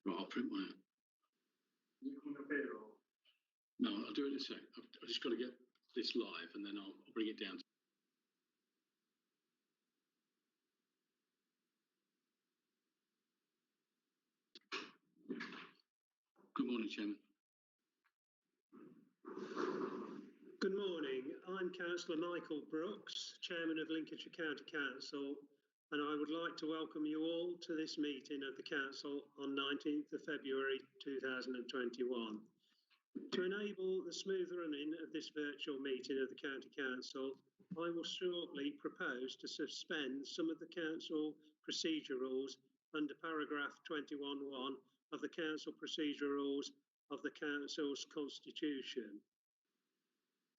Right, I'll print mine. Is it coming up here or? No, I'll do it in a sec. I've just got to get this live and then I'll bring it down. Good morning, Chairman. Good morning. I'm Councillor Michael Brooks, Chairman of Lincolnshire County Council, and I would like to welcome you all to this meeting of the Council on 19th of February 2021. To enable the smooth running of this virtual meeting of the County Council, I will shortly propose to suspend some of the Council procedure rules under paragraph 21(1) of the Council procedure rules of the Council's Constitution.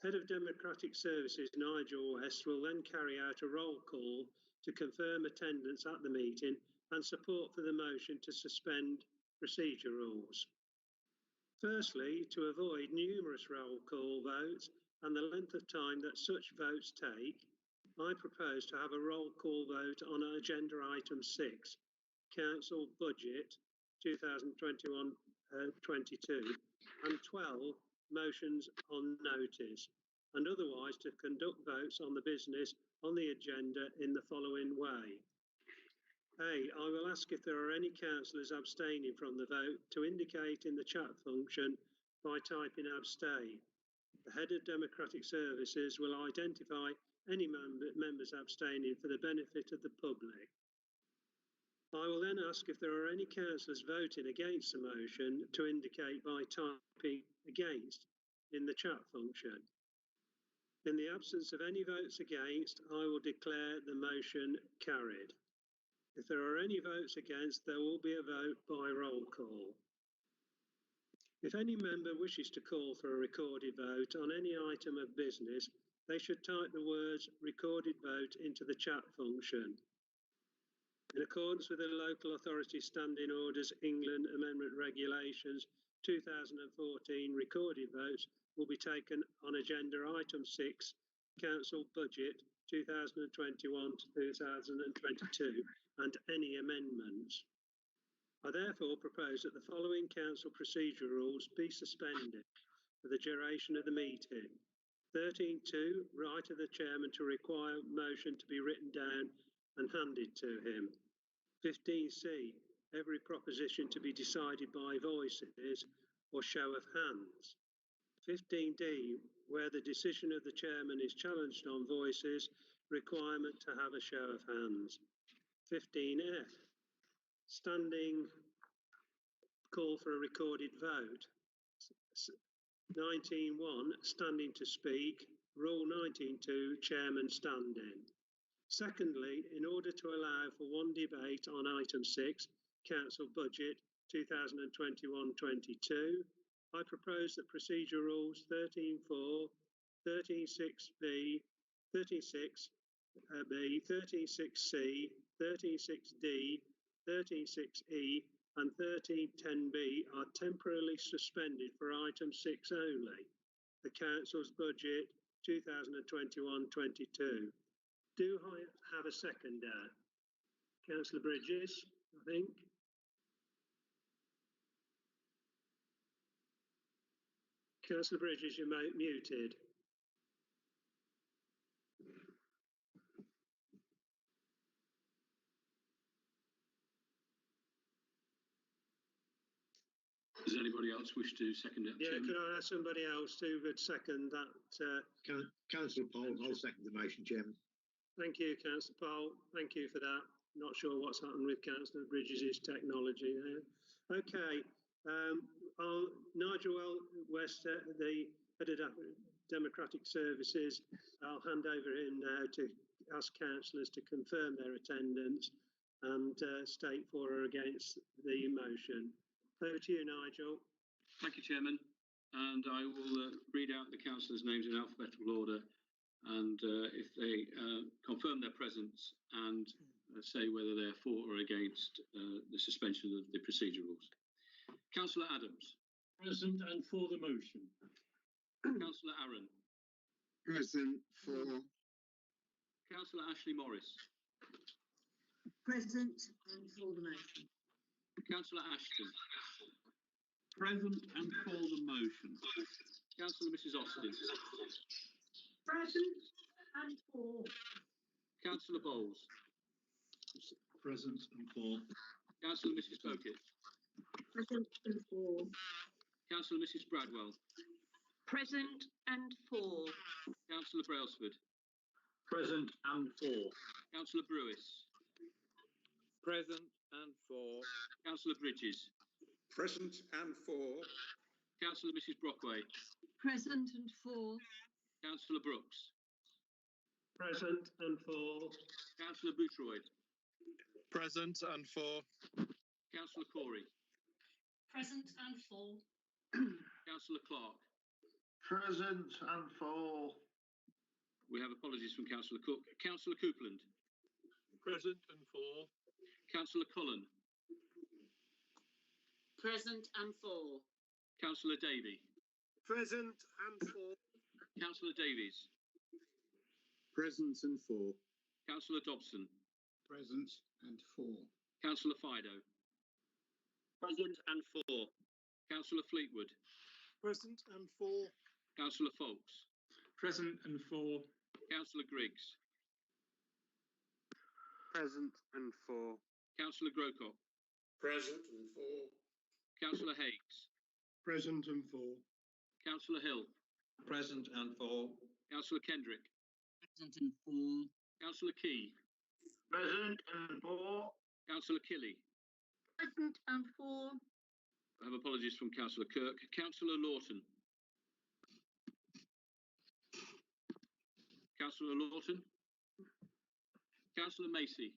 Head of Democratic Services Nigel West will then carry out a roll call to confirm attendance at the meeting and support for the motion to suspend procedure rules. Firstly, to avoid numerous roll call votes and the length of time that such votes take, I propose to have a roll call vote on agenda item 6, Council Budget 2021-22, and 12 motions on notice, and otherwise to conduct votes on the business on the agenda in the following way. A, I will ask if there are any councillors abstaining from the vote to indicate in the chat function by typing abstain. The Head of Democratic Services will identify any members abstaining for the benefit of the public. I will then ask if there are any councillors voting against the motion to indicate by typing against in the chat function. In the absence of any votes against, I will declare the motion carried. If there are any votes against, there will be a vote by roll call. If any member wishes to call for a recorded vote on any item of business, they should type the words recorded vote into the chat function. In accordance with the Local Authority Standing Orders England Amendment Regulations 2014, recorded votes will be taken on agenda item 6, Council Budget 2021-2022, and any amendments. I therefore propose that the following Council procedure rules be suspended for the duration of the meeting. 13.2, right of the Chairman to require motion to be written down and handed to him. 15C, every proposition to be decided by voices or show of hands. 15D, where the decision of the Chairman is challenged on voices, requirement to have a show of hands. 15F, standing call for a recorded vote. 19.1, standing to speak. Rule 19.2, Chairman standing. Secondly, in order to allow for one debate on item 6, Council Budget 2021-22, I propose that procedure rules 13.4, 13.6b, 13.6b, 13.6c, 13.6d, 13.6e and 13.10b are temporarily suspended for item 6 only, the Council's Budget 2021-22. Do I have a seconder? Councillor Bridges, I think. Councillor Bridges, you're muted. Does anybody else wish to second it? Yeah, could I ask somebody else who would second that? Councillor Powell, I'll second the motion, Chairman. Thank you, Councillor Powell. Thank you for that. Not sure what's happened with Councillor Bridges' technology there. Okay, Nigel West, the Head of Democratic Services, I'll hand over him now to ask councillors to confirm their attendance and state for or against the motion. Over to you, Nigel. Thank you, Chairman. And I will read out the councillors' names in alphabetical order, and if they confirm their presence and say whether they're for or against the suspension of the procedure rules. Councillor Adams. Present and for the motion. Councillor Aaron. Present for. Councillor Ashley Morris. Present and for the motion. Councillor Ashton. Present and for the motion. Councillor Mrs Austin. Present and for. Councillor Bowles. Present and for. Councillor Mrs Pokett. Present and for. Councillor Mrs Bradwell. Present and for. Councillor Brailsford. Present and for. Councillor Brewis. Present and for. Councillor Bridges. Present and for. Councillor Mrs Brockway. Present and for. Councillor Brooks. Present and for. Councillor Boothroyd. Present and for. Councillor Corey. Present and for. Councillor Clark. Present and for. We have apologies from Councillor Cook. Councillor Coupland. Present and for. Councillor Cullen. Present and for. Councillor Davey. Present and for. Councillor Davies. Present and for. Councillor Dobson. Present and for. Councillor Fido. Present and for. Councillor Fleetwood. Present and for. Councillor Folks. Present and for. Councillor Griggs. Present and for. Councillor Grocock. Present and for. Councillor Higgs. Present and for. Councillor Hill. Present and for. Councillor Kendrick. Present and for. Councillor Key. Present and for. Councillor Killy. Present and for. I have apologies from Councillor Kirk. Councillor Lawton. Councillor Lawton. Councillor Macy.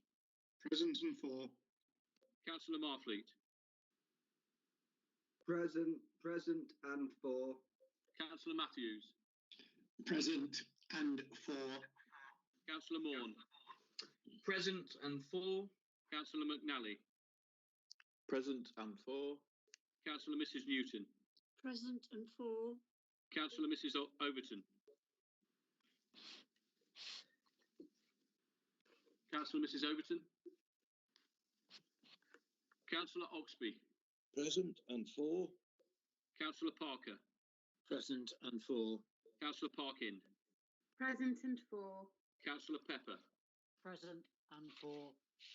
Present and for. Councillor Marfleet. Present and for. Councillor Matthews. Present and for. Councillor Morn. Present and for. Councillor McNally. Present and for. Councillor Mrs Newton. Present and for. Councillor Mrs Overton. Councillor Mrs Overton. Councillor Oxby. Present and for. Councillor Parker. Present and for. Councillor Parkin. Present and for. Councillor Pepper. Present and for.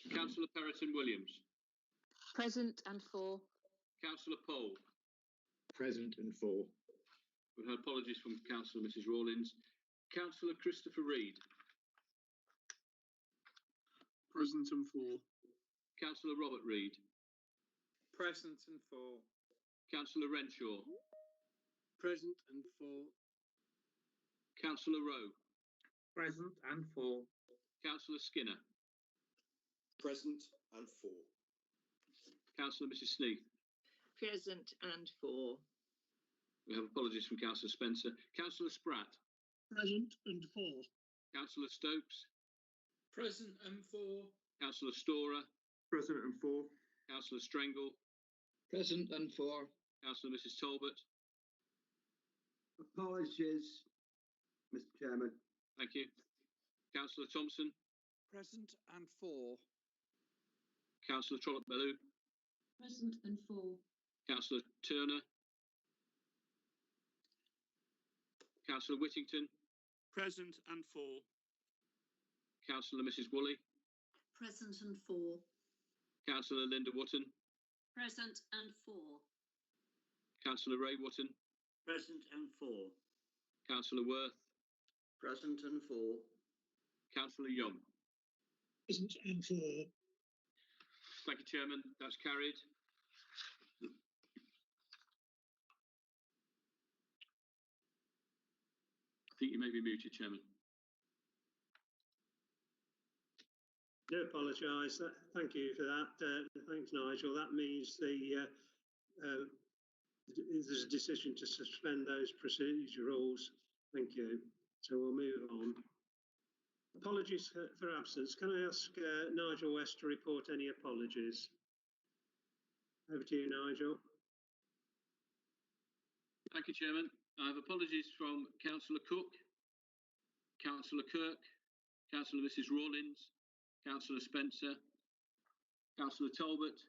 Councillor Perrotton Williams. Present and for. Councillor Pole. Present and for. We've had apologies from Councillor Mrs Rawlins. Councillor Christopher Reid. Present and for. Councillor Robert Reid. Present and for. Councillor Renshaw. Present and for. Councillor Rowe. Present and for. Councillor Skinner. Present and for. Councillor Mrs Sneath. Present and for. We have apologies from Councillor Spencer. Councillor Spratt. Present and for. Councillor Stokes. Present and for. Councillor Storer. Present and for. Councillor Strengle. Present and for. Councillor Mrs Talbot. Apologies, Mr. Chairman. Thank you. Councillor Thompson. Present and for. Councillor Trollope-Bellew. Present and for. Councillor Turner. Councillor Whittington. Present and for. Councillor Mrs Woolley. Present and for. Councillor Linda Wotton. Present and for. Councillor Ray Wotton. Present and for. Councillor Worth. Present and for. Councillor Young. Present and for. Thank you, Chairman. That's carried. I think you may be muted, Chairman. Do apologise. Thank you for that. Thanks, Nigel. That means there's a decision to suspend those procedure rules. Thank you. So we'll move on. Apologies for absence. Can I ask Nigel West to report any apologies? Over to you, Nigel. Thank you, Chairman. I have apologies from Councillor Cook, Councillor Kirk, Councillor Mrs Rawlins, Councillor Spencer, Councillor Talbot,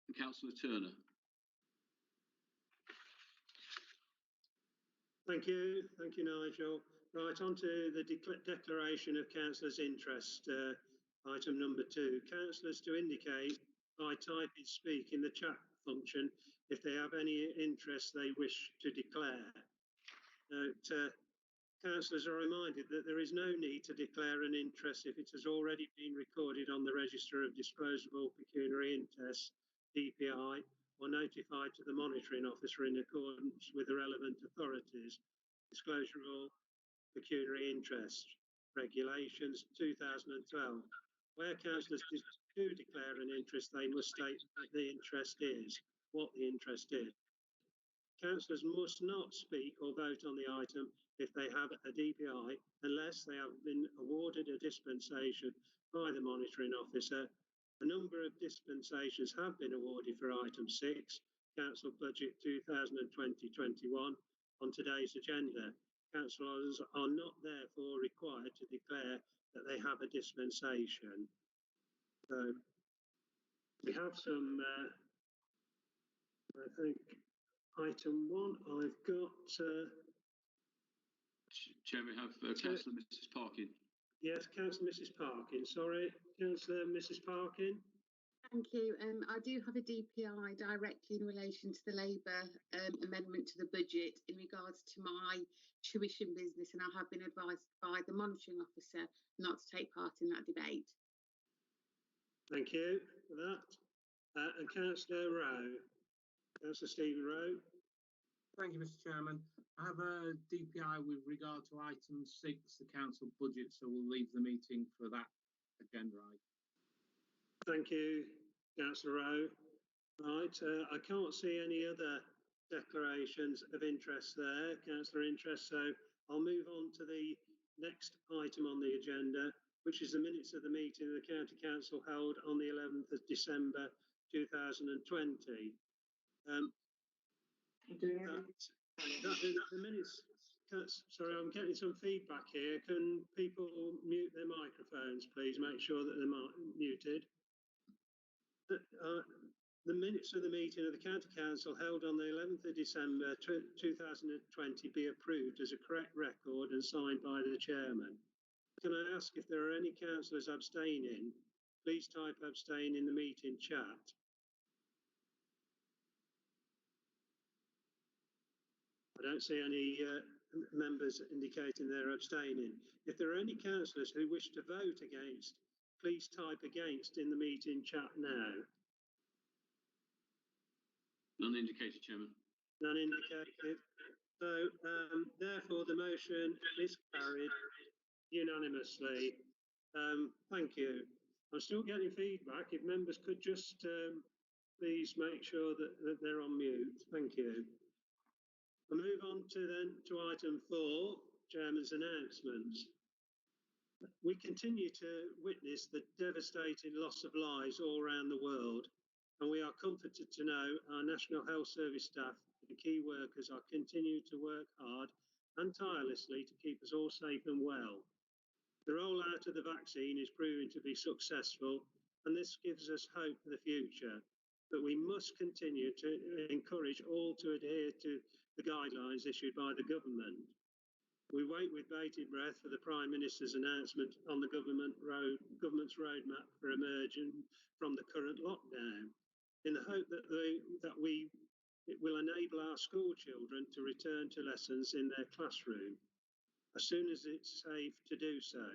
and Councillor Turner. Thank you, Nigel. Right, on to the declaration of councillors' interest, item number 2. Councillors to indicate by typing speak in the chat function if they have any interest they wish to declare. Councillors are reminded that there is no need to declare an interest if it has already been recorded on the Register of Disposable Pecuniary Interests, DPI, or notified to the monitoring officer in accordance with the relevant authorities. Disclosure of all pecuniary interest regulations 2012. Where councillors do declare an interest, they must state what the interest is. Councillors must not speak or vote on the item if they have a DPI unless they have been awarded a dispensation by the monitoring officer. A number of dispensations have been awarded for item 6, Council Budget 2020-21, on today's agenda. Councillors are not therefore required to declare that they have a dispensation. We have some, I think, item 1, I've got... Chair, we have Councillor Mrs Parkin. Yes, Councillor Mrs Parkin, sorry. Councillor Mrs Parkin. Thank you. I do have a DPI directly in relation to the Labour amendment to the budget in regards to my tuition business, and I have been advised by the monitoring officer not to take part in that debate. Thank you for that. And Councillor Rowe. Councillor Stephen Rowe. Thank you, Mr Chairman. I have a DPI with regard to item 6, the council budget, so we'll leave the meeting for that agenda item. Thank you, Councillor Rowe. Right, I can't see any other declarations of interest there, councillor interest, so I'll move on to the next item on the agenda, which is the minutes of the meeting of the County Council held on the 11th of December 2020. The minutes, sorry, I'm getting some feedback here. Can people mute their microphones, please? Make sure that they're muted. The minutes of the meeting of the County Council held on the 11th of December 2020 be approved as a correct record and signed by the Chairman. Can I ask if there are any councillors abstaining? Please type abstain in the meeting chat. I don't see any members indicating they're abstaining. If there are any councillors who wish to vote against, please type against in the meeting chat now. None indicated, Chairman. None indicated. So, therefore, the motion is carried unanimously. Thank you. I'm still getting feedback. If members could just please make sure that they're on mute. Thank you. We'll move on to item 4, Chairman's announcements. We continue to witness the devastating loss of lives all around the world, and we are comforted to know our National Health Service staff and key workers are continuing to work hard and tirelessly to keep us all safe and well. The rollout of the vaccine is proving to be successful, and this gives us hope for the future. But we must continue to encourage all to adhere to the guidelines issued by the government. We wait with bated breath for the Prime Minister's announcement on the government's roadmap for emerging from the current lockdown, in the hope that it will enable our school children to return to lessons in their classroom as soon as it's safe to do so.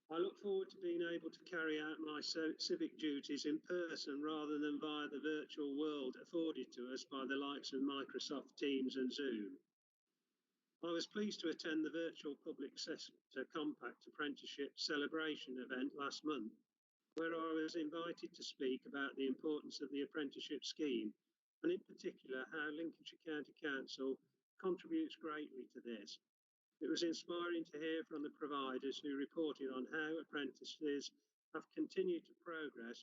I look forward to being able to carry out my civic duties in person rather than via the virtual world afforded to us by the likes of Microsoft Teams and Zoom. I was pleased to attend the virtual public sector compact apprenticeship celebration event last month, where I was invited to speak about the importance of the apprenticeship scheme, and in particular how Lincolnshire County Council contributes greatly to this. It was inspiring to hear from the providers who reported on how apprentices have continued to progress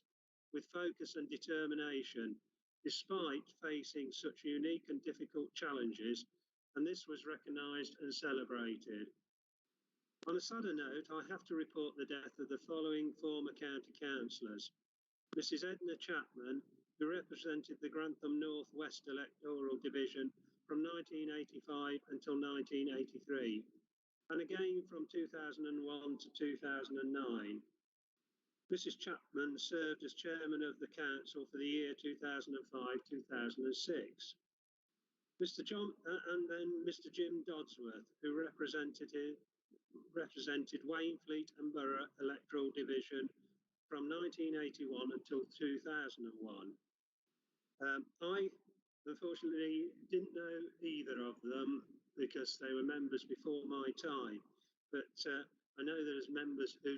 with focus and determination, despite facing such unique and difficult challenges, and this was recognised and celebrated. On a sadder note, I have to report the death of the following former county councillors: Mrs Edna Chapman, who represented the Grantham North West electoral division from 1985 until 1983, and again from 2001 to 2009. Mrs. Chapman served as chairman of the council for the year 2005-2006. And then Mr. Jim Dodsworth, who represented Wainfleet and Borough electoral division from 1981 until 2001. I unfortunately didn't know either of them because they were members before my time, but I know there's members who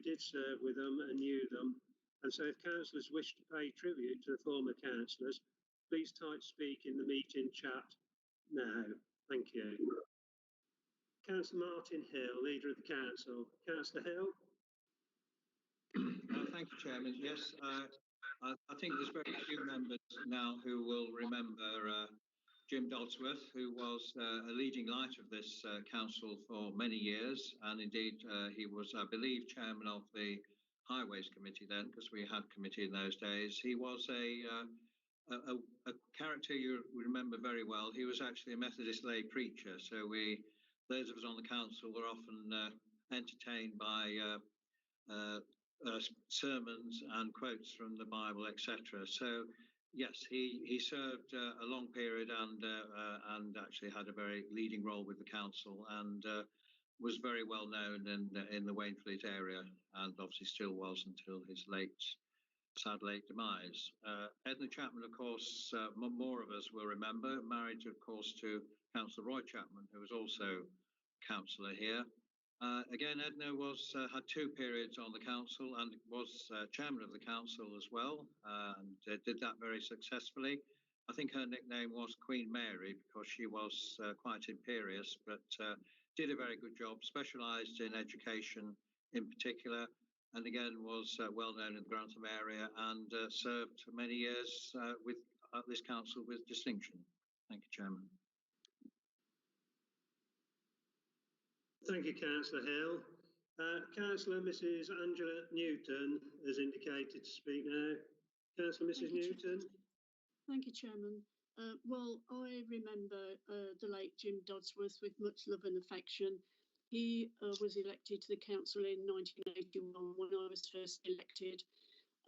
did serve with them and knew them, and so if councillors wish to pay tribute to the former councillors, please type speak in the meeting chat now. Thank you. Councillor Martin Hill, Leader of the Council. Councillor Hill. Thank you, Chairman. Yes, I think there's very few members now who will remember Jim Dodsworth, who was a leading light of this council for many years, and indeed he was, I believe, chairman of the Highways Committee then, because we had committee in those days. He was a character you remember very well. He was actually a Methodist lay preacher, so those of us on the council were often entertained by sermons and quotes from the Bible, etc. So yes, he served a long period and actually had a very leading role with the council, and was very well known in the Wainfleet area, and obviously still was until his sad late demise. Edna Chapman, of course, more of us will remember, married, of course, to Councillor Roy Chapman, who was also councillor here. Again, Edna had 2 periods on the council and was chairman of the council as well, and did that very successfully. I think her nickname was Queen Mary because she was quite imperious, but did a very good job, specialised in education in particular, and again was well known in the Grantham area, and served many years with this council with distinction. Thank you, Chairman. Thank you, Councillor Hill. Councillor Mrs. Angela Newton has indicated to speak now. Councillor Mrs. Newton. Thank you, Chairman. Well, I remember the late Jim Dodsworth with much love and affection. He was elected to the council in 1981 when I was first elected,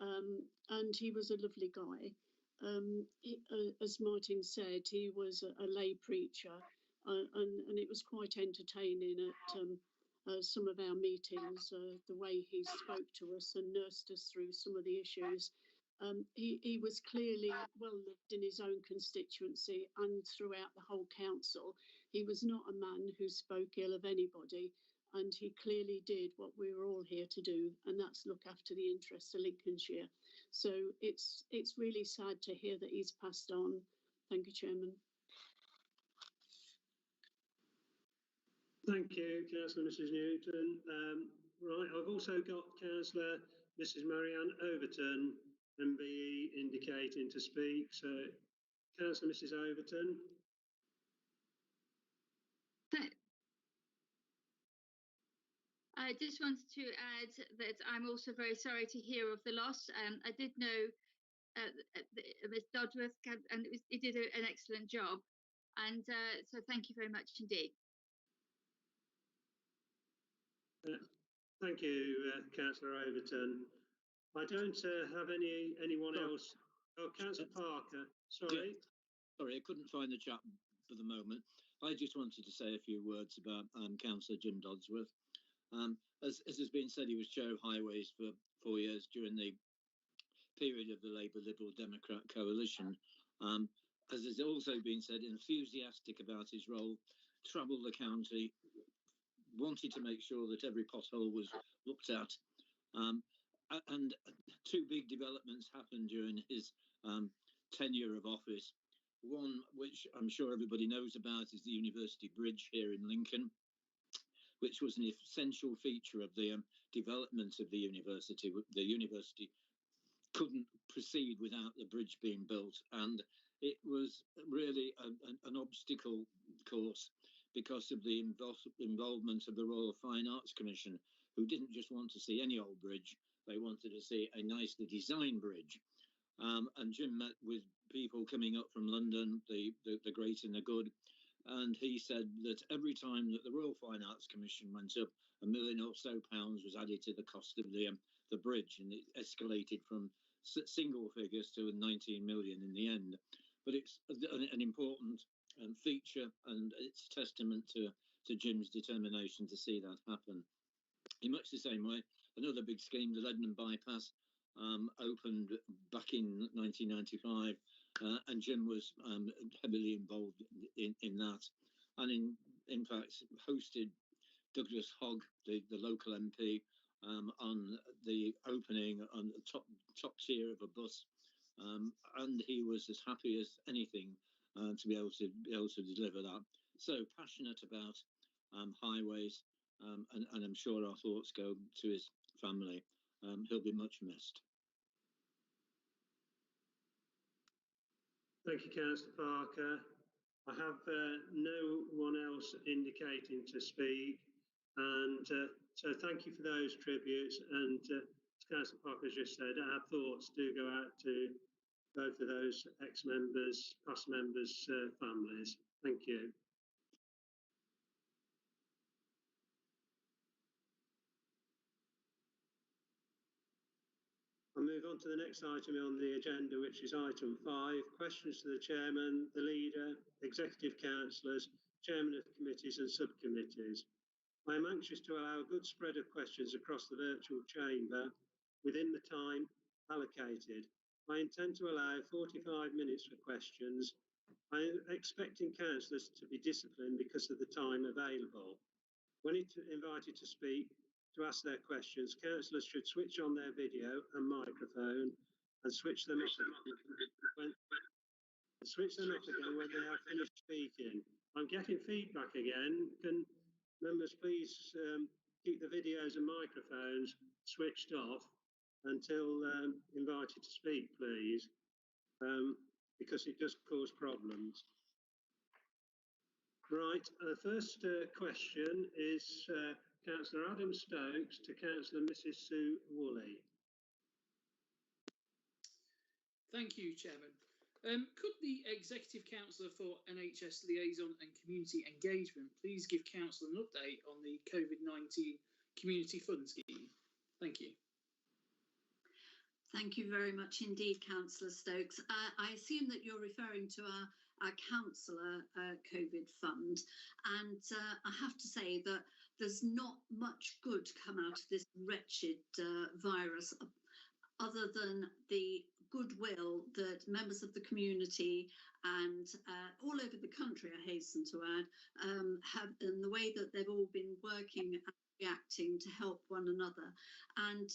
and he was a lovely guy. As Martin said, he was a lay preacher, and it was quite entertaining at some of our meetings, the way he spoke to us and nursed us through some of the issues. He was clearly well loved in his own constituency and throughout the whole council. He was not a man who spoke ill of anybody, and he clearly did what we were all here to do, and that's look after the interests of Lincolnshire. So it's really sad to hear that he's passed on. Thank you, Chairman. Thank you, Councillor Mrs. Newton. Right, I've also got Councillor Mrs. Marianne Overton, MBE, indicating to speak. So, Councillor Mrs. Overton. I just wanted to add that I'm also very sorry to hear of the loss. I did know Ms. Dodsworth, and he did an excellent job. And so thank you very much indeed. Thank you, Councillor Overton. I don't have anyone else. Oh, Councillor Parker, sorry. Yeah. Sorry, I couldn't find the chat for the moment. I just wanted to say a few words about Councillor Jim Dodsworth. As has been said, he was Chair of Highways for 4 years during the period of the Labour Liberal Democrat coalition. As has also been said, enthusiastic about his role, travelled the county, wanted to make sure that every pothole was looked at. And 2 big developments happened during his tenure of office. One, which I'm sure everybody knows about, is the University Bridge here in Lincoln, which was an essential feature of the development of the university. The university couldn't proceed without the bridge being built, and it was really an obstacle course because of the involvement of the Royal Fine Arts Commission, who didn't just want to see any old bridge, they wanted to see a nicely designed bridge. and Jim met with people coming up from London, the great and the good, and he said that every time that the Royal Fine Arts Commission went up, £1 million or so was added to the cost of the bridge, and it escalated from single figures to 19 million in the end. But it's an important feature, and it's a testament to Jim's determination to see that happen. In much the same way, another big scheme, the Leadenham Bypass, opened back in 1995, and Jim was heavily involved in that, and in fact hosted Douglas Hogg, the local MP, on the opening on the top tier of a bus, and he was as happy as anything to be able to deliver that. So passionate about highways, and I'm sure our thoughts go to his family. He'll be much missed. Thank you, Councillor Parker. I have no one else indicating to speak, and so thank you for those tributes. And as Councillor Parker has just said, our thoughts do go out to both of those ex-members, past members' families. Thank you. I'll move on to the next item on the agenda, which is item 5, questions to the chairman, the leader, executive councillors, chairman of committees and subcommittees. I am anxious to allow a good spread of questions across the virtual chamber within the time allocated. I intend to allow 45 minutes for questions. I am expecting councillors to be disciplined because of the time available. When invited to speak, to ask their questions, councillors should switch on their video and microphone and switch them off again when they are finished speaking. I'm getting feedback again. Can members please keep the videos and microphones switched off until invited to speak, please, because it does cause problems. Right, the first question is Councillor Adam Stokes to Councillor Mrs Sue Woolley. Thank you, Chairman. Could the Executive Councillor for NHS Liaison and Community Engagement please give Council an update on the COVID-19 Community Fund Scheme? Thank you. Thank you very much indeed, Councillor Stokes. I assume that you're referring to our councillor COVID fund, and I have to say that there's not much good come out of this wretched virus, other than the goodwill that members of the community and all over the country, I hasten to add, have, in the way that they've all been working and reacting to help one another. And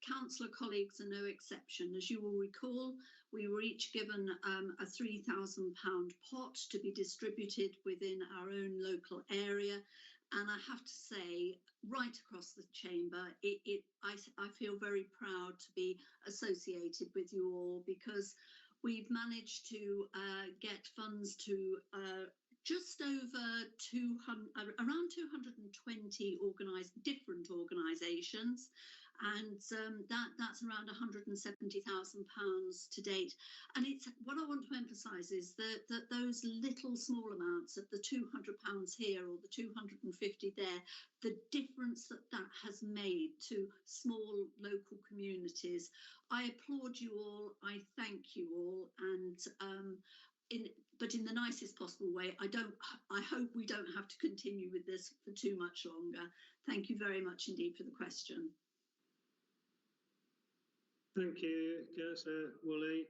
councillor colleagues are no exception. As you will recall, we were each given a £3,000 pot to be distributed within our own local area. And I have to say, right across the chamber, I feel very proud to be associated with you all, because we've managed to get funds to just over around 220 different organisations, and that's around £170,000 to date. And it's what I want to emphasise is that those little small amounts of the £200 here or the 250 there, the difference that has made to small local communities. I applaud you all. I thank you all, and but in the nicest possible way. I hope we don't have to continue with this for too much longer. Thank you very much indeed for the question. Thank you, Councillor Woolley.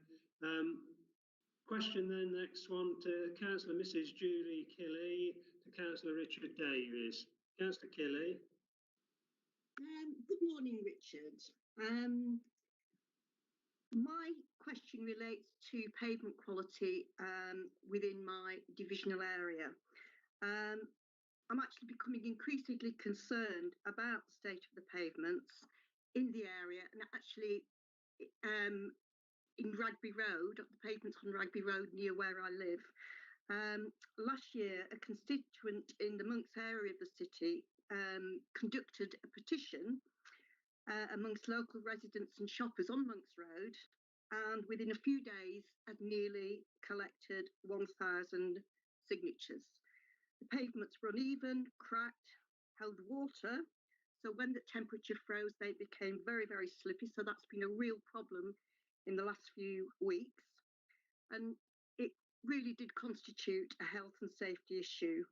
Question then, next one to Councillor Mrs Julie Kelly to Councillor Richard Davies. Councillor Kelly. Good morning, Richard. My question relates to pavement quality within my divisional area. I'm actually becoming increasingly concerned about the state of the pavements in the area, and actually in Rugby Road, the pavements on Rugby Road near where I live. Last year, a constituent in the Monks area of the city conducted a petition amongst local residents and shoppers on Monks Road, and within a few days had nearly collected 1,000 signatures. The pavements were uneven, cracked, held water, so when the temperature froze they became very, very slippy, so that's been a real problem in the last few weeks, and it really did constitute a health and safety issue,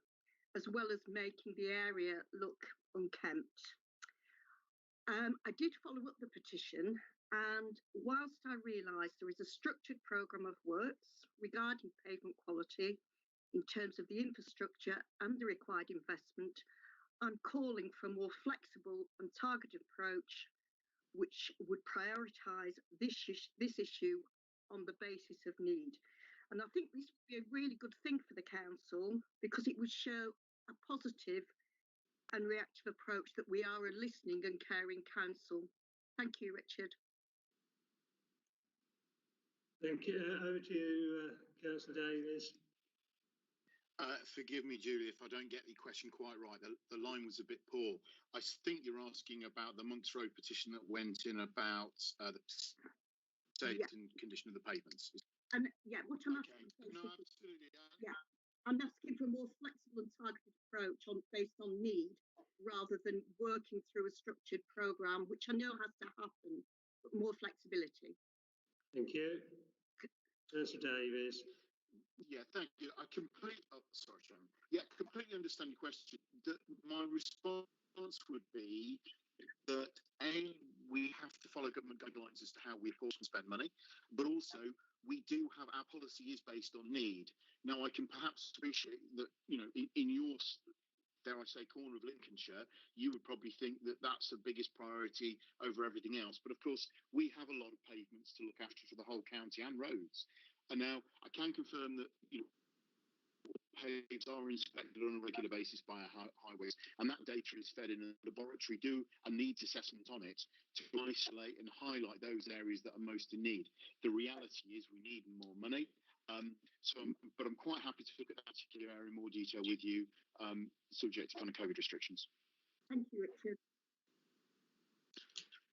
as well as making the area look unkempt. I did follow up the petition, and whilst I realise there is a structured programme of works regarding pavement quality in terms of the infrastructure and the required investment, I'm calling for a more flexible and targeted approach which would prioritise this issue on the basis of need. And I think this would be a really good thing for the council, because it would show a positive and reactive approach that we are a listening and caring council. Thank you, Richard. Thank you. Over to you, Councillor Davies. Forgive me, Julie, if I don't get the question quite right. The line was a bit poor. I think you're asking about the Monks Road petition that went in about the state and condition of the pavements. And yeah, what I'm asking, no, absolutely. I'm asking for a more flexible and targeted approach based on need, rather than working through a structured programme, which I know has to happen, but more flexibility. Thank you. Councillor Davies. Yeah, thank you. I completely understand your question. My response would be that we have to follow government guidelines as to how we, of course, can spend money, but also we do have, our policy is based on need. Now, I can perhaps appreciate that, in your, dare I say, corner of Lincolnshire, you would probably think that that's the biggest priority over everything else. But of course, we have a lot of pavements to look after for the whole county and roads. And now I can confirm that, pavements are inspected on a regular basis by our highways, and that data is fed in a laboratory, do a needs assessment on it to isolate and highlight those areas that are most in need. The reality is we need more money. But I'm quite happy to look at that particular area in more detail with you, subject to kind of COVID restrictions. Thank you, Richard.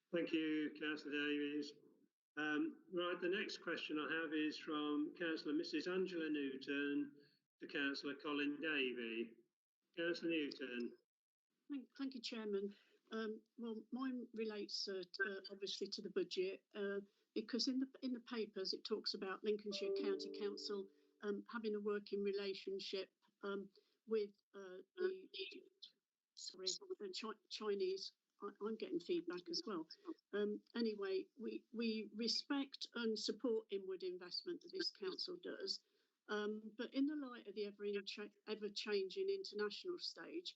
Thank you, Councillor Davies. Right, the next question I have is from Councillor Mrs. Angela Newton to Councillor Colin Davey. Councillor Newton. Thank you, Chairman. Well, mine relates obviously to the budget, because in the papers it talks about Lincolnshire County Council having a working relationship with the Chinese. I'm getting feedback as well. Anyway, we respect and support inward investment that this council does, but in the light of the ever-changing international stage,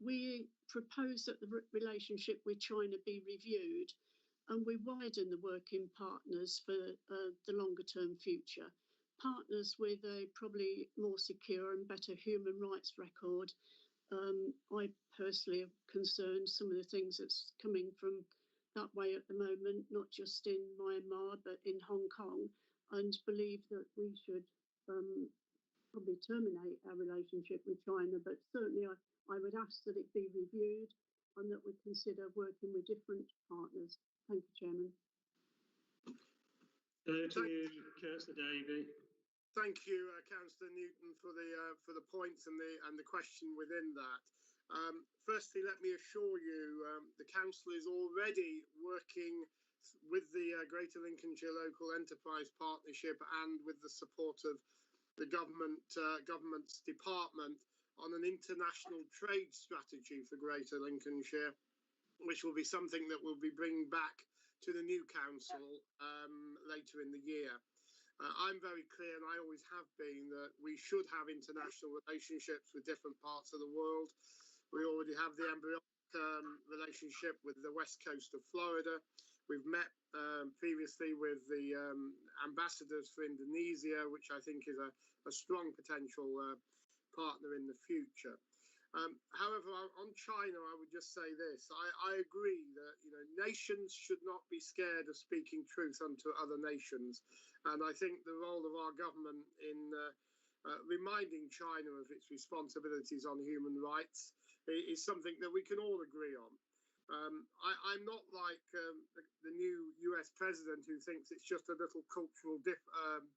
we propose that the relationship with China be reviewed, and we widen the working partners for the longer-term future. Partners with a probably more secure and better human rights record. I personally am concerned some of the things that's coming from that way at the moment, not just in Myanmar but in Hong Kong, and believe that we should probably terminate our relationship with China. But certainly I would ask that it be reviewed and that we consider working with different partners. Thank you, Chairman. To you, Councillor Davey. Thank you, Councillor Newton, for the points and the question within that. Firstly, let me assure you, the council is already working with the Greater Lincolnshire Local Enterprise Partnership and with the support of the government's department on an international trade strategy for Greater Lincolnshire, which will be something that we'll be bringing back to the new council later in the year. I'm very clear, and I always have been, that we should have international relationships with different parts of the world. We already have the embryonic relationship with the west coast of Florida. We've met previously with the ambassadors for Indonesia, which I think is a strong potential partner in the future. However, on China, I would just say this. I agree that nations should not be scared of speaking truth unto other nations. And I think the role of our government in reminding China of its responsibilities on human rights is something that we can all agree on. I'm not like the new US president who thinks it's just a little cultural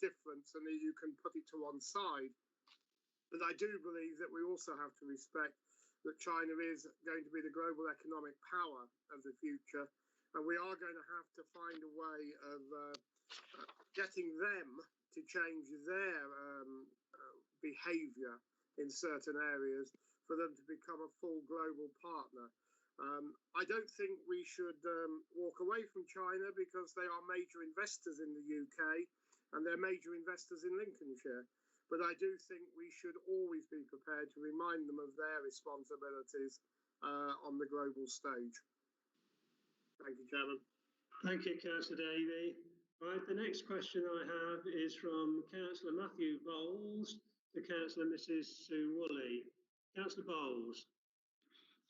difference and that you can put it to one side. But I do believe that we also have to respect that China is going to be the global economic power of the future, and we are going to have to find a way of getting them to change their behaviour in certain areas for them to become a full global partner. I don't think we should walk away from China because they are major investors in the UK and they're major investors in Lincolnshire. But I do think we should always be prepared to remind them of their responsibilities on the global stage. Thank you, Chairman. Thank you, Councillor Davey. Right, the next question I have is from Councillor Matthew Bowles to Councillor Mrs Sue Woolley. Councillor Bowles.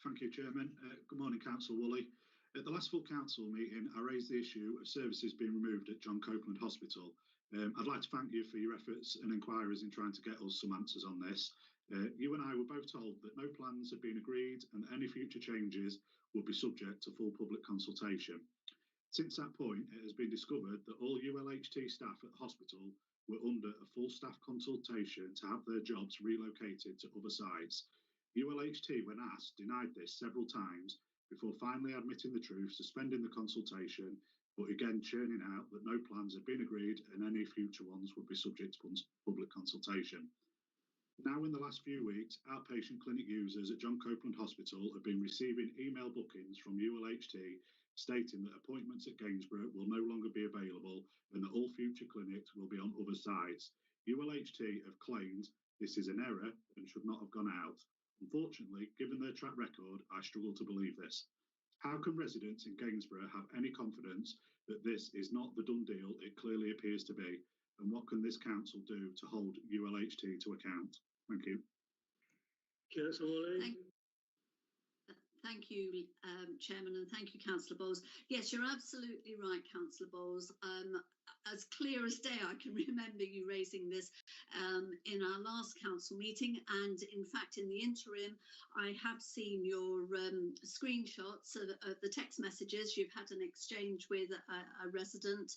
Thank you, Chairman. Good morning, Councillor Woolley. At the last full council meeting, I raised the issue of services being removed at John Copeland Hospital. I'd like to thank you for your efforts and inquiries in trying to get us some answers on this. You and I were both told that no plans had been agreed and that any future changes would be subject to full public consultation. Since that point, it has been discovered that all ULHT staff at the hospital were under a full staff consultation to have their jobs relocated to other sites. ULHT, when asked, denied this several times before finally admitting the truth, suspending the consultation, but again churning out that no plans had been agreed and any future ones would be subject to public consultation. Now, in the last few weeks, outpatient clinic users at John Copeland Hospital have been receiving email bookings from ULHT stating that appointments at Gainsborough will no longer be available and that all future clinics will be on other sites. ULHT have claimed this is an error and should not have gone out. Unfortunately, given their track record, I struggle to believe this. How can residents in Gainsborough have any confidence that this is not the done deal it clearly appears to be? And what can this council do to hold ULHT to account? Thank you. Councillor Woolley. Thank you, Chairman, and thank you, Councillor Bowles. Yes, you're absolutely right, Councillor Bowles. As clear as day, I can remember you raising this in our last council meeting, and in fact, in the interim, I have seen your screenshots of the text messages. You've had an exchange with a resident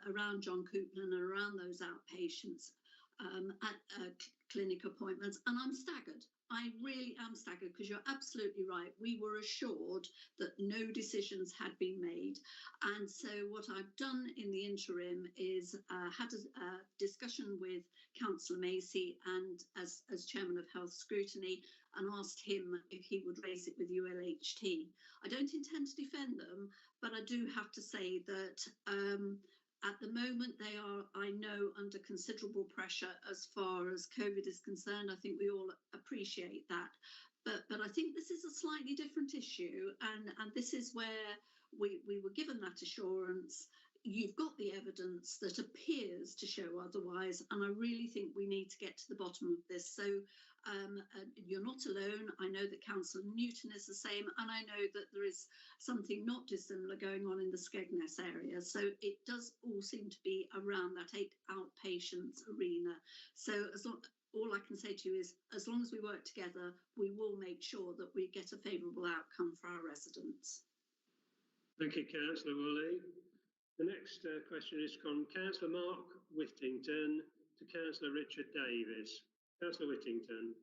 around John Copeland and around those outpatients at clinic appointments, and I'm staggered. I really am staggered because you're absolutely right. We were assured that no decisions had been made. And so what I've done in the interim is had a discussion with Councillor Macy and as Chairman of Health Scrutiny and asked him if he would raise it with ULHT. I don't intend to defend them, but I do have to say that at the moment, they are, I know, under considerable pressure as far as COVID is concerned. I think we all appreciate that. But I think this is a slightly different issue. And this is where we were given that assurance. You've got the evidence that appears to show otherwise. And I really think we need to get to the bottom of this. So you're not alone. I know that Councillor Newton is the same. And I know that there is something not dissimilar going on in the Skegness area. So it does all seem to be around that outpatients arena. So all I can say to you is, as long as we work together, we will make sure that we get a favourable outcome for our residents. Thank you, Councillor Woolley. The next question is from Councillor Mark Whittington to Councillor Richard Davis. Councillor Whittington.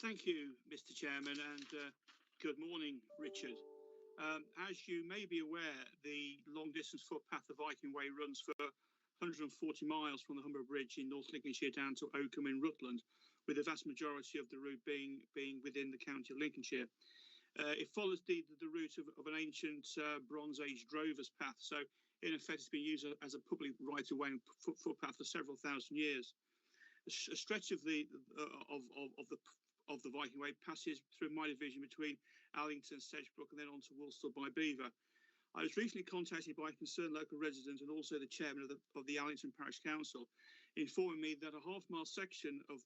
Thank you, Mr. Chairman, and good morning, Richard. As you may be aware, the long-distance footpath of Viking Way runs for 140 miles from the Humber Bridge in North Lincolnshire down to Oakham in Rutland, with the vast majority of the route being within the county of Lincolnshire. It follows the route of an ancient Bronze Age drover's path, so in effect it's been used as a public right-of-way footpath for several thousand years. A stretch of the Viking Way passes through my division between Allington, Sedgebrook, and then on to Woolsthorpe by Beaver. I was recently contacted by a concerned local resident and also the chairman of the Allington Parish Council, informing me that a half-mile section of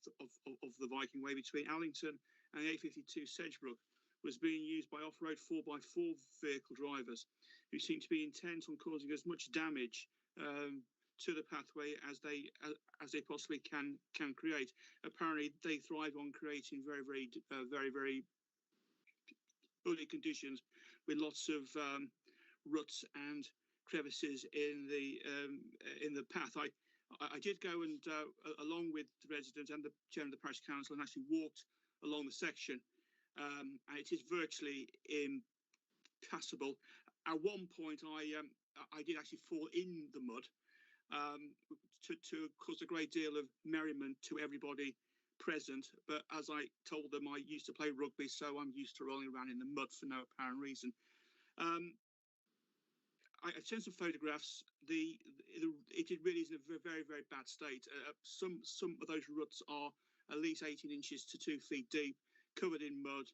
the Viking Way between Allington and A52 Sedgebrook was being used by off-road 4x4 vehicle drivers who seem to be intent on causing as much damage to the pathway as they possibly can create. Apparently, they thrive on creating very hilly conditions with lots of ruts and crevices in the path. I did go and along with the resident and the chair of the parish council and actually walked along the section, and it is virtually impassable. At one point, I did actually fall in the mud, to cause a great deal of merriment to everybody present. But as I told them, I used to play rugby, so I'm used to rolling around in the mud for no apparent reason. I've seen some photographs. It really is in a very, very bad state. Some of those ruts are at least 18 inches to 2 feet deep, covered in mud.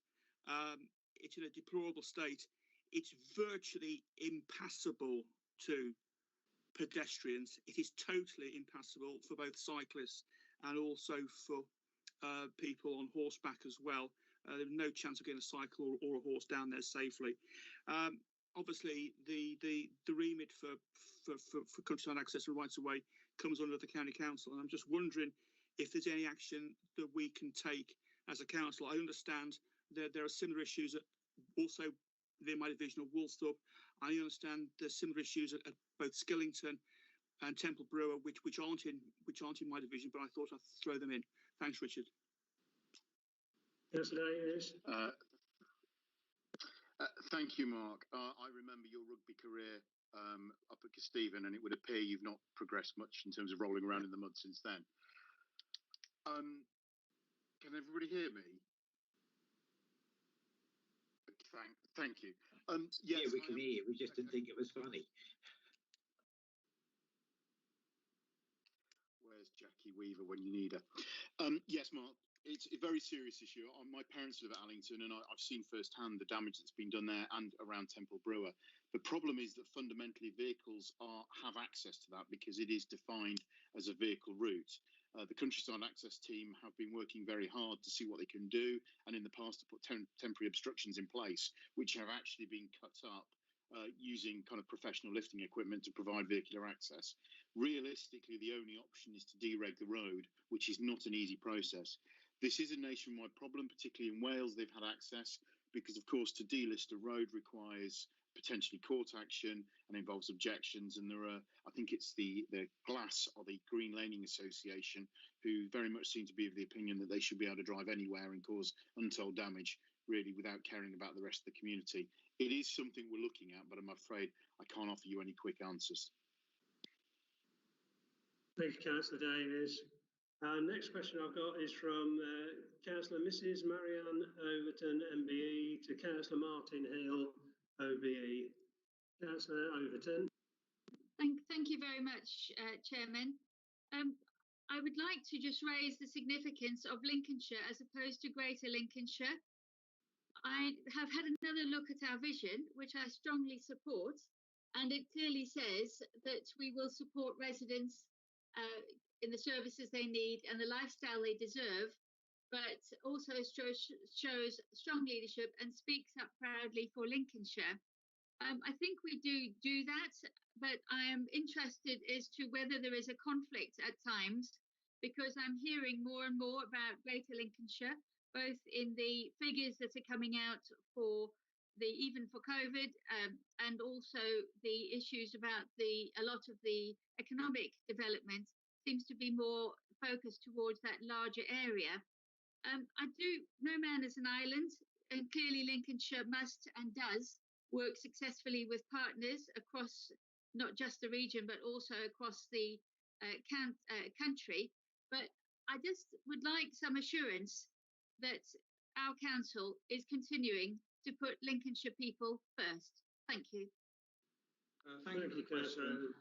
It's in a deplorable state. It's virtually impassable to pedestrians. It is totally impassable for both cyclists and also for people on horseback as well. There's no chance of getting a cycle or a horse down there safely. Obviously, the remit for countryside access and rights of way comes under the county council, and I'm just wondering if there's any action that we can take as a council. I understand that there are similar issues also within my division of Woolsthorpe. I understand there's similar issues at both Skillington and Temple Brewer, which aren't in my division, but I thought I'd throw them in. Thanks, Richard. Councillor Davies. Thank you, Mark. I remember your rugby career up at Kesteven, and it would appear you've not progressed much in terms of rolling around in the mud since then. Can everybody hear me? Thank you. Yes, yeah, we can hear you. We just didn't think it was funny. Where's Jackie Weaver when you need her? Yes, Mark. It's a very serious issue. My parents live at Allington, and I've seen firsthand the damage that's been done there and around Temple Brewer. The problem is that fundamentally vehicles have access to that because it is defined as a vehicle route. The countryside access team have been working very hard to see what they can do, and in the past to put temporary obstructions in place, which have actually been cut up using kind of professional lifting equipment to provide vehicular access. Realistically, the only option is to dereg the road, which is not an easy process. This is a nationwide problem, particularly in Wales. They've had access because, of course, to delist a road requires potentially court action and involves objections. And there are, I think it's the GLAS, or the Green Laning Association, who very much seem to be of the opinion that they should be able to drive anywhere and cause untold damage, really, without caring about the rest of the community. It is something we're looking at, but I'm afraid I can't offer you any quick answers. Thank you, Councillor Davies. Next question I've got is from Councillor Mrs. Marianne Overton, MBE, to Councillor Martin Hill, OBE. Councillor Overton. Thank you very much, Chairman. I would like to just raise the significance of Lincolnshire as opposed to Greater Lincolnshire. I have had another look at our vision, which I strongly support, and it clearly says that we will support residents in the services they need and the lifestyle they deserve, but also shows strong leadership and speaks up proudly for Lincolnshire. I think we do that, but I am interested as to whether there is a conflict at times, because I'm hearing more and more about Greater Lincolnshire, both in the figures that are coming out for even for COVID, and also the issues about a lot of the economic development seems to be more focused towards that larger area. No man is an island, and clearly Lincolnshire must and does work successfully with partners across not just the region, but also across the country. But I just would like some assurance that our council is continuing to put Lincolnshire people first. Thank you. Thank you for the question.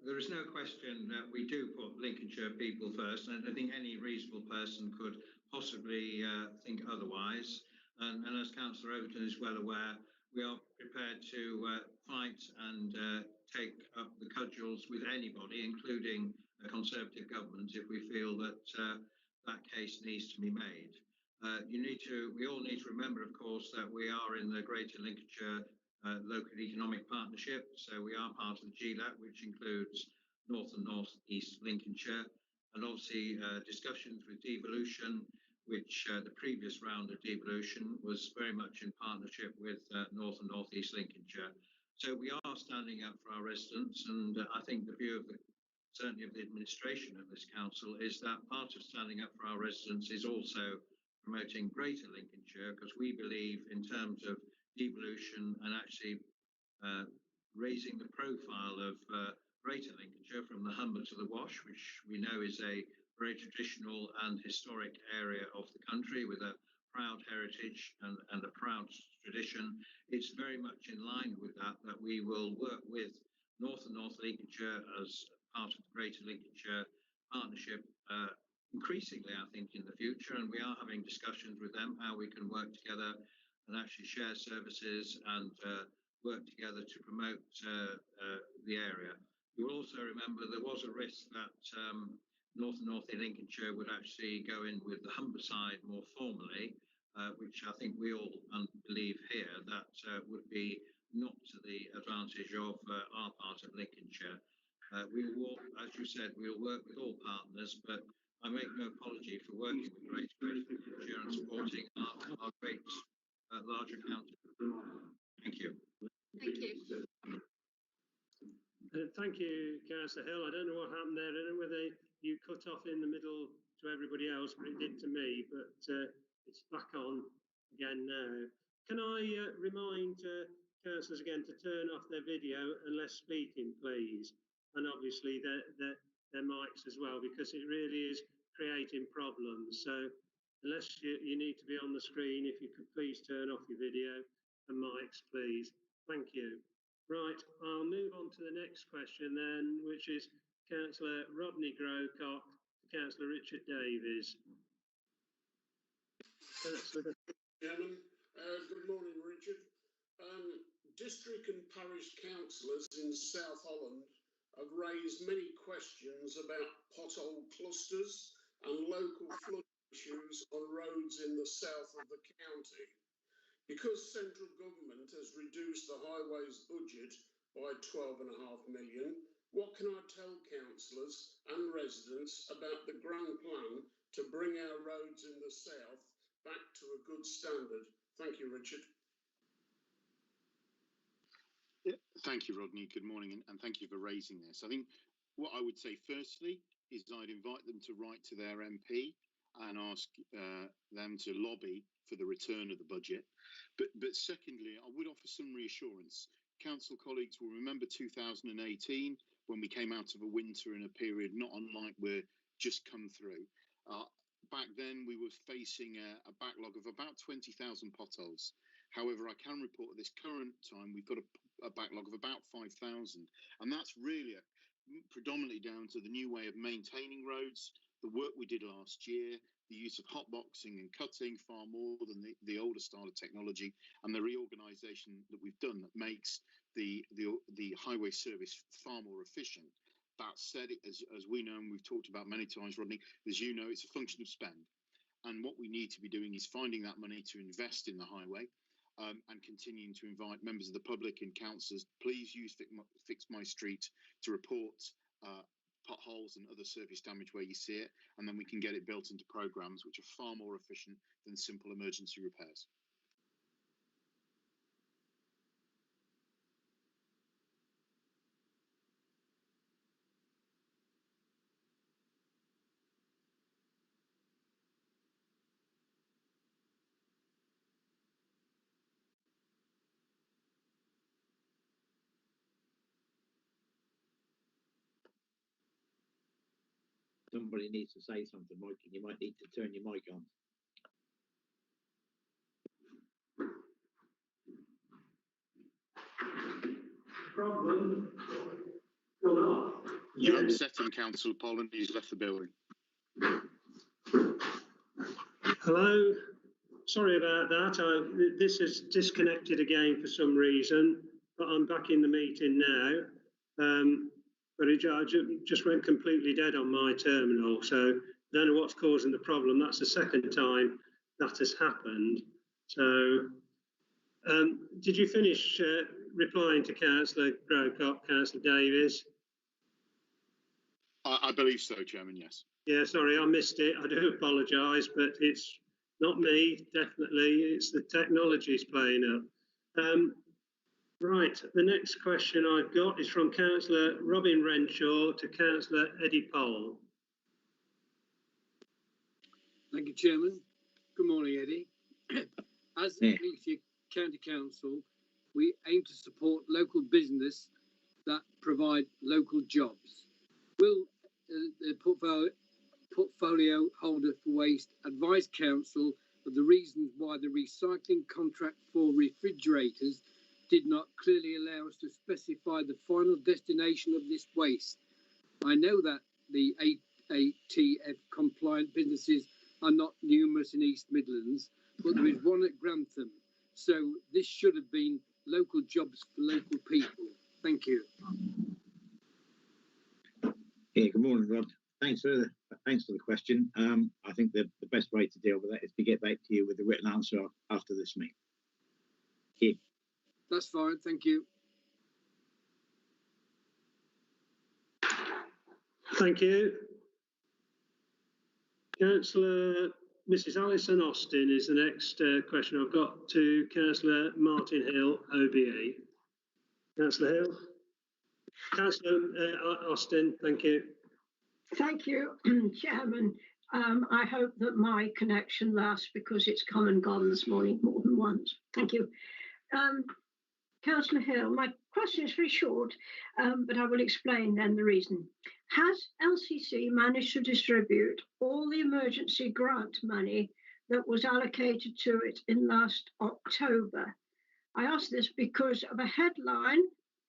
There is no question that we do put Lincolnshire people first, and I think any reasonable person could possibly think otherwise. And as Councillor Overton is well aware, we are prepared to fight and take up the cudgels with anybody, including a Conservative government, if we feel that that case needs to be made. We all need to remember, of course, that we are in the Greater Lincolnshire Local Economic Partnership, so we are part of the GLAP, which includes North and North East Lincolnshire, and obviously discussions with devolution which the previous round of devolution was very much in partnership with North and North East Lincolnshire. So we are standing up for our residents, and I think the view of certainly of the administration of this council is that part of standing up for our residents is also promoting Greater Lincolnshire, because we believe in terms of devolution and actually raising the profile of Greater Lincolnshire from the Humber to the Wash, which we know is a very traditional and historic area of the country with a proud heritage and a proud tradition. It's very much in line with that we will work with North and North Lincolnshire as part of the Greater Lincolnshire Partnership increasingly, I think, in the future, and we are having discussions with them how we can work together and actually share services and work together to promote the area. You will also remember there was a risk that North and North Lincolnshire would actually go in with the Humber side more formally, which I think we all believe here that would be not to the advantage of our part of Lincolnshire. We will, as you said, we will work with all partners, but I make no apology for working with Greater Lincolnshire and supporting our great larger county. Thank you. Thank you. Thank you, Councillor Hill. I don't know what happened there. I don't know whether you cut off in the middle to everybody else, but it did to me. But it's back on again now. Can I remind councillors again to turn off their video unless speaking, please, and obviously their mics as well, because it really is creating problems. So unless you need to be on the screen, if you could please turn off your video and mics, please. Thank you. Right, I'll move on to the next question then, which is Councillor Rodney Grocott, Councillor Richard Davies. Chairman, good morning, Richard. District and parish councillors in South Holland have raised many questions about pothole clusters and local flood issues on roads in the south of the county. Because central government has reduced the highways budget by 12.5 million, what can I tell councillors and residents about the grand plan to bring our roads in the south back to a good standard? Thank you, Richard. Yeah, thank you, Rodney. Good morning, and thank you for raising this. I think what I would say firstly is I'd invite them to write to their MP and ask them to lobby for the return of the budget. But secondly, I would offer some reassurance. Council colleagues will remember 2018 when we came out of a winter in a period not unlike we're just come through. Back then, we were facing a backlog of about 20,000 potholes. However, I can report at this current time, we've got a backlog of about 5,000. And that's really predominantly down to the new way of maintaining roads, the work we did last year, the use of hotboxing and cutting far more than the older style of technology, and the reorganisation that we've done that makes the highway service far more efficient. That said, as we know and we've talked about many times, Rodney, as you know, it's a function of spend. And what we need to be doing is finding that money to invest in the highway and continuing to invite members of the public and councillors, please use Fix My Street to report potholes and other surface damage where you see it, and then we can get it built into programmes which are far more efficient than simple emergency repairs. Somebody needs to say something, Mike, and you might need to turn your mic on. Problem? Gone off. You're upsetting Councillor Pollen, he's left the building. Hello? Sorry about that. This is disconnected again for some reason, but I'm back in the meeting now. But it just went completely dead on my terminal, so I don't know what's causing the problem. That's the second time that has happened. So, did you finish replying to Councillor Grocott, Councillor Davies? I I believe so, Chairman, yes. Yeah, sorry, I missed it. I do apologise, but it's not me, definitely. It's the technology's playing up. Right, the next question I've got is from Councillor Robin Renshaw to Councillor Eddie Pole. Thank you, Chairman. Good morning, Eddie. As Lincolnshire County Council, we aim to support local business that provide local jobs. Will the portfolio holder for waste advise council of the reasons why the recycling contract for refrigerators did not clearly allow us to specify the final destination of this waste? I know that the ATF compliant businesses are not numerous in East Midlands, but there is one at Grantham. So this should have been local jobs for local people. Thank you. Yeah, good morning, Rod. Thanks for the question. I think the best way to deal with that is to get back to you with a written answer after this meeting. Thank you. That's fine. Thank you. Thank you. Councillor Mrs. Alison Austin is the next question I've got to Councillor Martin Hill, OBE. Councillor Hill. Councillor Austin, thank you. Thank you, Chairman. I hope that my connection lasts because it's come and gone this morning more than once. Thank you. Councillor Hill, my question is very short, but I will explain then the reason. Has LCC managed to distribute all the emergency grant money that was allocated to it in last October? I ask this because of a headline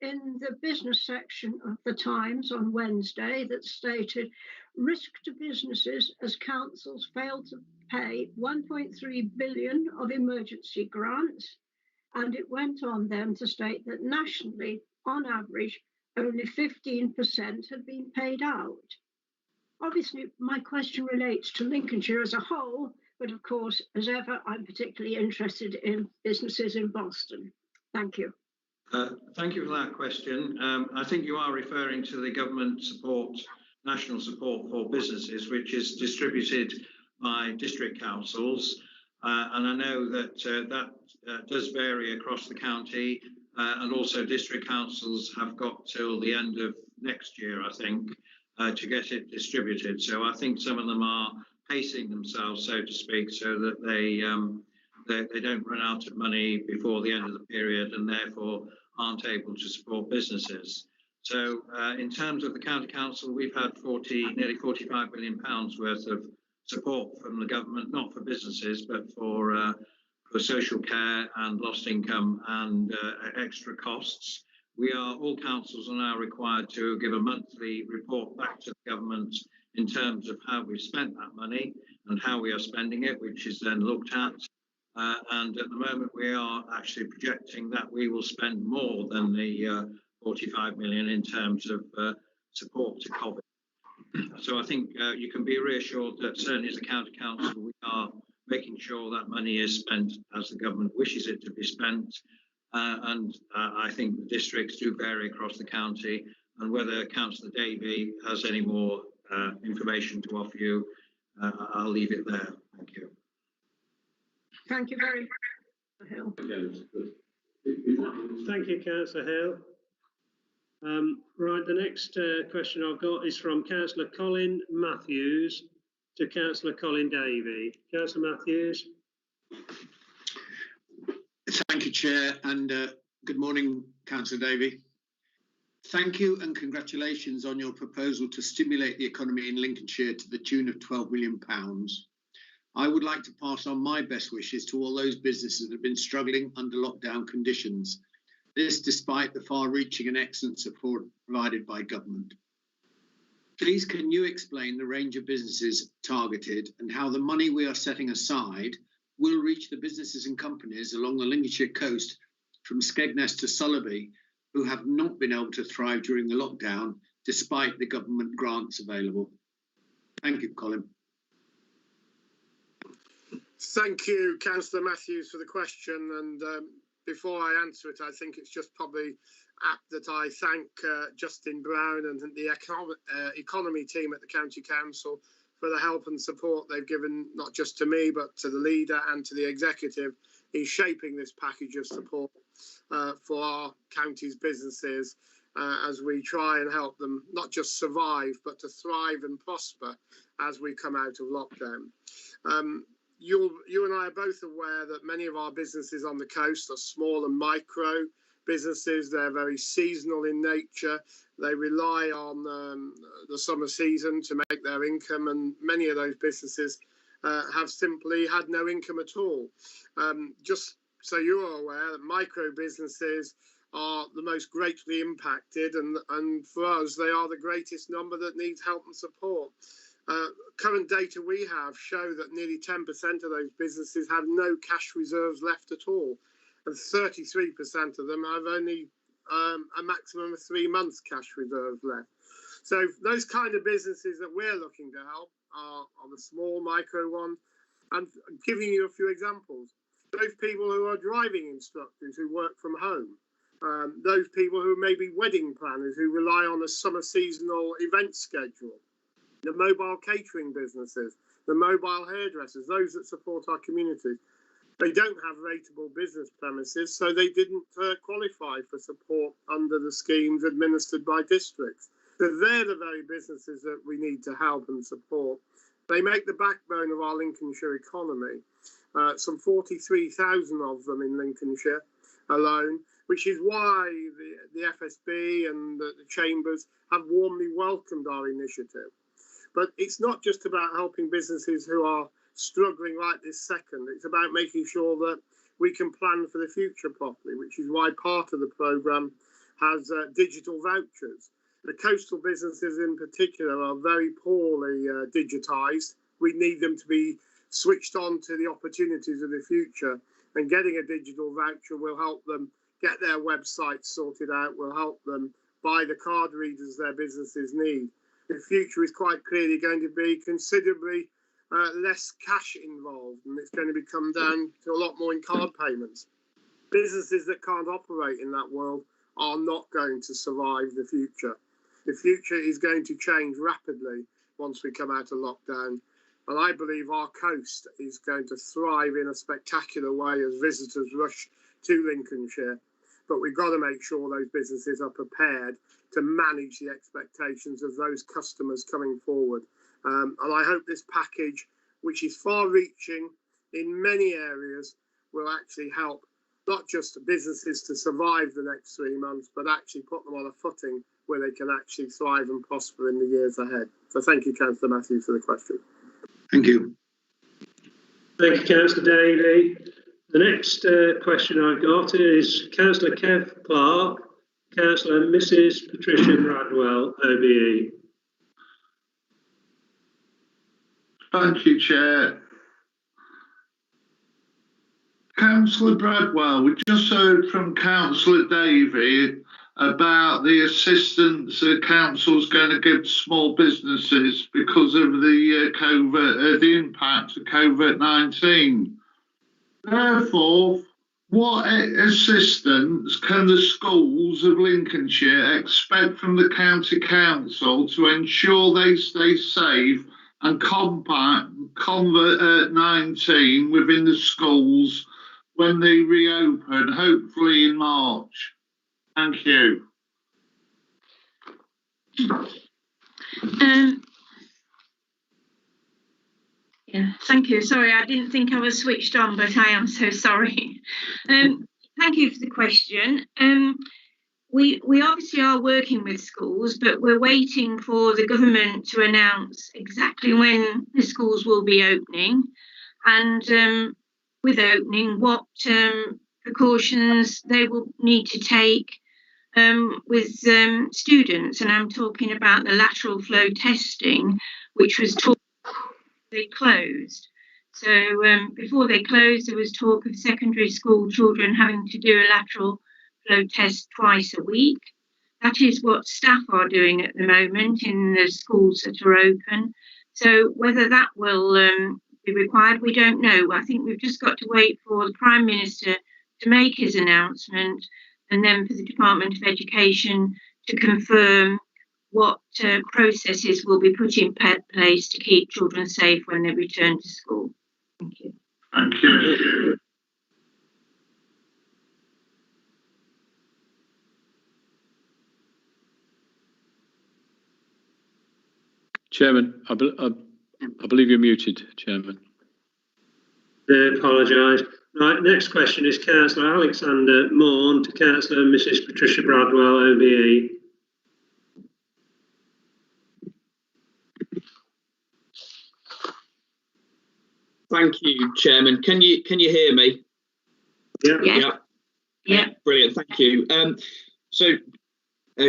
in the business section of the Times on Wednesday that stated, risk to businesses as councils failed to pay 1.3 billion of emergency grants. And it went on then to state that nationally, on average, only 15% had been paid out. Obviously, my question relates to Lincolnshire as a whole, but of course, as ever, I'm particularly interested in businesses in Boston. Thank you. Thank you for that question. I think you are referring to the government support, national support for businesses, which is distributed by district councils. And I know that that does vary across the county, and also district councils have got till the end of next year, I think, to get it distributed. So I think some of them are pacing themselves, so to speak, so that they don't run out of money before the end of the period and therefore aren't able to support businesses. So in terms of the county council, we've had nearly £45 million worth of support from the government, not for businesses, but for social care and lost income and extra costs. All councils are now required to give a monthly report back to the government in terms of how we've spent that money and how we are spending it, which is then looked at. And at the moment, we are actually projecting that we will spend more than the 45 million in terms of support to COVID. So I think you can be reassured that certainly as a county council, we are making sure that money is spent as the government wishes it to be spent. And I think the districts do vary across the county, and whether Councillor Davey has any more information to offer you, I'll leave it there. Thank you. Thank you very much, Hill. Thank you, Councillor Hill. Right, the next question I've got is from Councillor Colin Matthews to Councillor Colin Davey. Councillor Matthews. Thank you, Chair, and good morning, Councillor Davey. Thank you and congratulations on your proposal to stimulate the economy in Lincolnshire to the tune of £12 million. I would like to pass on my best wishes to all those businesses that have been struggling under lockdown conditions. This despite the far-reaching and excellent support provided by government. Please, can you explain the range of businesses targeted and how the money we are setting aside will reach the businesses and companies along the Lincolnshire coast from Skegness to Sullerby who have not been able to thrive during the lockdown despite the government grants available? Thank you, Colin. Thank you, Councillor Matthews, for the question. And before I answer it, I think it's just probably apt that I thank Justin Brown and the economy team at the County Council for the help and support they've given, not just to me, but to the leader and to the executive in shaping this package of support for our county's businesses as we try and help them not just survive, but to thrive and prosper as we come out of lockdown. You and I are both aware that many of our businesses on the coast are small and micro businesses. They're very seasonal in nature. They rely on the summer season to make their income, and many of those businesses have simply had no income at all. Just so you are aware that micro businesses are the most greatly impacted, and for us, they are the greatest number that needs help and support. Current data we have show that nearly 10% of those businesses have no cash reserves left at all, and 33% of them have only a maximum of 3 months cash reserves left. So those kind of businesses that we're looking to help are the small micro ones. I'm giving you a few examples. Those people who are driving instructors who work from home, those people who may be wedding planners who rely on a summer seasonal event schedule, the mobile catering businesses, the mobile hairdressers, those that support our communities. They don't have rateable business premises, so they didn't qualify for support under the schemes administered by districts. So they're the very businesses that we need to help and support. They make the backbone of our Lincolnshire economy. Some 43,000 of them in Lincolnshire alone, which is why the FSB and the chambers have warmly welcomed our initiative. But it's not just about helping businesses who are struggling right this second. It's about making sure that we can plan for the future properly, which is why part of the programme has digital vouchers. The coastal businesses in particular are very poorly digitised. We need them to be switched on to the opportunities of the future, and getting a digital voucher will help them get their websites sorted out, will help them buy the card readers their businesses need. The future is quite clearly going to be considerably less cash involved, and it's going to come down to a lot more in card payments. Businesses that can't operate in that world are not going to survive the future. The future is going to change rapidly once we come out of lockdown, and I believe our coast is going to thrive in a spectacular way as visitors rush to Lincolnshire. But we've got to make sure those businesses are prepared to manage the expectations of those customers coming forward. And I hope this package, which is far-reaching in many areas, will actually help not just businesses to survive the next 3 months, but actually put them on a footing where they can actually thrive and prosper in the years ahead. So thank you, Councillor Matthews, for the question. Thank you. Thank you, Councillor Daly. The next question I've got is Councillor Kev Clark, Councillor Mrs. Patricia Bradwell, OBE. Thank you, Chair. Councillor Bradwell, we just heard from Councillor Davey about the assistance the council's going to give to small businesses because of the impact of COVID-19. Therefore, what assistance can the schools of Lincolnshire expect from the county council to ensure they stay safe and combat COVID-19 within the schools when they reopen, hopefully in March? Thank you. Yeah, thank you. Sorry, I didn't think I was switched on, but I am so sorry. Thank you for the question. We obviously are working with schools, but we're waiting for the government to announce exactly when the schools will be opening, and with opening, what precautions they will need to take with students. And I'm talking about the lateral flow testing, which was taught they closed. So before they closed, there was talk of secondary school children having to do a lateral flow test twice a week. That is what staff are doing at the moment in the schools that are open. So whether that will be required, we don't know. I think we've just got to wait for the Prime Minister to make his announcement and then for the Department of Education to confirm what processes will be put in place to keep children safe when they return to school. Thank you. Thank you. Chairman, I believe you're muted, Chairman. I apologise. Right, next question is Councillor Alexander Morn to Councillor Mrs Patricia Bradwell, OBE. Thank you, Chairman. Can you hear me? Yeah. Brilliant. Thank you.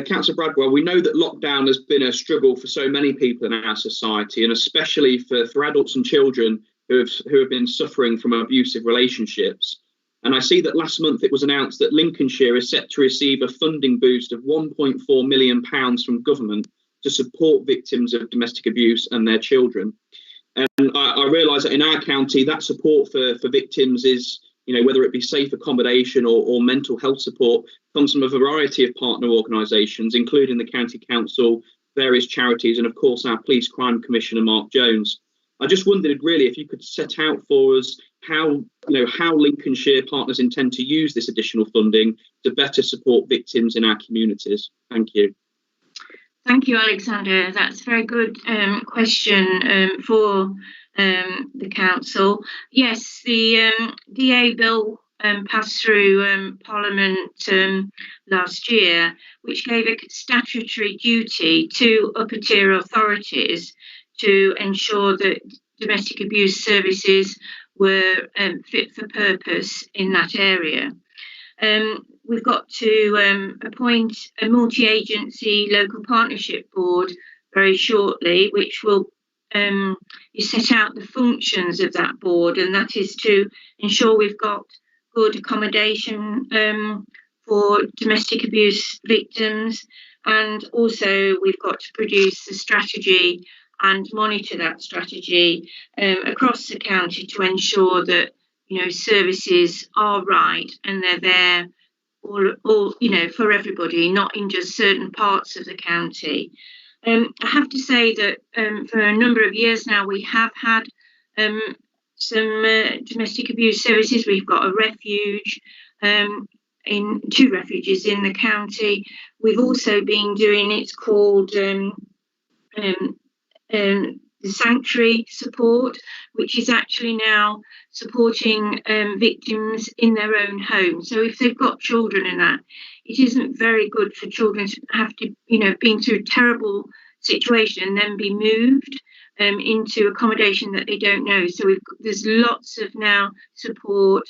Councillor Bradwell, we know that lockdown has been a struggle for so many people in our society, and especially for adults and children who have been suffering from abusive relationships. And I see that last month it was announced that Lincolnshire is set to receive a funding boost of £1.4 million from government to support victims of domestic abuse and their children. And I realise that in our county, that support for victims is, whether it be safe accommodation or mental health support, comes from a variety of partner organisations, including the County Council, various charities, and of course our Police Crime Commissioner, Mark Jones. I just wondered really if you could set out for us how Lincolnshire partners intend to use this additional funding to better support victims in our communities. Thank you. Thank you, Alexander. That's a very good question for the council. Yes, the DA bill passed through Parliament last year, which gave a statutory duty to upper tier authorities to ensure that domestic abuse services were fit for purpose in that area. We've got to appoint a multi-agency local partnership board very shortly, which will set out the functions of that board, and that is to ensure we've got good accommodation for domestic abuse victims, and also we've got to produce a strategy and monitor that strategy across the county to ensure that services are right and they're there all for everybody, not in just certain parts of the county. I have to say that for a number of years now we have had some domestic abuse services. We've got a refuge, in 2 refuges in the county. We've also been doing, it's called the sanctuary support, which is actually now supporting victims in their own home. So if they've got children in that, it isn't very good for children to have to, been through a terrible situation and then be moved into accommodation that they don't know. So there's lots of now support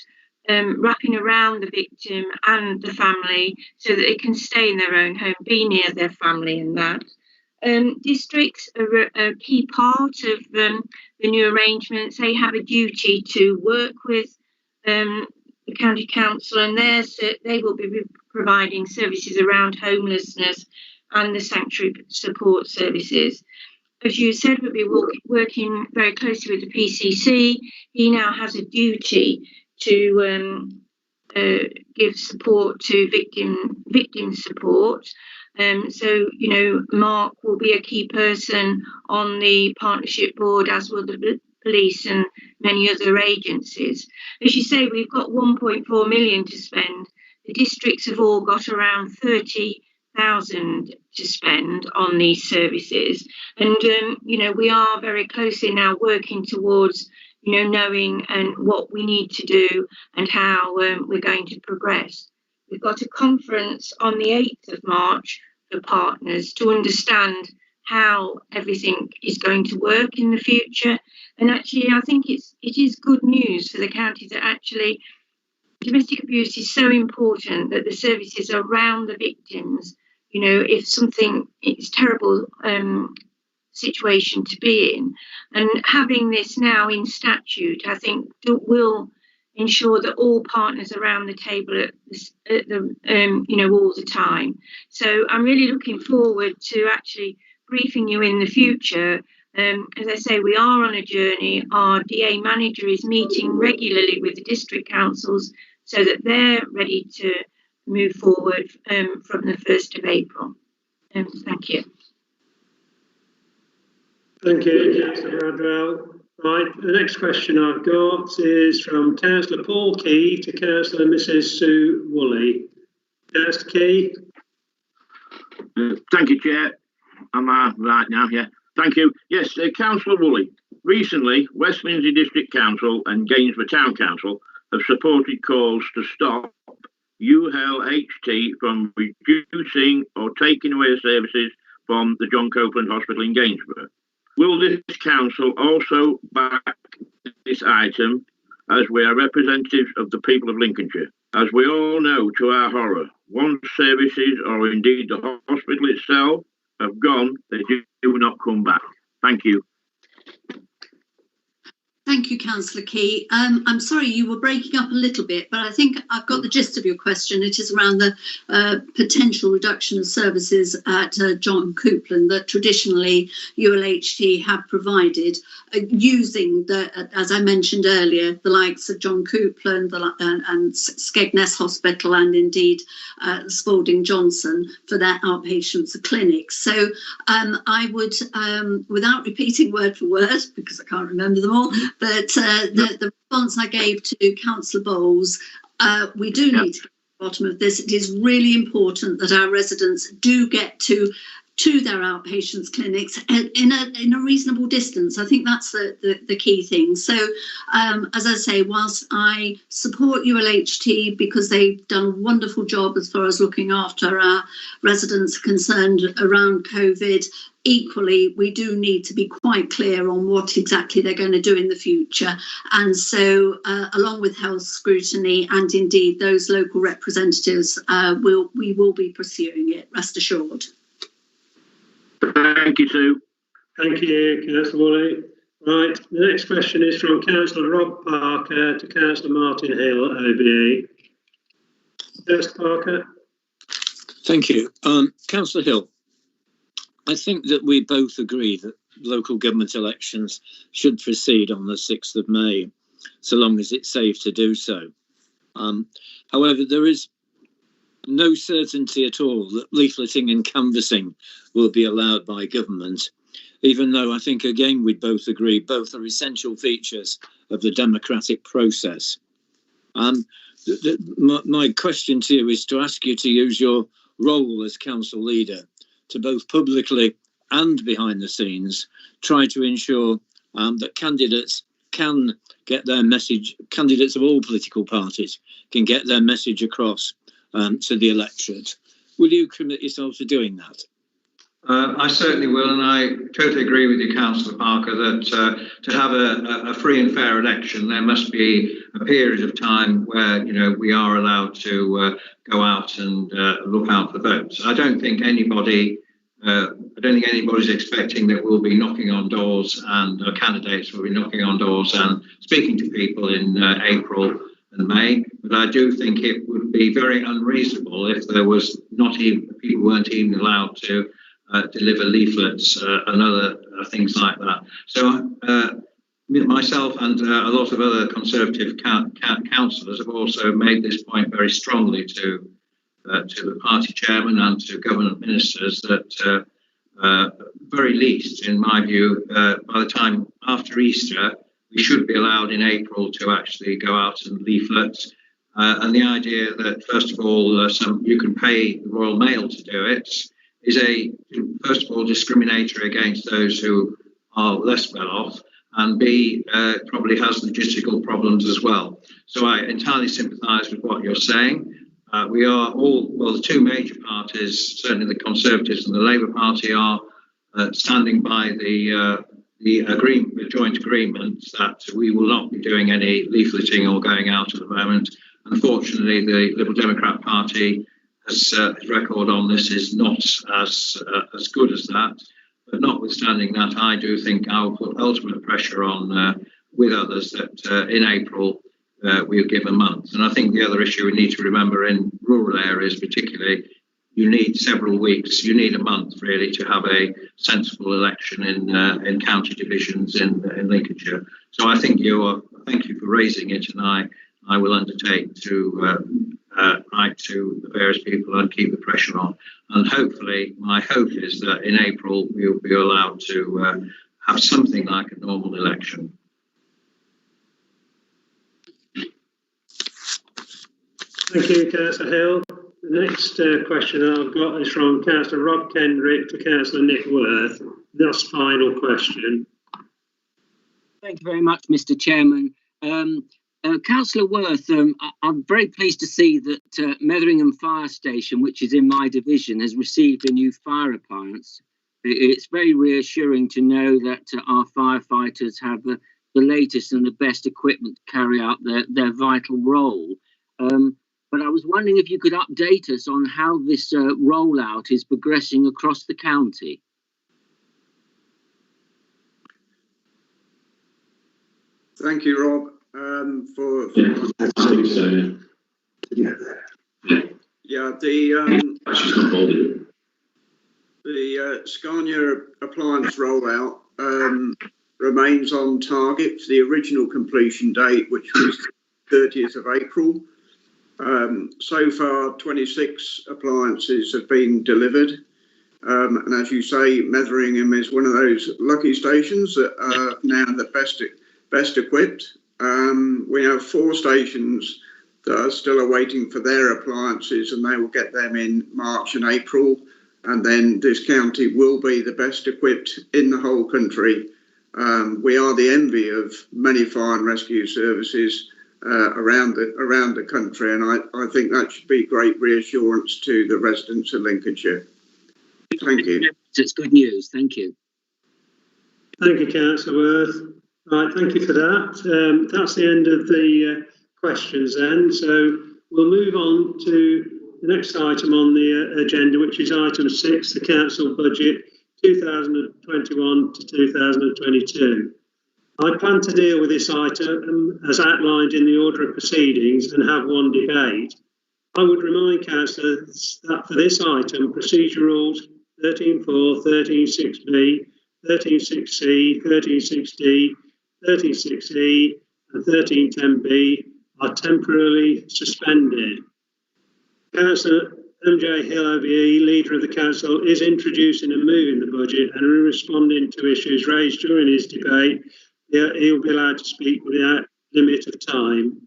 wrapping around the victim and the family so that they can stay in their own home, be near their family and that. Districts are a key part of the new arrangements. They have a duty to work with the county council, and they will be providing services around homelessness and the sanctuary support services. As you said, we'll be working very closely with the PCC. He now has a duty to give support to victim support. So, Mark will be a key person on the partnership board, as will the police and many other agencies. As you say, we've got 1.4 million to spend. The districts have all got around 30,000 to spend on these services. And, we are very closely now working towards, knowing what we need to do and how we're going to progress. We've got a conference on the 8th of March for partners to understand how everything is going to work in the future. And actually, I think it is good news for the county that actually domestic abuse is so important, that the services around the victims, if something, it's terrible situation to be in. And having this now in statute, I think will ensure that all partners are around the table at the all the time. So I'm really looking forward to actually briefing you in the future. As I say, we are on a journey. Our DA manager is meeting regularly with the district councils so that they're ready to move forward from the 1st of April. Thank you. Thank you, Councillor Bradwell. Right, the next question I've got is from Councillor Paul Key to Councillor Mrs Sue Woolley. Councillor Key. Thank you, Chair. Am I right now? Yeah. Thank you. Yes, Councillor Woolley. Recently, Westminster District Council and Gainsborough Town Council have supported calls to stop ULHT from reducing or taking away services from the John Copeland Hospital in Gainsborough. Will this council also back this item, as we are representatives of the people of Lincolnshire? As we all know, to our horror, once services or indeed the hospital itself have gone, they do not come back. Thank you. Thank you, Councillor Key. I'm sorry, you were breaking up a little bit, but I think I've got the gist of your question. It is around the potential reduction of services at John Copeland that traditionally ULHT have provided, using, as I mentioned earlier, the likes of John Copeland and Skegness Hospital and indeed Spalding Johnson for their outpatients clinics. So I would, without repeating word for word, because I can't remember them all, but the response I gave to Councillor Bowles, we do need to get to the bottom of this. It is really important that our residents do get to their outpatients clinics in a reasonable distance. I think that's the key thing. So, as I say, whilst I support ULHT because they've done a wonderful job as far as looking after our residents concerned around COVID, equally, we do need to be quite clear on what exactly they're going to do in the future. And so, along with health scrutiny and indeed those local representatives, we will be pursuing it, rest assured. Thank you, Sue. Thank you, Councillor Woolley. Right, the next question is from Councillor Rob Parker to Councillor Martin Hill, OBE. Councillor Parker. Thank you. Councillor Hill, I think that we both agree that local government elections should proceed on the 6th of May, so long as it's safe to do so. However, there is no certainty at all that leafleting and canvassing will be allowed by government, even though I think, again, we'd both agree both are essential features of the democratic process. My question to you is to ask you to use your role as council leader to both publicly and behind the scenes try to ensure that candidates can get their message, candidates of all political parties can get their message across to the electorate. Will you commit yourself to doing that? I certainly will, and I totally agree with you, Councillor Parker, that to have a free and fair election, there must be a period of time where we are allowed to go out and look out for votes. I don't think anybody's expecting that we'll be knocking on doors and candidates will be knocking on doors and speaking to people in April and May. But I do think it would be very unreasonable if there was people weren't even allowed to deliver leaflets and other things like that. So myself and a lot of other Conservative councillors have also made this point very strongly to the party chairman and to government ministers that very least, in my view, by the time after Easter, we should be allowed in April to actually go out and leaflet. And the idea that, first of all, you can pay the Royal Mail to do it is first of all, discriminatory against those who are less well off, and B, probably has logistical problems as well. So I entirely sympathise with what you're saying. We are all, well, the two major parties, certainly the Conservatives and the Labour Party, are standing by the agreement, the joint agreement that we will not be doing any leafleting or going out at the moment. Unfortunately, the Liberal Democrat Party his record on this is not as good as that. But notwithstanding that, I do think I'll put ultimate pressure on with others that in April we'll give a month. And I think the other issue we need to remember in rural areas particularly, you need several weeks, you need a month really to have a sensible election in county divisions in Lincolnshire. So I think thank you for raising it, and I will undertake to write to the various people and keep the pressure on. And hopefully, my hope is that in April we will be allowed to have something like a normal election. Thank you, Councillor Hill. The next question I've got is from Councillor Rob Kendrick to Councillor Nick Worth. That's final question. Thank you very much, Mr. Chairman. Councillor Worth, I'm very pleased to see that Metheringham Fire Station, which is in my division, has received a new fire appliance. It's very reassuring to know that our firefighters have the latest and the best equipment to carry out their vital role. But I was wondering if you could update us on how this rollout is progressing across the county. Thank you, Rob, for the Scania appliance rollout remains on target for the original completion date, which was 30th of April. So far, 26 appliances have been delivered. And as you say, Metheringham is one of those lucky stations that are now the best equipped. We have 4 stations that are still awaiting for their appliances, and they will get them in March and April. And then this county will be the best equipped in the whole country. We are the envy of many fire and rescue services around the country, and I think that should be great reassurance to the residents of Lincolnshire. Thank you. It's good news. Thank you. Thank you, Councillor Worth. Right, thank you for that. That's the end of the questions then. So we'll move on to the next item on the agenda, which is item 6, the Council Budget 2021 to 2022. I plan to deal with this item as outlined in the order of proceedings and have one debate. I would remind councillors that for this item, procedure rules 13.4, 13.6b, 13.6c, 13.6d, 13.6e and 13.10b are temporarily suspended. Councillor MJ Hill OBE, Leader of the Council, is introducing and moving the budget and responding to issues raised during his debate. He will be allowed to speak without limit of time.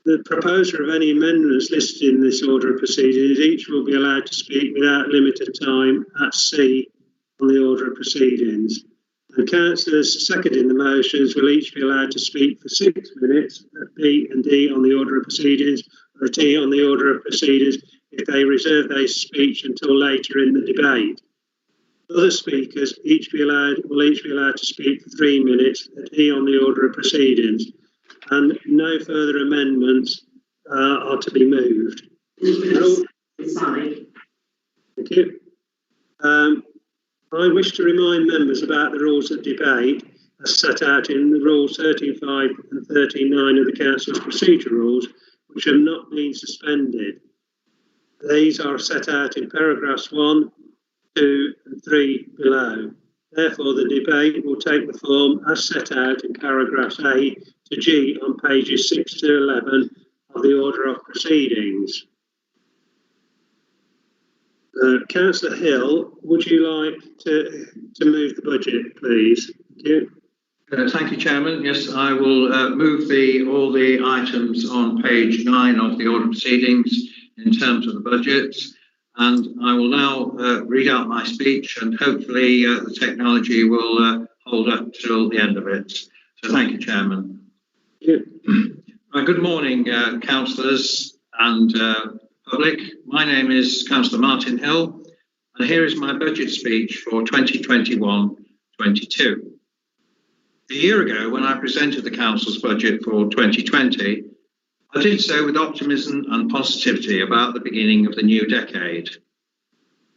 The proposer of any amendments listed in this order of proceedings, each will be allowed to speak without limit of time at C on the order of proceedings. And councillors seconding the motions will each be allowed to speak for 6 minutes at B and D on the order of proceedings, or at E on the order of proceedings if they reserve their speech until later in the debate. Other speakers will each be allowed to speak for 3 minutes at E on the order of proceedings, and no further amendments are to be moved. Thank you. I wish to remind members about the rules of debate as set out in the rules 13.5 and 13.9 of the Council's procedure rules, which have not been suspended. These are set out in paragraphs 1, 2 and 3 below. Therefore, the debate will take the form as set out in paragraphs A to G on pages 6 to 11 of the order of proceedings. Councillor Hill, would you like to move the budget, please? Thank you. Thank you, Chairman. Yes, I will move all the items on page 9 of the order of proceedings in terms of the budget. And I will now read out my speech, and hopefully the technology will hold up till the end of it. So thank you, Chairman. Yeah. Good morning, councillors and public. My name is Councillor Martin Hill, and here is my budget speech for 2021-22. A year ago, when I presented the Council's budget for 2020, I did so with optimism and positivity about the beginning of the new decade.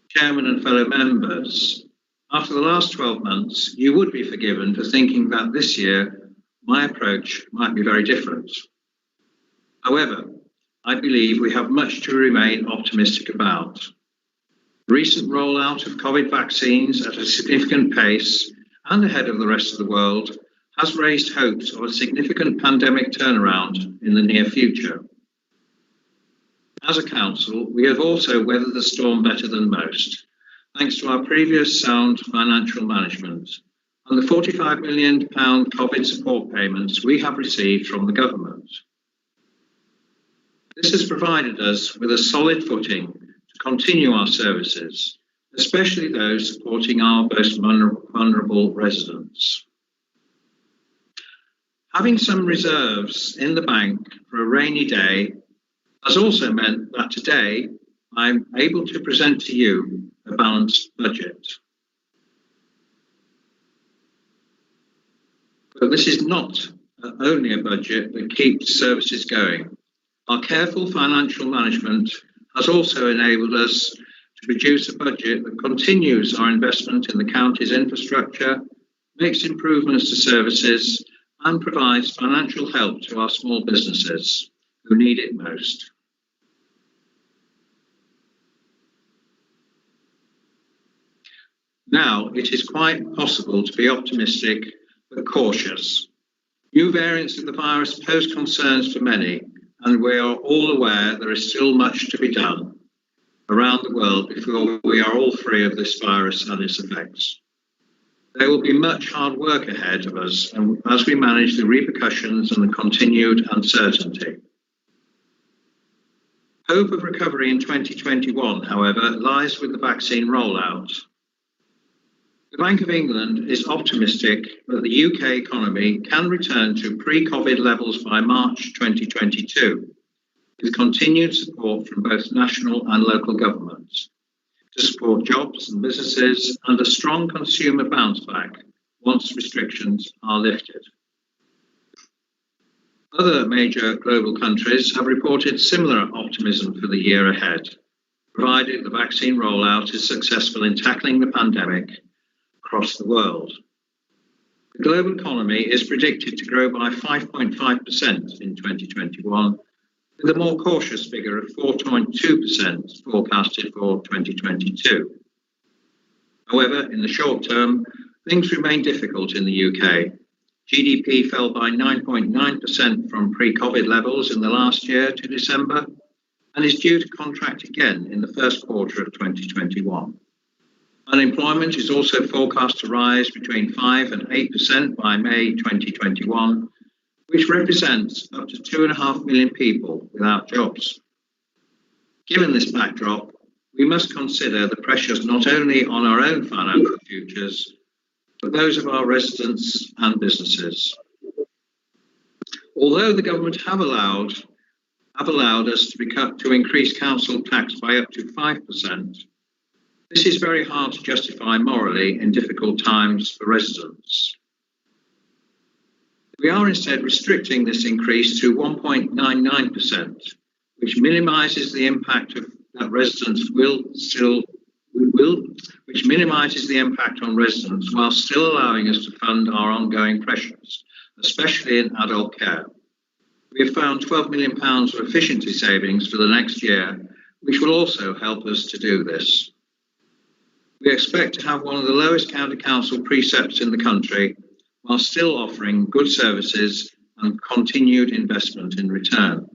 Chairman and fellow members, after the last 12 months, you would be forgiven for thinking that this year my approach might be very different. However, I believe we have much to remain optimistic about. The recent rollout of COVID vaccines at a significant pace and ahead of the rest of the world has raised hopes of a significant pandemic turnaround in the near future. As a council, we have also weathered the storm better than most, thanks to our previous sound financial management and the £45 million COVID support payments we have received from the government. This has provided us with a solid footing to continue our services, especially those supporting our most vulnerable residents. Having some reserves in the bank for a rainy day has also meant that today I'm able to present to you a balanced budget. But this is not only a budget that keeps services going. Our careful financial management has also enabled us to produce a budget that continues our investment in the county's infrastructure, makes improvements to services, and provides financial help to our small businesses who need it most. Now, it is quite possible to be optimistic but cautious. New variants of the virus pose concerns for many, and we are all aware there is still much to be done around the world before we are all free of this virus and its effects. There will be much hard work ahead of us as we manage the repercussions and the continued uncertainty. Hope of recovery in 2021, however, lies with the vaccine rollout. The Bank of England is optimistic that the UK economy can return to pre-COVID levels by March 2022, with continued support from both national and local governments to support jobs and businesses and a strong consumer bounce back once restrictions are lifted. Other major global countries have reported similar optimism for the year ahead, provided the vaccine rollout is successful in tackling the pandemic across the world. The global economy is predicted to grow by 5.5% in 2021, with a more cautious figure of 4.2% forecasted for 2022. However, in the short term, things remain difficult in the UK. GDP fell by 9.9% from pre-COVID levels in the last year to December, and is due to contract again in the first quarter of 2021. Unemployment is also forecast to rise between 5 and 8% by May 2021, which represents up to 2.5 million people without jobs. Given this backdrop, we must consider the pressures not only on our own financial futures, but those of our residents and businesses. Although the government have allowed us to increase council tax by up to 5%, this is very hard to justify morally in difficult times for residents. We are instead restricting this increase to 1.99%, which minimises the impact on residents while still allowing us to fund our ongoing pressures, especially in adult care. We have found £12 million of efficiency savings for the next year, which will also help us to do this. We expect to have one of the lowest county council precepts in the country, while still offering good services and continued investment in return.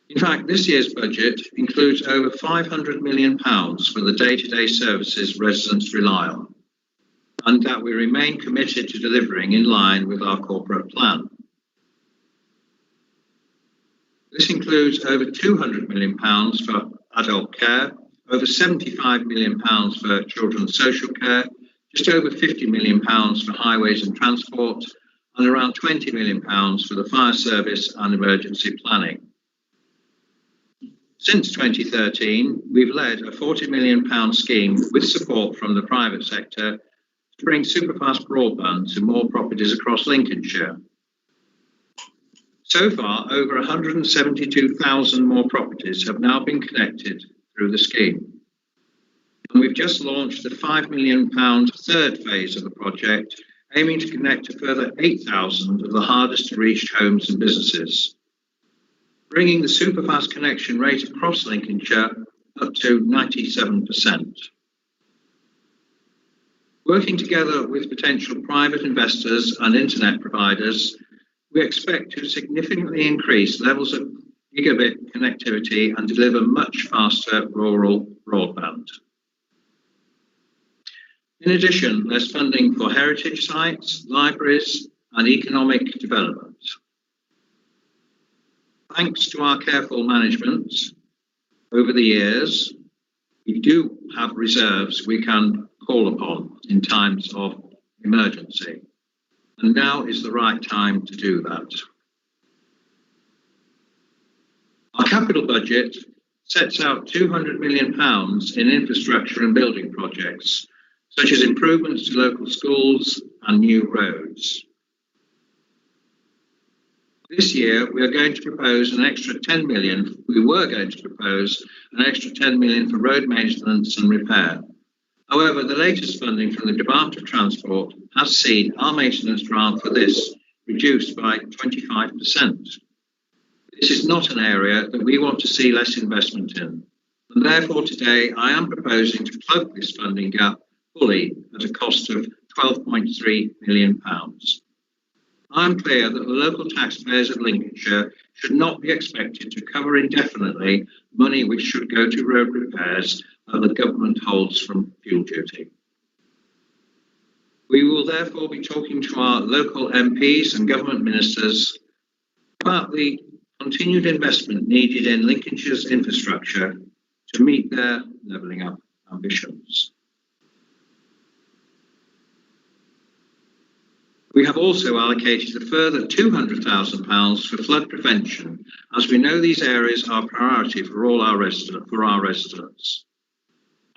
In fact, this year's budget includes over £500 million for the day-to-day services residents rely on, and that we remain committed to delivering in line with our corporate plan. This includes over £200 million for adult care, over £75 million for children's social care, just over £50 million for highways and transport, and around £20 million for the fire service and emergency planning. Since 2013, we've led a £40 million scheme with support from the private sector to bring superfast broadband to more properties across Lincolnshire. So far, over 172,000 more properties have now been connected through the scheme. And we've just launched the £5 million third phase of the project, aiming to connect a further 8,000 of the hardest to reach homes and businesses, bringing the superfast connection rate across Lincolnshire up to 97%. Working together with potential private investors and internet providers, we expect to significantly increase levels of gigabit connectivity and deliver much faster rural broadband. In addition, there's funding for heritage sites, libraries, and economic development. Thanks to our careful management over the years, we do have reserves we can call upon in times of emergency. And now is the right time to do that. Our capital budget sets out £200 million in infrastructure and building projects, such as improvements to local schools and new roads. This year, we are going to propose an extra 10 million. We were going to propose an extra 10 million for road maintenance and repair. However, the latest funding from the Department of Transport has seen our maintenance grant for this reduced by 25%. This is not an area that we want to see less investment in. And therefore, today, I am proposing to plug this funding gap fully at a cost of £12.3 million. I'm clear that the local taxpayers of Lincolnshire should not be expected to cover indefinitely money which should go to road repairs that the government holds from fuel duty. We will therefore be talking to our local MPs and government ministers about the continued investment needed in Lincolnshire's infrastructure to meet their levelling up ambitions. We have also allocated a further £200,000 for flood prevention, as we know these areas are a priority for our residents.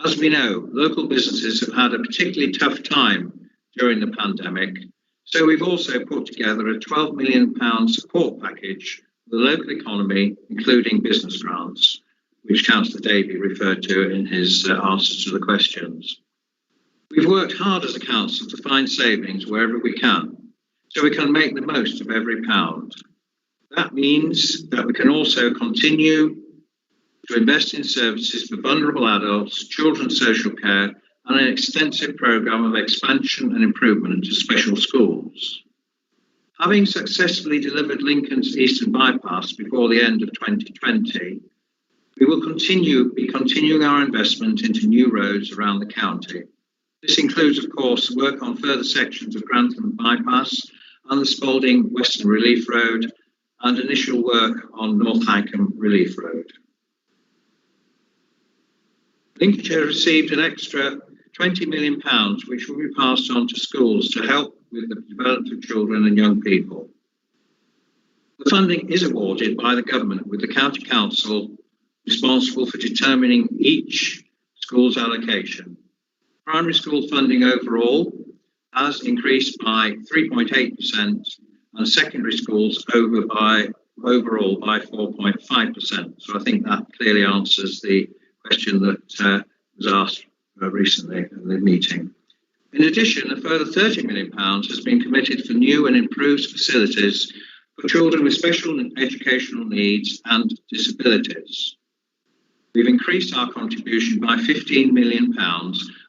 As we know, local businesses have had a particularly tough time during the pandemic, so we've also put together a £12 million support package for the local economy, including business grants, which Councillor Davey referred to in his answers to the questions. We've worked hard as a council to find savings wherever we can, so we can make the most of every pound. That means that we can also continue to invest in services for vulnerable adults, children's social care, and an extensive programme of expansion and improvement into special schools. Having successfully delivered Lincoln's Eastern Bypass before the end of 2020, we will be continuing our investment into new roads around the county. This includes, of course, work on further sections of Grantham Bypass and the Spalding Western Relief Road, and initial work on North Hykeham Relief Road. Lincolnshire received an extra £20 million, which will be passed on to schools to help with the development of children and young people. The funding is awarded by the government, with the County Council responsible for determining each school's allocation. Primary school funding overall has increased by 3.8%, and secondary schools overall by 4.5%. So I think that clearly answers the question that was asked recently in the meeting. In addition, a further £30 million has been committed for new and improved facilities for children with special educational needs and disabilities. We've increased our contribution by £15 million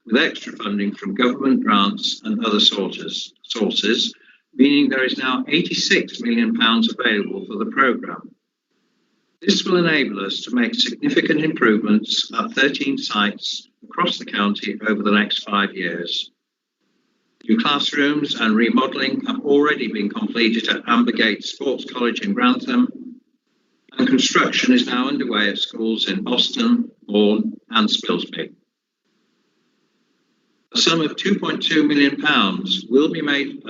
with extra funding from government grants and other sources, meaning there is now £86 million available for the programme. This will enable us to make significant improvements at 13 sites across the county over the next 5 years. New classrooms and remodelling have already been completed at Ambergate Sports College in Grantham, and construction is now underway at schools in Boston, Bourne and Spilsby. A sum of £2.2 million will be made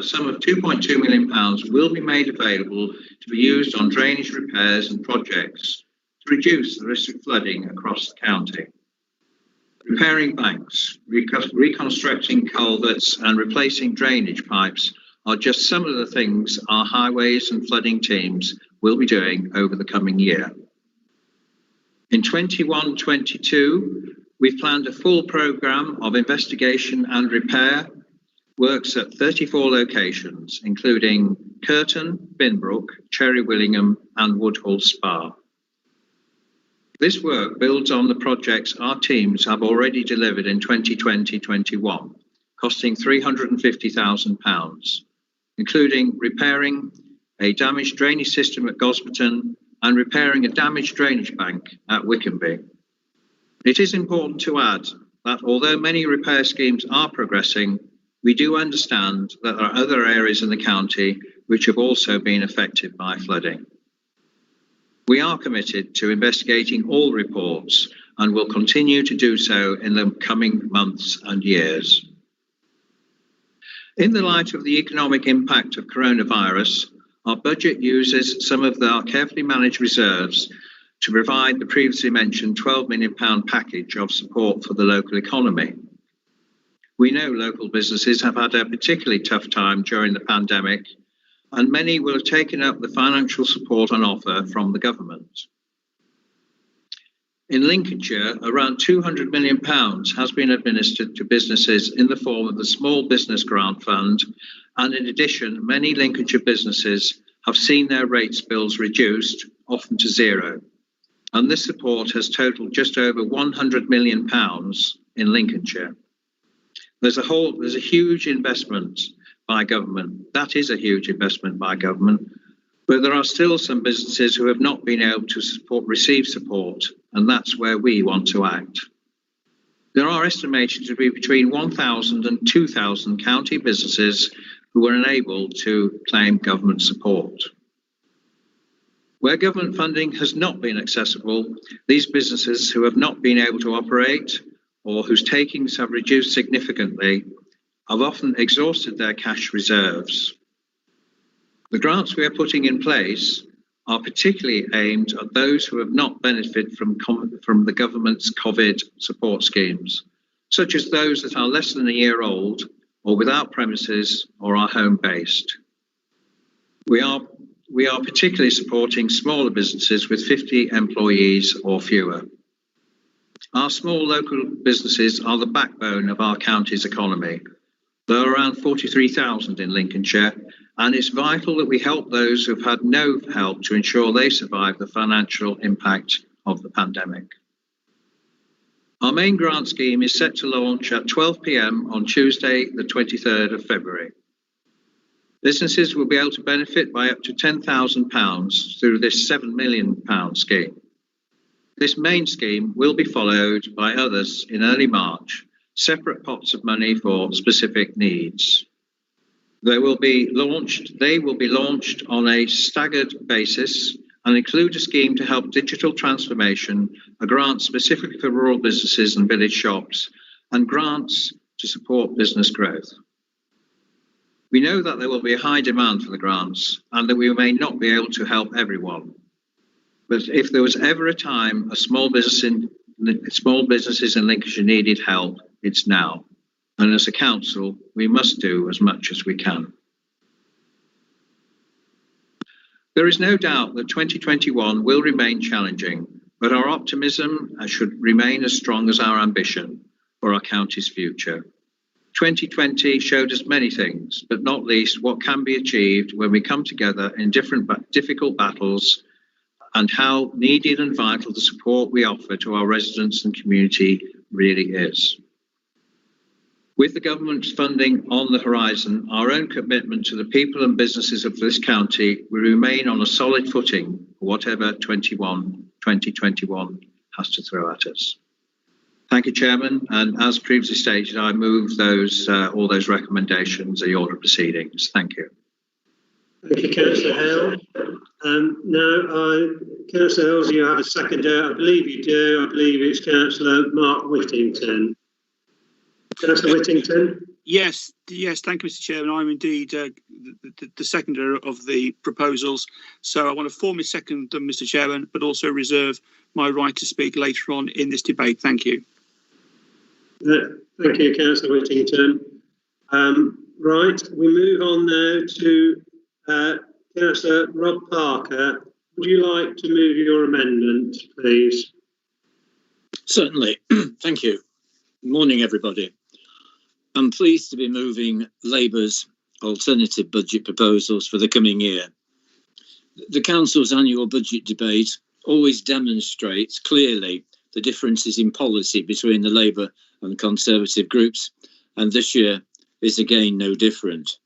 available to be used on drainage repairs and projects to reduce the risk of flooding across the county. Repairing banks, reconstructing culverts and replacing drainage pipes are just some of the things our highways and flooding teams will be doing over the coming year. In 21-22, we've planned a full programme of investigation and repair works at 34 locations, including Curtin, Binbrook, Cherry Willingham and Woodhull Spa. This work builds on the projects our teams have already delivered in 2020-21, costing £350,000, including repairing a damaged drainage system at Gosmerton and repairing a damaged drainage bank at Wickenby. It is important to add that although many repair schemes are progressing, we do understand that there are other areas in the county which have also been affected by flooding. We are committed to investigating all reports and will continue to do so in the coming months and years. In the light of the economic impact of coronavirus, our budget uses some of our carefully managed reserves to provide the previously mentioned £12 million package of support for the local economy. We know local businesses have had a particularly tough time during the pandemic, and many will have taken up the financial support on offer from the government. In Lincolnshire, around £200 million has been administered to businesses in the form of the Small Business Grant Fund, and in addition, many Lincolnshire businesses have seen their rates bills reduced, often to zero. And this support has totaled just over £100 million in Lincolnshire. There's a huge investment by government. That is a huge investment by government, but there are still some businesses who have not been able to receive support, and that's where we want to act. There are estimated to be between 1,000 and 2,000 county businesses who were unable to claim government support. Where government funding has not been accessible, these businesses who have not been able to operate or whose takings have reduced significantly have often exhausted their cash reserves. The grants we are putting in place are particularly aimed at those who have not benefited from the government's COVID support schemes, such as those that are less than a year old or without premises or are home-based. We are particularly supporting smaller businesses with 50 employees or fewer. Our small local businesses are the backbone of our county's economy. There are around 43,000 in Lincolnshire, and it's vital that we help those who've had no help to ensure they survive the financial impact of the pandemic. Our main grant scheme is set to launch at 12 p.m. on Tuesday, the 23rd of February. Businesses will be able to benefit by up to £10,000 through this £7 million scheme. This main scheme will be followed by others in early March, separate pots of money for specific needs. They will be launched on a staggered basis and include a scheme to help digital transformation, a grant specifically for rural businesses and village shops, and grants to support business growth. We know that there will be a high demand for the grants and that we may not be able to help everyone. But if there was ever a time small businesses in Lincolnshire needed help, it's now. And as a council, we must do as much as we can. There is no doubt that 2021 will remain challenging, but our optimism should remain as strong as our ambition for our county's future. 2020 showed us many things, but not least what can be achieved when we come together in difficult battles, and how needed and vital the support we offer to our residents and community really is. With the government's funding on the horizon, our own commitment to the people and businesses of this county will remain on a solid footing for whatever 2021 has to throw at us. Thank you, Chairman. And as previously stated, I move all those recommendations in the order of proceedings. Thank you. Thank you, Councillor Hale. Councillor Hale, do you have a seconder? I believe you do. I believe it's Councillor Mark Whittington. Councillor Whittington? Yes, thank you, Mr. Chairman. I'm indeed the seconder of the proposals. So I want to formally second them, Mr. Chairman, but also reserve my right to speak later on in this debate. Thank you. Thank you, Councillor Whittington. Right, we move on now to Councillor Rob Parker. Would you like to move your amendment, please? Certainly. Thank you. Good morning, everybody. I'm pleased to be moving Labour's alternative budget proposals for the coming year. The Council's annual budget debate always demonstrates clearly the differences in policy between the Labour and Conservative groups, and this year is again no different.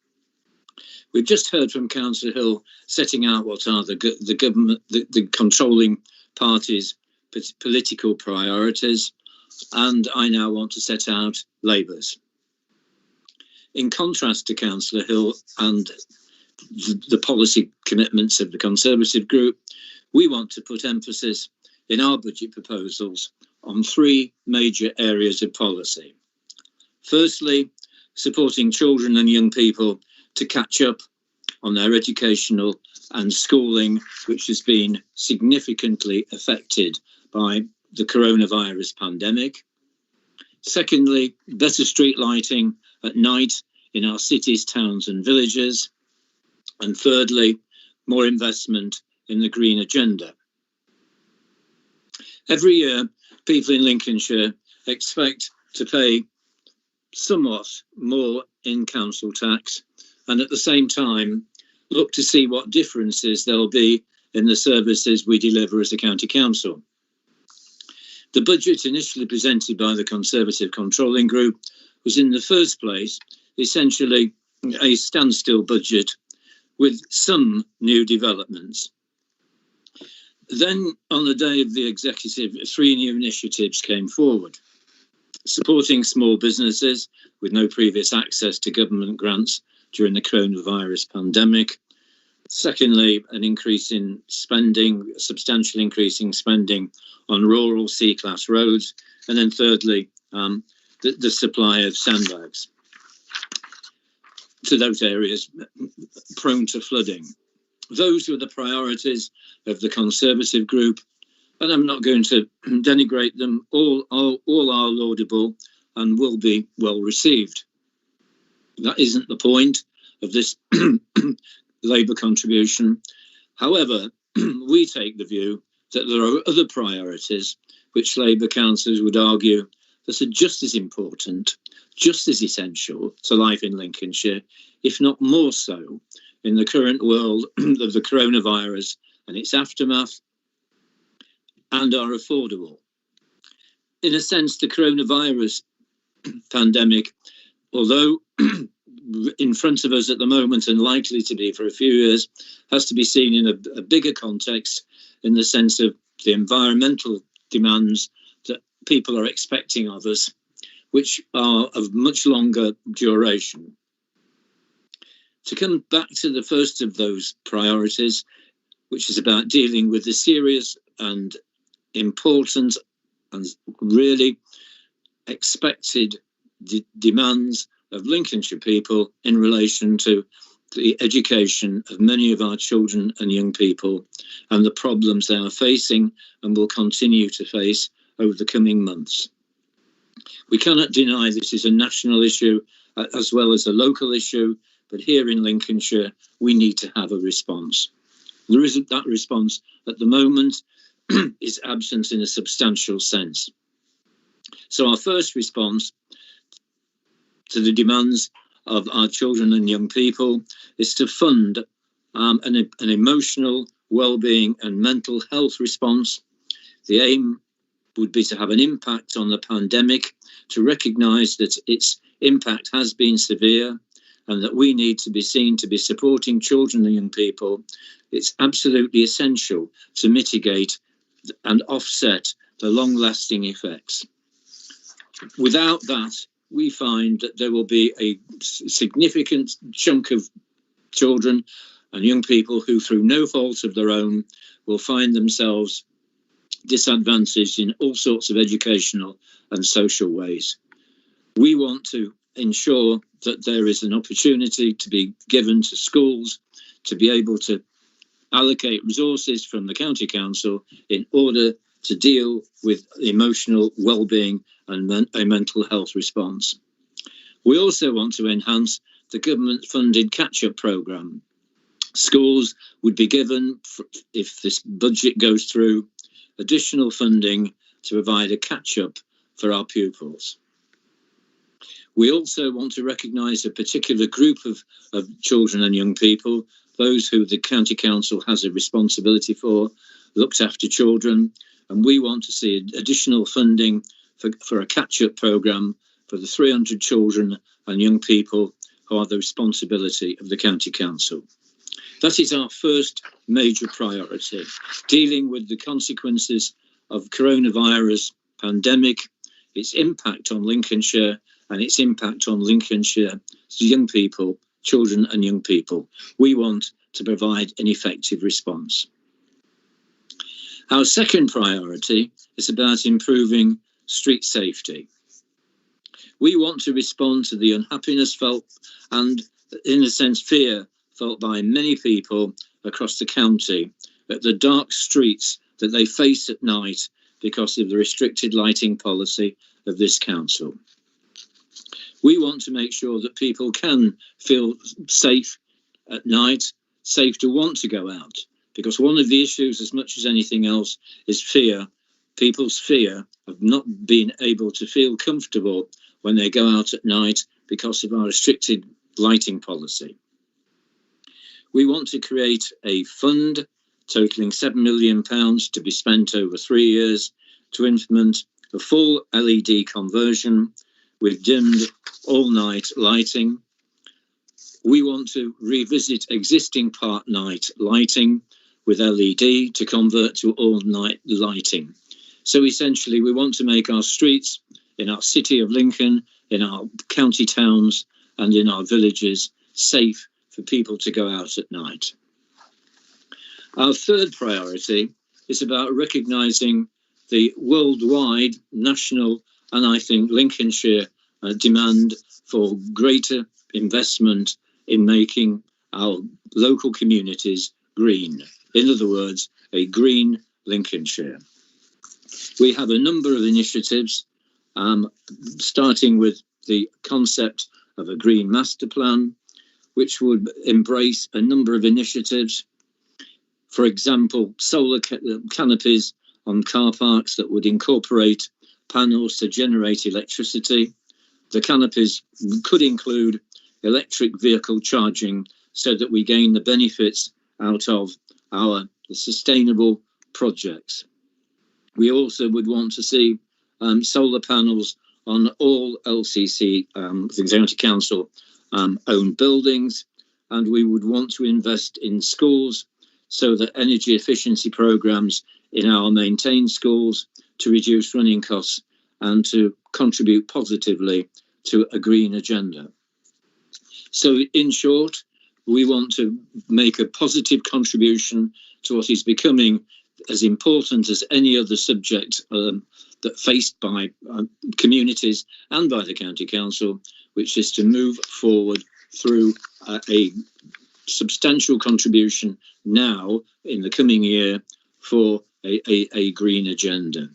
We've just heard from Councillor Hill setting out what are the government, the controlling parties' political priorities, and I now want to set out Labour's. In contrast to Councillor Hill and the policy commitments of the Conservative group, we want to put emphasis in our budget proposals on three major areas of policy. Firstly, supporting children and young people to catch up on their educational and schooling, which has been significantly affected by the coronavirus pandemic. Secondly, better street lighting at night in our cities, towns and villages. And thirdly, more investment in the green agenda. Every year, people in Lincolnshire expect to pay somewhat more in council tax, and at the same time look to see what differences there'll be in the services we deliver as a county council. The budget initially presented by the Conservative controlling group was in the first place essentially a standstill budget with some new developments. Then on the day of the executive, three new initiatives came forward. Supporting small businesses with no previous access to government grants during the coronavirus pandemic. Secondly, an increase in spending, a substantial increase in spending on rural C-class roads. And then thirdly, the supply of sandbags to those areas prone to flooding. Those were the priorities of the Conservative group, and I'm not going to denigrate them. All are laudable and will be well received. That isn't the point of this Labour contribution. However, we take the view that there are other priorities which Labour councillors would argue that are just as important, just as essential to life in Lincolnshire, if not more so, in the current world of the coronavirus and its aftermath, and are affordable. In a sense, the coronavirus pandemic, although in front of us at the moment and likely to be for a few years, has to be seen in a bigger context, in the sense of the environmental demands that people are expecting of us, which are of much longer duration. To come back to the first of those priorities, which is about dealing with the serious and important and really expected demands of Lincolnshire people in relation to the education of many of our children and young people and the problems they are facing and will continue to face over the coming months. We cannot deny this is a national issue as well as a local issue, but here in Lincolnshire, we need to have a response. There isn't that response at the moment, is absent in a substantial sense. So our first response to the demands of our children and young people is to fund an emotional well-being and mental health response. The aim would be to have an impact on the pandemic, to recognise that its impact has been severe and that we need to be seen to be supporting children and young people. It's absolutely essential to mitigate and offset the long-lasting effects. Without that, we find that there will be a significant chunk of children and young people who, through no fault of their own, will find themselves disadvantaged in all sorts of educational and social ways. We want to ensure that there is an opportunity to be given to schools to be able to allocate resources from the county council in order to deal with emotional well-being and a mental health response. We also want to enhance the government-funded catch-up programme. Schools would be given, if this budget goes through, additional funding to provide a catch-up for our pupils. We also want to recognise a particular group of children and young people, those who the county council has a responsibility for, looked after children, and we want to see additional funding for a catch-up programme for the 300 children and young people are the responsibility of the County Council. That is our first major priority, dealing with the consequences of coronavirus pandemic, its impact on Lincolnshire and its impact on Lincolnshire's young people, children and young people. We want to provide an effective response. Our second priority is about improving street safety. We want to respond to the unhappiness felt and, in a sense, fear felt by many people across the county at the dark streets that they face at night because of the restricted lighting policy of this council. We want to make sure that people can feel safe at night, safe to want to go out, because one of the issues, as much as anything else, is fear, people's fear of not being able to feel comfortable when they go out at night because of our restricted lighting policy. We want to create a fund totaling £7 million to be spent over 3 years to implement a full LED conversion with dimmed all-night lighting. We want to revisit existing part night lighting with LED to convert to all-night lighting. So essentially, we want to make our streets in our city of Lincoln, in our county towns and in our villages safe for people to go out at night. Our third priority is about recognising the worldwide, national and I think Lincolnshire demand for greater investment in making our local communities green. In other words, a green Lincolnshire. We have a number of initiatives, starting with the concept of a green master plan, which would embrace a number of initiatives. For example, solar canopies on car parks that would incorporate panels to generate electricity. The canopies could include electric vehicle charging so that we gain the benefits out of our sustainable projects. We also would want to see solar panels on all LCC, the County Council owned buildings, and we would want to invest in schools so that energy efficiency programs in our maintained schools to reduce running costs and to contribute positively to a green agenda. So in short, we want to make a positive contribution to what is becoming as important as any other subject that faced by communities and by the County Council, which is to move forward through a substantial contribution now in the coming year for a green agenda.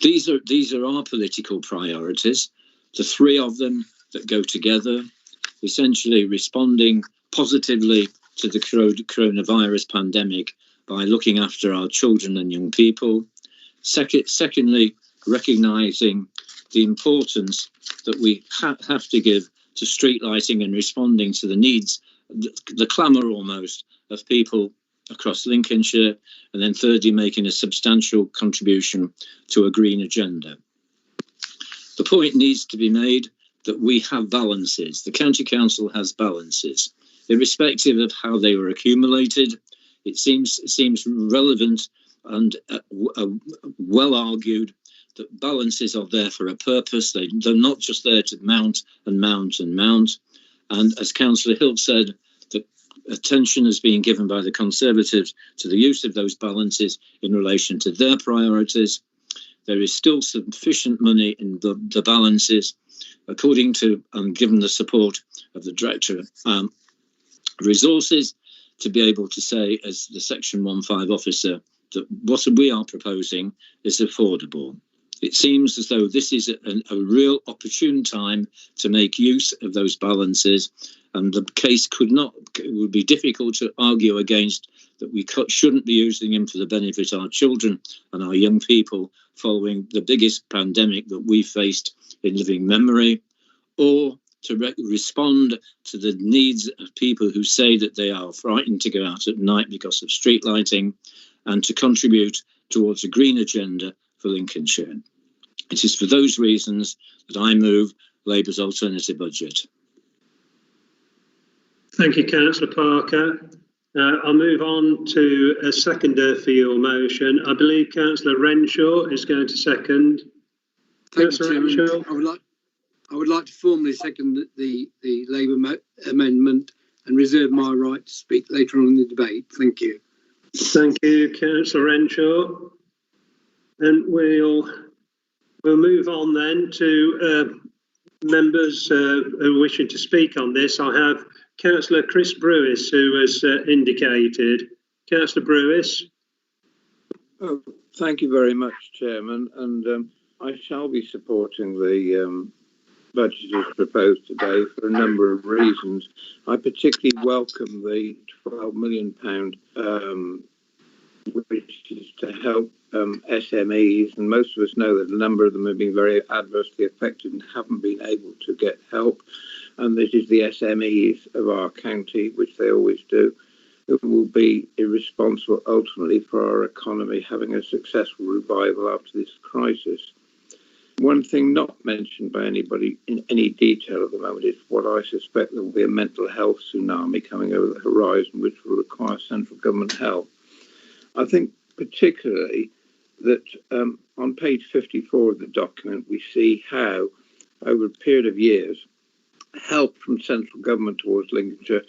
These are our political priorities, the three of them that go together, essentially responding positively to the coronavirus pandemic by looking after our children and young people. Secondly, recognising the importance that we have to give to street lighting and responding to the needs, the clamour almost of people across Lincolnshire, and then thirdly, making a substantial contribution to a green agenda. The point needs to be made that we have balances. The County Council has balances. Irrespective of how they were accumulated, it seems relevant and well argued that balances are there for a purpose. They're not just there to mount and mount and mount. And as Councillor Hill said, that attention is being given by the Conservatives to the use of those balances in relation to their priorities. There is still sufficient money in the balances, according to and given the support of the Director of Resources, to be able to say, as the Section 15 officer, that what we are proposing is affordable. It seems as though this is a real opportune time to make use of those balances, and the case would be difficult to argue against that we shouldn't be using them for the benefit of our children and our young people following the biggest pandemic that we faced in living memory, or to respond to the needs of people who say that they are frightened to go out at night because of street lighting, and to contribute towards a green agenda for Lincolnshire. It is for those reasons that I move Labour's alternative budget. Thank you, Councillor Parker. I'll move on to a seconder for your motion. I believe Councillor Renshaw is going to second. Thank you, Chairman. I would like to formally second the Labour amendment and reserve my right to speak later on in the debate. Thank you. Thank you, Councillor Renshaw. And we'll move on then to members who are wishing to speak on this. I have Councillor Chris Brewis, who has indicated. Councillor Brewis. Oh, thank you very much, Chairman. And I shall be supporting the budget as proposed today for a number of reasons. I particularly welcome the £12 million, which is to help SMEs, and most of us know that a number of them have been very adversely affected and haven't been able to get help. And this is the SMEs of our county, which they always do, who will be irresponsible ultimately for our economy having a successful revival after this crisis. One thing not mentioned by anybody in any detail at the moment is what I suspect there will be a mental health tsunami coming over the horizon, which will require central government help. I think particularly that on page 54 of the document, we see how, over a period of years, help from central government towards Lincolnshire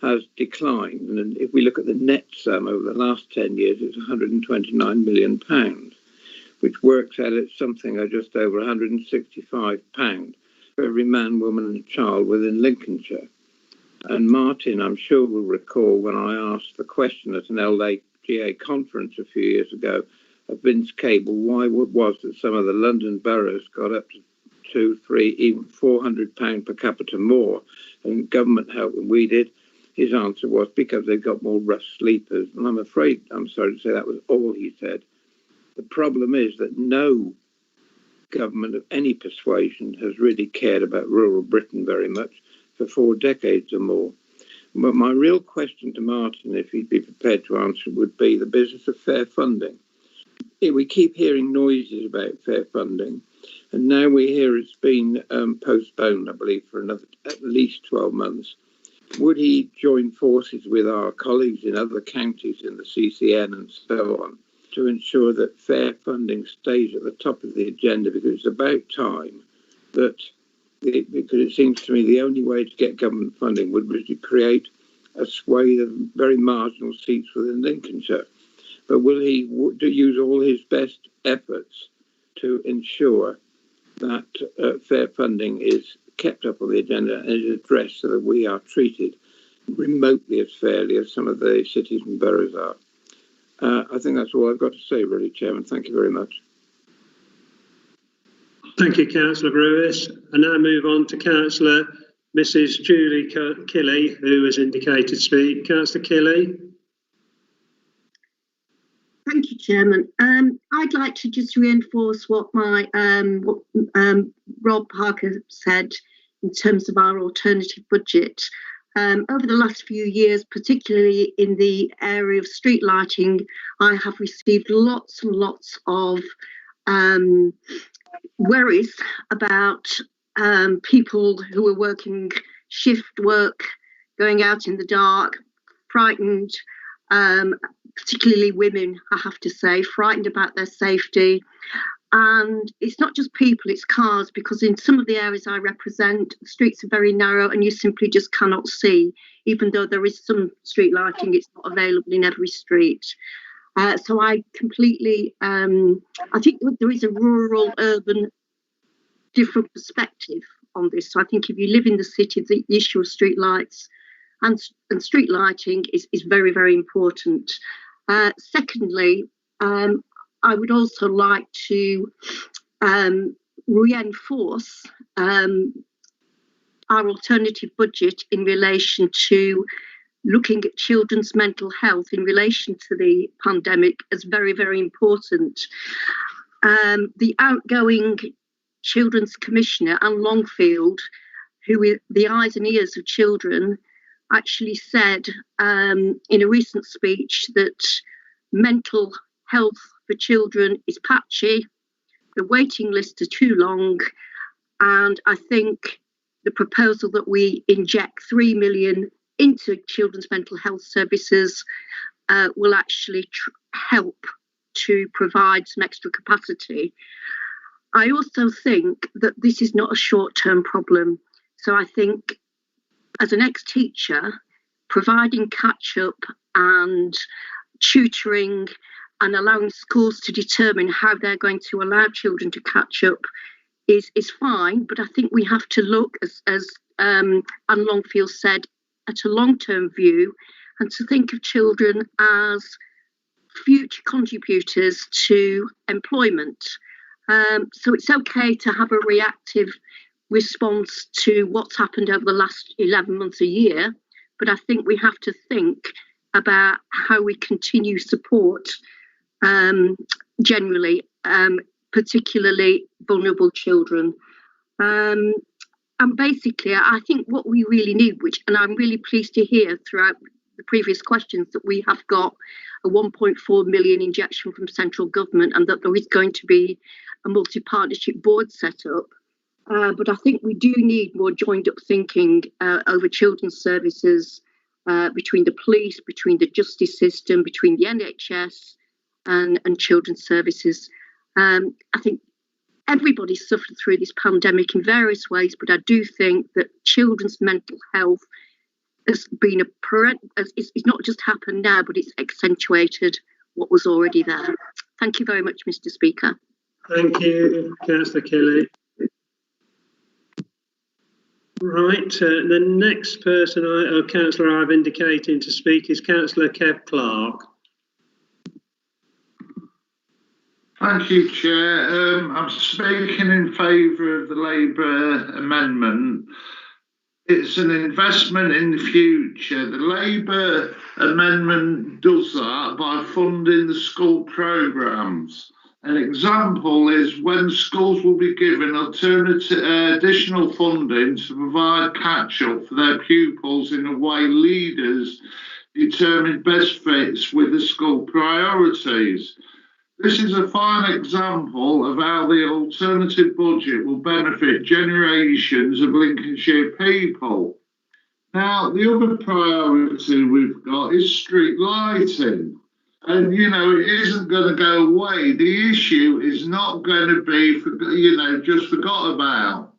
has declined. And if we look at the net sum over the last 10 years, it's £129 million, which works out at something just over £165 for every man, woman and child within Lincolnshire. And Martin, I'm sure, will recall when I asked the question at an LAGA conference a few years ago of Vince Cable, why it was that some of the London boroughs got up to £200, £300, even £400 per capita more and government help than we did. His answer was because they've got more rough sleepers. And I'm afraid, I'm sorry to say, that was all he said. The problem is that no government of any persuasion has really cared about rural Britain very much for 4 decades or more. But my real question to Martin, if he'd be prepared to answer, would be the business of fair funding. We keep hearing noises about fair funding, and now we hear it's been postponed, I believe, for another at least 12 months. Would he join forces with our colleagues in other counties in the CCN and so on to ensure that fair funding stays at the top of the agenda, because it's about time that, because it seems to me the only way to get government funding would be to create a swathe of very marginal seats within Lincolnshire. But will he use all his best efforts to ensure that fair funding is kept up on the agenda and is addressed so that we are treated remotely as fairly as some of the cities and boroughs are? I think that's all I've got to say, really, Chairman. Thank you very much. Thank you, Councillor Brewis. I now move on to Councillor Mrs. Julie Killey, who has indicated to speak. Councillor Killey. Thank you, Chairman. I'd like to just reinforce what my Rob Parker said in terms of our alternative budget. Over the last few years, particularly in the area of street lighting, I have received lots and lots of worries about people who are working shift work, going out in the dark, frightened, particularly women, I have to say, frightened about their safety. And it's not just people, it's cars, because in some of the areas I represent, the streets are very narrow and you simply just cannot see. Even though there is some street lighting, it's not available in every street. So I completely, I think there is a rural-urban different perspective on this. So I think if you live in the city, the issue of street lights and street lighting is very, very important. Secondly, I would also like to reinforce our alternative budget in relation to looking at children's mental health in relation to the pandemic as very, very important. The outgoing Children's Commissioner, Anne Longfield, who is the eyes and ears of children, actually said in a recent speech that mental health for children is patchy, the waiting lists are too long, and I think the proposal that we inject 3 million into children's mental health services will actually help to provide some extra capacity. I also think that this is not a short-term problem. So I think as an ex-teacher, providing catch-up and tutoring and allowing schools to determine how they're going to allow children to catch up is fine. But I think we have to look, as Anne Longfield said, at a long-term view, and to think of children as future contributors to employment. So it's okay to have a reactive response to what's happened over the last 11 months, a year, but I think we have to think about how we continue support generally, particularly vulnerable children. And basically, I think what we really need, and I'm really pleased to hear throughout the previous questions, that we have got a 1.4 million injection from central government and that there is going to be a multi-partnership board set up. But I think we do need more joined up thinking over children's services between the police, between the justice system, between the NHS and children's services. I think everybody suffered through this pandemic in various ways, but I do think that children's mental health has been it's not just happened now, but it's accentuated what was already there. Thank you very much, Mr. Speaker. Thank you, Councillor Kelly. Right, the next person councillor I've indicated to speak is Councillor Kev Clark. Thank you, Chair. I'm speaking in favour of the Labour amendment. It's an investment in the future. The Labour amendment does that by funding the school programmes. An example is when schools will be given additional funding to provide catch-up for their pupils in a way leaders determine best fits with the school priorities. This is a fine example of how the alternative budget will benefit generations of Lincolnshire people. Now, the other priority we've got is street lighting. And, it isn't going to go away. The issue is not going to be, just forgot about.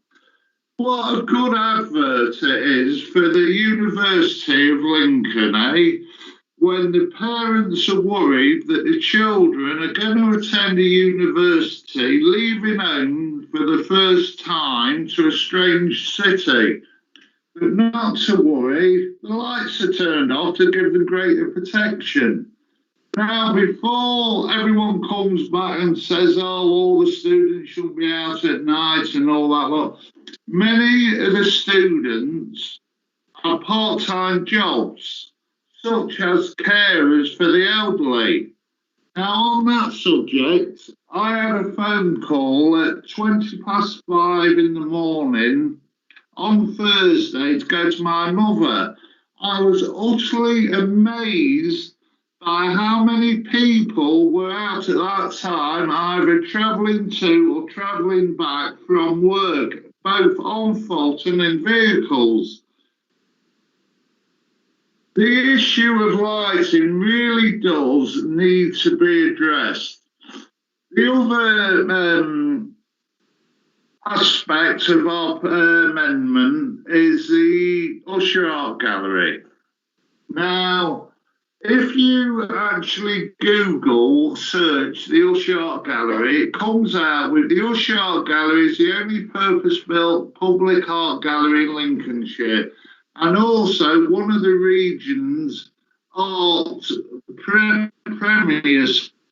What a good advert it is for the University of Lincoln, when the parents are worried that the children are going to attend a university, leaving home for the first time to a strange city. But not to worry, the lights are turned off to give them greater protection. Now, before everyone comes back and says, all the students should be out at night and all that lot, many of the students have part-time jobs, such as carers for the elderly. Now, on that subject, I had a phone call at 5:20 in the morning on Thursday to go to my mother. I was utterly amazed by how many people were out at that time, either travelling to or travelling back from work, both on foot and in vehicles. The issue of lighting really does need to be addressed. The other aspect of our amendment is the Usher Art Gallery. Now, if you actually Google search the Usher Art Gallery, it comes out with the Usher Art Gallery is the only purpose-built public art gallery in Lincolnshire, and also one of the region's art premier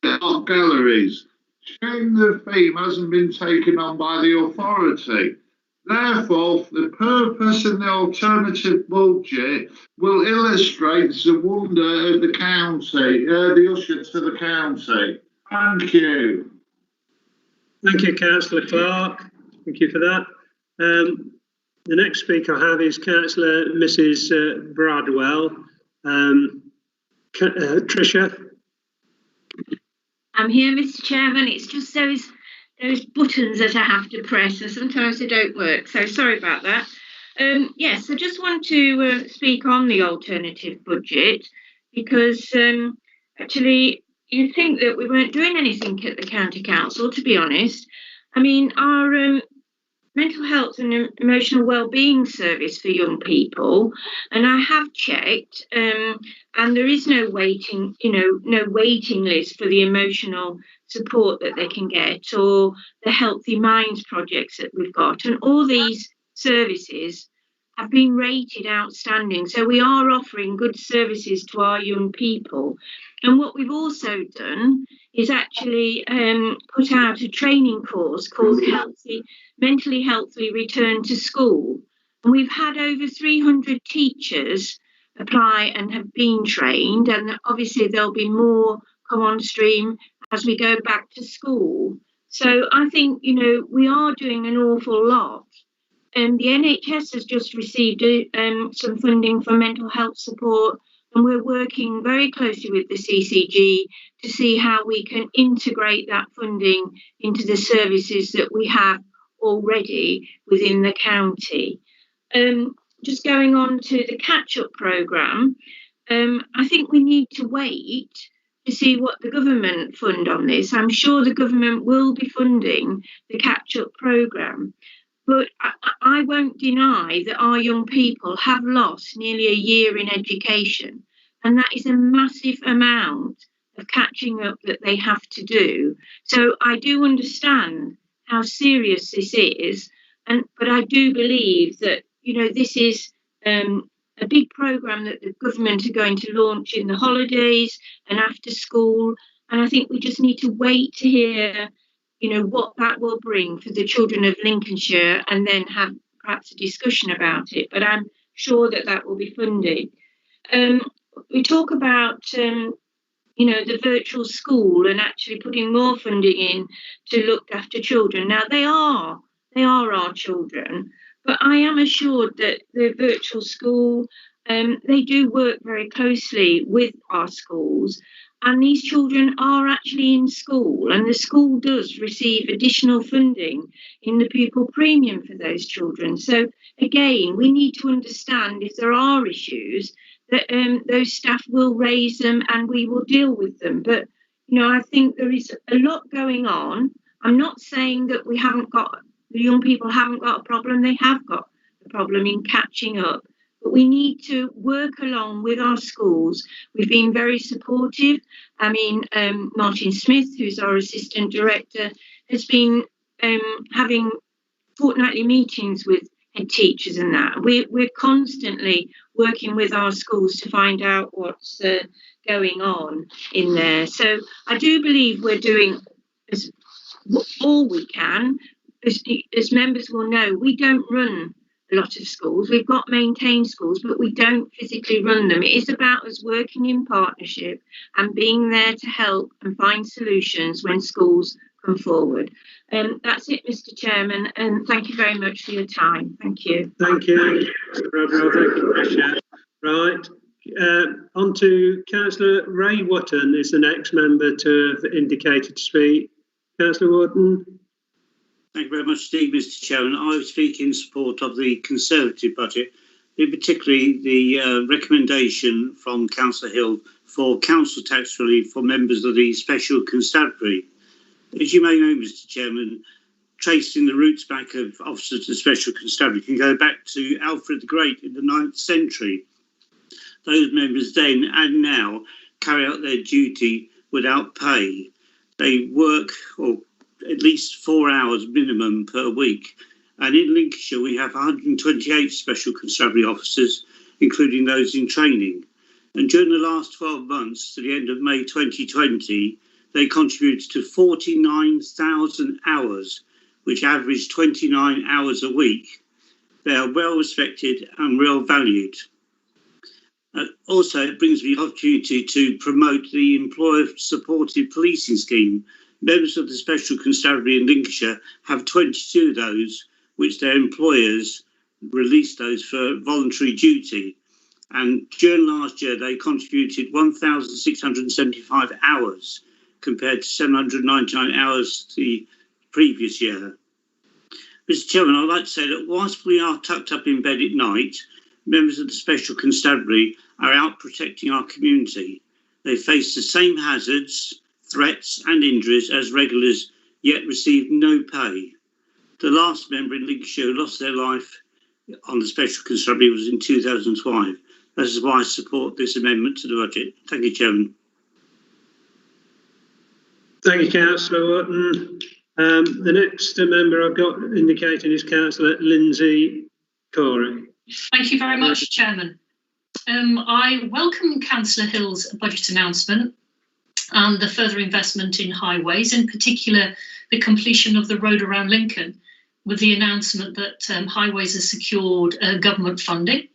art galleries. Shame the theme hasn't been taken on by the authority. Therefore, the purpose in the alternative budget will illustrate the wonder of the county, the usher to the county. Thank you. Thank you, Councillor Clark. Thank you for that. The next speaker I have is Councillor Mrs. Bradwell. Tricia. I'm here, Mr. Chairman. It's just those buttons that I have to press, and sometimes they don't work. So sorry about that. Yes, I just want to speak on the alternative budget because actually you think that we weren't doing anything at the county council, to be honest. I mean, our mental health and emotional well-being service for young people, and I have checked, and there is no waiting list for the emotional support that they can get, or the Healthy Minds projects that we've got, and all these services have been rated outstanding. So we are offering good services to our young people. And what we've also done is actually put out a training course called Mentally Healthy Return to School. And we've had over 300 teachers apply and have been trained. And obviously there'll be more come on stream as we go back to school. So I think, we are doing an awful lot. The NHS has just received some funding for mental health support, and we're working very closely with the CCG to see how we can integrate that funding into the services that we have already within the county. Just going on to the catch-up programme, I think we need to wait to see what the government fund on this. I'm sure the government will be funding the catch-up programme. But I won't deny that our young people have lost nearly a year in education, and that is a massive amount of catching up that they have to do. So I do understand how serious this is, but I do believe that, this is a big programme that the government are going to launch in the holidays and after school, and I think we just need to wait to hear what that will bring for the children of Lincolnshire, and then have perhaps a discussion about it. But I'm sure that will be funded. We talk about, the virtual school and actually putting more funding in to look after children. Now they are our children, but I am assured that the virtual school, they do work very closely with our schools. And these children are actually in school, and the school does receive additional funding in the pupil premium for those children. So again, we need to understand if there are issues that those staff will raise them and we will deal with them. But, I think there is a lot going on. I'm not saying that the young people haven't got a problem. They have got a problem in catching up. But we need to work along with our schools. We've been very supportive. I mean, Martin Smith, who's our assistant director, has been having fortnightly meetings with head teachers and that. We're constantly working with our schools to find out what's going on in there. So I do believe we're doing all we can. As members will know, we don't run a lot of schools. We've got maintained schools, but we don't physically run them. It is about us working in partnership and being there to help and find solutions when schools come forward. That's it, Mr. Chairman, and thank you very much for your time. Thank you. Thank you, Mr. Bradwell. Thank you, Commissioner. Right, on to Councillor Ray Wotton is the next member to have indicated to speak. Councillor Wotton. Thank you very much indeed, Mr. Chairman. I was speaking in support of the Conservative budget, particularly the recommendation from Councillor Hill for council tax relief for members of the Special Constabulary. As you may know, Mr. Chairman, tracing the roots back of officers of the Special Constabulary can go back to Alfred the Great in the 9th century. Those members then and now carry out their duty without pay. They work, or at least 4 hours minimum per week. And in Lincolnshire, we have 128 Special Constabulary officers, including those in training. And during the last 12 months, to the end of May 2020, they contributed to 49,000 hours, which averaged 29 hours a week. They are well respected and well valued. Also, it brings me the opportunity to promote the employer-supported policing scheme. Members of the Special Constabulary in Lincolnshire have 22 of those, which their employers released those for voluntary duty. And during last year, they contributed 1,675 hours compared to 799 hours the previous year. Mr. Chairman, I'd like to say that whilst we are tucked up in bed at night, members of the Special Constabulary are out protecting our community. They face the same hazards, threats and injuries as regulars, yet receive no pay. The last member in Lincolnshire who lost their life on the Special Constabulary was in 2005. That is why I support this amendment to the budget. Thank you, Chairman. Thank you, Councillor Wotton. The next member I've got indicated is Councillor Lindsay Corey. Thank you very much, Chairman. I welcome Councillor Hill's budget announcement and the further investment in highways, in particular the completion of the road around Lincoln, with the announcement that highways has secured government funding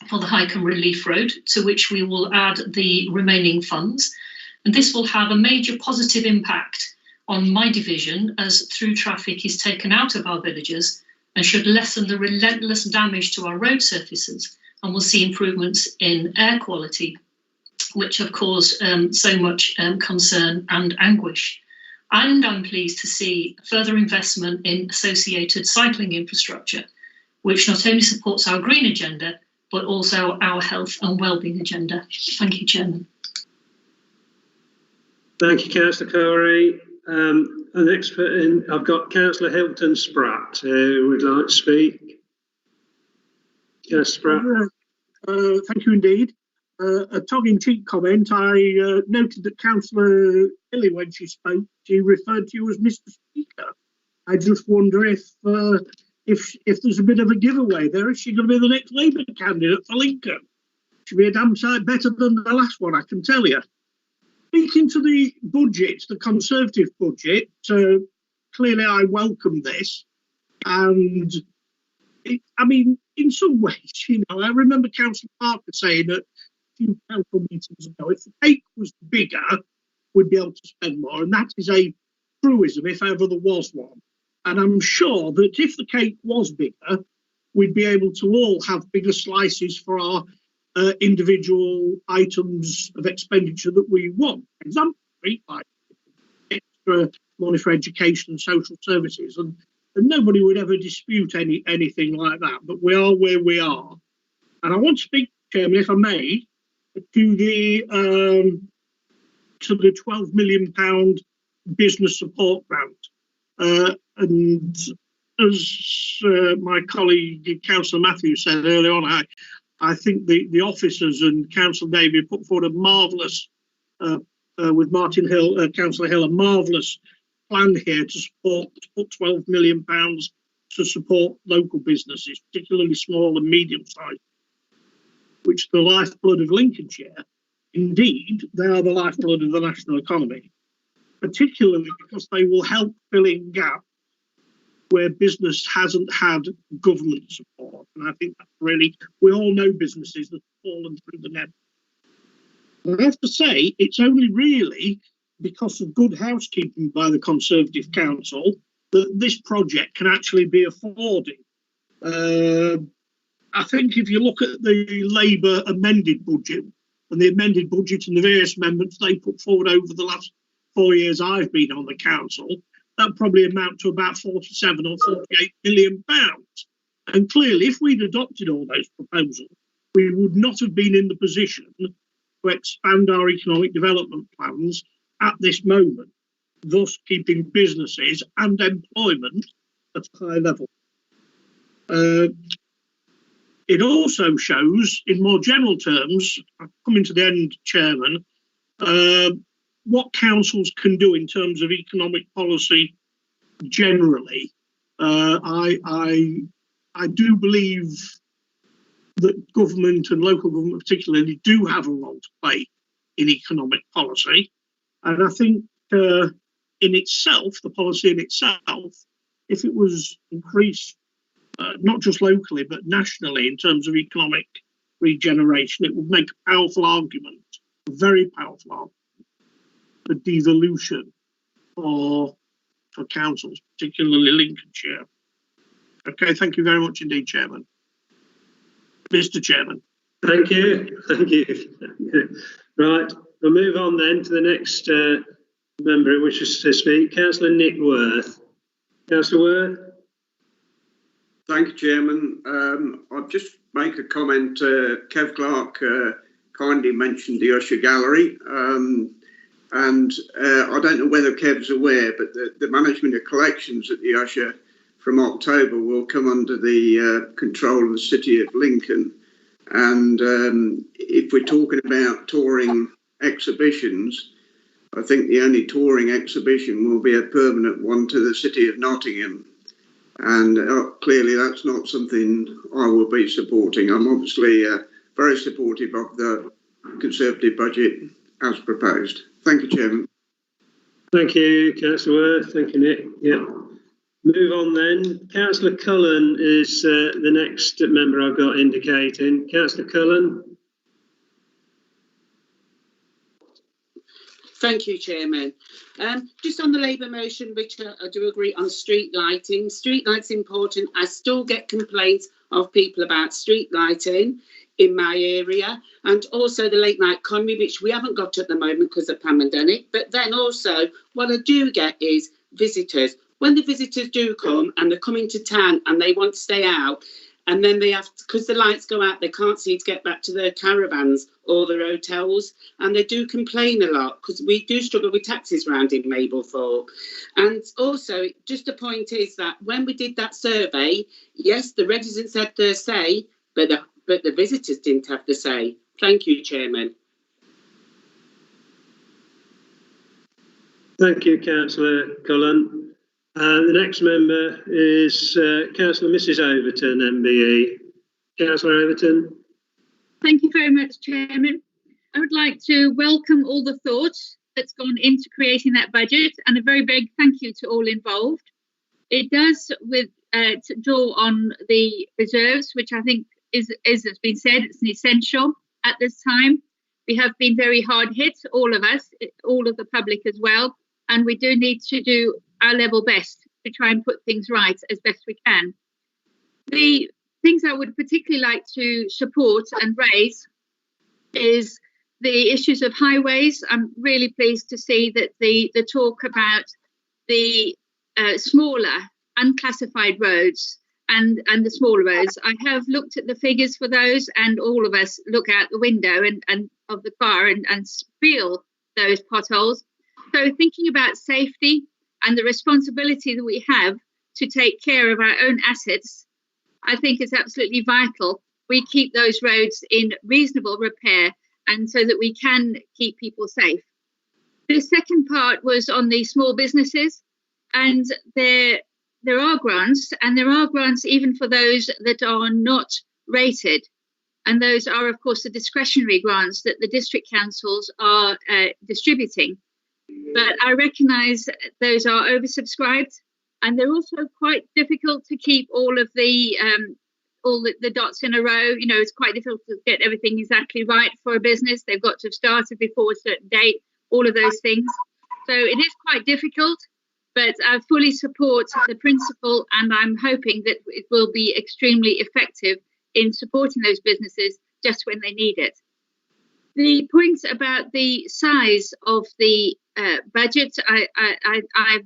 for the Highcombe Relief Road, to which we will add the remaining funds. And this will have a major positive impact on my division as through traffic is taken out of our villages, and should lessen the relentless damage to our road surfaces, and we'll see improvements in air quality, which have caused so much concern and anguish. And I'm pleased to see further investment in associated cycling infrastructure, which not only supports our green agenda, but also our health and wellbeing agenda. Thank you, Chairman. Thank you, Councillor Corey. The next I've got Councillor Hilton Spratt who would like to speak. Spratt. Thank you indeed. A tongue-in-cheek comment. I noted that Councillor Hilly, when she spoke, she referred to you as Mr. Speaker. I just wonder if there's a bit of a giveaway there. Is she going to be the next Labour candidate for Lincoln? She'll be a damn sight better than the last one, I can tell you. Speaking to the budget, the Conservative budget, clearly I welcome this. And, I mean, in some ways, you know, I remember Councillor Parker saying at a few council meetings ago, if the cake was bigger, we'd be able to spend more. And that is a truism, if ever there was one. And I'm sure that if the cake was bigger, we'd be able to all have bigger slices for our individual items of expenditure that we want. For example, like extra money for education and social services, and nobody would ever dispute anything like that. But we are where we are, and I want to speak, Chairman, if I may, to the £12 million business support grant, and as my colleague Councillor Matthews said earlier on, I think the officers and Councillor David put forward a marvellous, with Martin Hill, Councillor Hill, a marvellous plan here to put £12 million to support local businesses, particularly small and medium sized, which are the lifeblood of Lincolnshire. Indeed, they are the lifeblood of the national economy, particularly because they will help fill in gaps where business hasn't had government support. And I think that's really, we all know businesses that have fallen through the net. And I have to say, it's only really because of good housekeeping by the Conservative Council that this project can actually be afforded. I think if you look at the Labour amended budget and the amended budget and the various amendments they put forward over the last 4 years I've been on the council, that probably amount to about 47 or 48 million pounds. And clearly, if we'd adopted all those proposals, we would not have been in the position to expand our economic development plans at this moment, thus keeping businesses and employment at a high level. It also shows, in more general terms, I'm coming to the end, Chairman, what councils can do in terms of economic policy generally. I do believe that government and local government particularly do have a role to play in economic policy. And I think in itself, the policy in itself, if it was increased, not just locally, but nationally in terms of economic regeneration, it would make a powerful argument, a very powerful argument, for devolution for councils, particularly Lincolnshire. Okay, thank you very much indeed, Chairman. Mr. Chairman. Thank you. Thank you. Right, we'll move on then to the next member who wishes to speak, Councillor Nick Worth. Councillor Worth. Thank you, Chairman. I'll just make a comment. Kev Clark kindly mentioned the Usher Gallery. And I don't know whether Kev's aware, but the management of collections at the Usher from October will come under the control of the City of Lincoln. And if we're talking about touring exhibitions, I think the only touring exhibition will be a permanent one to the City of Nottingham. And clearly that's not something I will be supporting. I'm obviously very supportive of the Conservative budget as proposed. Thank you, Chairman. Thank you, Councillor Worth. Thank you, Nick. Yeah. Move on then. Councillor Cullen is the next member I've got indicating. Councillor Cullen. Thank you, Chairman. Just on the Labour motion, which I do agree on street lighting. Street lights important. I still get complaints of people about street lighting in my area, and also the late night economy, which we haven't got at the moment because of the pandemic. But then also what I do get is visitors. When the visitors do come and they're coming to town and they want to stay out, and then they have, because the lights go out, they can't see to get back to their caravans or their hotels, and they do complain a lot because we do struggle with taxis around in Mablethorpe. And also, just the point is that when we did that survey, yes, the residents had their say, but the visitors didn't have the say. Thank you, Chairman. Thank you, Councillor Cullen. The next member is Councillor Mrs Overton, MBE. Councillor Overton. Thank you very much, Chairman. I would like to welcome all the thoughts that's gone into creating that budget, and a very big thank you to all involved. It does draw on the reserves, which I think is, as has been said, it's an essential at this time. We have been very hard hit, all of us, all of the public as well, and we do need to do our level best to try and put things right as best we can. The things I would particularly like to support and raise is the issues of highways. I'm really pleased to see that the talk about the smaller unclassified roads and the smaller roads. I have looked at the figures for those, and all of us look out the window and of the car and feel those potholes. So thinking about safety and the responsibility that we have to take care of our own assets, I think is absolutely vital. We keep those roads in reasonable repair, and so that we can keep people safe. The second part was on the small businesses, and there are grants, and there are grants even for those that are not rated. And those are, of course, the discretionary grants that the district councils are distributing. But I recognise those are oversubscribed, and they're also quite difficult to keep all the dots in a row. You know, it's quite difficult to get everything exactly right for a business. They've got to have started before a certain date, all of those things. So it is quite difficult, but I fully support the principle, and I'm hoping that it will be extremely effective in supporting those businesses just when they need it. The points about the size of the budget, I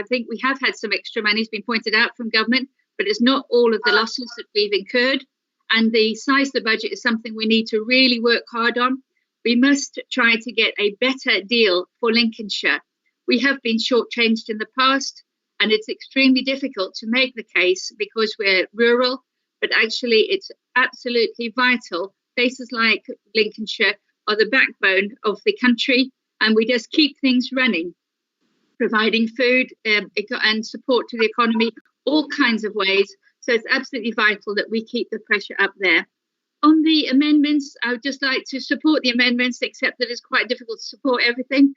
think we have had some extra money, has been pointed out from government, but it's not all of the losses that we've incurred. And the size of the budget is something we need to really work hard on. We must try to get a better deal for Lincolnshire. We have been shortchanged in the past, and it's extremely difficult to make the case because we're rural, but actually it's absolutely vital. Places like Lincolnshire are the backbone of the country, and we just keep things running, providing food and support to the economy, all kinds of ways. So it's absolutely vital that we keep the pressure up there. On the amendments, I would just like to support the amendments, except that it's quite difficult to support everything.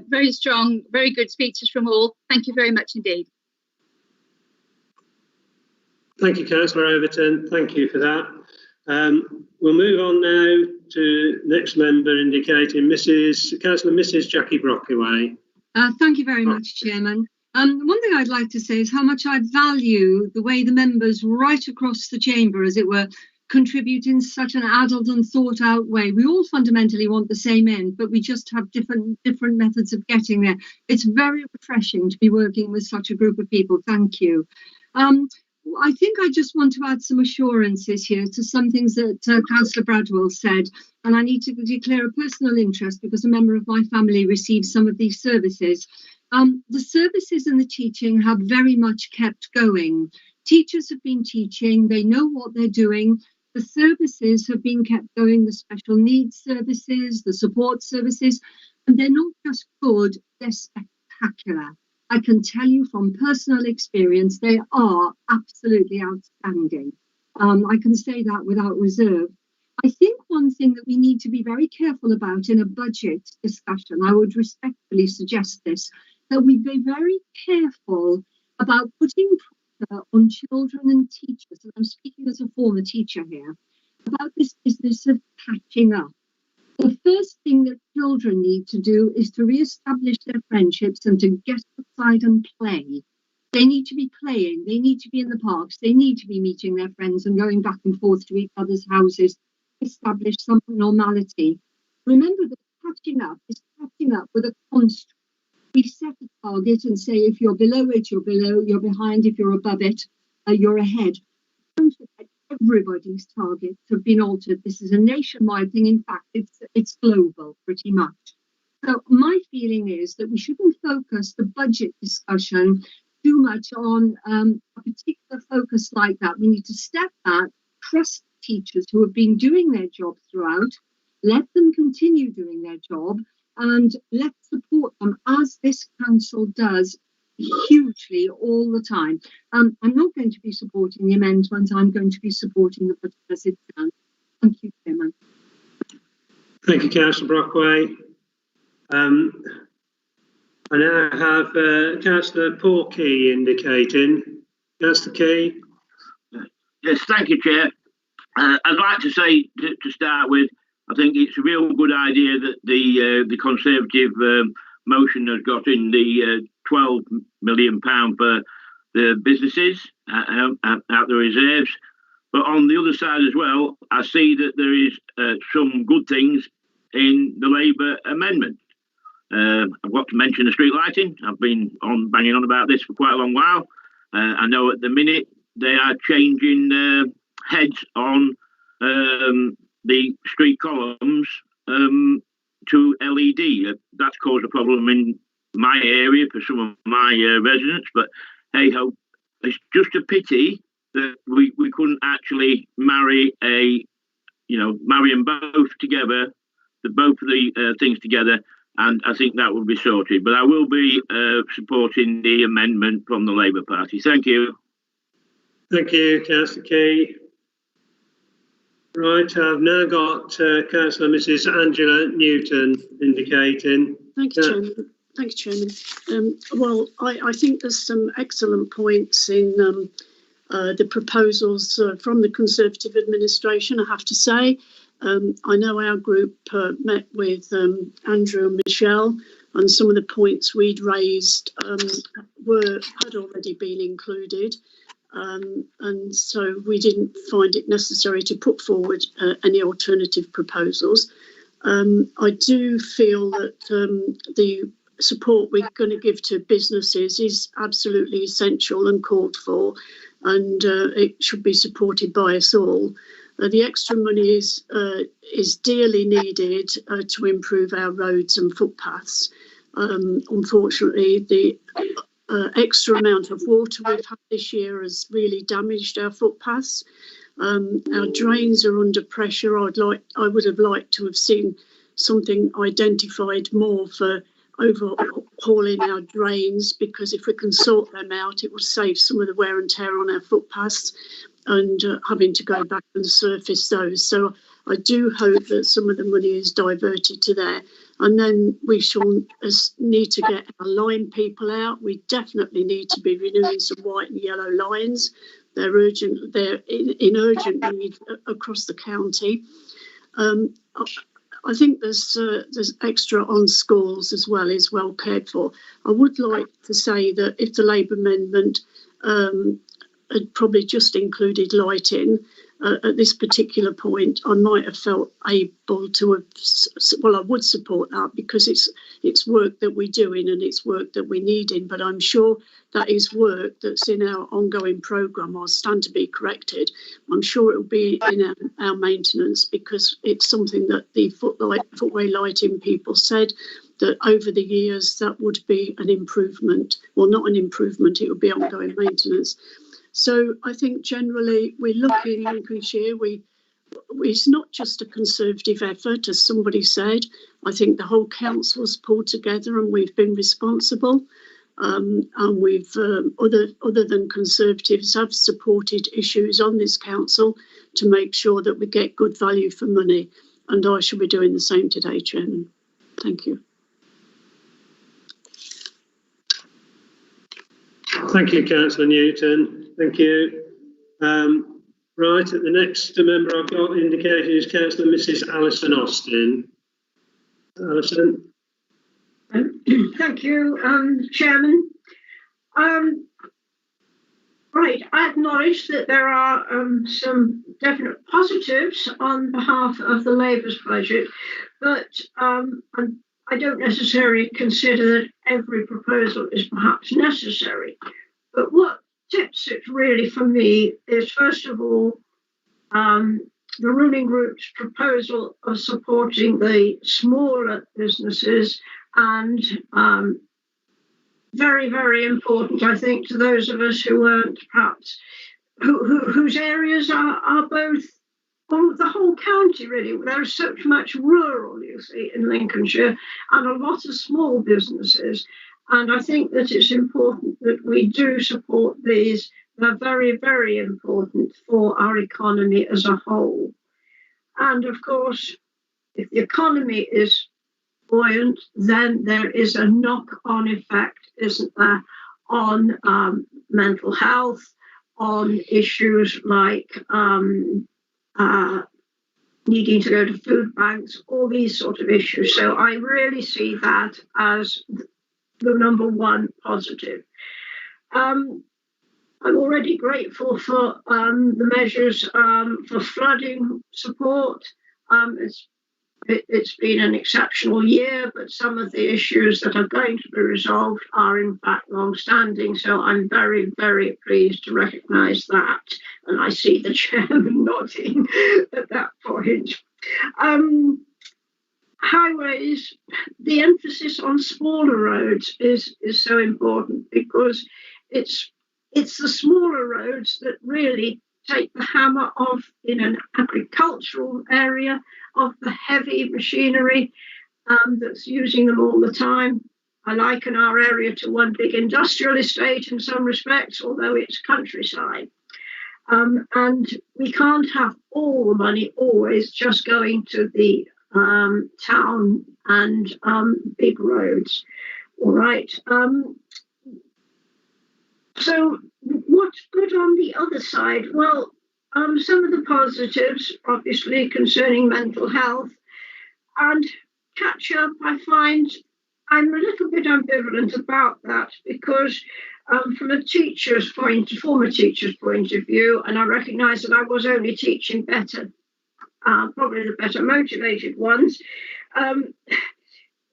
Very strong, very good speeches from all. Thank you very much indeed. Thank you, Councillor Overton. Thank you for that. We'll move on now to next member indicating Councillor Mrs Jackie Brockway. Thank you very much, Chairman. One thing I'd like to say is how much I value the way the members right across the chamber, as it were, contribute in such an adult and thought out way. We all fundamentally want the same end, but we just have different methods of getting there. It's very refreshing to be working with such a group of people. Thank you. I think I just want to add some assurances here to some things that Councillor Bradwell said, and I need to declare a personal interest because a member of my family receives some of these services. The services and the teaching have very much kept going. Teachers have been teaching, they know what they're doing. The services have been kept going, the special needs services, the support services, and they're not just good, they're spectacular. I can tell you from personal experience, they are absolutely outstanding. I can say that without reserve. I think one thing that we need to be very careful about in a budget discussion, I would respectfully suggest this, that we be very careful about putting pressure on children and teachers, and I'm speaking as a former teacher here, about this business of catching up. The first thing that children need to do is to re-establish their friendships and to get outside and play. They need to be playing, they need to be in the parks, they need to be meeting their friends and going back and forth to each other's houses, establish some normality. Remember that catching up is catching up with a construct. We set a target and say if you're below it, you're below, you're behind, if you're above it, you're ahead. Don't forget, everybody's targets have been altered. This is a nationwide thing. In fact, it's global pretty much. So my feeling is that we shouldn't focus the budget discussion too much on a particular focus like that. We need to step back, trust teachers who have been doing their job throughout, let them continue doing their job, and let's support them as this council does hugely all the time. I'm not going to be supporting the amendment. I'm going to be supporting the budget as it stands. Thank you, Chairman. Thank you, Councillor Brockway. I now have Councillor Porkey indicating. Councillor Key. Yes, thank you, Chair. I'd like to say, to start with, I think it's a real good idea that the Conservative motion has got in the £12 million for the businesses out the reserves. But on the other side as well, I see that there is some good things in the Labour amendment. I've got to mention the street lighting. I've been banging on about this for quite a long while. I know at the minute they are changing heads on the street columns to LED. That's caused a problem in my area for some of my residents, but hey ho, it's just a pity that we couldn't actually marry them both together, both of the things together, and I think that will be sorted. But I will be supporting the amendment from the Labour Party. Thank you. Thank you, Councillor Key. Right, I've now got Councillor Mrs. Angela Newton indicating. Thank you, Chairman. Thank you, Chairman. Well, I think there's some excellent points in the proposals from the Conservative administration, I have to say. I know our group met with Andrew and Michelle, and some of the points we'd raised had already been included. And so we didn't find it necessary to put forward any alternative proposals. I do feel that the support we're going to give to businesses is absolutely essential and called for, and it should be supported by us all. The extra money is dearly needed to improve our roads and footpaths. Unfortunately, the extra amount of water we've had this year has really damaged our footpaths. Our drains are under pressure. I would have liked to have seen something identified more for overhauling our drains, because if we can sort them out, it will save some of the wear and tear on our footpaths and having to go back and surface those. So I do hope that some of the money is diverted to there. And then we shall need to get our line people out. We definitely need to be renewing some white and yellow lines. They're urgent. They're in urgent need across the county. I think there's extra on schools as well, is well cared for. I would like to say that if the Labour amendment had probably just included lighting, at this particular point, I might have felt able to have, well, I would support that because it's work that we're doing and it's work that we're needing. But I'm sure that is work that's in our ongoing programme. I'll stand to be corrected. I'm sure it will be in our maintenance because it's something that the footway lighting people said that over the years that would be an improvement. Well, not an improvement, it would be ongoing maintenance. So I think generally we're lucky in Lincolnshire. It's not just a Conservative effort, as somebody said. I think the whole council's pulled together and we've been responsible. And we've, other than Conservatives, have supported issues on this council to make sure that we get good value for money. And I shall be doing the same today, Chairman. Thank you. Thank you, Councillor Newton. Thank you. Right, the next member I've got indicated is Councillor Mrs. Alison Austin. Alison. Thank you, Chairman. Right, I acknowledge that there are some definite positives on behalf of the Labour's budget, but I don't necessarily consider that every proposal is perhaps necessary. But what tips it really for me is, first of all, the ruling group's proposal of supporting the smaller businesses and very, very important, I think, to those of us who weren't perhaps, whose areas are both, well, the whole county really. There's so much rural, you see, in Lincolnshire, and a lot of small businesses. And I think that it's important that we do support these. They're very, very important for our economy as a whole. And of course, if the economy is buoyant, then there is a knock-on effect, isn't there, on mental health, on issues like needing to go to food banks, all these sort of issues. So I really see that as the number one positive. I'm already grateful for the measures for flooding support. It's been an exceptional year, but some of the issues that are going to be resolved are in fact long-standing. So I'm very, very pleased to recognise that. And I see the chairman nodding at that point. Highways, the emphasis on smaller roads is so important because it's the smaller roads that really take the hammer off in an agricultural area of the heavy machinery that's using them all the time. I liken our area to one big industrial estate in some respects, although it's countryside. And we can't have all the money always just going to the town and big roads. All right. So what's good on the other side? Well, some of the positives, obviously, concerning mental health and catch up, I find I'm a little bit ambivalent about that because from a former teacher's point of view, and I recognise that I was only teaching better, probably the better motivated ones,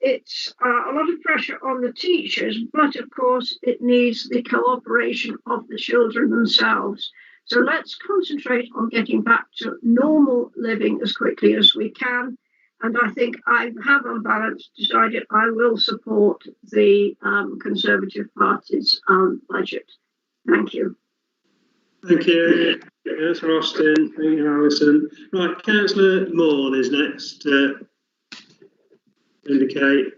it's a lot of pressure on the teachers, but of course it needs the cooperation of the children themselves. So let's concentrate on getting back to normal living as quickly as we can. And I think I have on balance decided I will support the Conservative Party's budget. Thank you. Thank you, Councillor Austin. Thank you, Alison. Right, Councillor Moore is next. Indicate.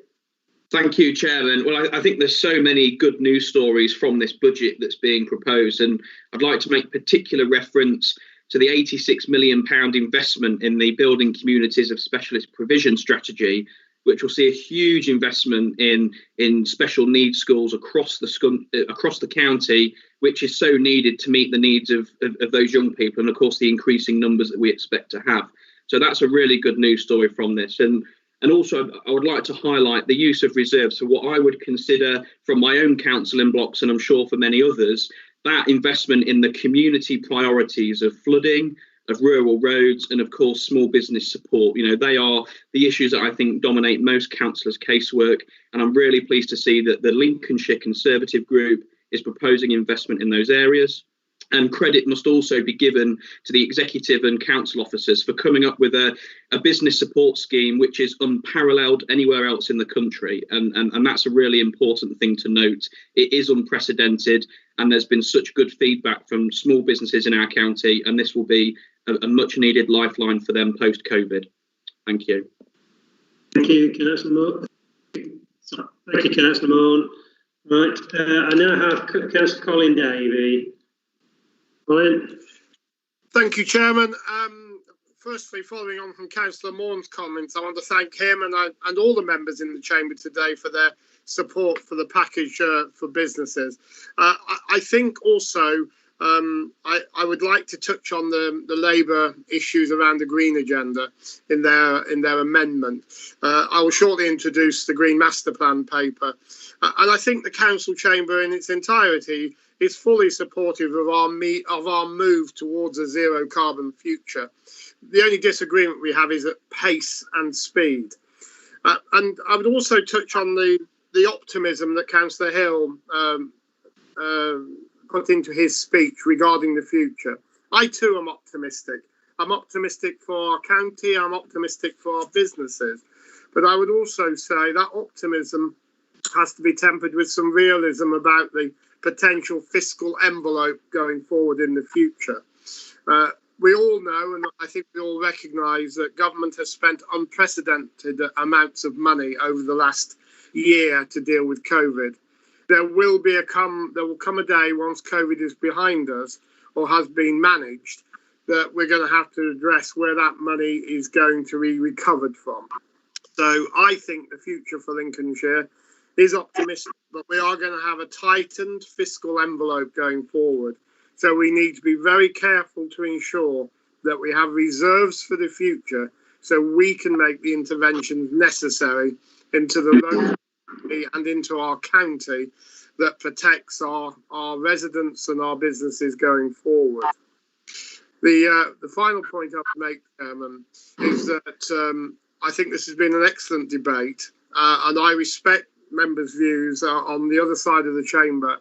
Thank you, Chairman. Well, I think there's so many good news stories from this budget that's being proposed, and I'd like to make particular reference to the £86 million investment in the Building Communities of Specialist Provision strategy, which will see a huge investment in special needs schools across the county, which is so needed to meet the needs of those young people and, of course, the increasing numbers that we expect to have. So that's a really good news story from this. And also, I would like to highlight the use of reserves for what I would consider, from my own councilling blocks, and I'm sure for many others, that investment in the community priorities of flooding, of rural roads, and of course small business support. You know, they are the issues that I think dominate most councillors' casework, and I'm really pleased to see that the Lincolnshire Conservative group is proposing investment in those areas. And credit must also be given to the executive and council officers for coming up with a business support scheme which is unparalleled anywhere else in the country. And that's a really important thing to note. It is unprecedented, and there's been such good feedback from small businesses in our county, and this will be a much needed lifeline for them post-COVID. Thank you. Thank you, Councillor Moore. Thank you, Councillor Moore. Right, I now have Councillor Colin Davey. Colin. Thank you, Chairman. Firstly, following on from Councillor Moor's comments, I want to thank him and all the members in the Chamber today for their support for the package for businesses. I think also I would like to touch on the Labour issues around the Green Agenda in their amendment. I will shortly introduce the Green Master Plan paper. And I think the Council Chamber in its entirety is fully supportive of our move towards a zero carbon future. The only disagreement we have is at pace and speed. And I would also touch on the optimism that Councillor Hill put into his speech regarding the future. I too am optimistic. I'm optimistic for our county, I'm optimistic for our businesses. But I would also say that optimism has to be tempered with some realism about the potential fiscal envelope going forward in the future. We all know, and I think we all recognise, that government has spent unprecedented amounts of money over the last year to deal with COVID. There will come a day once COVID is behind us or has been managed that we're going to have to address where that money is going to be recovered from. So I think the future for Lincolnshire is optimistic, but we are going to have a tightened fiscal envelope going forward. So we need to be very careful to ensure that we have reserves for the future so we can make the interventions necessary into the local and into our county that protects our residents and our businesses going forward. The final point I would make, Chairman, is that I think this has been an excellent debate, and I respect members' views on the other side of the chamber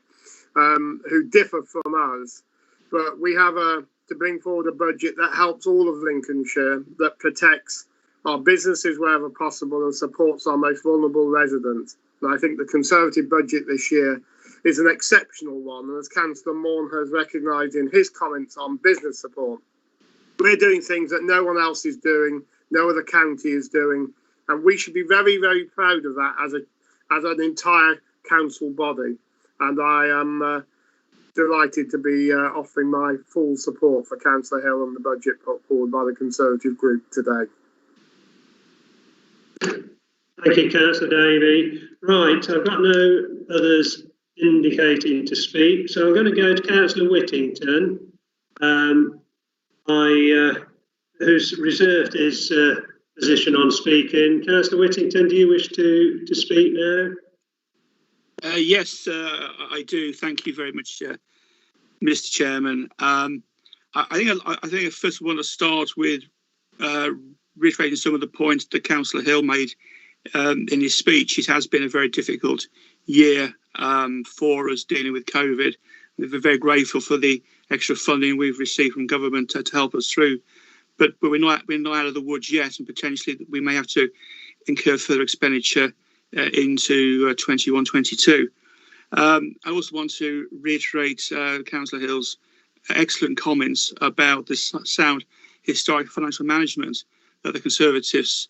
who differ from us. But we have to bring forward a budget that helps all of Lincolnshire, that protects our businesses wherever possible and supports our most vulnerable residents. And I think the Conservative budget this year is an exceptional one. And as Councillor Moore has recognised in his comments on business support, we're doing things that no one else is doing, no other county is doing. And we should be very, very proud of that as an entire council body. And I am delighted to be offering my full support for Councillor Hill and the budget put forward by the Conservative group today. Thank you, Councillor Davey. Right, I've got no others indicating to speak, so I'm going to go to Councillor Whittington, who's reserved his position on speaking. Councillor Whittington, do you wish to speak now? Yes, I do. Thank you very much, Mr. Chairman. I think I first want to start with reiterating some of the points that Councillor Hill made in his speech. It has been a very difficult year for us dealing with COVID. We're very grateful for the extra funding we've received from government to help us through. But we're not out of the woods yet, and potentially we may have to incur further expenditure into 21-22. I also want to reiterate Councillor Hill's excellent comments about the sound historic financial management that the Conservatives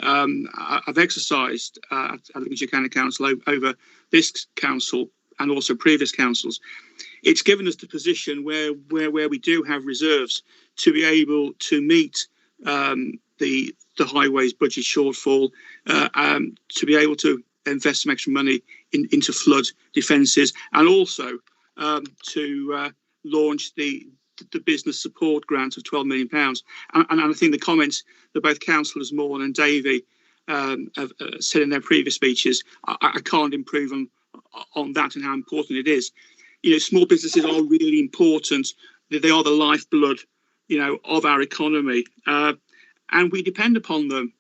have exercised at the Lincolnshire County Council over this council and also previous councils. It's given us the position where we do have reserves to be able to meet the highways budget shortfall, to be able to invest some extra money into flood defences, and also to launch the business support grant of £12 million. And I think the comments that both Councillors Moore and Davey have said in their previous speeches, I can't improve on that and how important it is. You know, small businesses are really important. They are the lifeblood of our economy, and we depend upon them.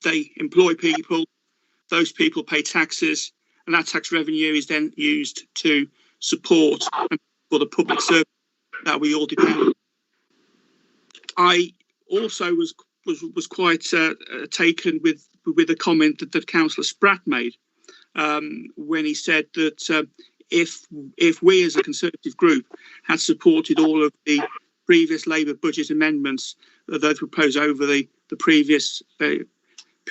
They employ people; those people pay taxes, and that tax revenue is then used to support for the public service that we all depend on. I also was quite taken with the comment that Councillor Spratt made when he said that if we as a Conservative group had supported all of the previous Labour budget amendments that they proposed over the previous period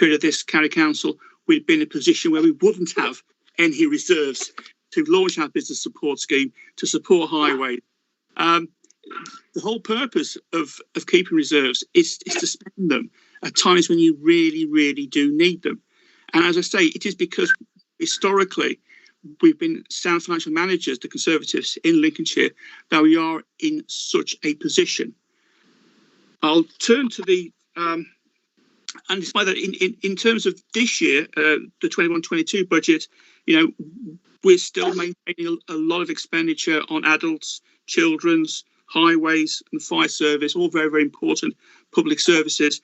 of this county council, we'd been in a position where we wouldn't have any reserves to launch our business support scheme to support highways. The whole purpose of keeping reserves is to spend them at times when you really, really do need them. And as I say, it is because historically we've been sound financial managers, the Conservatives in Lincolnshire, that we are in such a position. I'll turn to the and despite that, in terms of this year, the 21-22 budget, we're still maintaining a lot of expenditure on adults, children's, highways and fire service, all very, very important public services.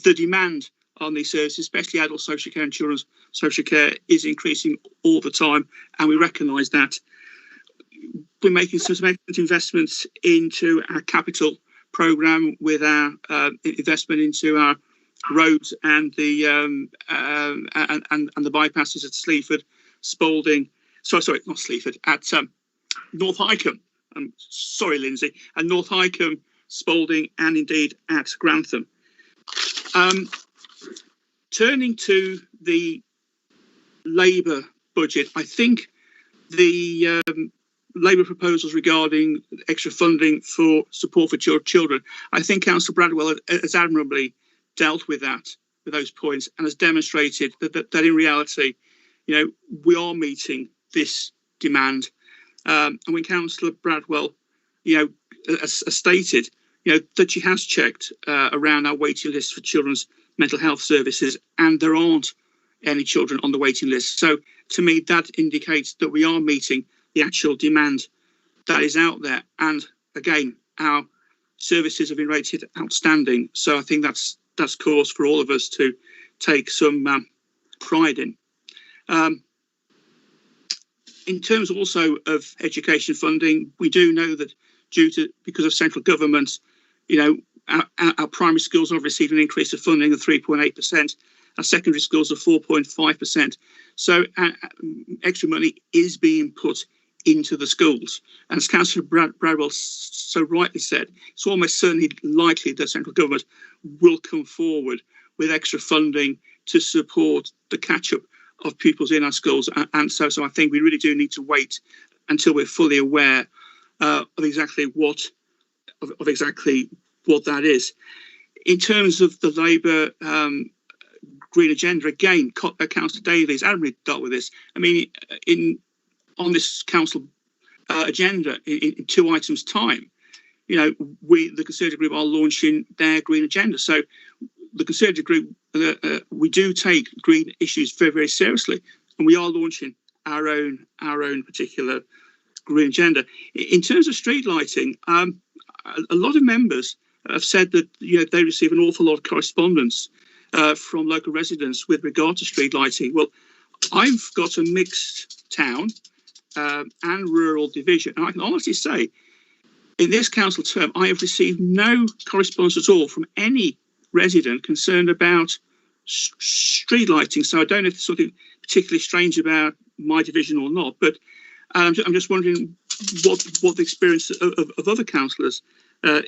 The demand on these services, especially adult social care and children's social care, is increasing all the time, and we recognise that. We're making some excellent investments into our capital programme with our investment into our roads and the bypasses at Sleaford, Spalding. Sorry, not Sleaford, at North Wycombe. Sorry, Lindsay, at North Wycombe, Spalding, and indeed at Grantham. Turning to the Labour budget, I think the Labour proposals regarding extra funding for support for children, I think Councillor Bradwell has admirably dealt with those points, and has demonstrated that in reality, we are meeting this demand. And when Councillor Bradwell, has stated, that she has checked around our waiting list for children's mental health services, and there aren't any children on the waiting list. So to me, that indicates that we are meeting the actual demand that is out there. And again, our services have been rated outstanding. So I think that's cause for all of us to take some pride in. In terms also of education funding, we do know that because of central government, our primary schools have received an increase of funding of 3.8%. Our secondary schools are 4.5%. So extra money is being put into the schools. And as Councillor Bradwell so rightly said, it's almost certainly likely that central government will come forward with extra funding to support the catch-up of pupils in our schools. And so I think we really do need to wait until we're fully aware of exactly what that is. In terms of the Labour Green Agenda, again, Councillor Davies admirably dealt with this. I mean, on this council agenda, in 2 items' time, we, the Conservative Group, are launching their Green Agenda. So the Conservative Group, we do take green issues very, very seriously, and we are launching our own particular Green Agenda. In terms of street lighting, a lot of members have said that they receive an awful lot of correspondence from local residents with regard to street lighting. Well, I've got a mixed town and rural division, and I can honestly say, in this council term, I have received no correspondence at all from any resident concerned about street lighting. So I don't know if there's something particularly strange about my division or not, but I'm just wondering what the experience of other councillors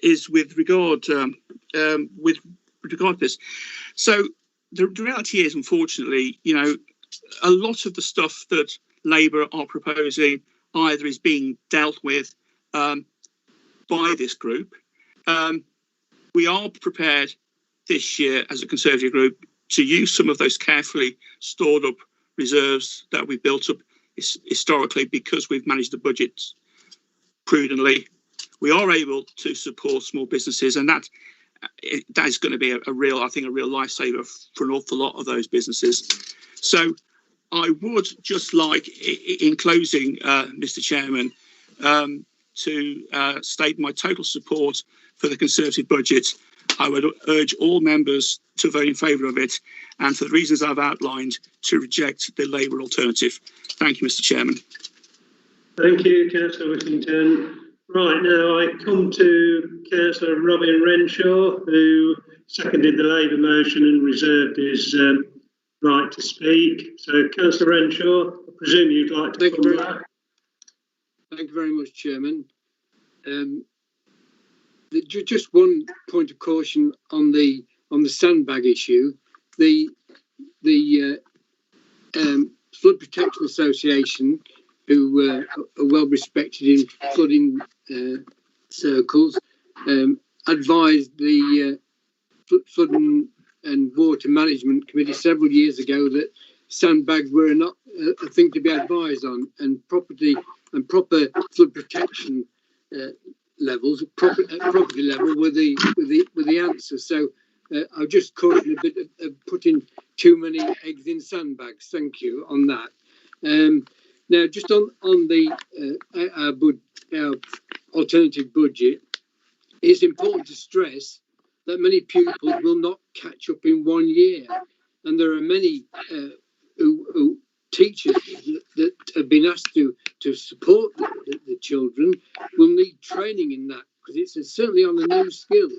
is with regard to this. So the reality is, unfortunately, a lot of the stuff that Labour are proposing either is being dealt with by this group. We are prepared this year as a Conservative group to use some of those carefully stored up reserves that we've built up historically, because we've managed the budget prudently. We are able to support small businesses, and that is going to be a real lifesaver for an awful lot of those businesses. So I would just like, in closing, Mr. Chairman, to state my total support for the Conservative budget, I would urge all members to vote in favour of it, and for the reasons I've outlined, to reject the Labour alternative. Thank you, Mr. Chairman. Thank you, Councillor Whittington. Right, now I come to Councillor Robin Renshaw, who seconded the Labour motion and reserved his right to speak. So, Councillor Renshaw, I presume you'd like to come back. Thank you very much, Chairman. Just one point of caution on the sandbag issue. The Flood Protection Association, who are well respected in flooding circles, advised the Flood and Water Management Committee several years ago that sandbags were not a thing to be advised on, and proper flood protection levels, property level, were the answer. So I'll just caution a bit of putting too many eggs in sandbags. Thank you on that. Now, just on our alternative budget, it's important to stress that many pupils will not catch up in 1 year, and there are many teachers that have been asked to support the children will need training in that, because it's certainly on a new skill.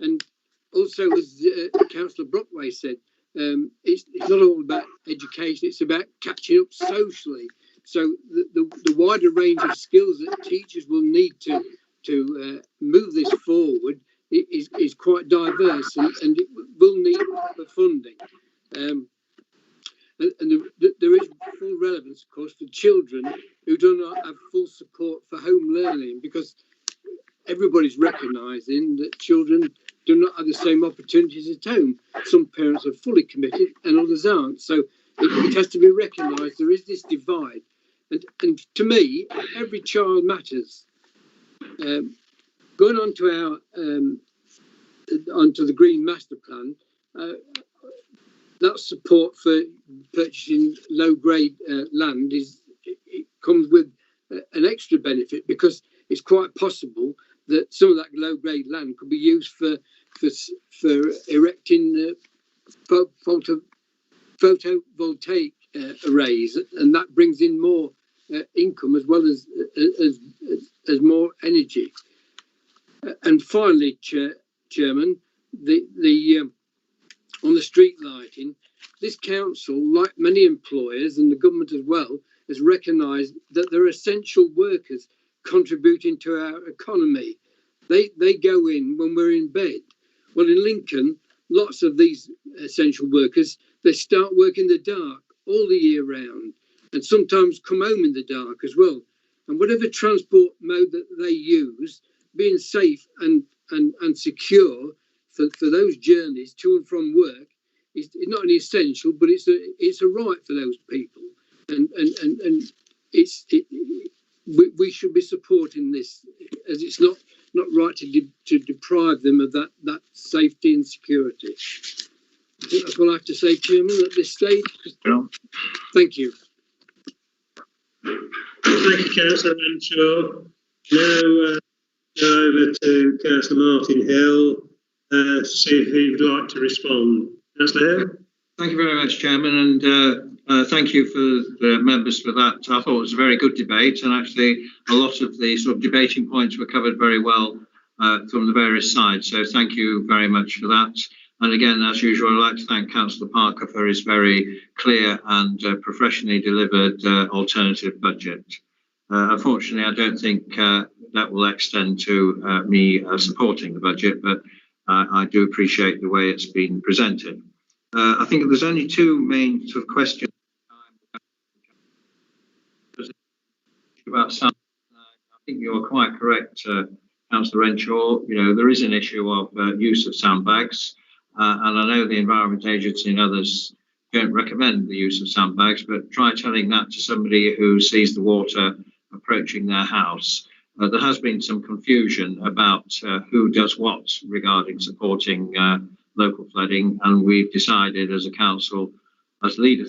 And also, as Councillor Brockway said, it's not all about education, it's about catching up socially. So the wider range of skills that teachers will need to move this forward is quite diverse, and it will need the funding. And there is full relevance, of course, for children who do not have full support for home learning, because everybody's recognising that children do not have the same opportunities at home. Some parents are fully committed and others aren't. So it has to be recognised there is this divide. And to me, every child matters. Going on to onto the Green Master Plan, that support for purchasing low-grade land it comes with an extra benefit, because it's quite possible that some of that low-grade land could be used for erecting photovoltaic arrays, and that brings in more income as well as more energy. And finally, Chairman, on the street lighting, this council, like many employers and the government as well, has recognised that there are essential workers contributing to our economy. They go in when we're in bed. Well, in Lincoln, lots of these essential workers, they start work in the dark all the year round, and sometimes come home in the dark as well. And whatever transport mode that they use, being safe and secure for those journeys to and from work is not only essential, but it's a right for those people. And we should be supporting this, as it's not right to deprive them of that safety and security. I think that's what I have to say, Chairman, at this stage. Thank you. Thank you, Councillor Renshaw. Now over to Councillor Martin Hill to see if he would like to respond. Councillor Hill. Thank you very much, Chairman, and thank you for the members for that. I thought it was a very good debate, and actually a lot of the sort of debating points were covered very well from the various sides. So thank you very much for that. And again, as usual, I'd like to thank Councillor Parker for his very clear and professionally delivered alternative budget. Unfortunately, I don't think that will extend to me supporting the budget, but I do appreciate the way it's been presented. I think there's only two main sort of questions about some. I think you're quite correct, Councillor Renshaw. You know, there is an issue of use of sandbags, and I know the Environment Agency and others don't recommend the use of sandbags, but try telling that to somebody who sees the water approaching their house. There has been some confusion about who does what regarding supporting local flooding, and we've decided as a council, as lead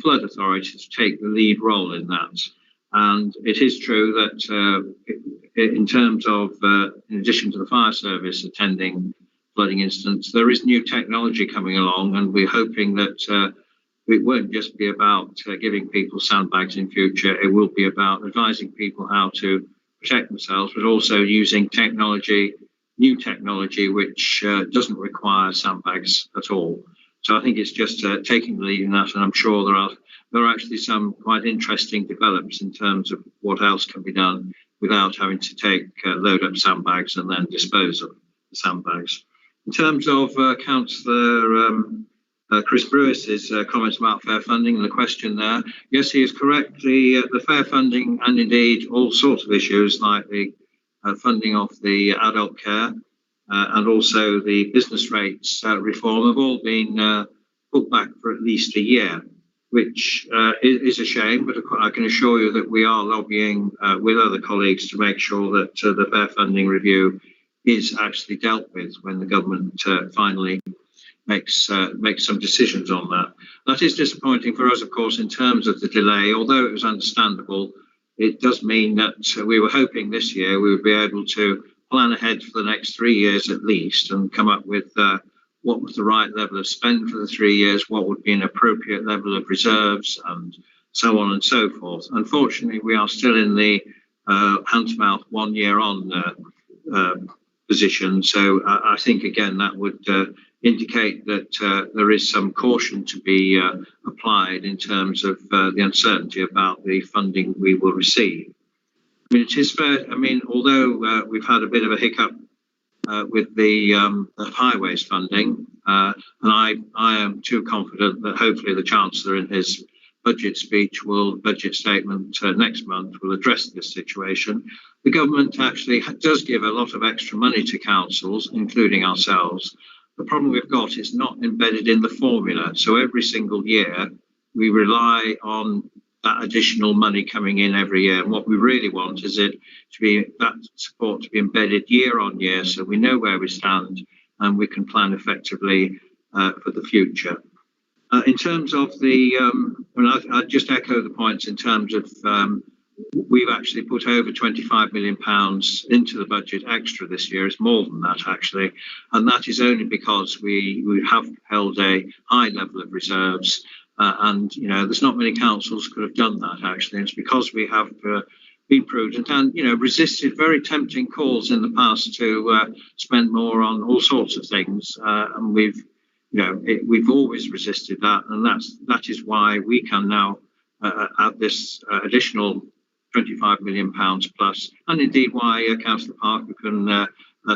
flood authority, to take the lead role in that. And it is true that in terms of, in addition to the fire service attending flooding incidents, there is new technology coming along, and we're hoping that it won't just be about giving people sandbags in future. It will be about advising people how to protect themselves, but also using technology, new technology, which doesn't require sandbags at all. So I think it's just taking the lead in that, and I'm sure there are actually some quite interesting developments in terms of what else can be done without having to load up sandbags and then dispose of the sandbags. In terms of Councillor Chris Brewis's comments about fair funding and the question there, yes, he is correct. The fair funding and indeed all sorts of issues like the funding of the adult care and also the business rates reform have all been put back for at least a year, which is a shame, but I can assure you that we are lobbying with other colleagues to make sure that the fair funding review is actually dealt with when the government finally makes some decisions on that. That is disappointing for us, of course, in terms of the delay. Although it was understandable, it does mean that we were hoping this year we would be able to plan ahead for the next 3 years at least and come up with what was the right level of spend for the 3 years, what would be an appropriate level of reserves, and so on and so forth. Unfortunately, we are still in the hand-to-mouth 1 year on position. So I think, again, that would indicate that there is some caution to be applied in terms of the uncertainty about the funding we will receive. I mean, it is fair. I mean, although we've had a bit of a hiccup with the highways funding, and I am too confident that hopefully the Chancellor in his budget statement next month will address this situation. The government actually does give a lot of extra money to councils, including ourselves. The problem we've got is not embedded in the formula. So every single year we rely on that additional money coming in every year. And what we really want is that support to be embedded year on year, so we know where we stand and we can plan effectively for the future. In terms of I just echo the points in terms of we've actually put over £25 million into the budget extra this year. It's more than that, actually. And that is only because we have held a high level of reserves. And, there's not many councils could have done that, actually. It's because we have been prudent and, resisted very tempting calls in the past to spend more on all sorts of things. And we've always resisted that. And that is why we can now add this additional £25 million plus, and indeed why Councillor Parker can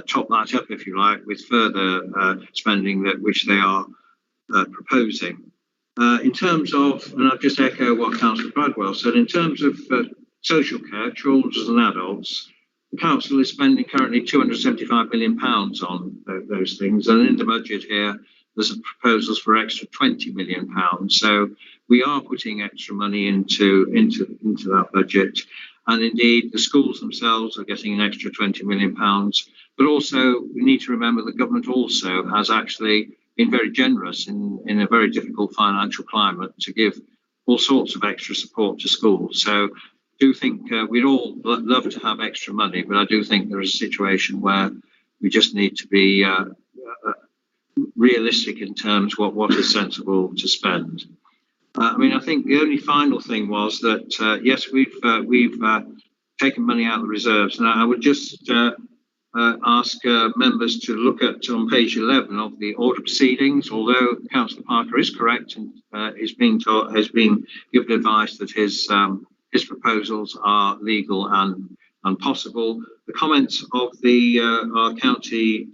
top that up, if you like, with further spending which they are proposing. In terms of, and I'll just echo what Councillor Bradwell said, in terms of social care, children and adults, the council is spending currently £275 million on those things, and in the budget here there's proposals for extra £20 million. So we are putting extra money into that budget, and indeed the schools themselves are getting an extra £20 million. But also we need to remember the government also has actually been very generous in a very difficult financial climate to give all sorts of extra support to schools. So I do think we'd all love to have extra money, but I do think there is a situation where we just need to be realistic in terms of what is sensible to spend. I think the only final thing was that yes, we've taken money out of the reserves, and I would just ask members to look at on page 11 of the order proceedings. Although Councillor Parker is correct and has been given advice that his proposals are legal and possible, the comments of our county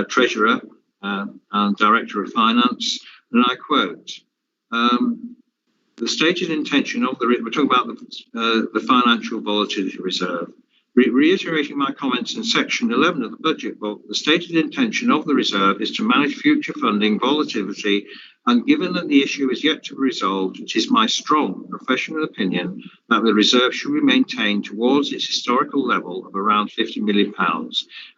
treasurer and director of finance, and I quote, the stated intention of we're talking about the financial volatility reserve, reiterating my comments in section 11 of the budget book, the stated intention of the reserve is to manage future funding volatility, and given that the issue is yet to be resolved, it is my strong professional opinion that the reserve should be maintained towards its historical level of around £50 million,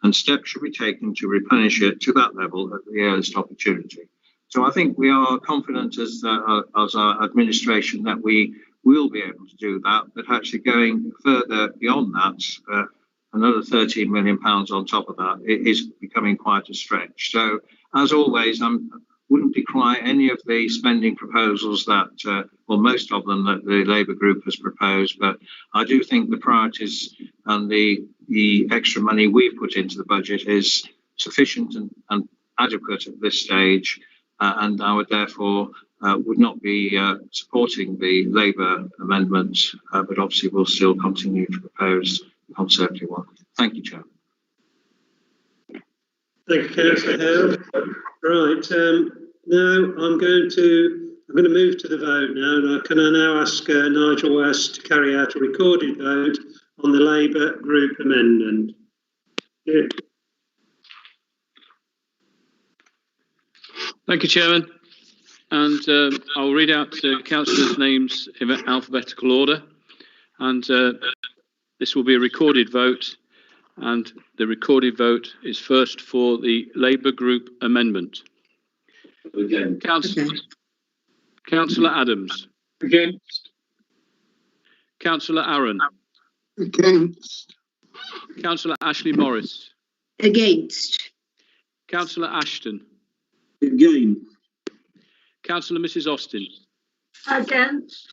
and steps should be taken to replenish it to that level at the earliest opportunity. So I think we are confident as our administration that we we'll be able to do that, but actually going further beyond that, another £13 million on top of that, it is becoming quite a stretch. So, as always, I wouldn't decry any of the spending proposals that, or most of them that the Labour group has proposed, but I do think the priorities and the extra money we've put into the budget is sufficient and adequate at this stage, and I would therefore would not be supporting the Labour amendments, but obviously we'll still continue to propose the Conservative one. Thank you, Chair. Thank you, Councillor Hill. Right, now I'm going to move to the vote now. Can I now ask Nigel West to carry out a recorded vote on the Labour group amendment? Yeah. Thank you, Chairman. And I'll read out the councillors' names in alphabetical order. And this will be a recorded vote. And the recorded vote is first for the Labour group amendment. Again. Councillor Adams. Against. Councillor Aaron. Against. Councillor Ashley Morris. Against. Councillor Ashton. Again. Councillor Mrs Austin. Against.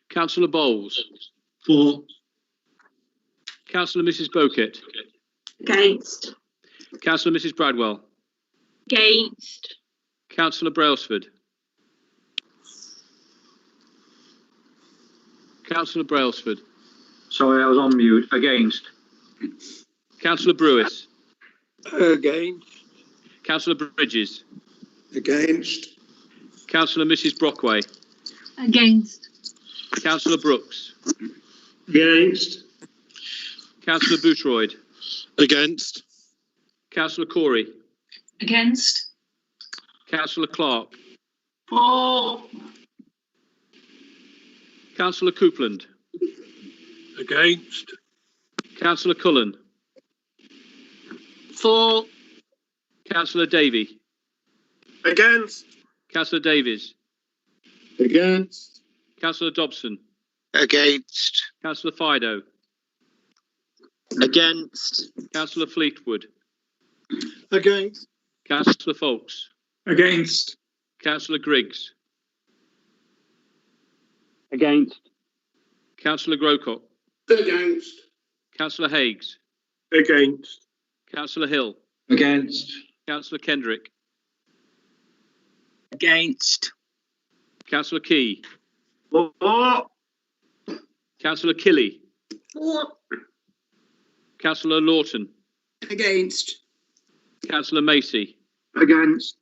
Councillor Bowles. For. Councillor Mrs Bowkett. Against. Councillor Mrs Bradwell. Against. Councillor Brailsford. Councillor Brailsford. Sorry, I was on mute. Against. Councillor Brewis. Against. Councillor Bridges. Against. Councillor Mrs Brockway. Against. Councillor Brooks. Against. Councillor Bootroyd. Against. Councillor Corey. Against. Councillor Clark. For. Councillor Coupland. Against. Councillor Cullen. For. Councillor Davey. Against. Councillor Davies. Against. Councillor Dobson. Against. Councillor Fido. Against. Councillor Fleetwood. Against. Councillor Folks. Against. Councillor Griggs. Against. Councillor Grocott. Against. Councillor Higgs. Against. Councillor Hill. Against. Councillor Kendrick. Against. Councillor Key. For. Councillor Killy. For. Councillor Lawton. Against. Councillor Macy. Against.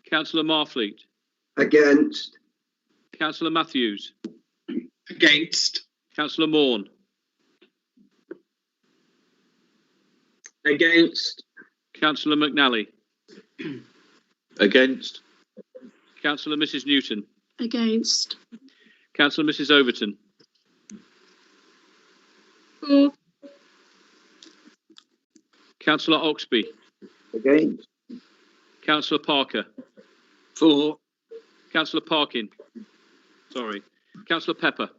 Councillor Marfleet. Against. Councillor Matthews. Against. Councillor Morn. Against. Councillor McNally. Against. Councillor Mrs Newton. Against. Councillor Mrs Overton. For. Councillor Oxby. Against. Councillor Parker. For. Councillor Parkin. Sorry. Councillor Pepper.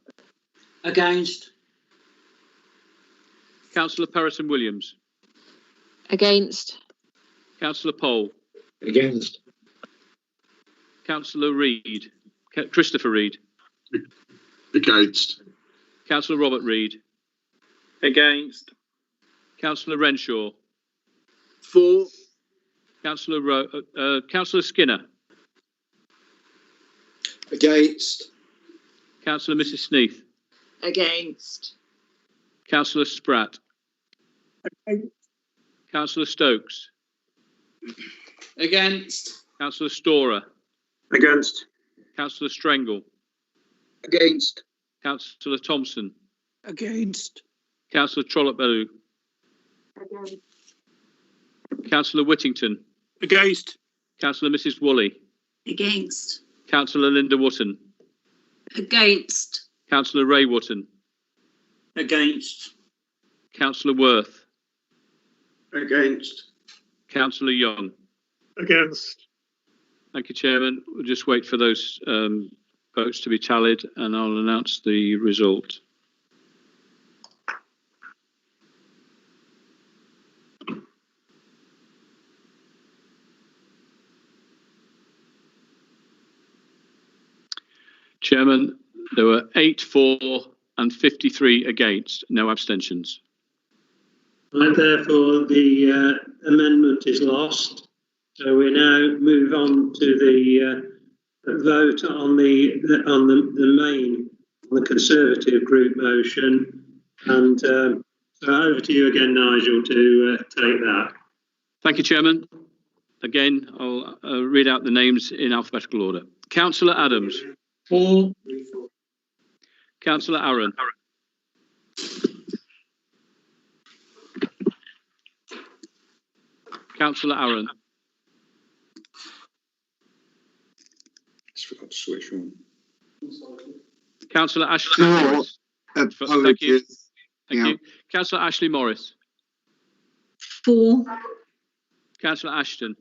Against. Councillor Perrison Williams. Against. Councillor Pole. Against. Councillor Reid. Christopher Reid. Against. Councillor Robert Reid. Against. Councillor Renshaw. For. Councillor Skinner. Against. Councillor Mrs Sneath. Against. Councillor Spratt. Councillor Stokes. Against. Councillor Storer. Against. Councillor Strengle. Against. Councillor Thompson. Against. Councillor Trollope-Bellew. Against. Councillor Whittington. Against. Councillor Mrs Woolley. Against. Councillor Linda Wotton. Against. Councillor Ray Wotton. Against. Councillor Worth. Against. Councillor Young. Against. Thank you, Chairman. We'll just wait for those votes to be tallied, and I'll announce the result. Chairman, there were 8 for and 53 against, no abstentions. And therefore, the amendment is lost. So we now move on to the vote on the Conservative group motion. And so over to you again, Nigel, to take that. Thank you, Chairman. Again, I'll read out the names in alphabetical order. Councillor Adams. For. Councillor Aaron. Councillor Aaron. Just forgot to switch on. Councillor Ashley Morris. Thank you. Thank you. Councillor Ashley Morris. For. Councillor Ashton.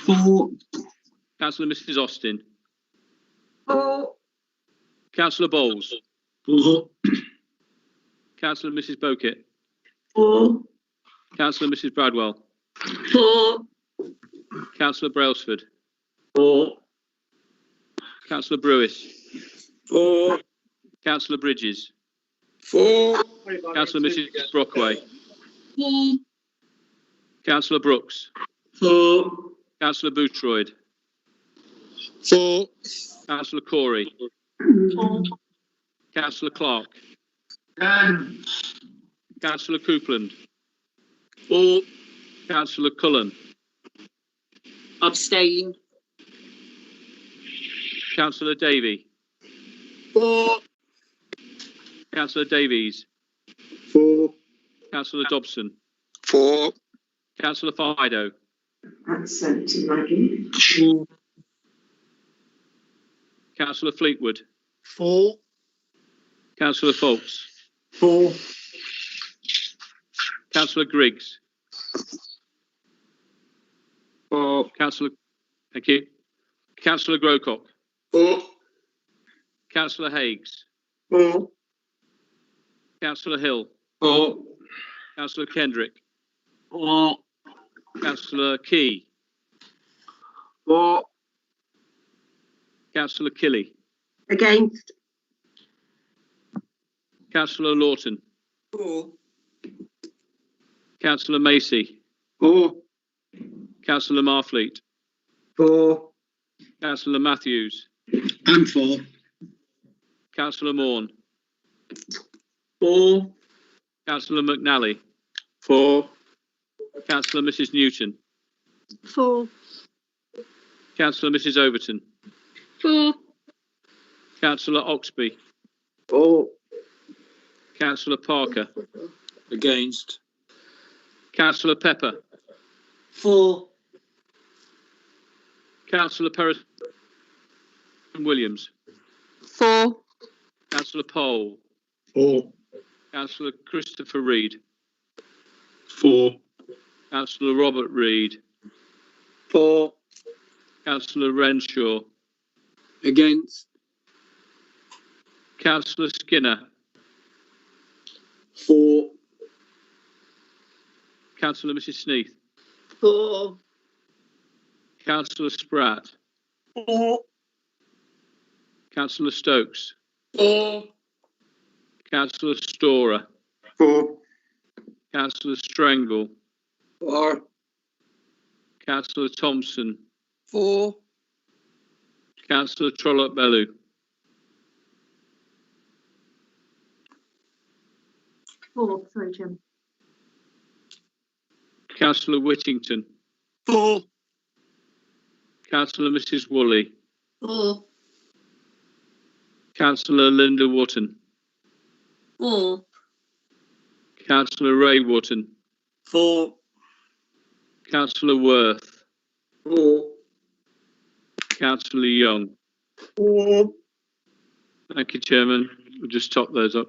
For. Councillor Mrs Austin. For. Councillor Bowles. For. Councillor Mrs Bowkett. For. Councillor Mrs Bradwell. For. Councillor Brailsford. For. Councillor Brewis. For. Councillor Bridges. For. Councillor Mrs Brockway. For. Councillor Brooks. For. Councillor Boothroyd. For. Councillor Corey. For. Councillor Clark. Against. Councillor Coupland. For. Councillor Cullen. Abstain. Councillor Davey. For. Councillor Davies. For. Councillor Dobson. For. Councillor Fido. Absent, Maggie. Councillor Fleetwood. For. Councillor Foulkes. For. Councillor Griggs. For. Councillor, thank you. Councillor Grocott. For. Councillor Higgs. For. Councillor Hill. For. Councillor Kendrick. For. Councillor Key. For. Councillor Killy. Against. Councillor Lawton. For. Councillor Macy. For. Councillor Marfleet. For. Councillor Matthews. I'm for. Councillor Morn. For. Councillor McNally. For. Councillor Mrs Newton. For. Councillor Mrs Overton. For. Councillor Oxby. For. Councillor Parker. Against. Councillor Pepper. For. Councillor Perris Williams. For. Councillor Pole. For. Councillor Christopher Reid. For. Councillor Robert Reid. For. Councillor Renshaw. Against. Councillor Skinner. For. Councillor Mrs Sneath. For. Councillor Spratt. For. Councillor Stokes. For. Councillor Storer. For. Councillor Strangle. For. Councillor Thompson. For. Councillor Trollope Bellew. For. Sorry, Jim. Councillor Whittington. For. Councillor Mrs Woolley. For. Councillor Linda Wotton. For. Councillor Ray Wotton. For. Councillor Worth. For. Councillor Young. For. Thank you, Chairman. We'll just top those up.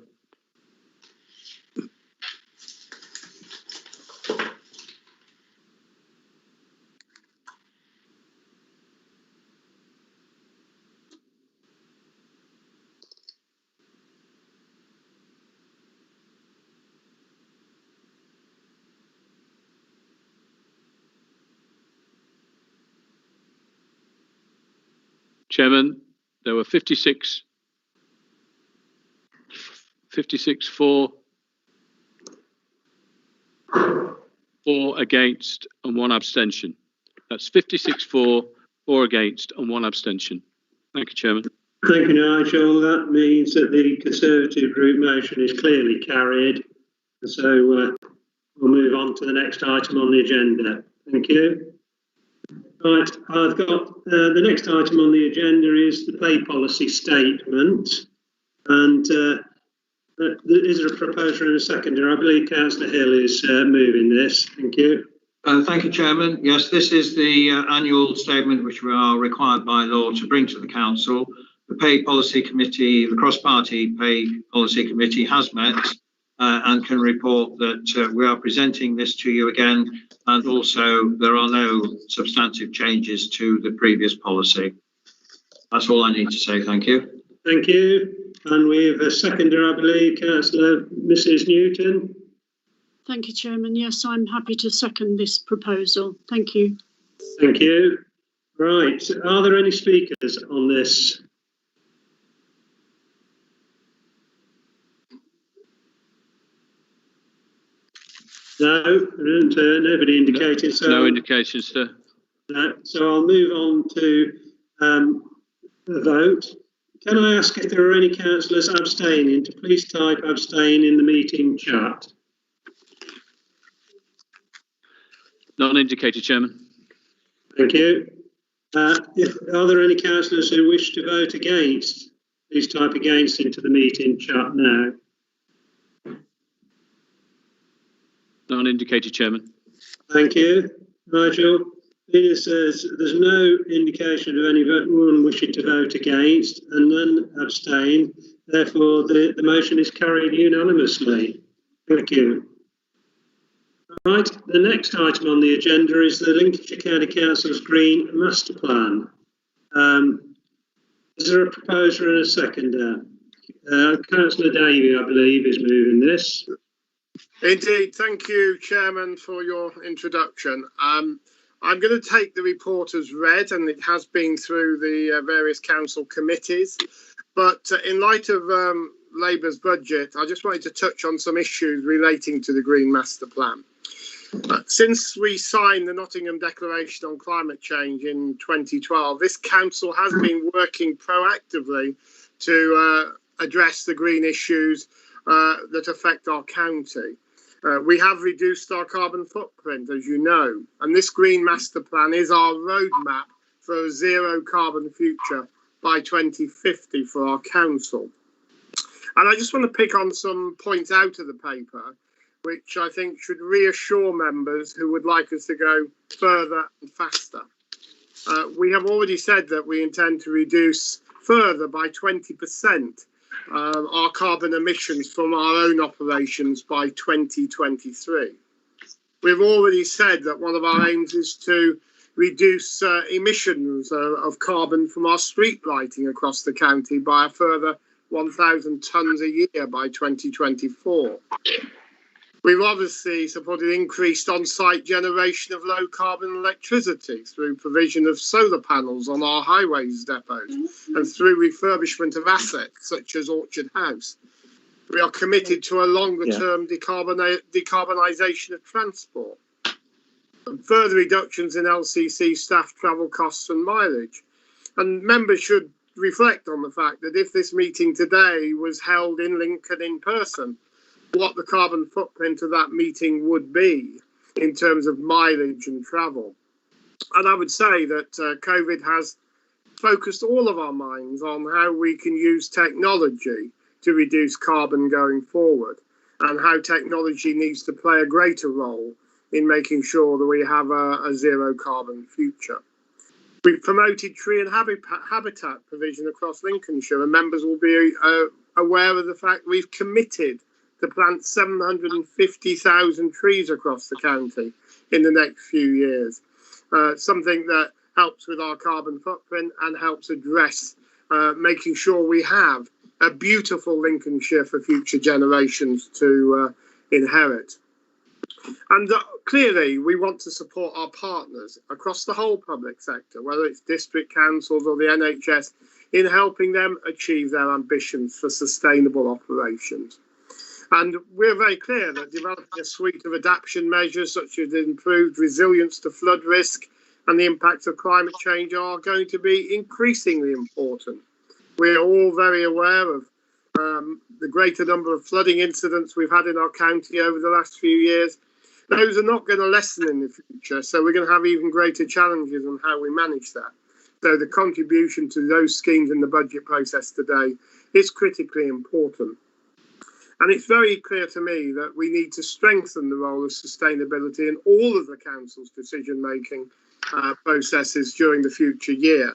Chairman, there were 56 for, 4 against and 1 abstention. That's 56 for, 4 against and 1 abstention. Thank you, Chairman. Thank you, Nigel. That means that the Conservative group motion is clearly carried. So we'll move on to the next item on the agenda. Thank you. Right, I've got the next item on the agenda is the pay policy statement. And is there a proposer and a seconder? I believe Councillor Hill is moving this. Thank you. Thank you, Chairman. Yes, this is the annual statement which we are required by law to bring to the Council. The Pay Policy Committee, the Cross-Party Pay Policy Committee has met and can report that we are presenting this to you again, and also there are no substantive changes to the previous policy. That's all I need to say. Thank you. Thank you. And we have a seconder, I believe, Councillor Mrs Newton. Thank you, Chairman. Yes, I'm happy to second this proposal. Thank you. Thank you. Right, are there any speakers on this? No, nobody indicated. So no indication, sir. No, so I'll move on to the vote. Can I ask if there are any councillors abstaining to please type abstain in the meeting chat? Not indicated, Chairman. Thank you. Are there any councillors who wish to vote against? Please type against into the meeting chat now. Not indicated, Chairman. Thank you, Nigel. Peter says there's no indication of anyone wishing to vote against and none abstain. Therefore, the motion is carried unanimously. Thank you. Right, the next item on the agenda is the Lincolnshire County Council's Green Master Plan. Is there a proposer and a seconder? Councillor Davey, I believe, is moving this. Indeed, thank you, Chairman, for your introduction. I'm going to take the report as read, and it has been through the various council committees. But in light of Labour's budget, I just wanted to touch on some issues relating to the Green Master Plan. Since we signed the Nottingham Declaration on Climate Change in 2012, this council has been working proactively to address the green issues that affect our county. We have reduced our carbon footprint, as you know, and this Green Master Plan is our roadmap for a zero carbon future by 2050 for our council. And I just want to pick on some points out of the paper, which I think should reassure members who would like us to go further and faster. We have already said that we intend to reduce further by 20% our carbon emissions from our own operations by 2023. We've already said that one of our aims is to reduce emissions of carbon from our street lighting across the county by a further 1,000 tonnes a year by 2024. We've obviously supported increased on-site generation of low-carbon electricity through provision of solar panels on our highways depots and through refurbishment of assets such as Orchard House. We are committed to a longer-term decarbonisation of transport and further reductions in LCC staff travel costs and mileage. And members should reflect on the fact that if this meeting today was held in Lincoln in person, what the carbon footprint of that meeting would be in terms of mileage and travel. And I would say that COVID has focused all of our minds on how we can use technology to reduce carbon going forward, and how technology needs to play a greater role in making sure that we have a zero carbon future. We've promoted tree and habitat provision across Lincolnshire, and members will be aware of the fact we've committed to plant 750,000 trees across the county in the next few years. Something that helps with our carbon footprint and helps address making sure we have a beautiful Lincolnshire for future generations to inherit. And clearly, we want to support our partners across the whole public sector, whether it's district councils or the NHS, in helping them achieve their ambitions for sustainable operations. And we're very clear that developing a suite of adaptation measures, such as improved resilience to flood risk and the impacts of climate change, are going to be increasingly important. We're all very aware of the greater number of flooding incidents we've had in our county over the last few years. Those are not going to lessen in the future, so we're going to have even greater challenges on how we manage that. So the contribution to those schemes in the budget process today is critically important. And it's very clear to me that we need to strengthen the role of sustainability in all of the council's decision-making processes during the future year.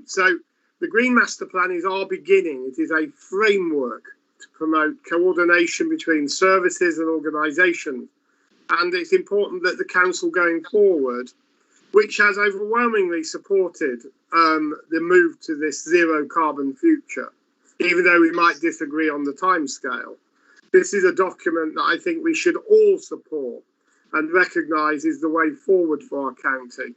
So the Green Master Plan is our beginning. It is a framework to promote coordination between services and organisations. And it's important that the council going forward, which has overwhelmingly supported the move to this zero carbon future, even though we might disagree on the timescale. This is a document that I think we should all support and recognise is the way forward for our county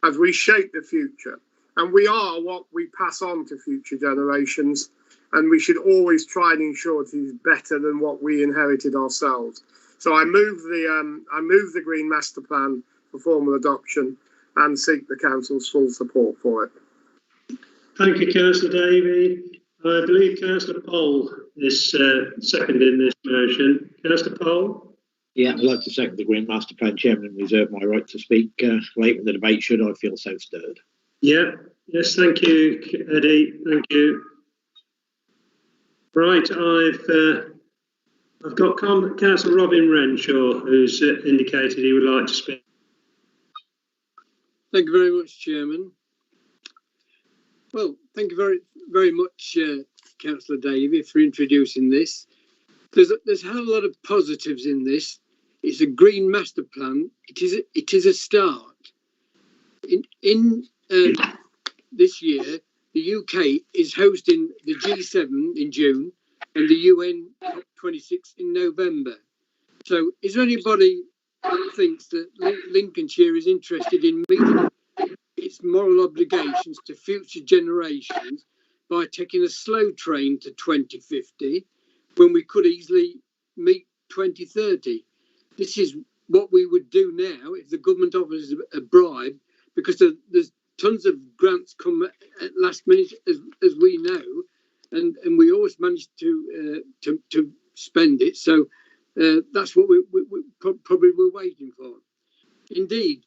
as we shape the future. And we are what we pass on to future generations, and we should always try and ensure it is better than what we inherited ourselves. So I move the Green Master Plan for formal adoption and seek the council's full support for it. Thank you, Councillor Davey. I believe Councillor Pole is seconding this motion. Councillor Pole? Yeah, I'd like to second the Green Master Plan, Chairman, and reserve my right to speak later in the debate should I feel so stirred. Yeah, yes, thank you, Eddie. Thank you. Right, I've got Councillor Robin Renshaw, who's indicated he would like to speak. Thank you very much, Chairman. Well, thank you very much, Councillor Davey, for introducing this. There's a hell of a lot of positives in this. It's a Green Master Plan. It is a start. In this year, the UK is hosting the G7 in June and the UN 26 in November. So, is there anybody that thinks that Lincolnshire is interested in meeting its moral obligations to future generations by taking a slow train to 2050 when we could easily meet 2030? This is what we would do now if the government offers a bribe, because there's tons of grants come at last minute, as we know, and we always manage to spend it. So that's what we probably we're waiting for. Indeed,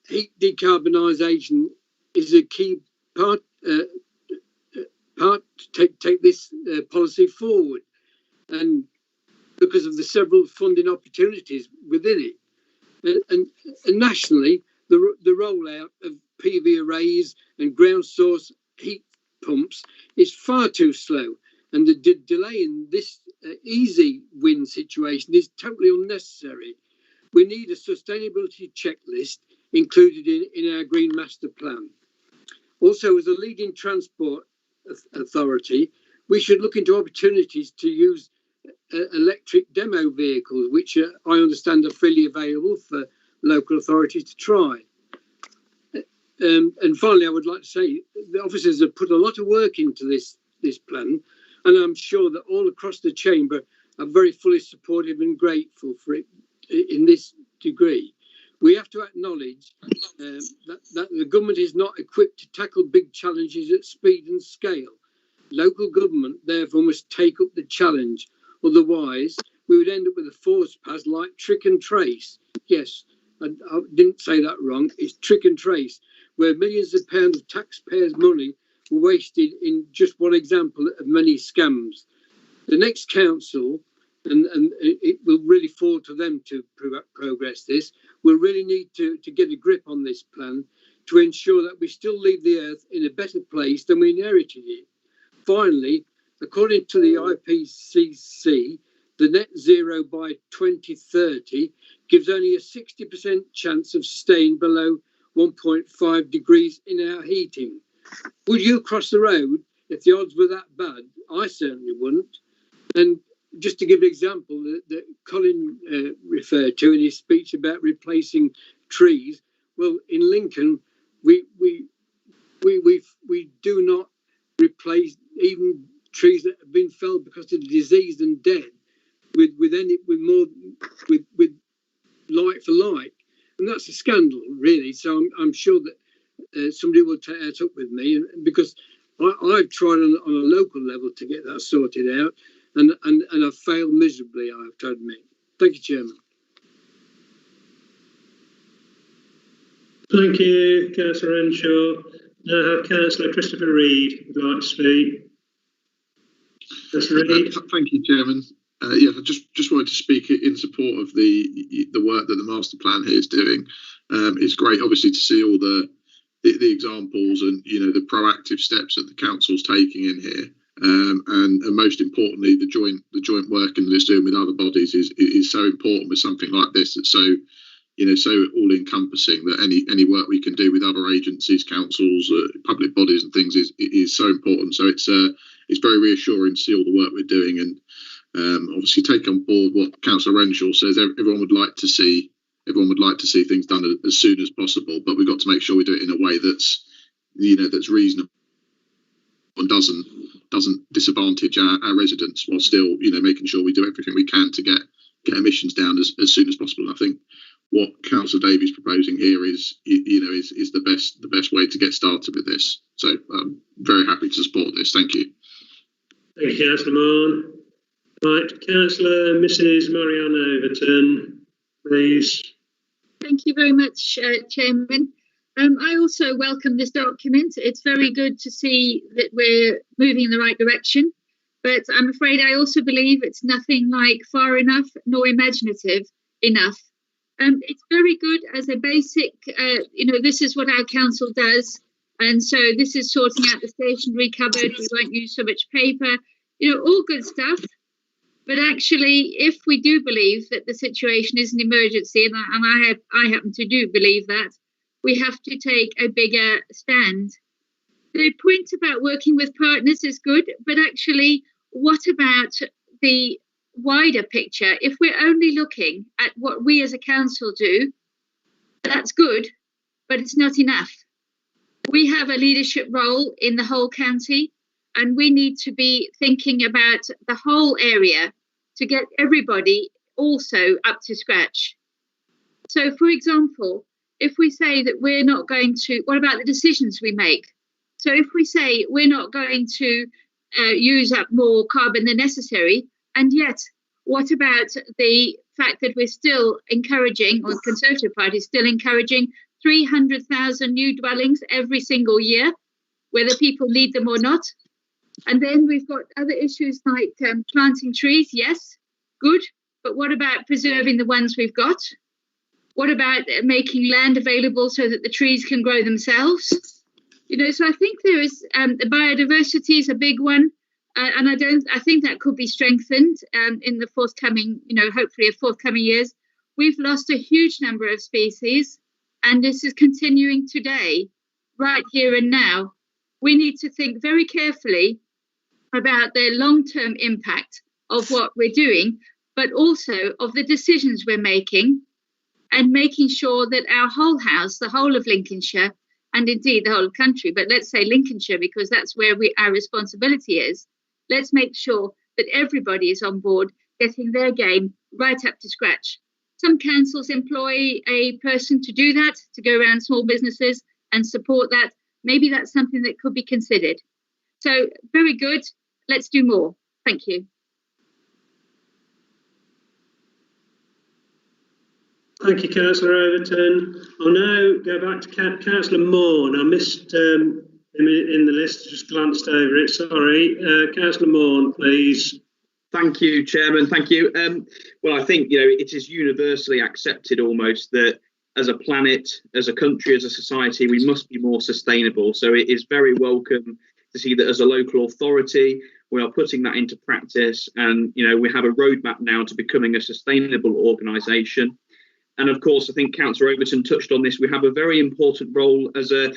heat decarbonisation is a key part to take this policy forward, and because of the several funding opportunities within it, and nationally, the rollout of PV arrays and ground source heat pumps is far too slow, and the delay in this easy win situation is totally unnecessary. We need a sustainability checklist included in our Green Master Plan. Also, as a leading transport authority, we should look into opportunities to use electric demo vehicles, which I understand are freely available for local authorities to try. And finally, I would like to say the officers have put a lot of work into this plan, and I'm sure that all across the chamber are very fully supportive and grateful for it in this degree. We have to acknowledge that the government is not equipped to tackle big challenges at speed and scale. Local government, therefore, must take up the challenge. Otherwise, we would end up with a force pass like trick and trace. Yes, I didn't say that wrong. It's trick and trace, where millions of pounds of taxpayers' money were wasted in just one example of many scams. The next council, and it will really fall to them to progress this, will really need to get a grip on this plan to ensure that we still leave the earth in a better place than we inherited it. Finally, according to the IPCC, the net zero by 2030 gives only a 60% chance of staying below 1.5 degrees in our heating. Would you cross the road if the odds were that bad? I certainly wouldn't. And just to give an example that Colin referred to in his speech about replacing trees. Well, in Lincoln, we do not replace even trees that have been felled because of disease and dead with like for like, and that's a scandal, really. So I'm sure that somebody will take that up with me, because I've tried on a local level to get that sorted out, and I've failed miserably, I have to admit. Thank you, Chairman. Thank you, Councillor Renshaw. Now I have Councillor Christopher Reid would like to speak. Councillor Reid. Thank you, Chairman. Yeah, I just wanted to speak in support of the work that the master plan here is doing. It's great, obviously, to see all the examples and the proactive steps that the council's taking in here, and most importantly, the joint working that it's doing with other bodies is so important with something like this. That's so so all encompassing, that any work we can do with other agencies, councils, public bodies, and things is so important. So it's very reassuring to see all the work we're doing, and obviously take on board what Councillor Renshaw says. Everyone would like to see things done as soon as possible, but we've got to make sure we do it in a way that's that's reasonable and doesn't disadvantage our residents, while still making sure we do everything we can to get emissions down as soon as possible. And I think what Councillor Davies proposing here is the best way to get started with this. So I'm very happy to support this. Thank you. Thank you, Councillor Moore. Right, Councillor Mrs. Marianne Overton, please. Thank you very much, Chairman. I also welcome this document. It's very good to see that we're moving in the right direction, but I'm afraid I also believe it's nothing like far enough nor imaginative enough. It's very good as a basic, this is what our council does, and so this is sorting out the stationery cupboard. We won't use so much paper, all good stuff. But actually, if we do believe that the situation is an emergency, and I happen to do believe that, we have to take a bigger stand. The point about working with partners is good, but actually, what about the wider picture? If we're only looking at what we as a council do, that's good, but it's not enough. We have a leadership role in the whole county, and we need to be thinking about the whole area to get everybody also up to scratch. So, for example, if we say that we're not going to, what about the decisions we make? So if we say we're not going to use up more carbon than necessary, and yet what about the fact that we're still encouraging, or the Conservative Party is still encouraging 300,000 new dwellings every single year, whether people need them or not? And then we've got other issues like planting trees. Yes, good. But what about preserving the ones we've got? What about making land available so that the trees can grow themselves? So I think there is the biodiversity is a big one. And I think that could be strengthened in the forthcoming, hopefully forthcoming years. We've lost a huge number of species, and this is continuing today, right here and now. We need to think very carefully about the long-term impact of what we're doing, but also of the decisions we're making, and making sure that our whole house, the whole of Lincolnshire, and indeed the whole country, but let's say Lincolnshire because that's where our responsibility is, let's make sure that everybody is on board, getting their game right up to scratch. Some councils employ a person to do that, to go around small businesses and support that. Maybe that's something that could be considered. So very good. Let's do more. Thank you. Thank you, Councillor Overton. I'll now go back to Councillor Moore. I missed him in the list, just glanced over it. Sorry. Councillor Moore, please. Thank you, Chairman. Thank you. Well, I think, it is universally accepted almost that as a planet, as a country, as a society, we must be more sustainable. So it is very welcome to see that as a local authority, we are putting that into practice. And, we have a roadmap now to becoming a sustainable organisation. And of course, I think Councillor Overton touched on this. We have a very important role as a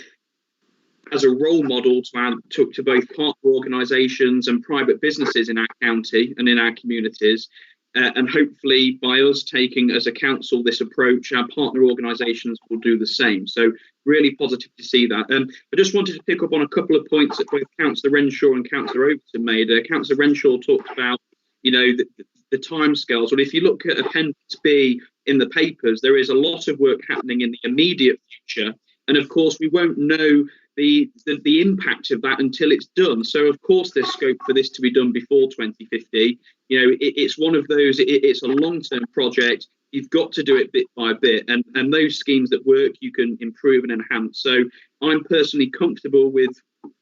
as a role model to both partner organisations and private businesses in our county and in our communities. And hopefully by us taking as a council this approach, our partner organisations will do the same. So really positive to see that. I just wanted to pick up on a couple of points that both Councillor Renshaw and Councillor Overton made. Councillor Renshaw talked about, the timescales. Well, if you look at Appendix B in the papers, there is a lot of work happening in the immediate future. And of course, we won't know the impact of that until it's done. So of course there's scope for this to be done before 2050. It's one of those, it's a long-term project. You've got to do it bit by bit, and those schemes that work you can improve and enhance. So I'm personally comfortable with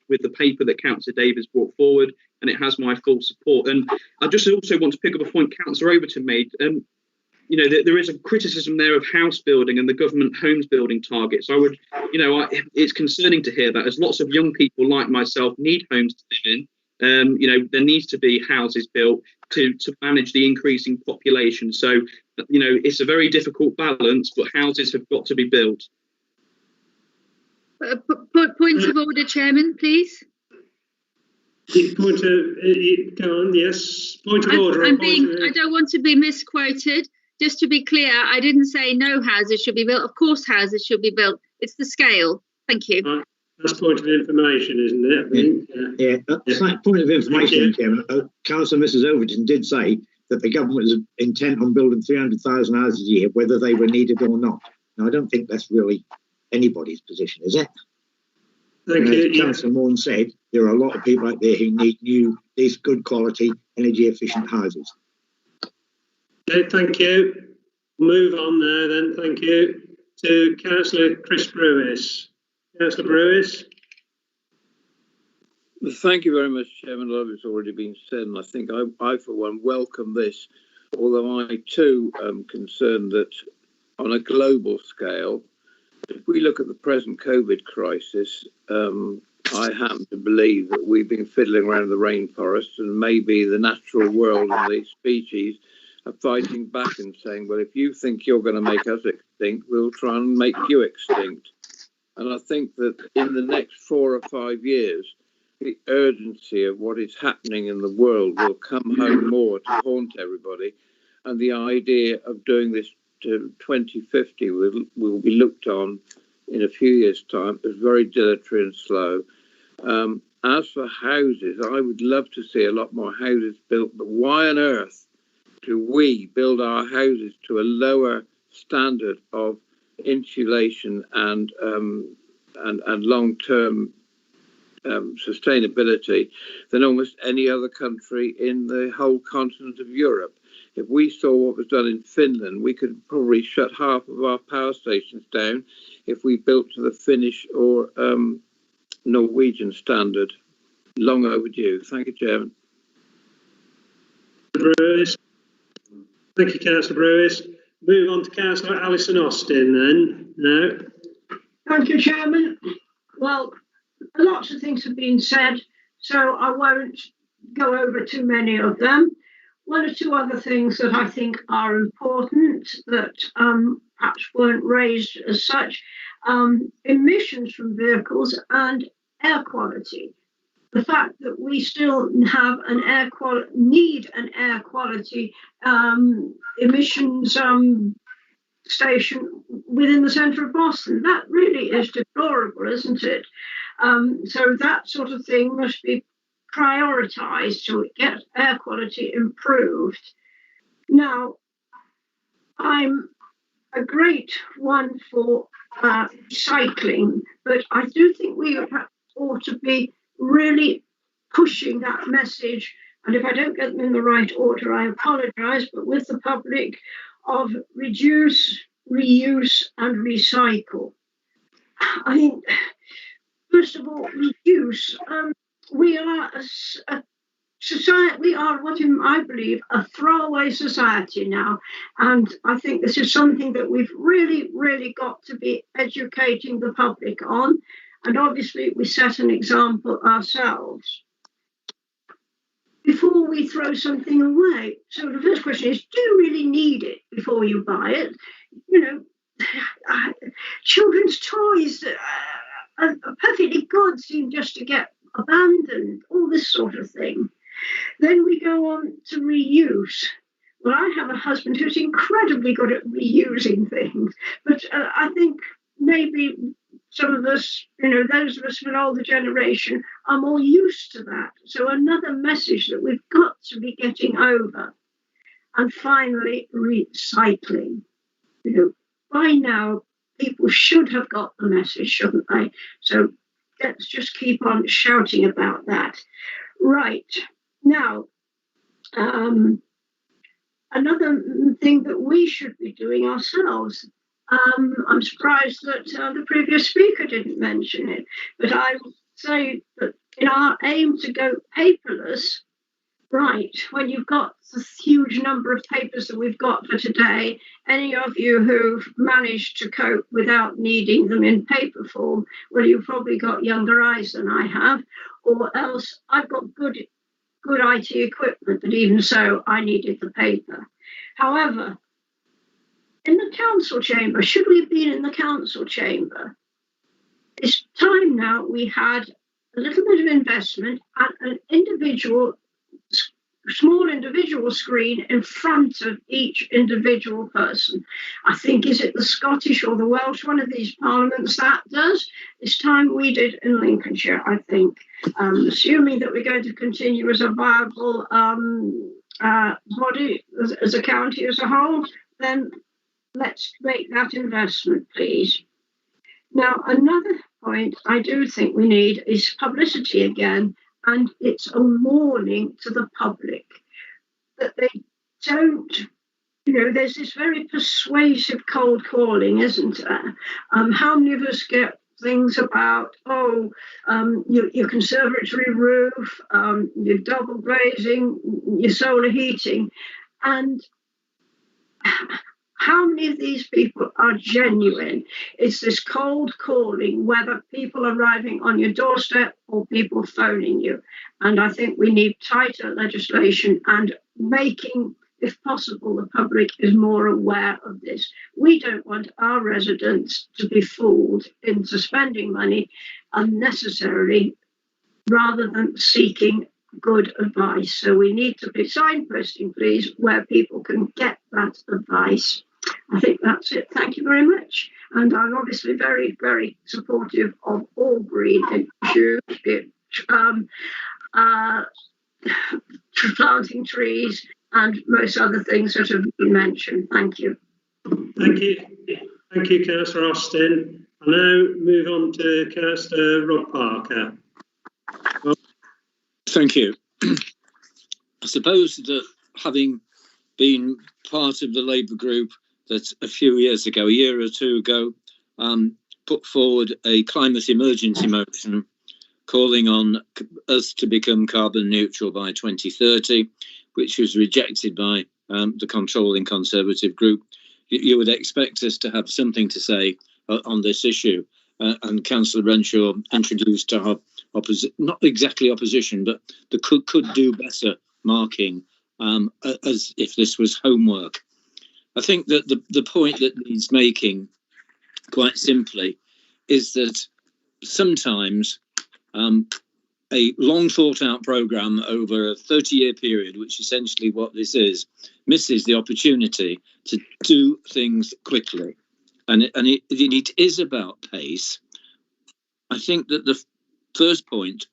the paper that Councillor Davies brought forward, and it has my full support. And I just also want to pick up a point Councillor Overton made. There is a criticism there of house building and the government homes building targets. It's concerning to hear that, as lots of young people like myself need homes to live in. There needs to be houses built to manage the increasing population. So, it's a very difficult balance, but houses have got to be built. Point of order, Chairman, please. Point of, go on, yes. Point of order. I don't want to be misquoted. Just to be clear, I didn't say no houses should be built. Of course, houses should be built. It's the scale. Thank you. That's point of information, isn't it? I think? Yeah, that's that point of information, Chairman. Councillor Mrs. Overton did say that the government was intent on building 300,000 houses a year, whether they were needed or not. Now, I don't think that's really anybody's position, is it? Thank you. As Councillor Morn said, there are a lot of people out there who need these good quality, energy efficient houses. Okay, thank you. Move on there then, thank you, to Councillor Chris Brewis. Councillor Brewis. Thank you very much, Chairman. A lot of it's already been said, and I think I for one, welcome this, although I too am concerned that on a global scale, if we look at the present COVID crisis, I happen to believe that we've been fiddling around the rainforest, and maybe the natural world and the species are fighting back and saying, well, if you think you're going to make us extinct, we'll try and make you extinct. And I think that in the next 4 or 5 years, the urgency of what is happening in the world will come home more to haunt everybody. And the idea of doing this to 2050 will be looked on in a few years' time as very dilatory and slow. As for houses, I would love to see a lot more houses built, but why on earth do we build our houses to a lower standard of insulation and long-term sustainability than almost any other country in the whole continent of Europe? If we saw what was done in Finland, we could probably shut half of our power stations down if we built to the Finnish or Norwegian standard. Long overdue. Thank you, Chairman. Brewis. Thank you, Councillor Brewis. Move on to Councillor Alison Austin then. No. Thank you, Chairman. Well, lots of things have been said, so I won't go over too many of them. One or two other things that I think are important that perhaps weren't raised as such, emissions from vehicles and air quality. The fact that we still have need an air quality emissions station within the centre of Boston. That really is deplorable, isn't it? So that sort of thing must be prioritised to get air quality improved. Now, I'm a great one for recycling, but I do think we ought to be really pushing that message, and if I don't get them in the right order, I apologise, but with the public, of reduce, reuse and recycle. I mean, first of all, reduce. We are a society, we are what I believe a throwaway society now, and I think this is something that we've really got to be educating the public on. And obviously we set an example ourselves before we throw something away. So the first question is, do you really need it before you buy it? You know, children's toys, perfectly good seem just to get abandoned, all this sort of thing. Then we go on to reuse. Well, I have a husband who's incredibly good at reusing things, but I think maybe some of us, those of us from an older generation are more used to that. So another message that we've got to be getting over. And finally, recycling. By now, people should have got the message, shouldn't they? So let's just keep on shouting about that. Right. Now, another thing that we should be doing ourselves, I'm surprised that the previous speaker didn't mention it, but I would say that in our aim to go paperless, right, when you've got the huge number of papers that we've got for today, any of you who've managed to cope without needing them in paper form, well, you've probably got younger eyes than I have, or else I've got good IT equipment, but even so, I needed the paper. However, in the council chamber, should we have been in the council chamber? It's time now we had a little bit of investment at an small individual screen in front of each individual person. I think, is it the Scottish or the Welsh, one of these parliaments that does? It's time we did in Lincolnshire, I think. Assuming that we're going to continue as a viable body, as a county as a whole, then let's make that investment, please. Now, another point I do think we need is publicity again, and it's a warning to the public that they don't, there's this very persuasive cold calling, isn't there? How many of us get things about, your conservatory roof, your double glazing, your solar heating, and how many of these people are genuine? It's this cold calling, whether people arriving on your doorstep or people phoning you. And I think we need tighter legislation and making, if possible, the public is more aware of this. We don't want our residents to be fooled into spending money unnecessarily rather than seeking good advice. So we need to be signposting, please, where people can get that advice. I think that's it. Thank you very much. And I'm obviously very, very supportive of all green issues, planting trees and most other things that have been mentioned. Thank you. Thank you. Thank you, Councillor Austin. I'll now move on to Councillor Rob Parker. Thank you. I suppose that having been part of the Labour group that a few years ago, a year or two ago, put forward a climate emergency motion calling on us to become carbon neutral by 2030, which was rejected by the controlling Conservative group. You would expect us to have something to say on this issue. And Councillor Renshaw introduced our not exactly opposition, but the could do better marking as if this was homework. I think that the point that he's making, quite simply, is that sometimes a long thought out programme over a 30-year period, which is essentially what this is, misses the opportunity to do things quickly. And it is about pace. I think that the first point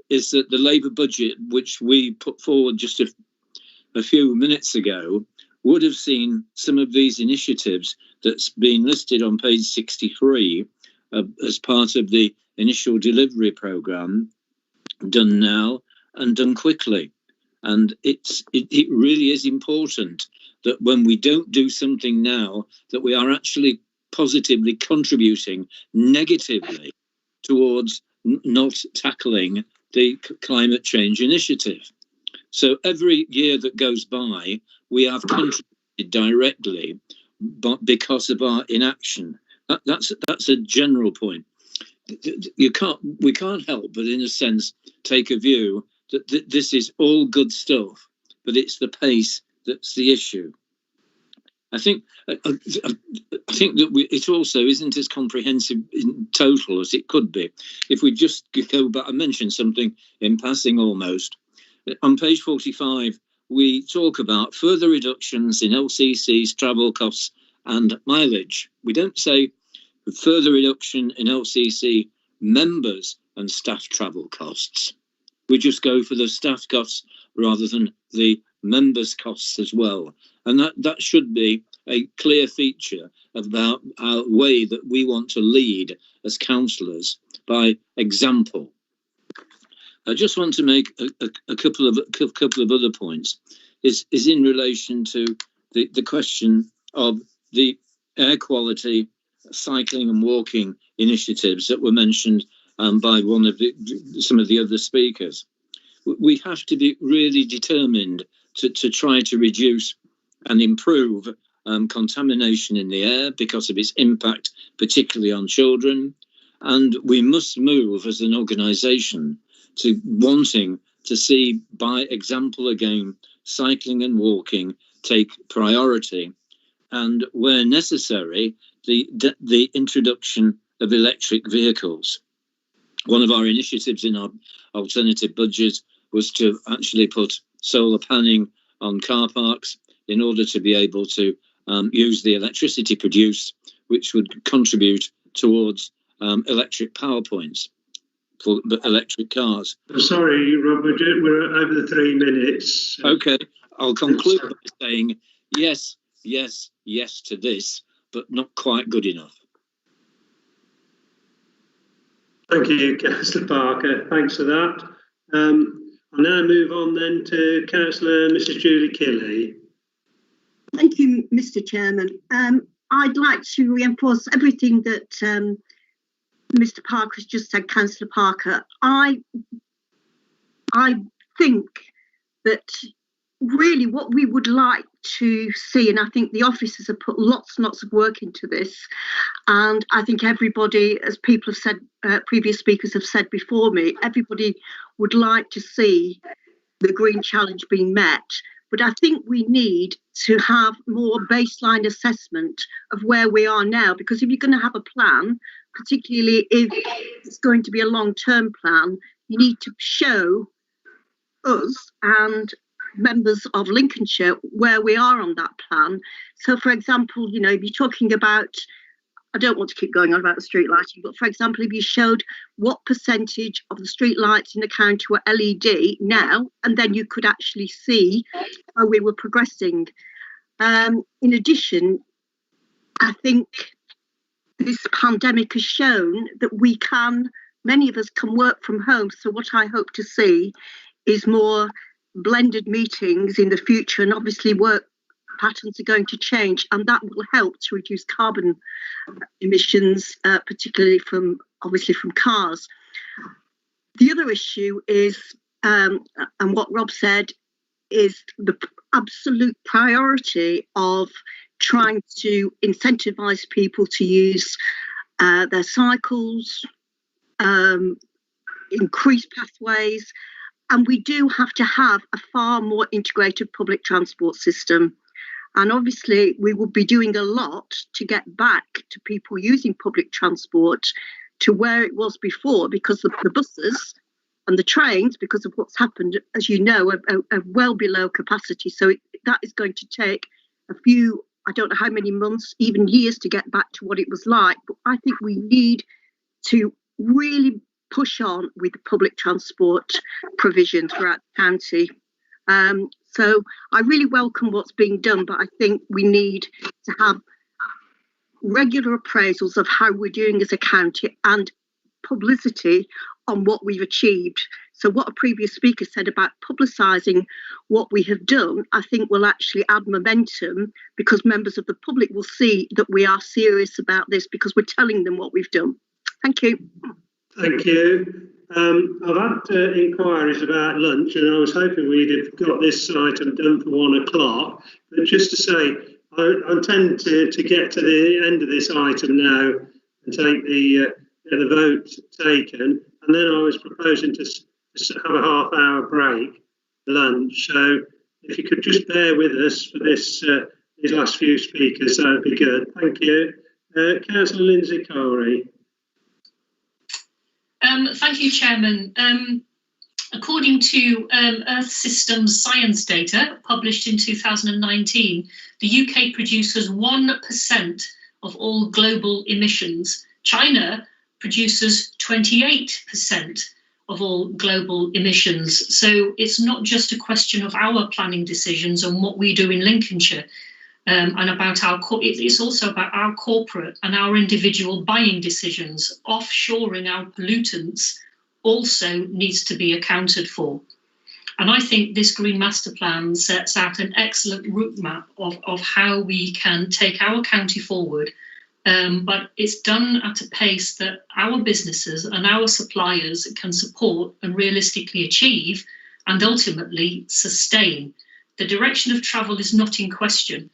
is that the Labour budget, which we put forward just a few minutes ago, would have seen some of these initiatives that's been listed on page 63 as part of the initial delivery programme done now and done quickly. And it really is important that when we don't do something now, that we are actually positively contributing negatively towards not tackling the climate change initiative. So every year that goes by, we have contributed directly, but because of our inaction. That's a general point. We can't help but, in a sense, take a view that this is all good stuff, but it's the pace that's the issue. I think that it also isn't as comprehensive in total as it could be. If we just go back, I mentioned something in passing almost. On page 45, we talk about further reductions in LCC's travel costs and mileage. We don't say further reduction in LCC members and staff travel costs. We just go for the staff costs rather than the members' costs as well. And that should be a clear feature about our way that we want to lead as councillors by example. I just want to make a couple of other points. Is in relation to the question of the air quality, cycling and walking initiatives that were mentioned by some of the other speakers. We have to be really determined to try to reduce and improve contamination in the air because of its impact, particularly on children. And we must move as an organisation to wanting to see, by example again, cycling and walking take priority. And where necessary, the introduction of electric vehicles. One of our initiatives in our alternative budget was to actually put solar panelling on car parks in order to be able to use the electricity produced, which would contribute towards electric power points for electric cars. Sorry, Robert, we're over the 3 minutes. Okay, I'll conclude by saying yes, yes, yes to this, but not quite good enough. Thank you, Councillor Parker. Thanks for that. I'll now move on then to Councillor Mrs. Julie Kelly. Thank you, Mr. Chairman. I'd like to reinforce everything that Mr. Parker has just said, Councillor Parker. I think that really what we would like to see, and I think the officers have put lots and lots of work into this, and I think everybody, as people have said, previous speakers have said before me, everybody would like to see the Green Challenge being met. But I think we need to have more baseline assessment of where we are now, because if you're going to have a plan, particularly if it's going to be a long-term plan, you need to show us and members of Lincolnshire where we are on that plan. So, for example, you know, if you're talking about, I don't want to keep going on about the street lighting, but for example, if you showed what percentage of the street lights in the county were LED now, and then you could actually see how we were progressing. In addition, I think this pandemic has shown that many of us can work from home. So what I hope to see is more blended meetings in the future, and obviously work patterns are going to change, and that will help to reduce carbon emissions, particularly from cars. The other issue is, and what Rob said, is the absolute priority of trying to incentivise people to use their cycles, increase pathways, and we do have to have a far more integrated public transport system. And obviously, we will be doing a lot to get back to people using public transport to where it was before, because the buses and the trains, because of what's happened, as you know, are well below capacity. So that is going to take a few, I don't know how many months, even years to get back to what it was like. But I think we need to really push on with the public transport provision throughout the county. So I really welcome what's being done, but I think we need to have regular appraisals of how we're doing as a county and publicity on what we've achieved. So what a previous speaker said about publicising what we have done, I think will actually add momentum, because members of the public will see that we are serious about this because we're telling them what we've done. Thank you. Thank you. I've had inquiries about lunch, and I was hoping we'd have got this item done for 1 o'clock. But just to say, I intend to get to the end of this item now and take the vote taken. And then I was proposing to have a half-hour break, lunch. So if you could just bear with us for this these last few speakers. That would be good. Thank you. Councillor Lindsay Corey. Thank you, Chairman. According to Earth Systems science data published in 2019, the UK produces 1% of all global emissions. China produces 28% of all global emissions. So it's not just a question of our planning decisions and what we do in Lincolnshire. And about it's also about our corporate and our individual buying decisions. Offshoring our pollutants also needs to be accounted for. And I think this Green Master Plan sets out an excellent route map of how we can take our county forward. But it's done at a pace that our businesses and our suppliers can support and realistically achieve and ultimately sustain. The direction of travel is not in question.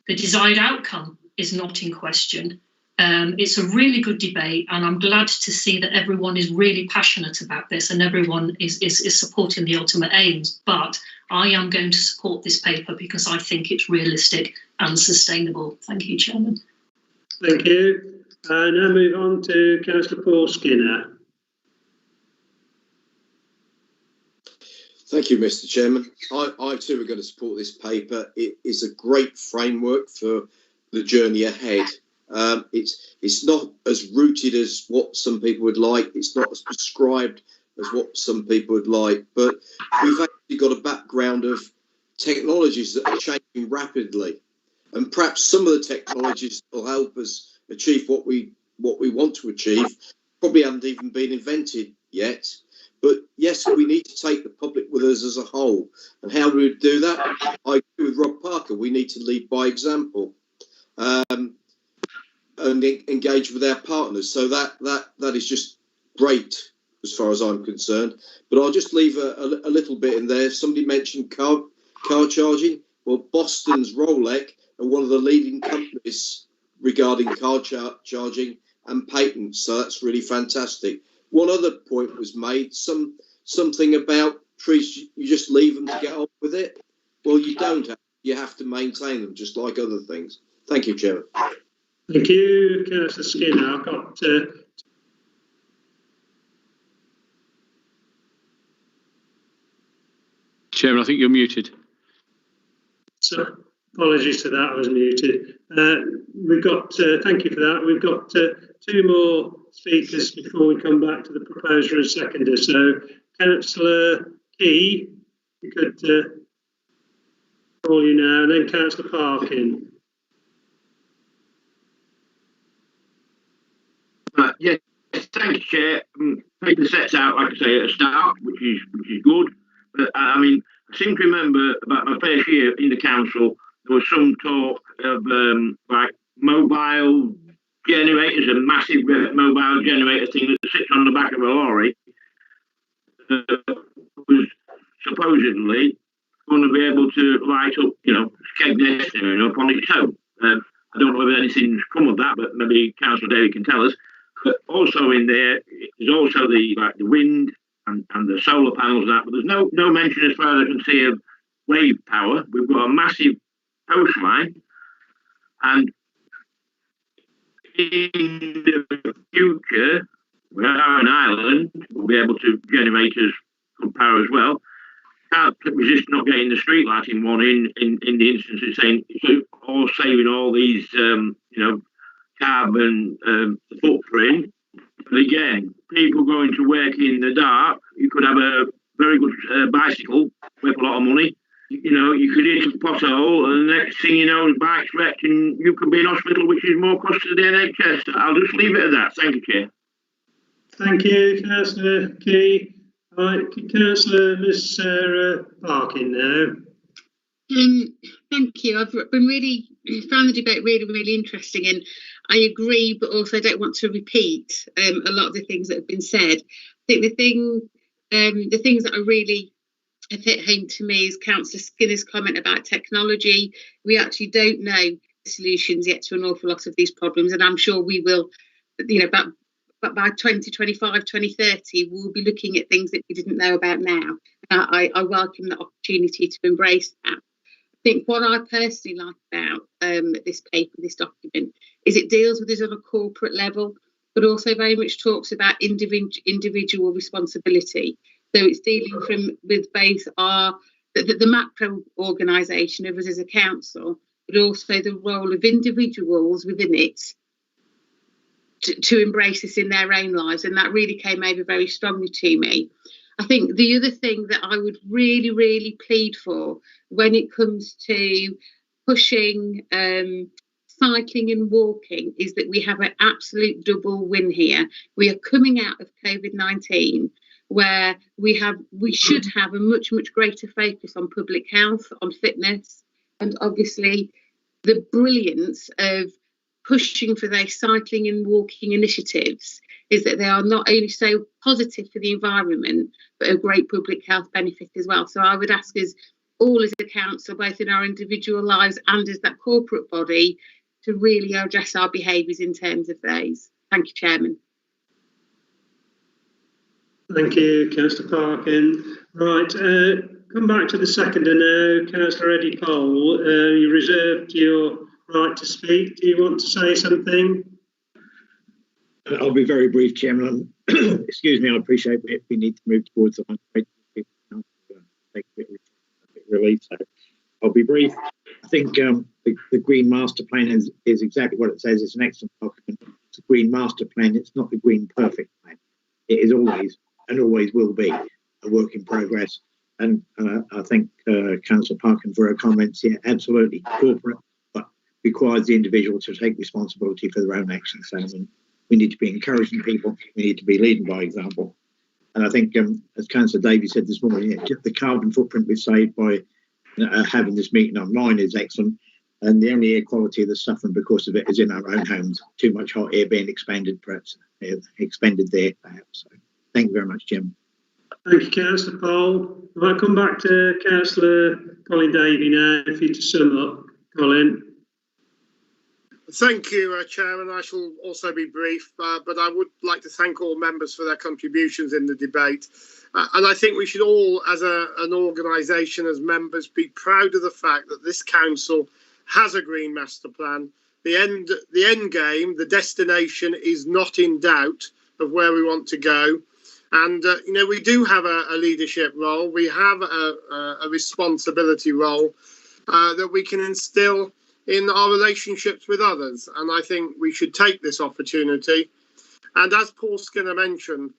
The desired outcome is not in question. It's a really good debate, and I'm glad to see that everyone is really passionate about this and everyone is supporting the ultimate aims. But I am going to support this paper because I think it's realistic and sustainable. Thank you, Chairman. Thank you. Now move on to Councillor Paul Skinner. Thank you, Mr. Chairman. I too are going to support this paper. It is a great framework for the journey ahead. It's not as rooted as what some people would like. It's not as prescribed as what some people would like. But we've actually got a background of technologies that are changing rapidly. And perhaps some of the technologies will help us achieve what we want to achieve. Probably haven't even been invented yet. But yes, we need to take the public with us as a whole. And how do we do that? I agree with Rob Parker. We need to lead by example and engage with our partners. So that is just great as far as I'm concerned. But I'll just leave a little bit in there. Somebody mentioned car charging. Well, Boston's Rolex are one of the leading companies regarding car charging and patents. So that's really fantastic. One other point was made, something about trees, you just leave them to get on with it. Well, you don't. You have to maintain them, just like other things. Thank you, Chairman. Thank you, Councillor Skinner. I've got Chairman, I think you're muted. So apologies for that, I was muted. We've got, thank you for that. We've got two more speakers before we come back to the proposer and seconder. So Councillor Key, you could call you now, and then Councillor Parkin. Yes, thank you, Chair. Paper sets out, like I say, at a start, which is good. But I mean, I seem to remember about my first year in the council, there was some talk of like mobile generators, a massive mobile generator thing that sits on the back of a lorry, was supposedly going to be able to light up, Skegness up on its own. I don't know whether anything's come of that, but maybe Councillor Daly can tell us. But also in there is also the wind and the solar panels and that, but there's no mention as far as I can see of wave power. We've got a massive coastline, and in the future, we are an island, we'll be able to generate as good power as well. Can't resist not getting the street lighting one in the instance of saying it's all saving all these carbon footprint. But again, people going to work in the dark, you could have a very good bicycle worth a lot of money. You could hit a pothole, and the next thing you know, the bike's wrecked, and you could be in hospital, which is more cost to the NHS. I'll just leave it at that. Thank you, Chair. Thank you, Councillor Key. Right, Councillor Miss Sarah Parkin now. Thank you. I've found the debate really interesting, and I agree, but also don't want to repeat a lot of the things that have been said. I think the things that are really have hit home to me is Councillor Skinner's comment about technology. We actually don't know the solutions yet to an awful lot of these problems, and I'm sure we will, but by 2025, 2030, we'll be looking at things that we didn't know about now. I welcome the opportunity to embrace that. think what I personally like about this paper, this document, is it deals with this on a corporate level, but also very much talks about individual responsibility. So it's dealing with both the macro organisation of us as a council, but also the role of individuals within it to embrace this in their own lives. And that really came over very strongly to me. I think the other thing that I would really, really plead for when it comes to pushing cycling and walking is that we have an absolute double win here. We are coming out of COVID-19 where we should have a much, much greater focus on public health, on fitness, and obviously the brilliance of pushing for those cycling and walking initiatives is that they are not only so positive for the environment, but a great public health benefit as well. So I would ask us all as a council, both in our individual lives and as that corporate body, to really address our behaviours in terms of those. Thank you, Chairman. Thank you, Councillor Parkin. Right, come back to the seconder now, Councillor Eddie Cole. You reserved your right to speak. Do you want to say something? I'll be very brief, Chairman. Excuse me, I appreciate we need to move towards the one. Take a bit relief, so I'll be brief. I think the Green Master Plan is exactly what it says. It's an excellent document. It's a Green Master Plan. It's not the Green Perfect Plan. It is always and always will be a work in progress. And I think Councillor Parkin for her comments here, absolutely corporate, but requires the individual to take responsibility for their own actions. So we need to be encouraging people. We need to be leading by example. And I think, as Councillor Davies said this morning, the carbon footprint we've saved by having this meeting online is excellent. And the only air quality that's suffering because of it is in our own homes. Too much hot air being expended there, perhaps. So, thank you very much, Jim. Thank you, Councillor Paul. I might come back to Councillor Colin Davey now, if you to sum up. Colin. Thank you, Chairman. I shall also be brief, but I would like to thank all members for their contributions in the debate. And I think we should all, as an organisation, as members, be proud of the fact that this council has a Green Master Plan. The end game, the destination is not in doubt of where we want to go. And, we do have a leadership role. We have a responsibility role that we can instill in our relationships with others. And I think we should take this opportunity. And as Paul Skinner mentioned,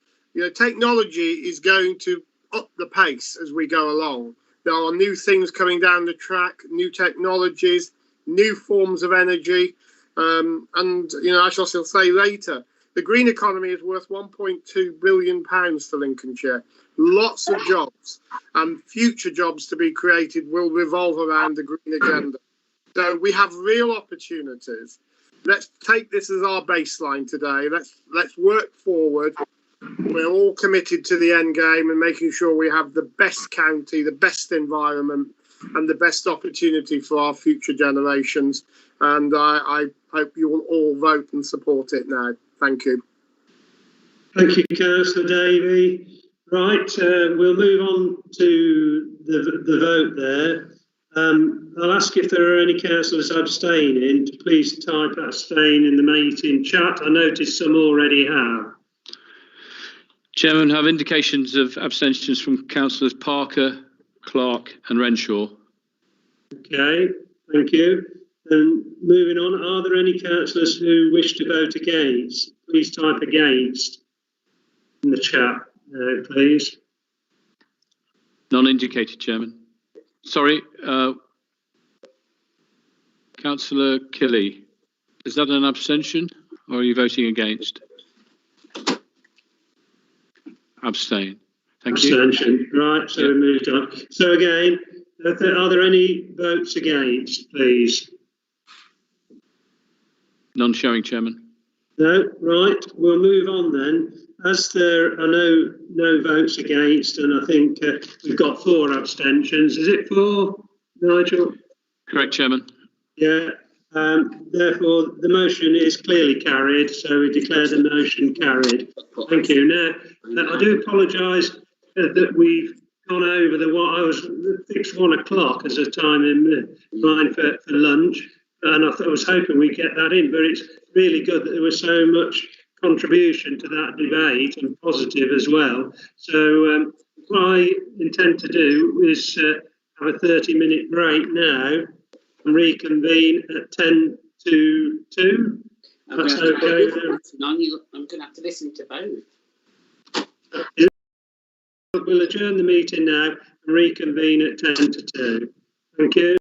technology is going to up the pace as we go along. There are new things coming down the track, new technologies, new forms of energy. I shall still say later, the green economy is worth £1.2 billion for Lincolnshire. Lots of jobs and future jobs to be created will revolve around the green agenda. So we have real opportunities. Let's take this as our baseline today. Let's work forward. We're all committed to the end game and making sure we have the best county, the best environment, and the best opportunity for our future generations. And I hope you will all vote and support it now. Thank you. Thank you, Councillor Davey. Right, we'll move on to the vote there. I'll ask if there are any councillors abstaining to please type abstain in the meeting chat. I notice some already have. Chairman, have indications of abstentions from Councillors Parker, Clark and Renshaw. Okay, thank you. And moving on, are there any councillors who wish to vote against? Please type against in the chat, please. None indicated, Chairman. Sorry, Councillor Kelly, is that an abstention or are you voting against? Abstain. Thank you. Abstention. Right, so we moved on. So again, are there any votes against, please? None showing, Chairman. No, right, we'll move on then. As there are no votes against, and I think we've got 4 abstentions. Is it 4, Nigel? Correct, Chairman. Yeah. Therefore, the motion is clearly carried, so we declare the motion carried. Thank you. Now, I do apologise that we've gone over the what I was fixed 1 o'clock as a time in line for lunch, and I was hoping we'd get that in. But it's really good that there was so much contribution to that debate and positive as well. So what I intend to do is have a 30-minute break now and reconvene at 10 to 2. That's okay. I'm going to have to listen to both. We'll adjourn the meeting now and reconvene at 10 to 2. Thank you.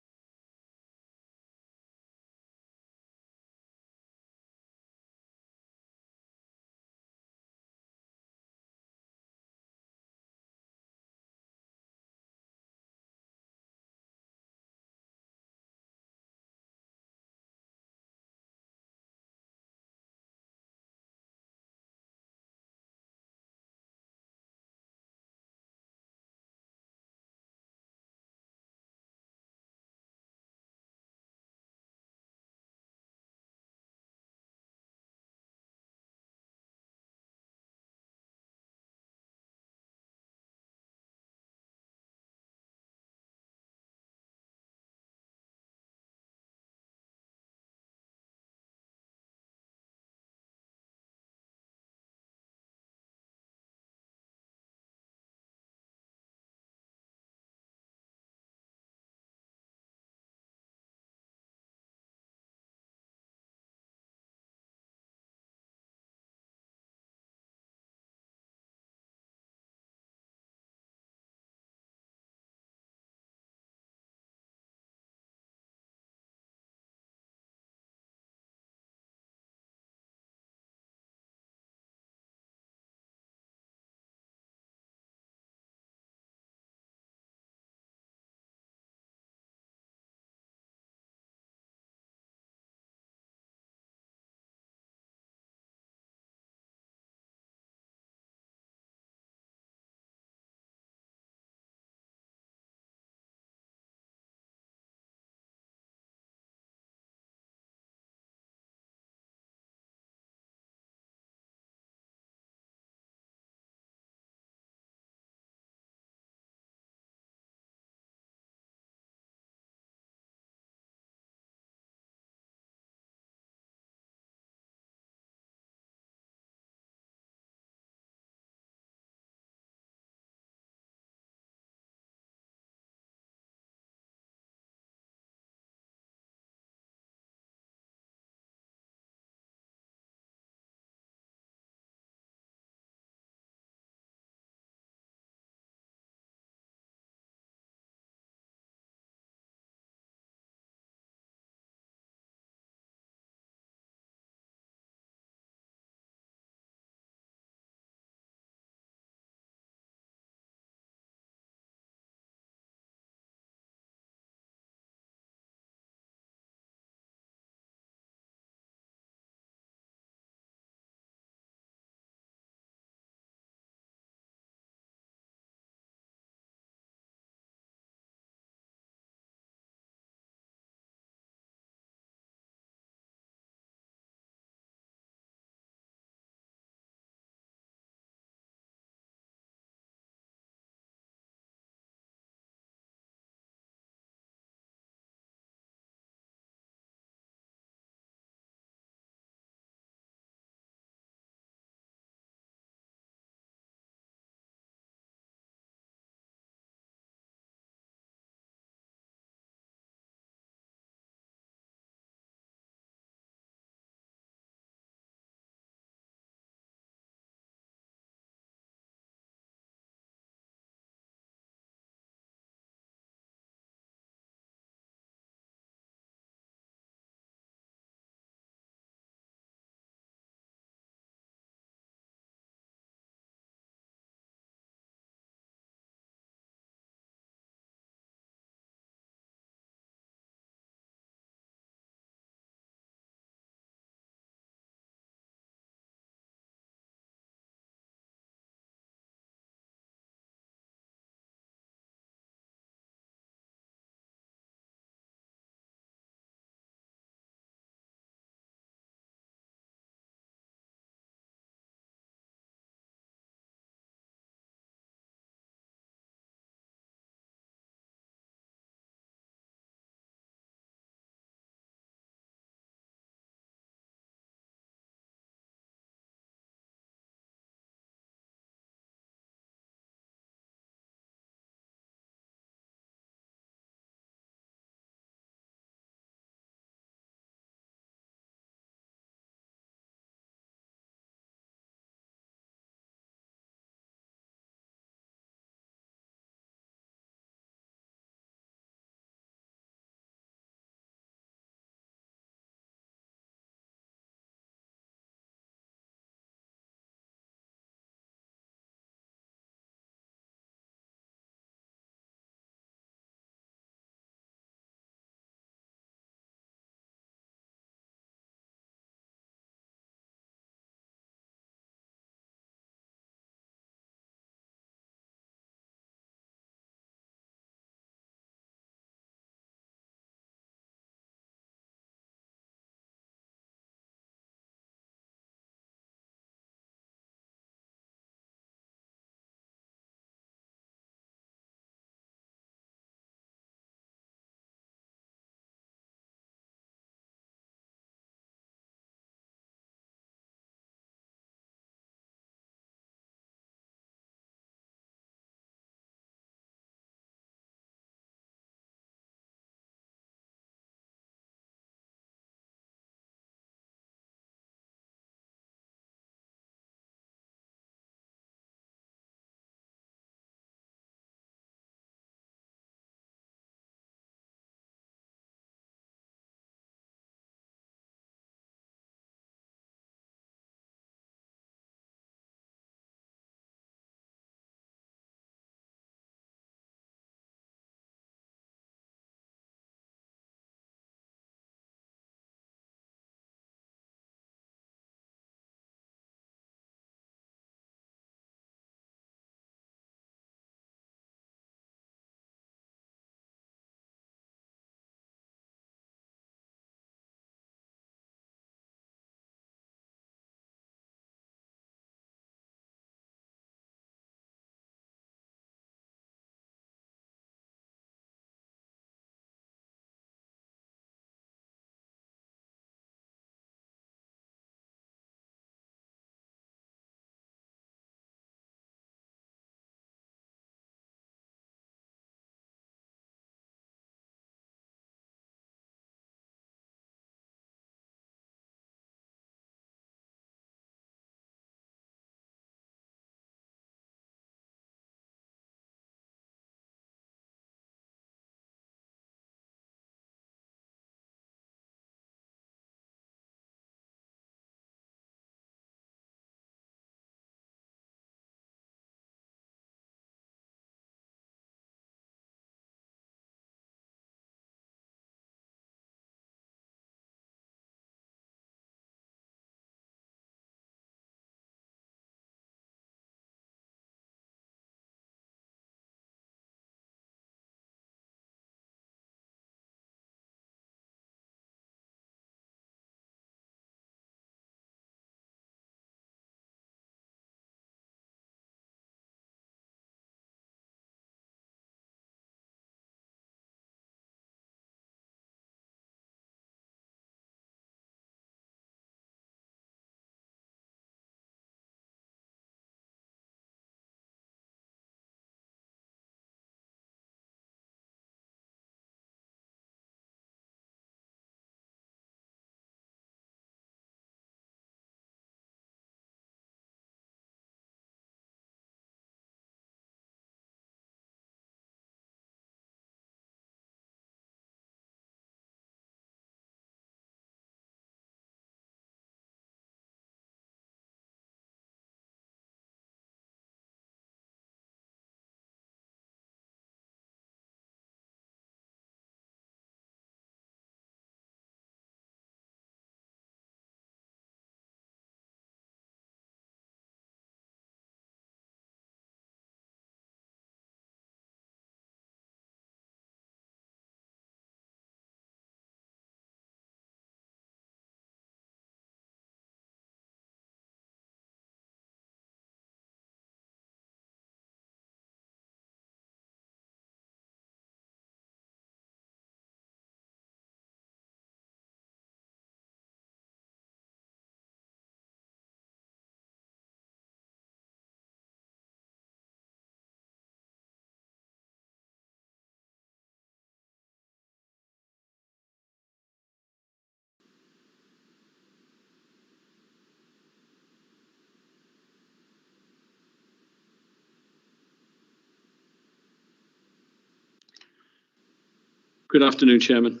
Good afternoon, Chairman.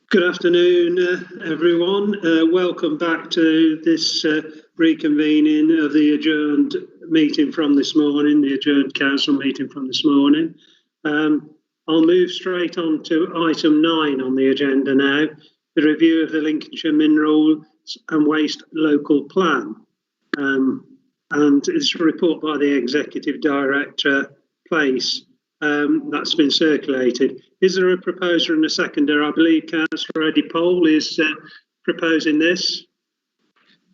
Good afternoon, everyone. Welcome back to this reconvening of the adjourned meeting from this morning, the adjourned council meeting from this morning. I'll move straight on to item 9 on the agenda now, the review of the Lincolnshire Minerals and Waste Local Plan. And it's a report by the Executive Director, Place, that's been circulated. Is there a proposer and a seconder? I believe Councillor Eddie Pole is proposing this.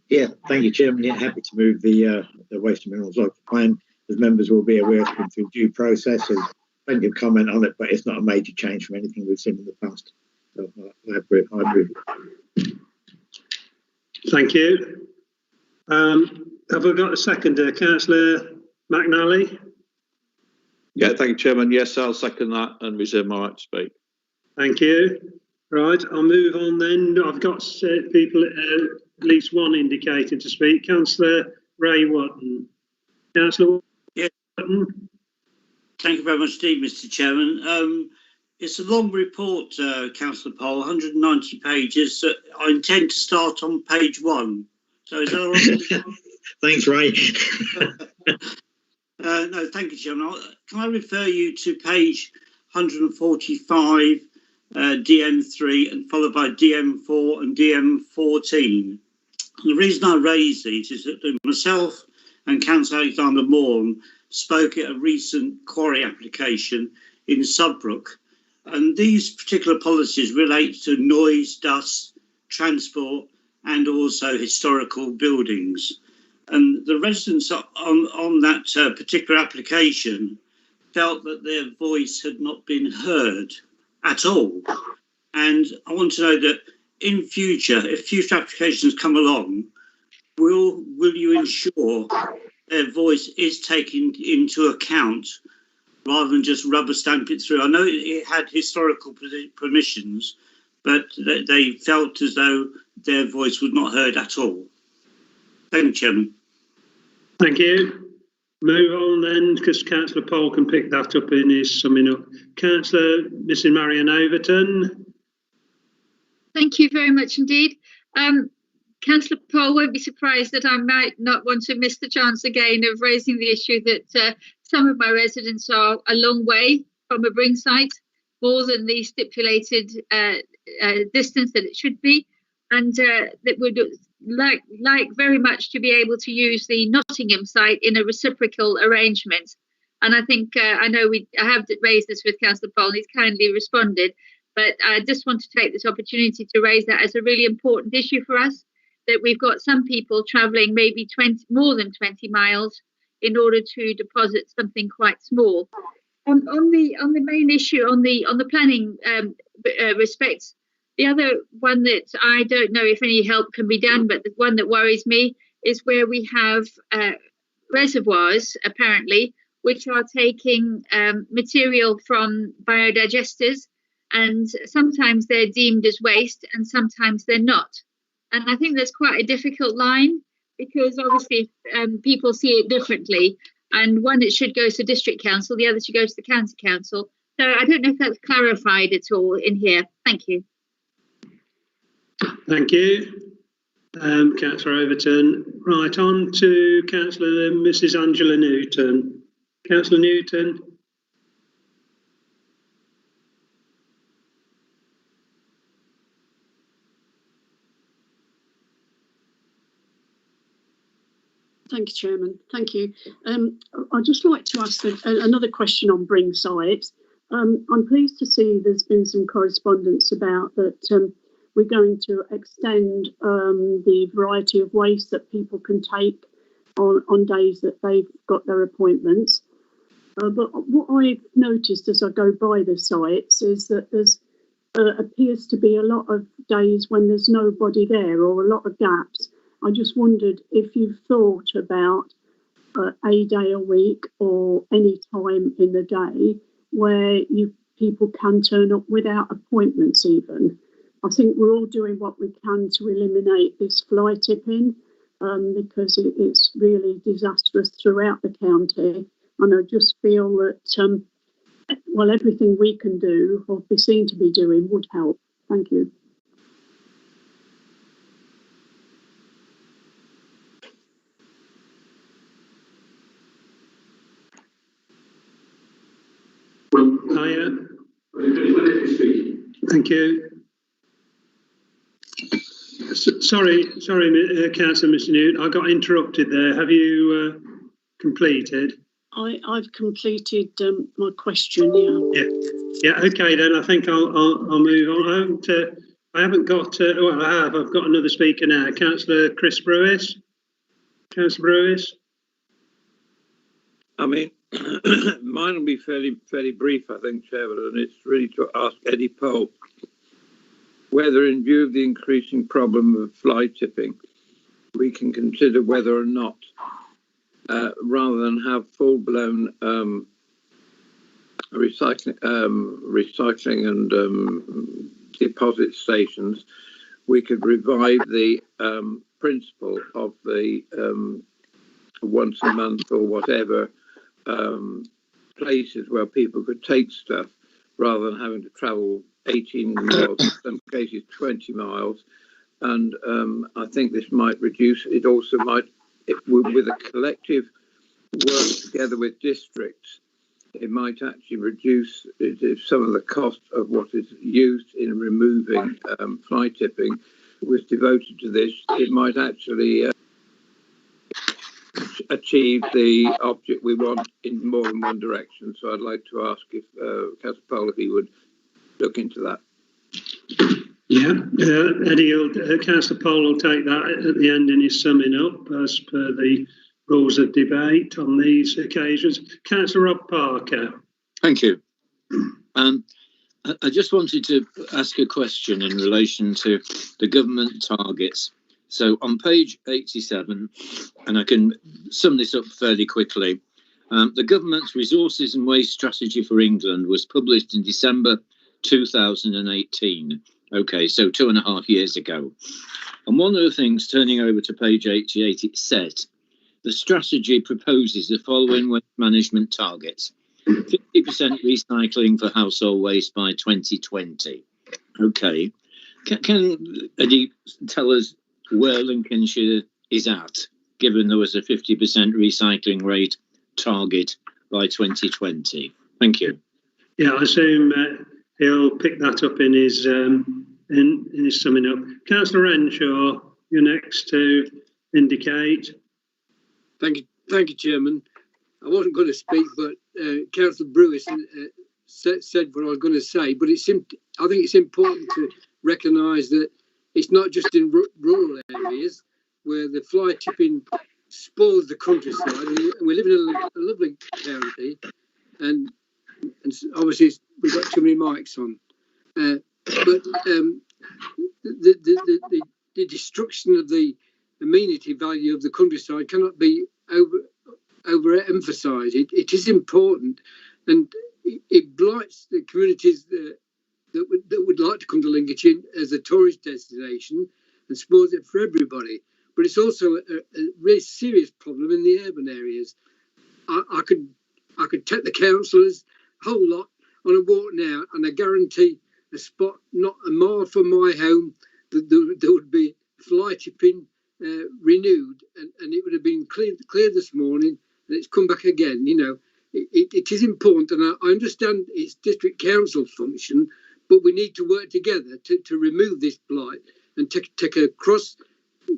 Yeah, thank you, Chairman. Yeah, happy to move the Waste and Minerals Local Plan. As members will be aware, it's been through due process. There's plenty of comment on it, but it's not a major change from anything we've seen in the past. So I agree. Thank you. Have we got a seconder? Councillor McNally? Yeah, thank you, Chairman. Yes, I'll second that and reserve my right to speak. Thank you. Right, I'll move on then. I've got people, at least one indicated to speak. Councillor Ray Watton. Councillor Watton. Thank you very much indeed, Mr. Chairman. It's a long report, Councillor Pole, 190 pages. I intend to start on page 1. So is that all right? Thanks, Ray. No, thank you, Chairman. Can I refer you to page 145, DM3, and followed by DM4 and DM14? And the reason I raise these is that myself and Councillor Alexander Morn spoke at a recent quarry application in Sudbrook, and these particular policies relate to noise, dust, transport, and also historical buildings. And the residents on that particular application felt that their voice had not been heard at all. And I want to know that in future, if future applications come along, will you ensure their voice is taken into account rather than just rubber stamp it through? I know it had historical permissions, but they felt as though their voice was not heard at all. Thank you, Chairman. Thank you. Move on then, because Councillor Pole can pick that up in his summing up. Councillor Mrs. Marion Overton. Thank you very much indeed. Councillor Pole won't be surprised that I might not want to miss the chance again of raising the issue that some of my residents are a long way from a bring site, more than the stipulated distance that it should be, and that would like very much to be able to use the Nottingham site in a reciprocal arrangement. And I think I have raised this with Councillor Pole, and he's kindly responded, but I just want to take this opportunity to raise that as a really important issue for us, that we've got some people travelling maybe more than 20 miles in order to deposit something quite small. On the main issue on the planning respects, the other one that I don't know if any help can be done, but the one that worries me is where we have reservoirs, apparently, which are taking material from biodigesters, and sometimes they're deemed as waste and sometimes they're not. And I think there's quite a difficult line, because obviously people see it differently, and one it should go to district council, the other should go to the county council. So I don't know if that's clarified at all in here. Thank you. Thank you, Councillor Overton. Right, on to Councillor Mrs. Angela Newton. Councillor Newton. Thank you, Chairman. Thank you. I'd just like to ask another question on Bring sites. I'm pleased to see there's been some correspondence about that we're going to extend the variety of waste that people can take on days that they've got their appointments. But what I've noticed as I go by the sites is that there's appears to be a lot of days when there's nobody there, or a lot of gaps. I just wondered if you've thought about a day a week or any time in the day where people can turn up without appointments even. I think we're all doing what we can to eliminate this fly tipping because it's really disastrous throughout the county. And I just feel that well, everything we can do or be seen to be doing would help. Thank you. Hiya. Thank you. Sorry, Councillor Mr. Newt, I got interrupted there. Have you completed? I've completed my question. Yeah. Yeah. Okay, then I think I'll move on. I haven't got. Well, I have. I've got another speaker now. Councillor Chris Brewis. Councillor Brewis. I mean, mine will be fairly brief, I think, Chairman, and it's really to ask Eddie Poll whether, in view of the increasing problem of fly tipping, we can consider whether or not, rather than have full-blown recycling and deposit stations, we could revive the principle of the once a month or whatever places where people could take stuff rather than having to travel 18 miles, in some cases 20 miles. And I think this might reduce, it also might, with a collective work together with districts, it might actually reduce some of the cost of what is used in removing fly tipping was devoted to this. It might actually achieve the object we want in more than one direction. So I'd like to ask if Councillor Powell, if he would look into that. Yeah, Eddie, Councillor Powell will take that at the end in his summing up as per the rules of debate on these occasions. Councillor Rob Parker. Thank you. I just wanted to ask a question in relation to the government targets. So on page 87, and I can sum this up fairly quickly, the government's Resources and Waste Strategy for England was published in December 2018. Okay, so 2.5 years ago. And one of the things, turning over to page 88, it said, the strategy proposes the following waste management targets. 50% recycling for household waste by 2020. Okay. Can Eddie tell us where Lincolnshire is at, given there was a 50% recycling rate target by 2020? Thank you. Yeah, I assume he'll pick that up in his summing up. Councillor Renshaw, you're next to indicate. Thank you, Chairman. I wasn't going to speak, but Councillor Brewis said what I was going to say. But I think it's important to recognise that it's not just in rural areas where the fly tipping spoils the countryside. And we live in a lovely county, and obviously we've got too many mics on. But the destruction of the amenity value of the countryside cannot be overemphasised. It is important, and it blights the communities that would like to come to Lincolnshire as a tourist destination and spoils it for everybody. But it's also a really serious problem in the urban areas. I could take the councillors, whole lot, on a walk now, and I guarantee a spot not a mile from my home that there would be fly tipping renewed, and it would have been clear this morning, and it's come back again. You know, it is important, and I understand it's district council function, but we need to work together to remove this blight and take a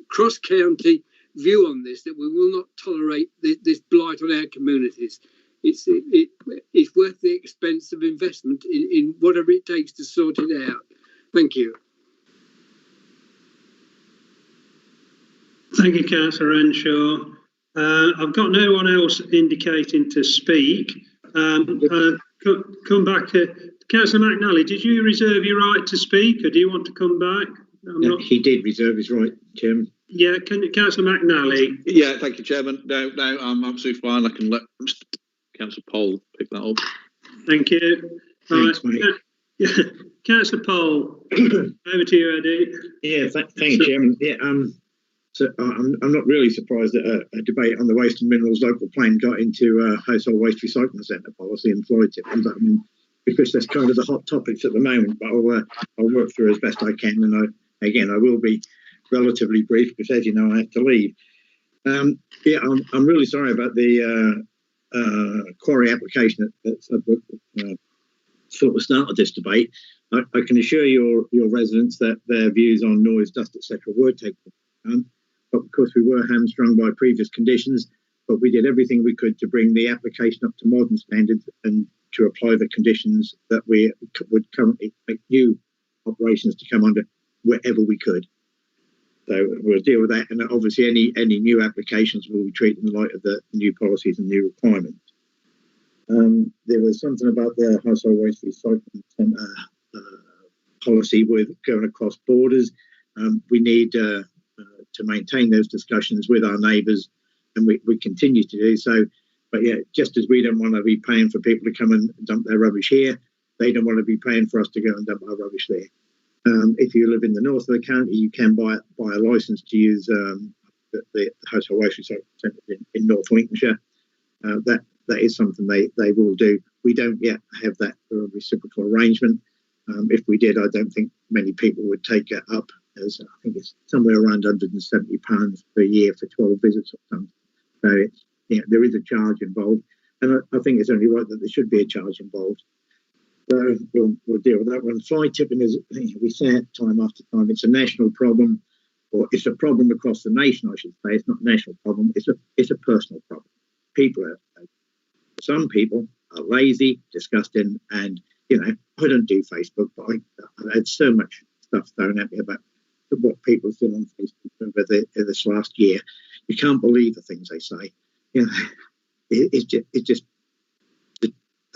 cross-county view on this, that we will not tolerate this blight on our communities. It's worth the expense of investment in whatever it takes to sort it out. Thank you. Thank you, Councillor Renshaw. I've got no one else indicating to speak. Come back to Councillor McNally. Did you reserve your right to speak, or do you want to come back? He did reserve his right, Chairman. Yeah, Councillor McNally. Yeah, thank you, Chairman. No, I'm absolutely fine. I can let Councillor Poll pick that up. Thank you. Thanks, mate. Councillor Poll, over to you, Eddie. Yeah, thank you, Chairman. Yeah, So I'm not really surprised that a debate on the Waste and Minerals Local Plan got into Household Waste Recycling Centre policy and fly tipping. I mean, because that's kind of the hot topics at the moment. But I'll work through as best I can, and I will be relatively brief because, as you know, I have to leave. Yeah, I'm really sorry about the quarry application that sort of started this debate. I can assure your residents that their views on noise, dust, etc. were taken into account. But of course, we were hamstrung by previous conditions, but we did everything we could to bring the application up to modern standards and to apply the conditions that we would currently make new operations to come under wherever we could. So we'll deal with that, and obviously any new applications will be treated in the light of the new policies and new requirements. There was something about the household waste recycling centre policy with going across borders. We need to maintain those discussions with our neighbours, and we continue to do so. But yeah, just as we don't want to be paying for people to come and dump their rubbish here, they don't want to be paying for us to go and dump our rubbish there. If you live in the north of the county, you can buy a licence to use the household waste recycling centre in North Lincolnshire. That is something they will do. We don't yet have that reciprocal arrangement. If we did, I don't think many people would take it up, as I think it's somewhere around £170 per year for 12 visits or something. So there is a charge involved, and I think it's only right that there should be a charge involved. So we'll deal with that one. Fly tipping is, we say it time after time, it's a national problem, or it's a problem across the nation, I should say. It's not a national problem, it's a personal problem. Some people are lazy, disgusting, and I don't do Facebook, but I've had so much stuff thrown at me about what people have done on Facebook over this last year. You can't believe the things they say. It's just the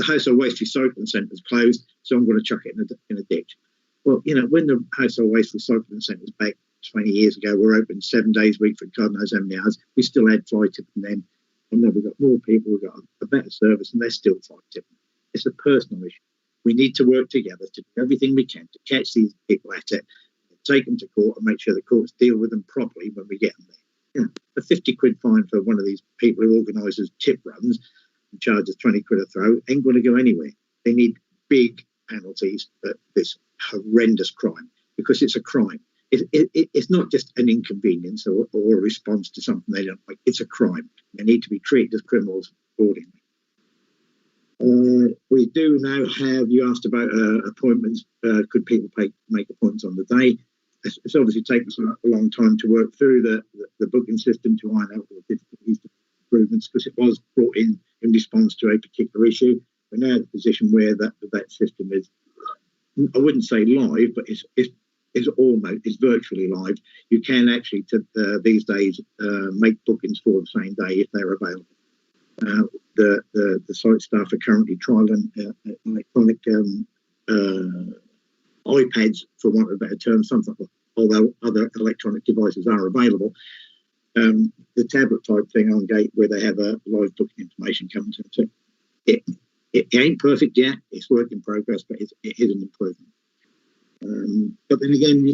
household waste recycling centre is closed, so I'm going to chuck it in a ditch. Well, when the household waste recycling centres back 20 years ago were open 7 days a week for God knows how many hours, we still had fly tipping then. And then we've got more people, we've got a better service, and they're still fly tipping. It's a personal issue. We need to work together to do everything we can to catch these people at it, take them to court, and make sure the courts deal with them properly when we get them there. A 50 quid fine for one of these people who organises tip runs and charges 20 quid a throw ain't going to go anywhere. They need big penalties for this horrendous crime, because it's a crime. It's not just an inconvenience or a response to something they don't like. It's a crime. They need to be treated as criminals accordingly. We do now have, you asked about appointments. Could people make appointments on the day? It's obviously taken us a long time to work through the booking system to iron out the difficulties, improvements, because it was brought in response to a particular issue. We're now in a position where that system is, I wouldn't say live, but it's virtually live. You can actually these days make bookings for the same day if they're available. The site staff are currently trialling electronic iPads, for want of a better term, something, although other electronic devices are available. The tablet type thing on Gate, where they have a live booking information coming to them. It ain't perfect yet. It's work in progress, but it is an improvement. But then again,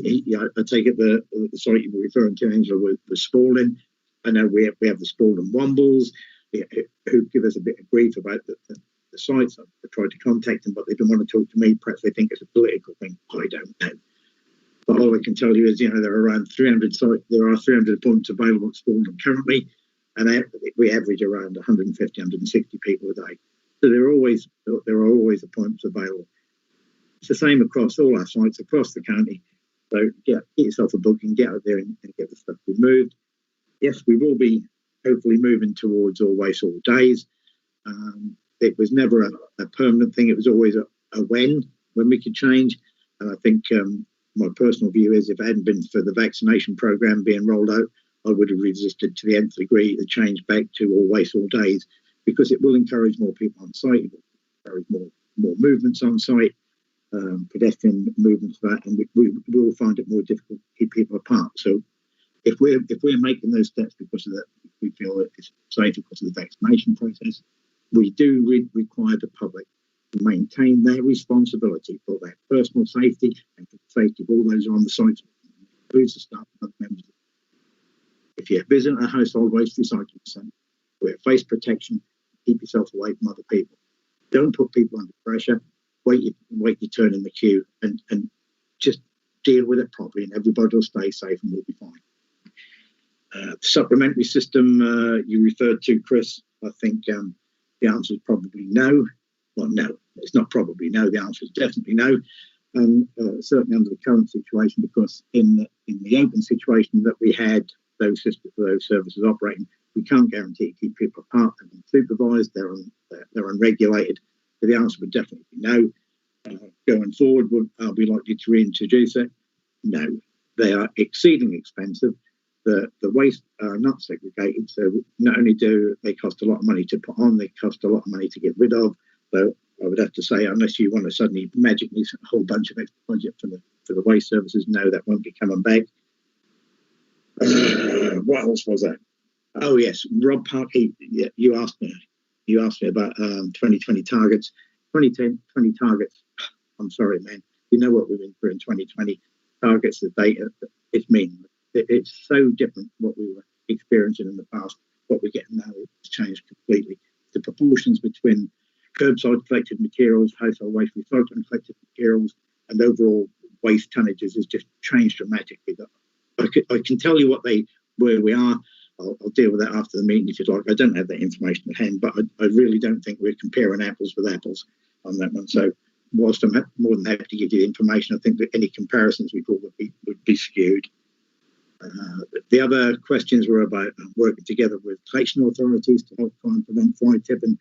I take it the site you were referring to, Angela, was Spalding. I know we have the Spalding Wombles, who give us a bit of grief about the sites. I tried to contact them, but they don't want to talk to me. Perhaps they think it's a political thing. I don't know. But all I can tell you is, there are around 300 sites. There are 300 appointments available at Spalding currently, and we average around 150, 160 people a day. So there are always appointments available. It's the same across all our sites across the county. So get yourself a booking, get out there and get the stuff removed. Yes, we will be hopefully moving towards all waste all days. It was never a permanent thing. It was always a when we could change. And I think my personal view is, if it hadn't been for the vaccination programme being rolled out, I would have resisted to the nth degree the change back to all waste all days, because it will encourage more people on site, it will encourage more movements on site. Pedestrian movements, that, and we will find it more difficult to keep people apart. So if we're making those steps because of that, we feel that it's safe because of the vaccination process, we do require the public to maintain their responsibility for their personal safety and for the safety of all those on the site, includes the staff and other members. if you visit a household waste recycling centre, wear face protection, keep yourself away from other people. Don't put people under pressure. Wait your turn in the queue, and just deal with it properly, and everybody will stay safe and we'll be fine. The supplementary system you referred to, Chris, I think the answer is probably no. Well, no, it's not probably no. The answer is definitely no. And certainly under the current situation, because in the open situation that we had those services operating, we can't guarantee to keep people apart. They're unsupervised, they're unregulated. So the answer would definitely be no. Going forward, are we likely to reintroduce it? No. They are exceedingly expensive. The waste are not segregated, so not only do they cost a lot of money to put on, they cost a lot of money to get rid of. So I would have to say, unless you want to suddenly magically a whole bunch of extra budget for the waste services, no, that won't be coming back. What else was that? Oh yes, Rob Parkey, you asked me about 2020 targets. 2020 targets. I'm sorry, man. You know what we've been through in 2020 targets. The data, it's meaningless. It's so different what we were experiencing in the past. What we're getting now has changed completely. The proportions between curbside collected materials, household waste recycling collected materials, and overall waste tonnages has just changed dramatically. I can tell you where we are. I'll deal with that after the meeting if you'd like. I don't have that information at hand, but I really don't think we're comparing apples with apples on that one. So whilst I'm more than happy to give you the information, I think that any comparisons we draw would be skewed. The other questions were about working together with collection authorities to help try and prevent fly tipping.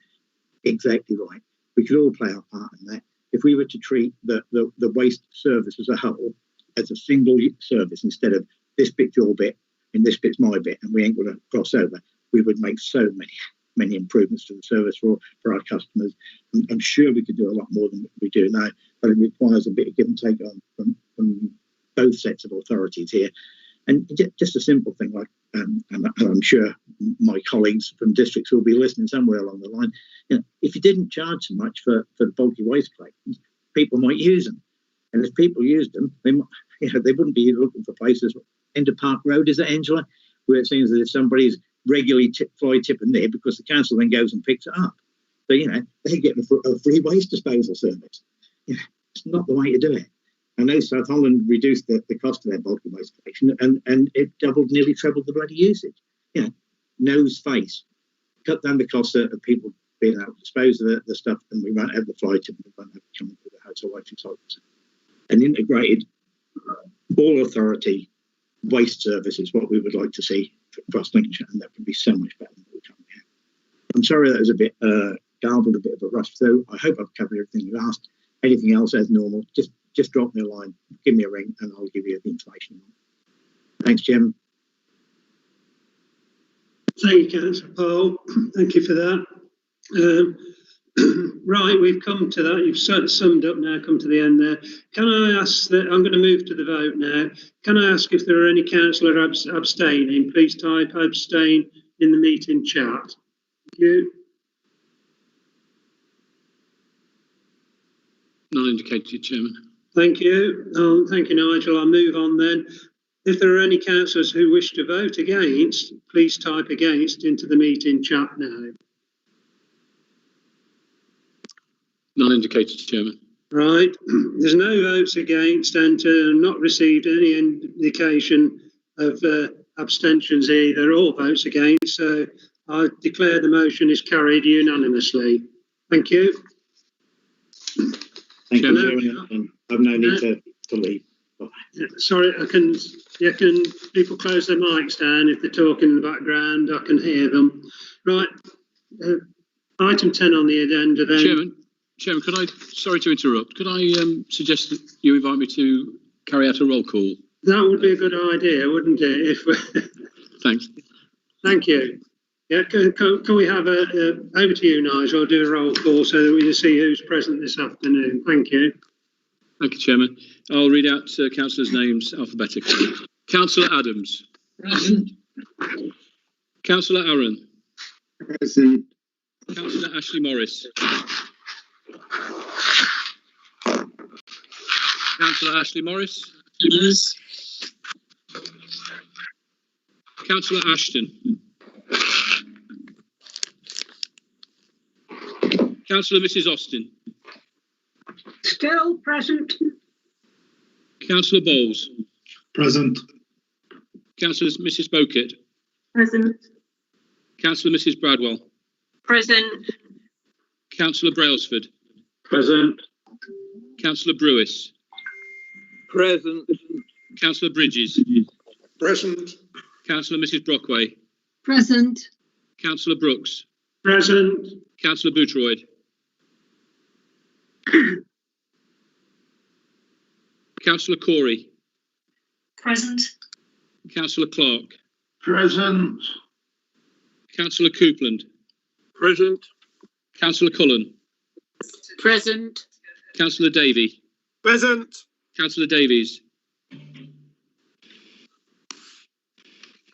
Exactly right. We could all play our part in that. If we were to treat the waste service as a whole as a single service instead of this bit's your bit and this bit's my bit and we ain't going to cross over, we would make so many improvements to the service for our customers. I'm sure we could do a lot more than we do now, but it requires a bit of give and take from both sets of authorities here. And just a simple thing like, and I'm sure my colleagues from districts will be listening somewhere along the line, if you didn't charge so much for the bulky waste collections, people might use them. And if people used them, they wouldn't be looking for places. End of Park Road, is it, Angela? Where it seems as if somebody's regularly fly tipping there because the council then goes and picks it up. So, they get a free waste disposal service. It's not the way to do it. I know South Holland reduced the cost of their bulky waste collection and it nearly trebled the bloody usage. Nose face. Cut down the cost of people being able to dispose of the stuff, and we won't have the fly tip, we won't have to come into the household waste recycling. An integrated all authority waste service is what we would like to see across Lincolnshire, and that would be so much better than what we currently have. I'm sorry that was a bit garbled, a bit of a rush, so I hope I've covered everything you asked. Anything else as normal, just drop me a line, give me a ring, and I'll give you the information. Thanks, Jim. Thank you, Councillor Paul. Thank you for that. Right, we've come to that. You've summed up now, come to the end there. Can I ask that, I'm going to move to the vote now. Can I ask if there are any councillors abstaining? Please type abstain in the meeting chat. Thank you. Not indicated, Chairman. Thank you. Thank you, Nigel. I'll move on then. If there are any councillors who wish to vote against, please type against into the meeting chat now. Not indicated, Chairman. Right. There's no votes against and not received any indication of abstentions either, or votes against. So I declare the motion is carried unanimously. Thank you. Thank you, Chairman. I've no need to leave. Sorry, can people close their mics down if they're talking in the background? I can hear them. Right. Item 10 on the agenda then. Chairman, sorry to interrupt, could I suggest that you invite me to carry out a roll call? That would be a good idea, wouldn't it? Thanks. Thank you. Yeah, can we have over to you, Nigel? I'll do a roll call so that we can see who's present this afternoon. Thank you. Thank you, Chairman. I'll read out councillors' names alphabetically. Councillor Adams. Present. Councillor Aaron. Present. Councillor Ashley Morris. Councillor Ashley Morris. Yes. Councillor Ashton. Councillor Mrs Austin. Still present. Councillor Bowles. Present. Councillor Mrs Bowkett. Present. Councillor Mrs Bradwell. Present. Councillor Brailsford. Present. Councillor Brewis. Present. Councillor Bridges. Present. Councillor Mrs Brockway. Present. Councillor Brooks. Present. Councillor Boothroyd. Councillor Corey. Present. Councillor Clark. Present. Councillor Coupland. Present. Councillor Cullen. Present. Councillor Davey. Present. Councillor Davies.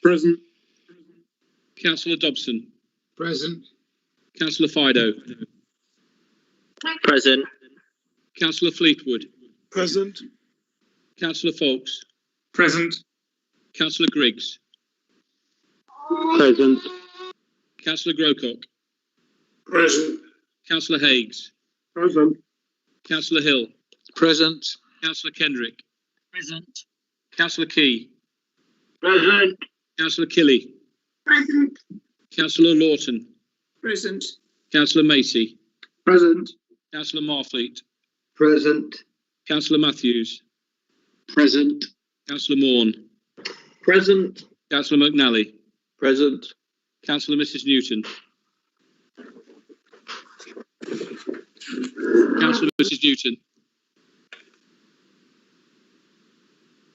Present. Councillor Dobson. Present. Councillor Fido. Present. Councillor Fleetwood. Present. Councillor Fawkes. Present. Councillor Griggs. Present. Councillor Grocock. Present. Councillor Higgs. Present. Councillor Hill. Present. Councillor Kendrick. Present. Councillor Key. Present. Councillor Killy. Present. Councillor Lawton. Present. Councillor Macy. Present. Councillor Marfleet. Present. Councillor Matthews. Present. Councillor Morn. Present. Councillor McNally. Present. Councillor Mrs Newton. Councillor Mrs Newton.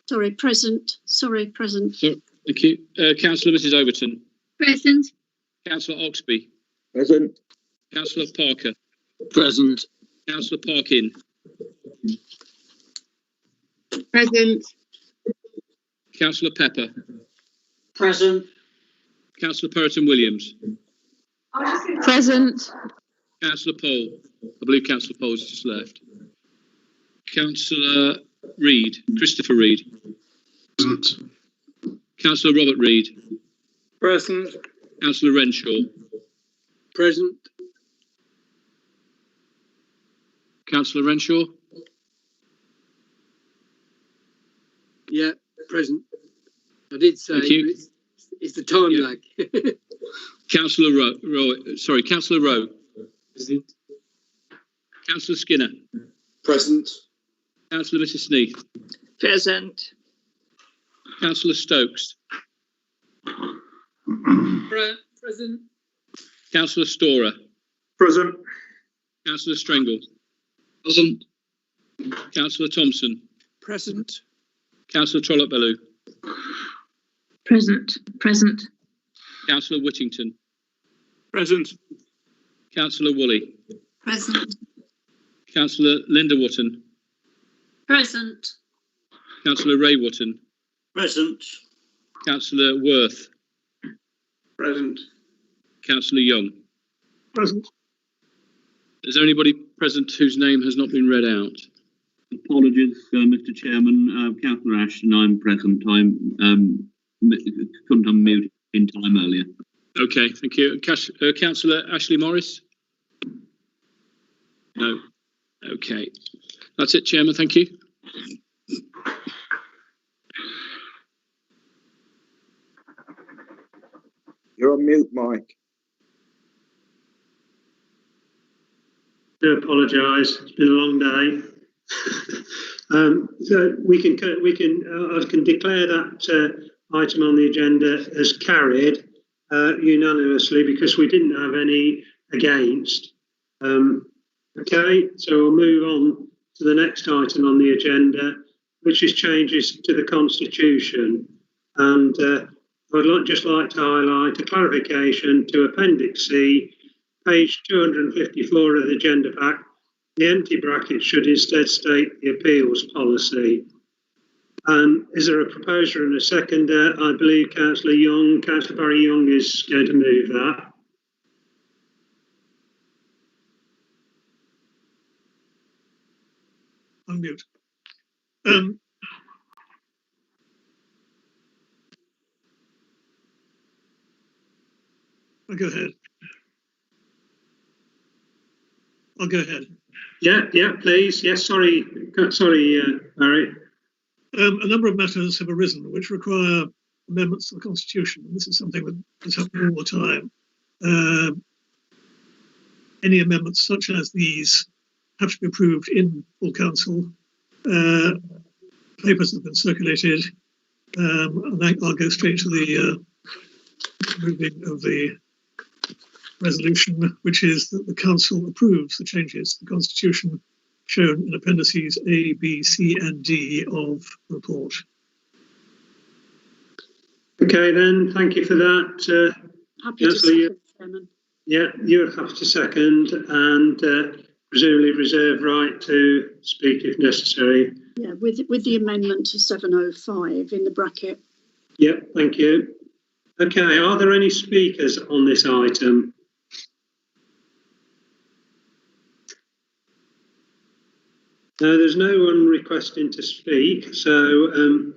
Sorry, present. Sorry, present. So, thank you. Councillor Mrs Overton. Present. Councillor Oxby. Present. Councillor Parker. Present. Councillor Parkin. Present. Councillor Pepper. Present. Councillor Purriton Williams. Present. Councillor Pole. I believe Councillor Pole's just left. Councillor Reid. Christopher Reid. Present. Councillor Robert Reid. Present. Councillor Renshaw. Present. Councillor Renshaw. Yeah, present. I did say Thank you. it's the time Yeah. lag. Councillor Rowe. Sorry, Councillor Rowe. Present. Councillor Skinner. Present. Councillor Mrs Sneath. Present. Councillor Stokes. Present. Councillor Storer. Present. Councillor Strengle. Present. Councillor Thompson. Present. Councillor Trollope-Bellew. Present. Present. Councillor Whittington. Present. Councillor Woolley. Present. Councillor Linda Wotton. Present. Councillor Ray Wotton. Present. Councillor Worth. Present. Councillor Young. Present. Is there anybody present whose name has not been read out? Apologies, Mr. Chairman. Councillor Ashton, I'm present. I couldn't unmute in time earlier. Okay, thank you. Councillor Ashley Morris? No. Okay. That's it, Chairman. Thank you. You're on mute, Mike. I do apologise. It's been a long day. So I can declare that item on the agenda as carried unanimously because we didn't have any against. Okay, so we'll move on to the next item on the agenda, which is changes to the Constitution. And I'd just like to highlight a clarification to Appendix C, page 254 of the agenda pack. The empty bracket should instead state the appeals policy. Is there a proposer and a seconder? I believe Councillor Barry Young is going to move that. Unmute. I'll go ahead. I'll go ahead. Yeah, please. Yes, sorry, Barry. A number of matters have arisen which require amendments to the Constitution. This is something that is happening all the time. Any amendments such as these have to be approved in full council. Papers have been circulated, and I'll go straight to the moving of the resolution, which is that the council approves the changes to the Constitution shown in appendices A, B, C, and D of the report. Okay, then. Thank you for that. Happy to second, Chairman. Yeah, you're happy to second, and presumably reserve right to speak if necessary. Yeah, with the amendment to 705 in the bracket. Yeah, thank you. Okay, are there any speakers on this item? No, there's no one requesting to speak, so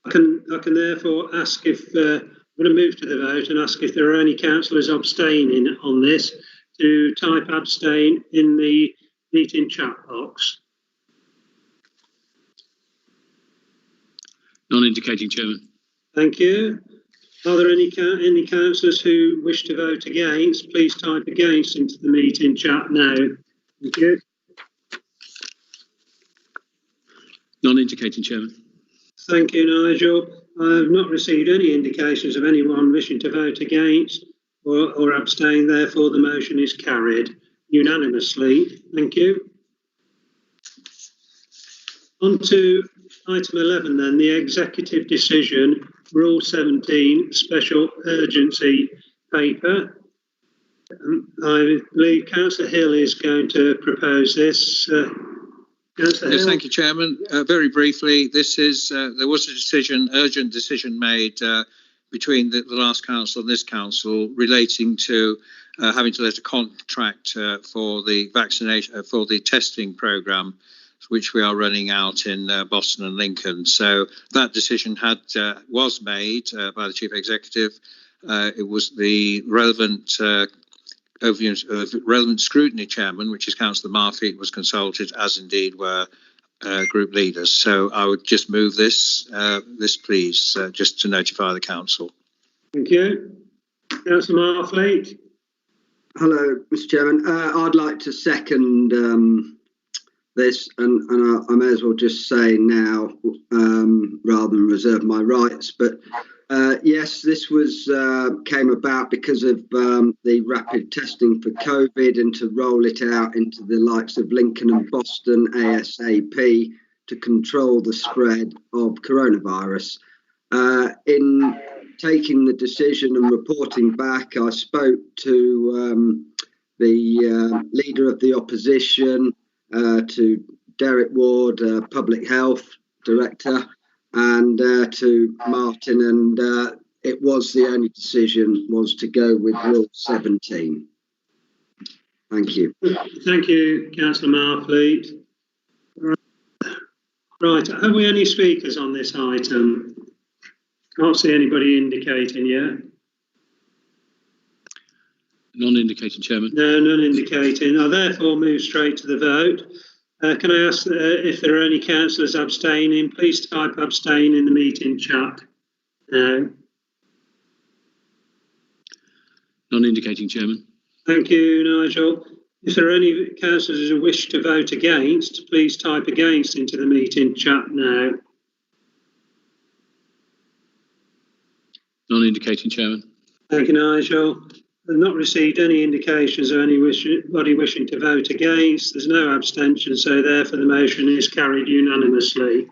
I can therefore ask if I'm going to move to the vote and ask if there are any councillors abstaining on this to type abstain in the meeting chat box. None indicating, Chairman. Thank you. Are there any councillors who wish to vote against? Please type against into the meeting chat now. Thank you. None indicating, Chairman. Thank you, Nigel. I have not received any indications of anyone wishing to vote against or abstain. Therefore, the motion is carried unanimously. Thank you. On to item 11 then, the executive decision, Rule 17, special urgency paper. I believe Councillor Hill is going to propose this. Yes, thank you, Chairman. Very briefly, this is there was a decision, urgent decision made between the last council and this council relating to having to let a contract for the vaccination for the testing programme, which we are running out in Boston and Lincoln. So that decision was made by the Chief Executive. It was the relevant relevant scrutiny chairman, which is Councillor Murphy, was consulted, as indeed were group leaders. So I would just move this, please, just to notify the council. Thank you. Councillor Murphy. Hello, Mr. Chairman. I'd like to second this, and I may as well just say now, rather than reserve my rights, but yes, this was came about because of the rapid testing for COVID, and to roll it out into the likes of Lincoln and Boston ASAP to control the spread of coronavirus. In taking the decision and reporting back, I spoke to the leader of the opposition, to Derek Ward, Public Health Director, and to Martin, and it was the only decision was to go with Rule 17. Thank you. Thank you, Councillor Marfleet. Right, have we any speakers on this item? Can't see anybody indicating yet. None indicating, Chairman. No, none indicating. I therefore move straight to the vote. Can I ask if there are any councillors abstaining? Please type abstain in the meeting chat now. None indicating, Chairman. Thank you, Nigel. If there are any councillors who wish to vote against, please type against into the meeting chat now. None indicating, Chairman. Thank you, Nigel. I've not received any indications of anybody wishing to vote against. There's no abstention, so therefore the motion is carried unanimously.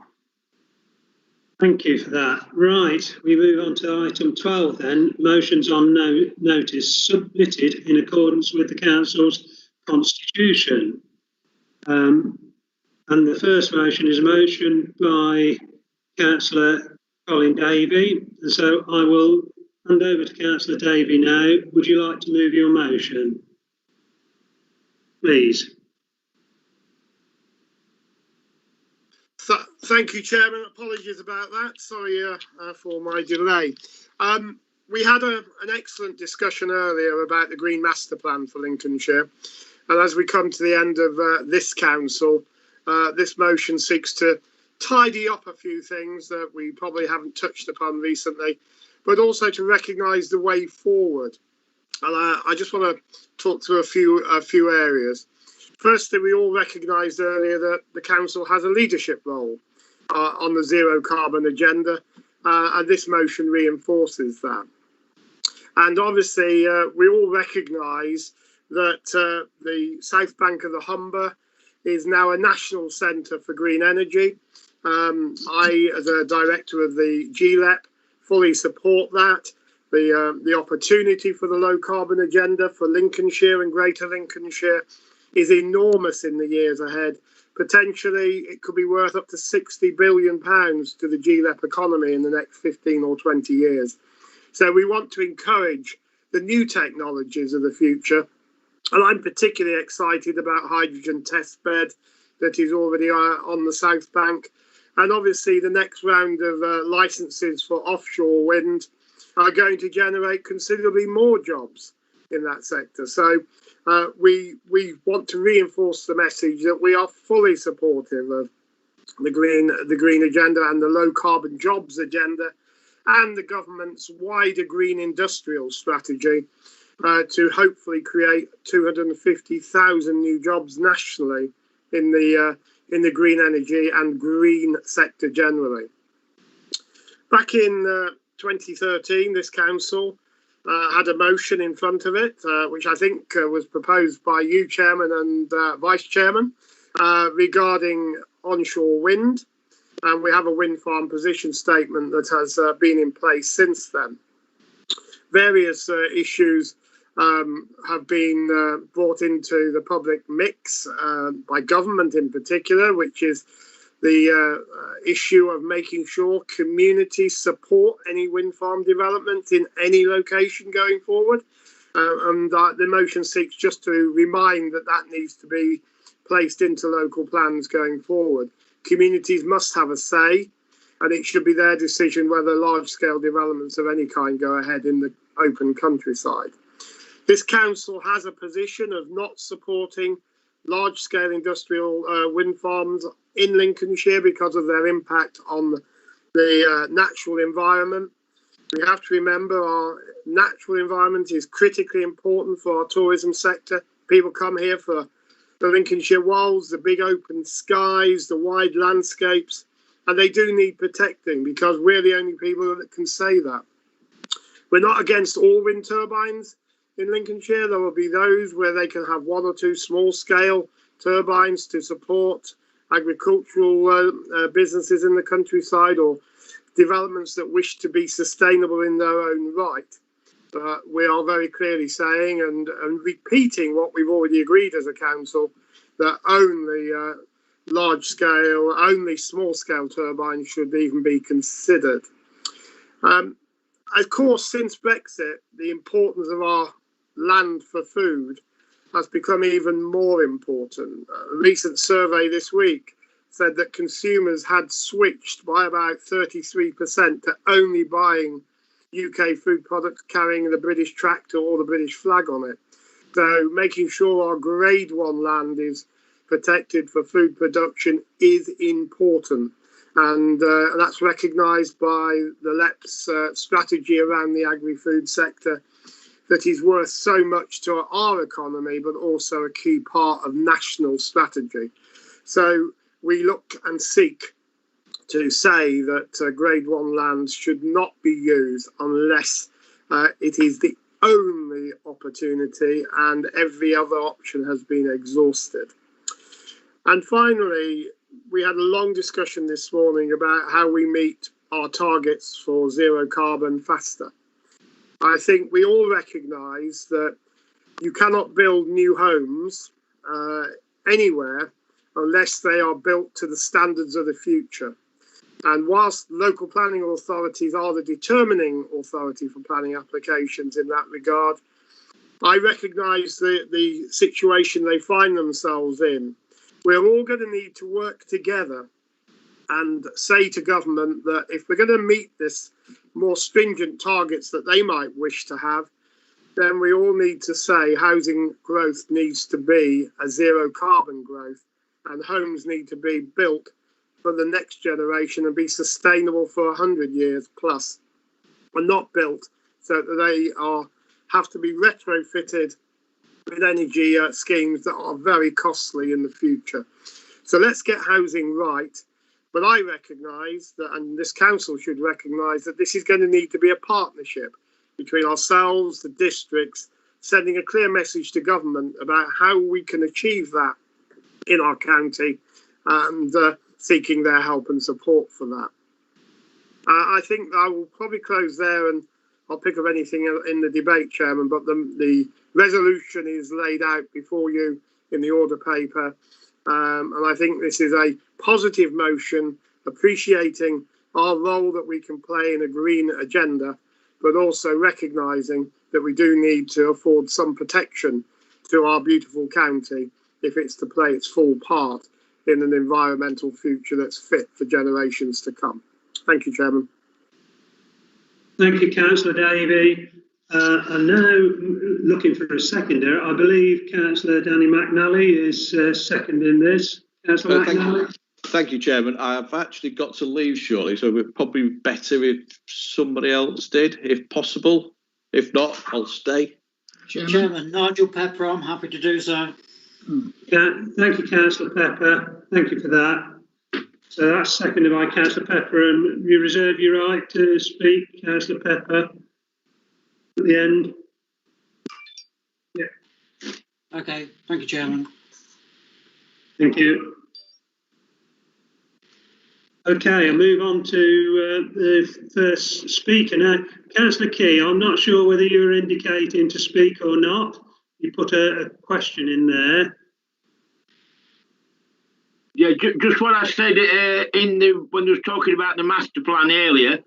Thank you for that. Right, we move on to item 12 then. Motions on notice submitted in accordance with the Council's Constitution. And the first motion is a motion by Councillor Colin Davey. And so I will hand over to Councillor Davey now. Would you like to move your motion? Please. Thank you, Chairman. Apologies about that. Sorry for my delay. we had an excellent discussion earlier about the Green Master Plan for Lincolnshire. And as we come to the end of this council, this motion seeks to tidy up a few things that we probably haven't touched upon recently, but also to recognise the way forward. And I just want to talk through a few areas. Firstly, we all recognised earlier that the council has a leadership role on the zero carbon agenda, and this motion reinforces that. And obviously, we all recognise that the South Bank of the Humber is now a national centre for green energy. I, as a director of the GLEP, fully support that. The opportunity for the low carbon agenda for Lincolnshire and Greater Lincolnshire is enormous in the years ahead. Potentially, it could be worth up to £60 billion to the GLEP economy in the next 15 or 20 years. So we want to encourage the new technologies of the future. And I'm particularly excited about hydrogen testbed that is already on the South Bank. And obviously the next round of licenses for offshore wind are going to generate considerably more jobs in that sector. So we want to reinforce the message that we are fully supportive of the green agenda and the low carbon jobs agenda and the government's wider green industrial strategy to hopefully create 250,000 new jobs nationally in the green energy and green sector generally. Back in 2013, this council had a motion in front of it, which I think was proposed by you, Chairman and Vice Chairman, regarding onshore wind. And we have a wind farm position statement that has been in place since then. Various issues have been brought into the public mix by government in particular, which is the issue of making sure communities support any wind farm development in any location going forward. And the motion seeks just to remind that needs to be placed into local plans going forward. Communities must have a say, and it should be their decision whether large-scale developments of any kind go ahead in the open countryside. This council has a position of not supporting large-scale industrial wind farms in Lincolnshire because of their impact on the natural environment. We have to remember our natural environment is critically important for our tourism sector. People come here for the Lincolnshire Wolds, the big open skies, the wide landscapes, and they do need protecting because we're the only people that can say that. We're not against all wind turbines in Lincolnshire. There will be those where they can have one or two small-scale turbines to support agricultural businesses in the countryside or developments that wish to be sustainable in their own right. But we are very clearly saying and repeating what we've already agreed as a council, that only large-scale, only small-scale turbines should even be considered. Of course, since Brexit, the importance of our land for food has become even more important. A recent survey this week said that consumers had switched by about 33% to only buying UK food products carrying the British tractor or the British flag on it. So making sure our grade 1 land is protected for food production is important. And that's recognised by the LEP's strategy around the agri-food sector that is worth so much to our economy, but also a key part of national strategy. So we look and seek to say that grade 1 lands should not be used unless it is the only opportunity and every other option has been exhausted. And finally, we had a long discussion this morning about how we meet our targets for zero carbon faster. I think we all recognise that you cannot build new homes anywhere unless they are built to the standards of the future. And whilst local planning authorities are the determining authority for planning applications in that regard, I recognise the situation they find themselves in. We're all going to need to work together and say to government that if we're going to meet this more stringent targets that they might wish to have, then we all need to say housing growth needs to be a zero carbon growth, and homes need to be built for the next generation and be sustainable for 100 years plus, and not built so that they have to be retrofitted with energy schemes that are very costly in the future. So let's get housing right. But I recognise that, and this council should recognise, that this is going to need to be a partnership between ourselves, the districts, sending a clear message to government about how we can achieve that in our county, and seeking their help and support for that. I think I will probably close there, and I'll pick up anything in the debate, Chairman, but the resolution is laid out before you in the order paper. And I think this is a positive motion, appreciating our role that we can play in a green agenda, but also recognising that we do need to afford some protection to our beautiful county if it's to play its full part in an environmental future that's fit for generations to come. Thank you, Chairman. Thank you, Councillor Davey. I'm now looking for a seconder. I believe Councillor Danny McNally is seconding this. Councillor McNally. Thank you, Chairman. I've actually got to leave shortly, so it's probably better if somebody else did, if possible. If not, I'll stay. Chairman, Nigel Pepper, I'm happy to do so. Yeah, thank you, Councillor Pepper. Thank you for that. So that's seconded by Councillor Pepper, and you reserve your right to speak, Councillor Pepper, at the end. Yeah. Okay, thank you, Chairman. Thank you. Okay, I'll move on to the first speaker now. Councillor Key, I'm not sure whether you're indicating to speak or not. You put a question in there. Yeah, just what I said when I was talking about the master plan earlier,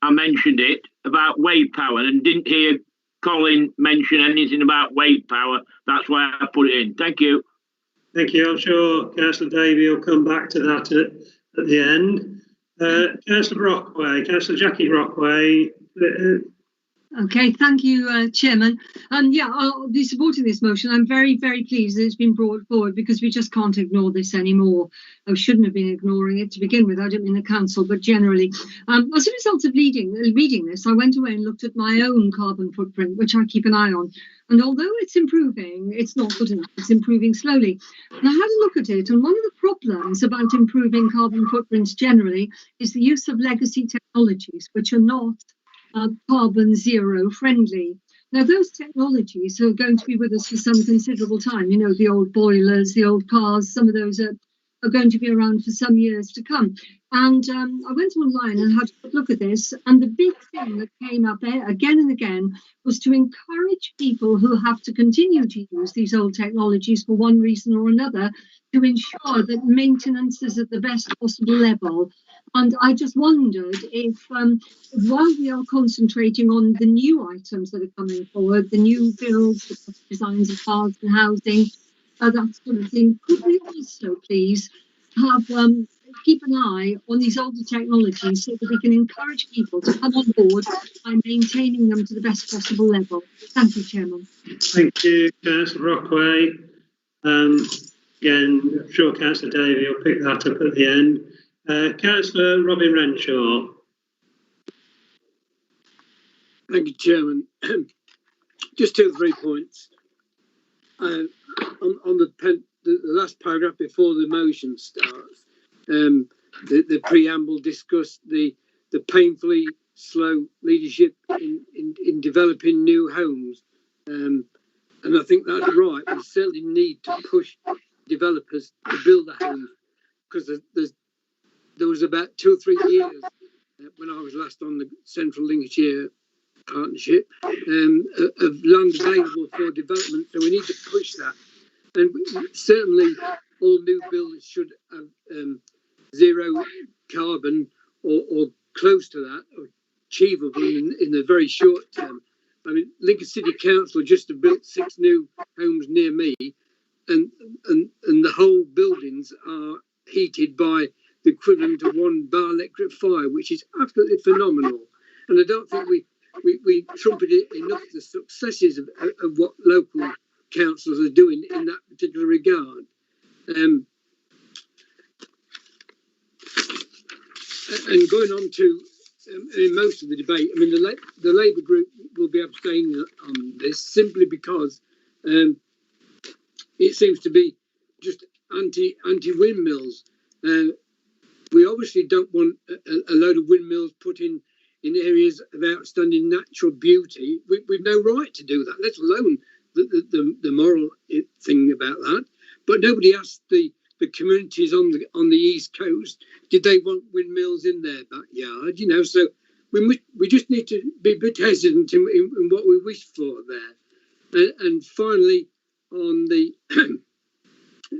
I mentioned it about wave power and didn't hear Colin mention anything about wave power. That's why I put it in. Thank you. Thank you. I'm sure Councillor Davey will come back to that at the end. Councillor Brockway, Councillor Jackie Brockway. Okay, thank you, Chairman. Yeah, I'll be supporting this motion. I'm very, very pleased that it's been brought forward, because we just can't ignore this anymore. I shouldn't have been ignoring it to begin with. I don't mean the council, but generally. As a result of reading this, I went away and looked at my own carbon footprint, which I keep an eye on. And although it's improving, it's not good enough. It's improving slowly. And I had a look at it, and one of the problems about improving carbon footprints generally is the use of legacy technologies, which are not carbon zero friendly. Now, those technologies are going to be with us for some considerable time. You know, the old boilers, the old cars, some of those are going to be around for some years to come. And I went online and had a look at this, and the big thing that came up there again and again was to encourage people who have to continue to use these old technologies for one reason or another to ensure that maintenance is at the best possible level. And I just wondered if, while we are concentrating on the new items that are coming forward, the new builds, the designs of cars and housing, that sort of thing, could we also please have keep an eye on these older technologies so that we can encourage people to come on board by maintaining them to the best possible level? Thank you, Chairman. Thank you, Councillor Brockway. Again, I'm sure Councillor Davey will pick that up at the end. Councillor Robin Renshaw. Thank you, Chairman. Just 2 or 3 points. On the last paragraph before the motion starts, the preamble discussed the painfully slow leadership in developing new homes, and I think that's right. We certainly need to push developers to build the homes, because there was about 2 or 3 years when I was last on the Central Lincolnshire Partnership of land available for development, so we need to push that. And certainly all new builds should have zero carbon or close to that, or achievable in the very short term. I mean, Lincoln City Council just have built 6 new homes near me, and the whole buildings are heated by the equivalent of one bar electric fire, which is absolutely phenomenal. And I don't think we trumpet enough the successes of what local councils are doing in that particular regard. And going on to in most of the debate, I mean, the Labour group will be abstaining on this simply because it seems to be just anti windmills. We obviously don't want a load of windmills put in areas of outstanding natural beauty. We've no right to do that, let alone the moral thing about that. But nobody asked the communities on the East Coast, did they want windmills in their backyard? You know, so we just need to be a bit hesitant in what we wish for there. And finally, on the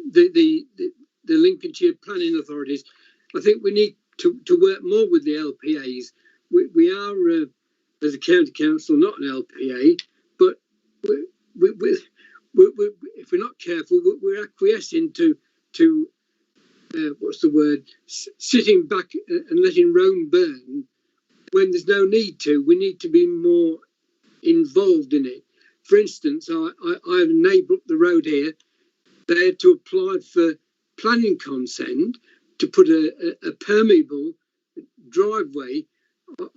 the Lincolnshire planning authorities, I think we need to work more with the LPAs. We are, as a county council, not an LPA, but if we're not careful, we're acquiescing to what's the word, sitting back and letting Rome burn when there's no need to. We need to be more involved in it. For instance, I have a neighbour up the road here. They had to apply for planning consent to put a permeable driveway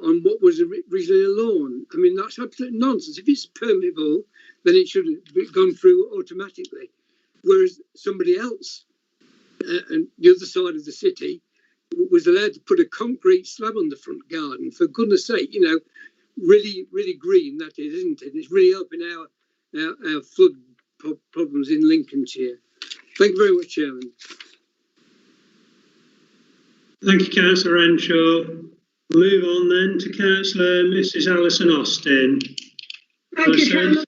on what was originally a lawn. I mean, that's absolute nonsense. If it's permeable, then it should have gone through automatically. Whereas somebody else, and the other side of the city, was allowed to put a concrete slab on the front garden. For goodness sake, you know, really, really green that is, isn't it? It's really helping our flood problems in Lincolnshire. Thank you very much, Chairman. Thank you, Councillor Renshaw. Move on then to Councillor Mrs. Alison Austin. Thank you, Chairman.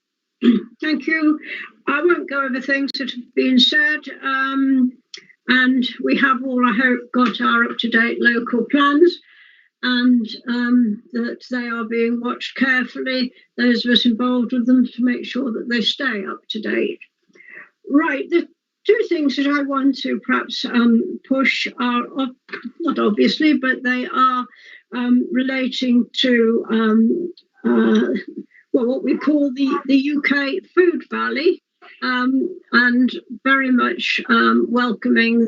Thank you. I won't go over things that have been said. And we have all, I hope, got our up-to-date local plans, and that they are being watched carefully, those of us involved with them, to make sure that they stay up to date. Right, the two things that I want to perhaps push are, not obviously, but they are relating to what we call the UK Food Valley, and very much welcoming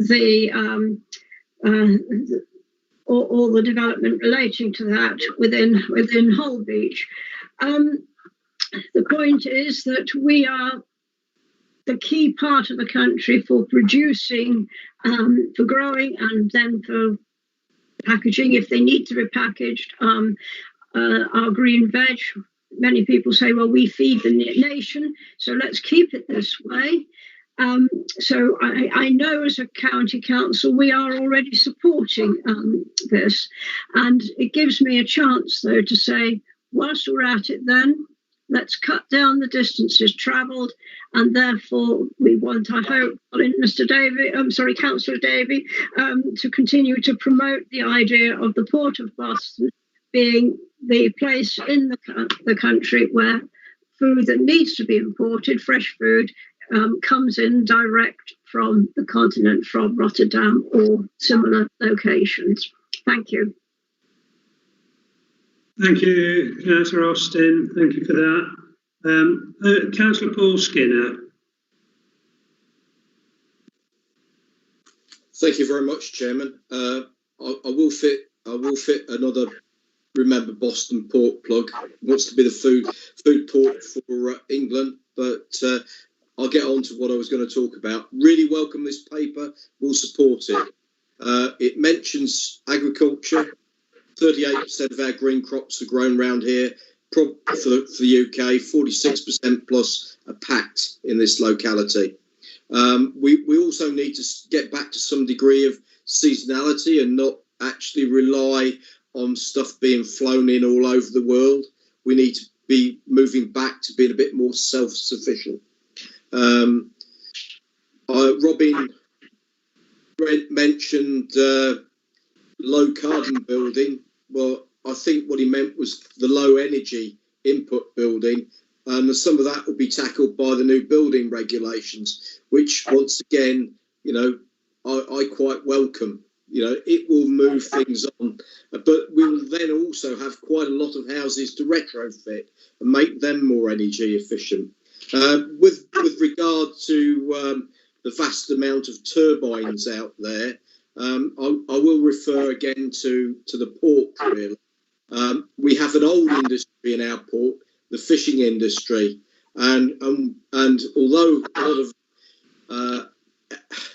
all the development relating to that within Holbeach. The point is that we are the key part of the country for producing, for growing, and then for packaging if they need to be packaged. Our green veg. Many people say, well, we feed the nation, so let's keep it this way. So I know as a county council, we are already supporting this. And it gives me a chance, though, to say, whilst we're at it then, let's cut down the distances travelled. And therefore, we want, I hope, Councillor Davey, to continue to promote the idea of the Port of Boston being the place in the country where food that needs to be imported, fresh food, comes in direct from the continent, from Rotterdam or similar locations. Thank you. Thank you, Councillor Austin. Thank you for that. Councillor Paul Skinner. Thank you very much, Chairman. I will fit another Remember Boston port plug. Wants to be the food port for England, but I'll get on to what I was going to talk about. Really welcome this paper. We'll support it. It mentions agriculture. 38% of our green crops are grown around here. For the UK, 46% plus are packed in this locality. We also need to get back to some degree of seasonality and not actually rely on stuff being flown in all over the world. We need to be moving back to being a bit more self-sufficient. Robin mentioned low carbon building. Well, I think what he meant was the low energy input building, and some of that will be tackled by the new building regulations, which once again, you know, I quite welcome. it will move things on. But we'll then also have quite a lot of houses to retrofit and make them more energy efficient. With regard to the vast amount of turbines out there, I will refer again to the port, really. We have an old industry in our port, the fishing industry, and although a lot of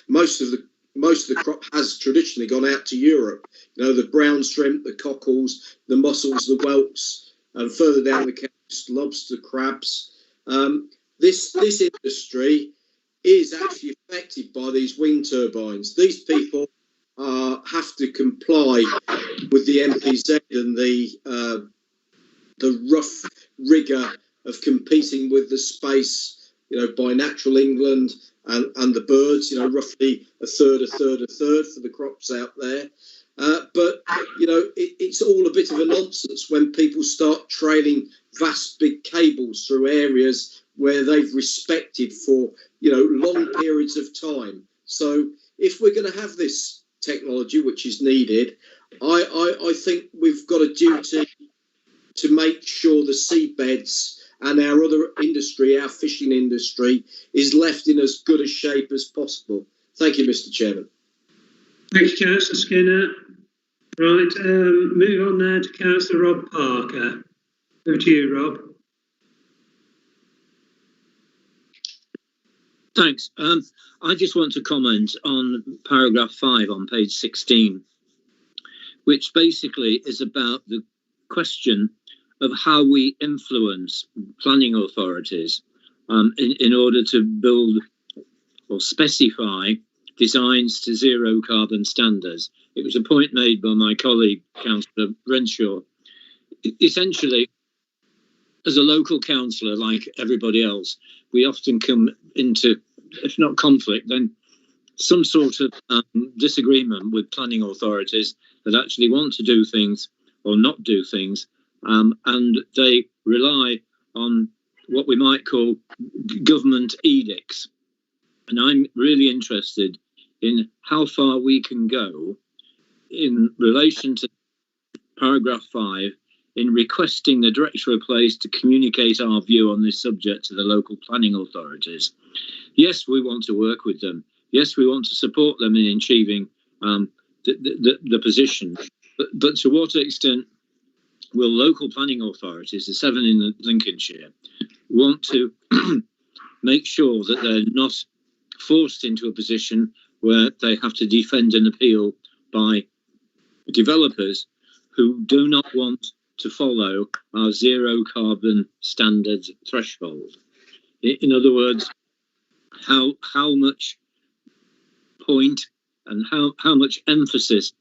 most of the crop has traditionally gone out to Europe, the brown shrimp, the cockles, the mussels, the whelks, and further down the coast, lobster, crabs. This industry is actually affected by these wind turbines. These people have to comply with the MPZ and the rough rigour of competing with the space, by Natural England and the birds, roughly a third for the crops out there. But it's all a bit of a nonsense when people start trailing vast big cables through areas where they've respected for long periods of time. So if we're going to have this technology, which is needed, I think we've got a duty to make sure the seabeds and our other industry, our fishing industry, is left in as good a shape as possible. Thank you, Mr. Chairman. Thanks, Councillor Skinner. Right, move on now to Councillor Rob Parker. Over to you, Rob. Thanks. I just want to comment on paragraph 5 on page 16, which basically is about the question of how we influence planning authorities in order to build or specify designs to zero carbon standards. It was a point made by my colleague, Councillor Renshaw. Essentially, as a local councillor, like everybody else, we often come into, if not conflict, then some sort of disagreement with planning authorities that actually want to do things or not do things, and they rely on what we might call government edicts. And I'm really interested in how far we can go in relation to paragraph 5 in requesting the Director of Place to communicate our view on this subject to the local planning authorities. Yes, we want to work with them. Yes, we want to support them in achieving the position. But to what extent will local planning authorities, the 7 in Lincolnshire, want to make sure that they're not forced into a position where they have to defend an appeal by developers who do not want to follow our zero carbon standards threshold? In other words, how much point and how much emphasis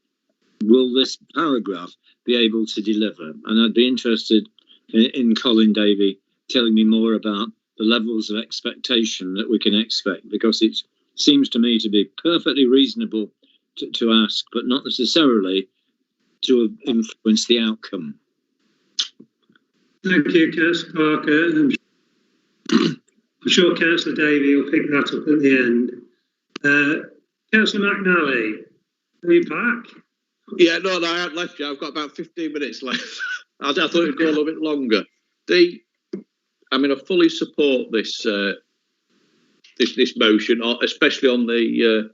will this paragraph be able to deliver? And I'd be interested in Colin Davey telling me more about the levels of expectation that we can expect, because it seems to me to be perfectly reasonable to ask, but not necessarily to influence the outcome. Thank you, Councillor Parker. I'm sure Councillor Davey will pick that up at the end. Councillor McNally, are you back? Yeah, no, I haven't left you. I've got about 15 minutes left. I thought it'd go a little bit longer. I fully support this this motion, especially on the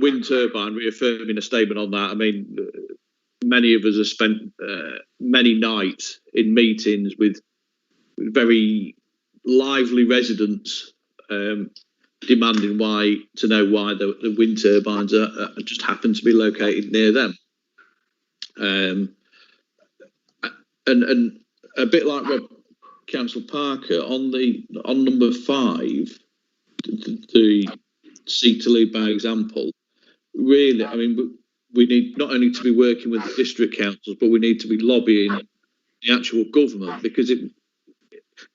wind turbine, reaffirming a statement on that. I mean, many of us have spent many nights in meetings with very lively residents demanding to know why the wind turbines just happen to be located near them. And a bit like Councillor Parker on number 5, the seek to lead by example. Really, I mean, we need not only to be working with the district councils, but we need to be lobbying the actual government, because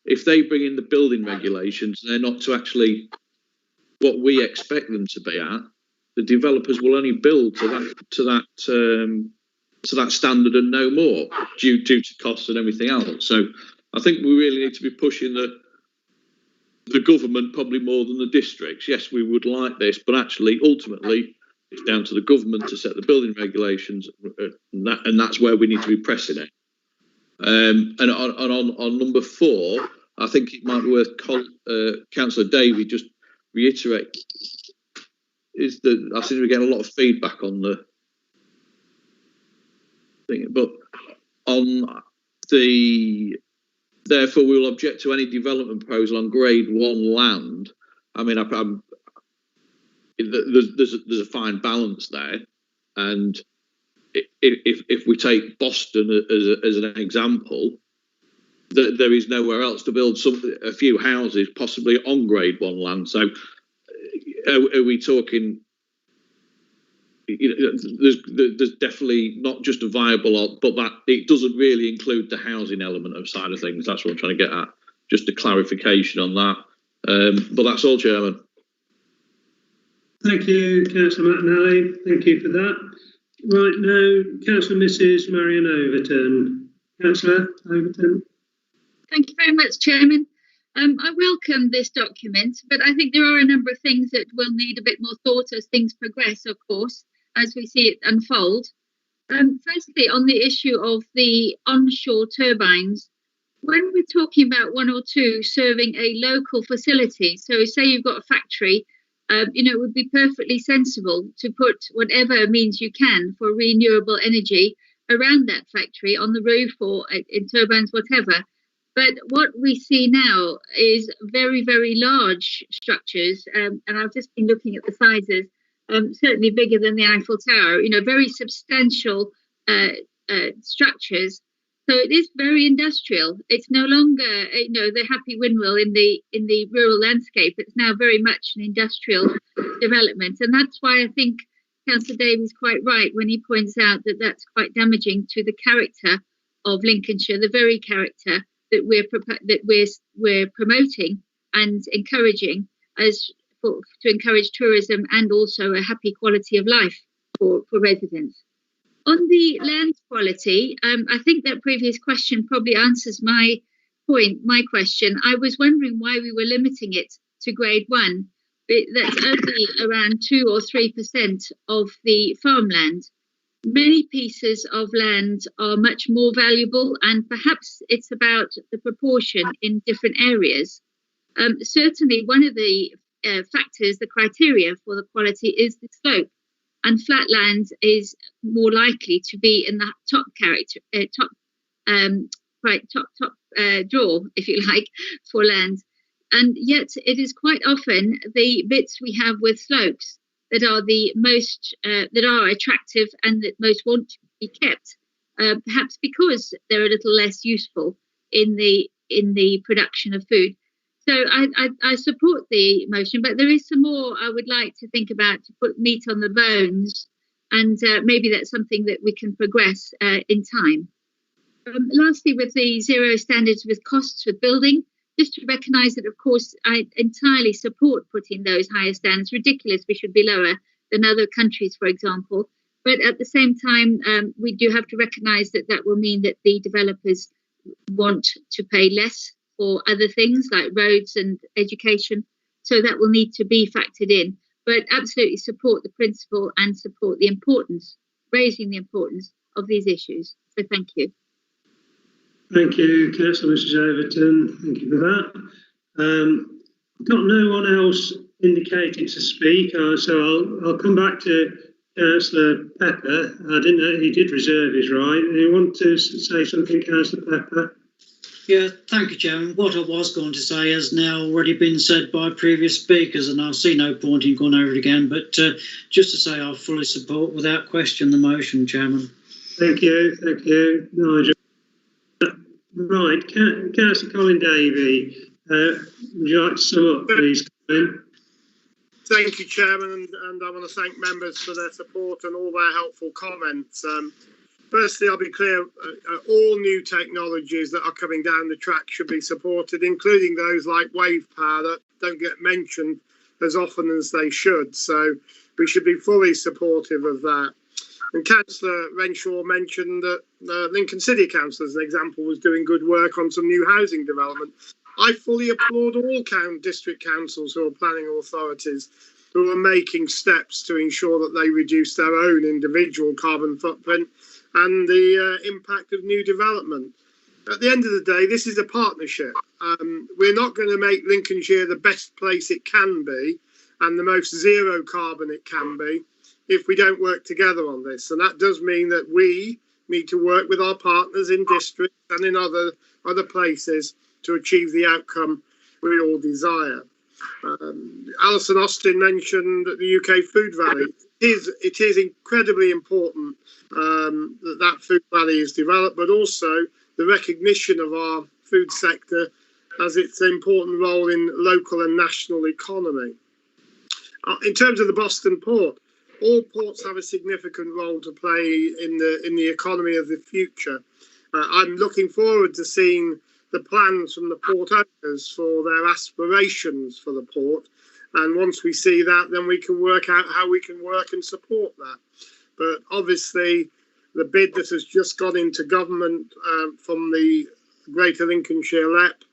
if they bring in the building regulations, they're not to actually what we expect them to be at. The developers will only build to that standard and no more, due to costs and everything else. So I think we really need to be pushing the government probably more than the districts. Yes, we would like this, but actually, ultimately, It's down to the government to set the building regulations, and that's where we need to be pressing it. And on number 4, I think it might be worth Councillor Davey just reiterate. Is that I seem to be getting a lot of feedback on the thing, but on the therefore we will object to any development proposal on grade 1 land. I mean, there's a fine balance there, and if we take Boston as an example, there is nowhere else to build a few houses possibly on grade 1 land. So are we talking? There's definitely not just a viable, but that it doesn't really include the housing element of side of things. That's what I'm trying to get at. Just a clarification on that. But that's all, Chairman. Thank you, Councillor McNally. Thank you for that. Right now, Councillor Mrs. Marion Overton. Councillor Overton. Thank you very much, Chairman. I welcome this document, but I think there are a number of things that will need a bit more thought as things progress, of course, as we see it unfold. Firstly, on the issue of the onshore turbines, when we're talking about 1 or 2 serving a local facility, so say you've got a factory, it would be perfectly sensible to put whatever means you can for renewable energy around that factory, on the roof or in turbines, whatever. But what we see now is very, very large structures, and I've just been looking at the sizes, certainly bigger than the Eiffel Tower, very substantial structures. So it is very industrial. It's no longer, the happy windmill in the rural landscape. It's now very much an industrial development. And that's why I think Councillor Davies quite right when he points out that that's quite damaging to the character of Lincolnshire, the very character that we're promoting and encouraging to encourage tourism and also a happy quality of life for residents. On the land quality, I think that previous question probably answers my question. I was wondering why we were limiting it to grade 1. That's only around 2 or 3% of the farmland. Many pieces of land are much more valuable, and perhaps it's about the proportion in different areas. Certainly, one of the factors, the criteria for the quality, is the slope, and flat land is more likely to be in the top draw, if you like, for land. And yet, it is quite often the bits we have with slopes that are the most that are attractive and that most want to be kept, perhaps because they're a little less useful in the production of food. So I support the motion, but there is some more I would like to think about to put meat on the bones, and maybe that's something that we can progress in time. Lastly, with the zero standards with costs with building, just to recognise that, of course, I entirely support putting those higher standards. Ridiculous, we should be lower than other countries, for example. But at the same time, we do have to recognise that that will mean that the developers want to pay less for other things like roads and education. So that will need to be factored in. But absolutely support the principle and support the importance, raising the importance of these issues. So thank you. Thank you, Councillor Mrs. Overton. Thank you for that. Got no one else indicated to speak, so I'll come back to Councillor Pepper. I didn't know he did reserve his right. Do you want to say something, Councillor Pepper? Yeah, thank you, Chairman. What I was going to say has now already been said by previous speakers, and I see no point in going over it again. But just to say, I fully support, without question, the motion, Chairman. Thank you, Nigel. Right, Councillor Colin Davey, would you like to sum up, please, Colin? Thank you, Chairman, and I want to thank members for their support and all their helpful comments. Firstly, I'll be clear, all new technologies that are coming down the track should be supported, including those like wave power that don't get mentioned as often as they should. So we should be fully supportive of that. And Councillor Renshaw mentioned that Lincoln City Council, as an example, was doing good work on some new housing development. I fully applaud all district councils who are planning authorities who are making steps to ensure that they reduce their own individual carbon footprint and the impact of new development. At the end of the day, this is a partnership. We're not going to make Lincolnshire the best place it can be and the most zero carbon it can be if we don't work together on this. And that does mean that we need to work with our partners in districts and in other places to achieve the outcome we all desire. Alison Austin mentioned the UK Food Valley. It is incredibly important that food valley is developed, but also the recognition of our food sector as its important role in local and national economy. In terms of the Boston port, all ports have a significant role to play in the economy of the future. I'm looking forward to seeing the plans from the port owners for their aspirations for the port. And once we see that, then we can work out how we can work and support that. But obviously, the bid that has just gone into government from the Greater Lincolnshire LEP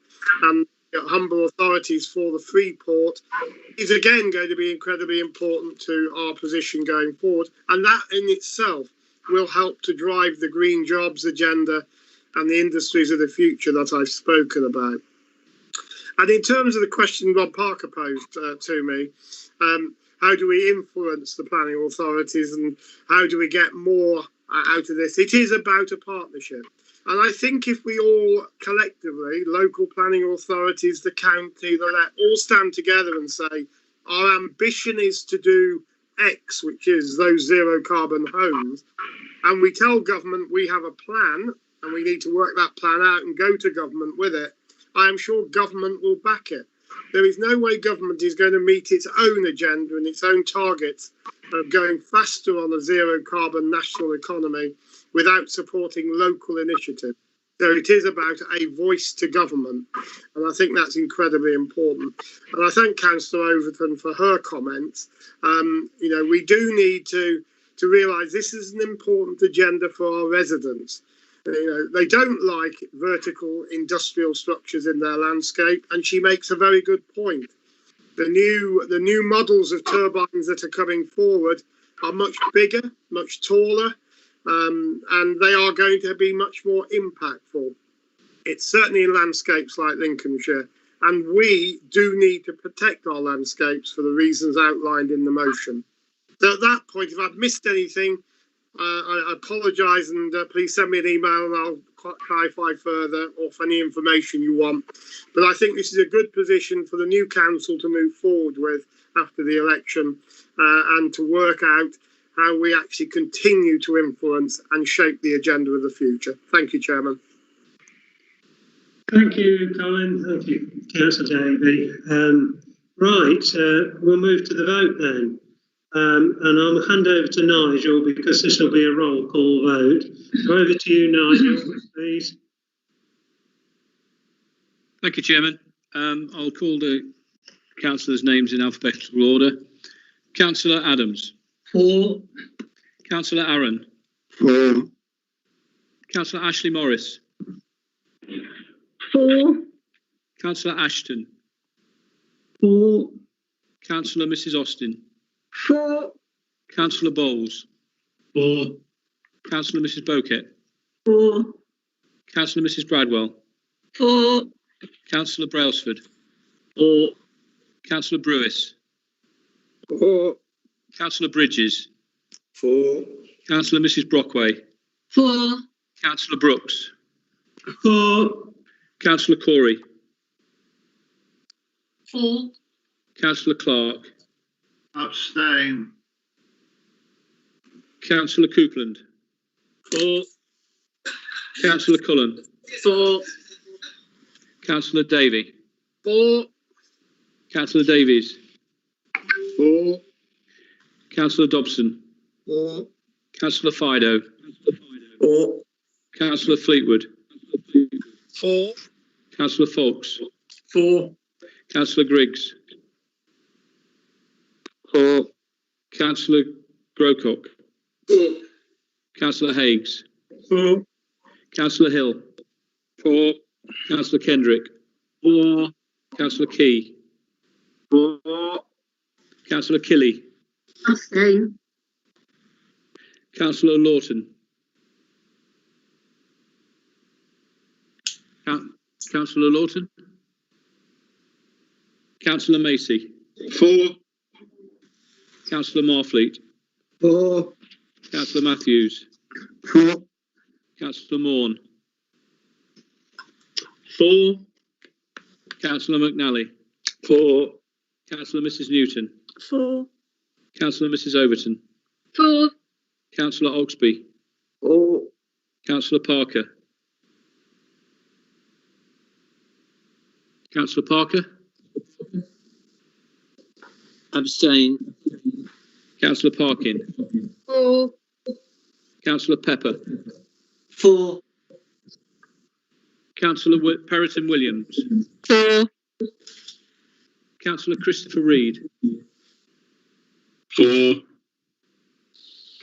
and humble authorities for the Freeport is again going to be incredibly important to our position going forward. And that in itself will help to drive the green jobs agenda and the industries of the future that I've spoken about. And in terms of the question Rob Parker posed to me, how do we influence the planning authorities and how do we get more out of this? It is about a partnership. And I think if we all collectively, local planning authorities, the county, all stand together and say, our ambition is to do X, which is those zero carbon homes, and we tell government we have a plan and we need to work that plan out and go to government with it, I am sure government will back it. There is no way government is going to meet its own agenda and its own targets of going faster on a zero carbon national economy without supporting local initiative. So it is about a voice to government, and I think that's incredibly important. And I thank Councillor Overton for her comments. We do need to realise this is an important agenda for our residents. They don't like vertical industrial structures in their landscape, and she makes a very good point. The new models of turbines that are coming forward are much bigger, much taller, and they are going to be much more impactful. It's certainly in landscapes like Lincolnshire, and we do need to protect our landscapes for the reasons outlined in the motion. So at that point, if I've missed anything, I apologise, and please send me an email and I'll clarify further or for any information you want. But I think this is a good position for the new council to move forward with after the election and to work out how we actually continue to influence and shape the agenda of the future. Thank you, Chairman. Thank you, Colin. Thank you, Councillor Davey. We'll move to the vote then. And I'll hand over to Nigel because this will be a roll call vote. So over to you, Nigel, please. Thank you, Chairman. I'll call the councillors' names in alphabetical order. Councillor Adams. 4. Councillor Aaron. 4. Councillor Ashley Morris. 4. Councillor Ashton. 4. Councillor Mrs Austin. 4. Councillor Bowles. 4. Councillor Mrs Bowkett. 4. Councillor Mrs Bradwell. 4. Councillor Brailsford. 4. Councillor Brewis. 4. Councillor Bridges. 4. Councillor Mrs Brockway. 4. Councillor Brooks. 4. Councillor Corey. 4. Councillor Clark. Abstain. Councillor Coupland. 4. Councillor Cullen. 4. Councillor Davey. 4. Councillor Davies. 4. Councillor Dobson. 4. Councillor Fido. 4. Councillor Fleetwood. 4. Councillor Fawkes. 4. Councillor Griggs. 4. Councillor Grocock. 4. Councillor Higgs. 4. Councillor Hill. 4. Councillor Kendrick. 4. Councillor Key. 4. Councillor Killy. Abstain. Councillor Lawton. Councillor Lawton. Councillor Macy. For. Councillor Marfleet. For. Councillor Matthews. For. Councillor Morn. For. Councillor McNally. For. Councillor Mrs Newton. For. Councillor Mrs Overton. For. Councillor Oxby. For. Councillor Parker. Councillor Parker. Abstain. Councillor Parkin. For. Councillor Pepper. For. Councillor Perrotton Williams. For. Councillor Christopher Reid. For.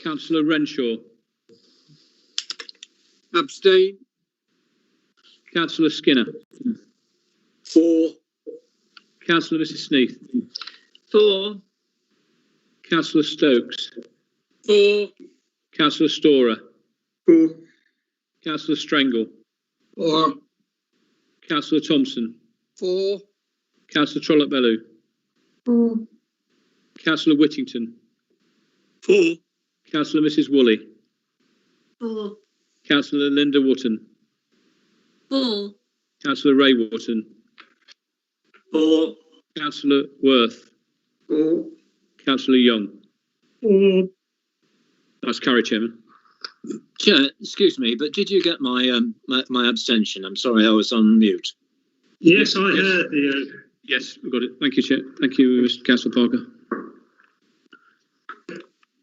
Councillor Renshaw. Abstain. Councillor Skinner. For. Councillor Mrs Sneath. For. Councillor Stokes. For. Councillor Storer. For. Councillor Strangle. For. Councillor Thompson. For. Councillor Trollope-Bellew. For. Councillor Whittington. For. Councillor Mrs Woolley. For. Councillor Linda Wotton. For. Councillor Ray Wotton. For. Councillor Worth. For. Councillor Young. For. That's carried, Chairman. Chair, excuse me, but did you get my my abstention? I'm sorry, I was on mute. Yes, I heard the. Yes, we've got it. Thank you, Chair. Thank you, Mr. Councillor Parker.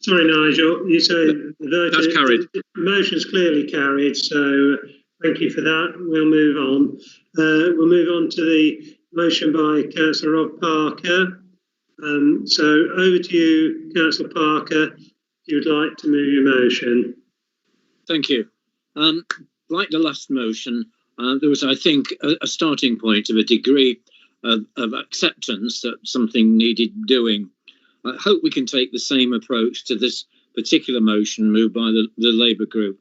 Sorry, Nigel. You say the vote. That's carried. The motion's clearly carried. So thank you for that. We'll move on. We'll move on to the motion by Councillor Rob Parker. So over to you, Councillor Parker, if you'd like to move your motion. Thank you. Like the last motion, there was, I think, a starting point of a degree of acceptance that something needed doing. I hope we can take the same approach to this particular motion moved by the Labour group.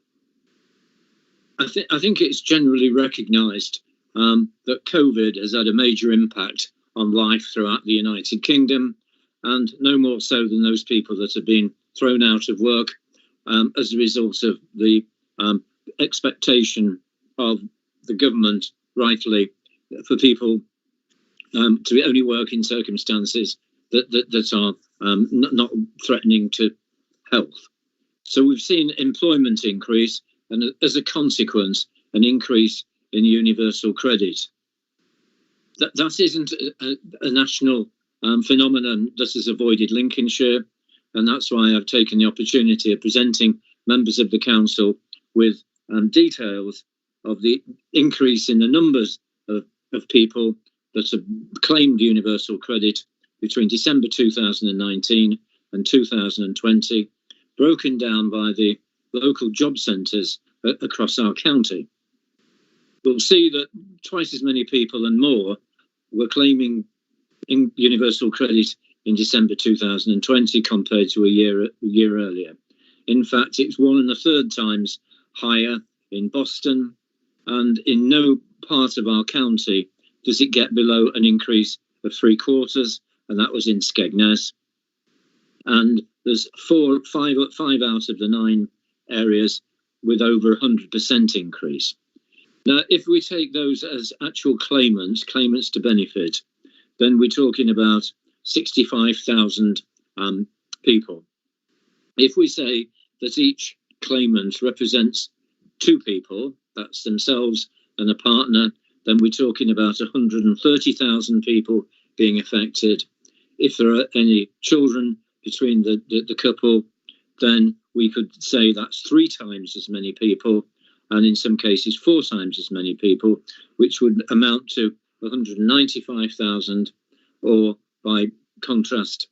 I think it's generally recognised that COVID has had a major impact on life throughout the United Kingdom, and no more so than those people that have been thrown out of work as a result of the expectation of the government, rightly, for people to only work in circumstances that are not threatening to health. So we've seen employment increase, and as a consequence, an increase in universal credit. That isn't a national phenomenon that has avoided Lincolnshire, and that's why I've taken the opportunity of presenting members of the council with details of the increase in the numbers of people that have claimed universal credit between December 2019 and 2020, broken down by the local job centres across our county. We'll see that twice as many people and more were claiming universal credit in December 2020 compared to a year earlier. In fact, it's 1 1/3 times higher in Boston, and in no part of our county does it get below an increase of 3/4, and that was in Skegness. And there's 5 out of the 9 areas with over 100% increase. Now, if we take those as actual claimants to benefit, then we're talking about 65,000 people. If we say that each claimant represents 2 people, that's themselves and a partner, then we're talking about 130,000 people being affected. If there are any children between the couple, then we could say that's 3 times as many people, and in some cases 4 times as many people, which would amount to 195,000, or by contrast,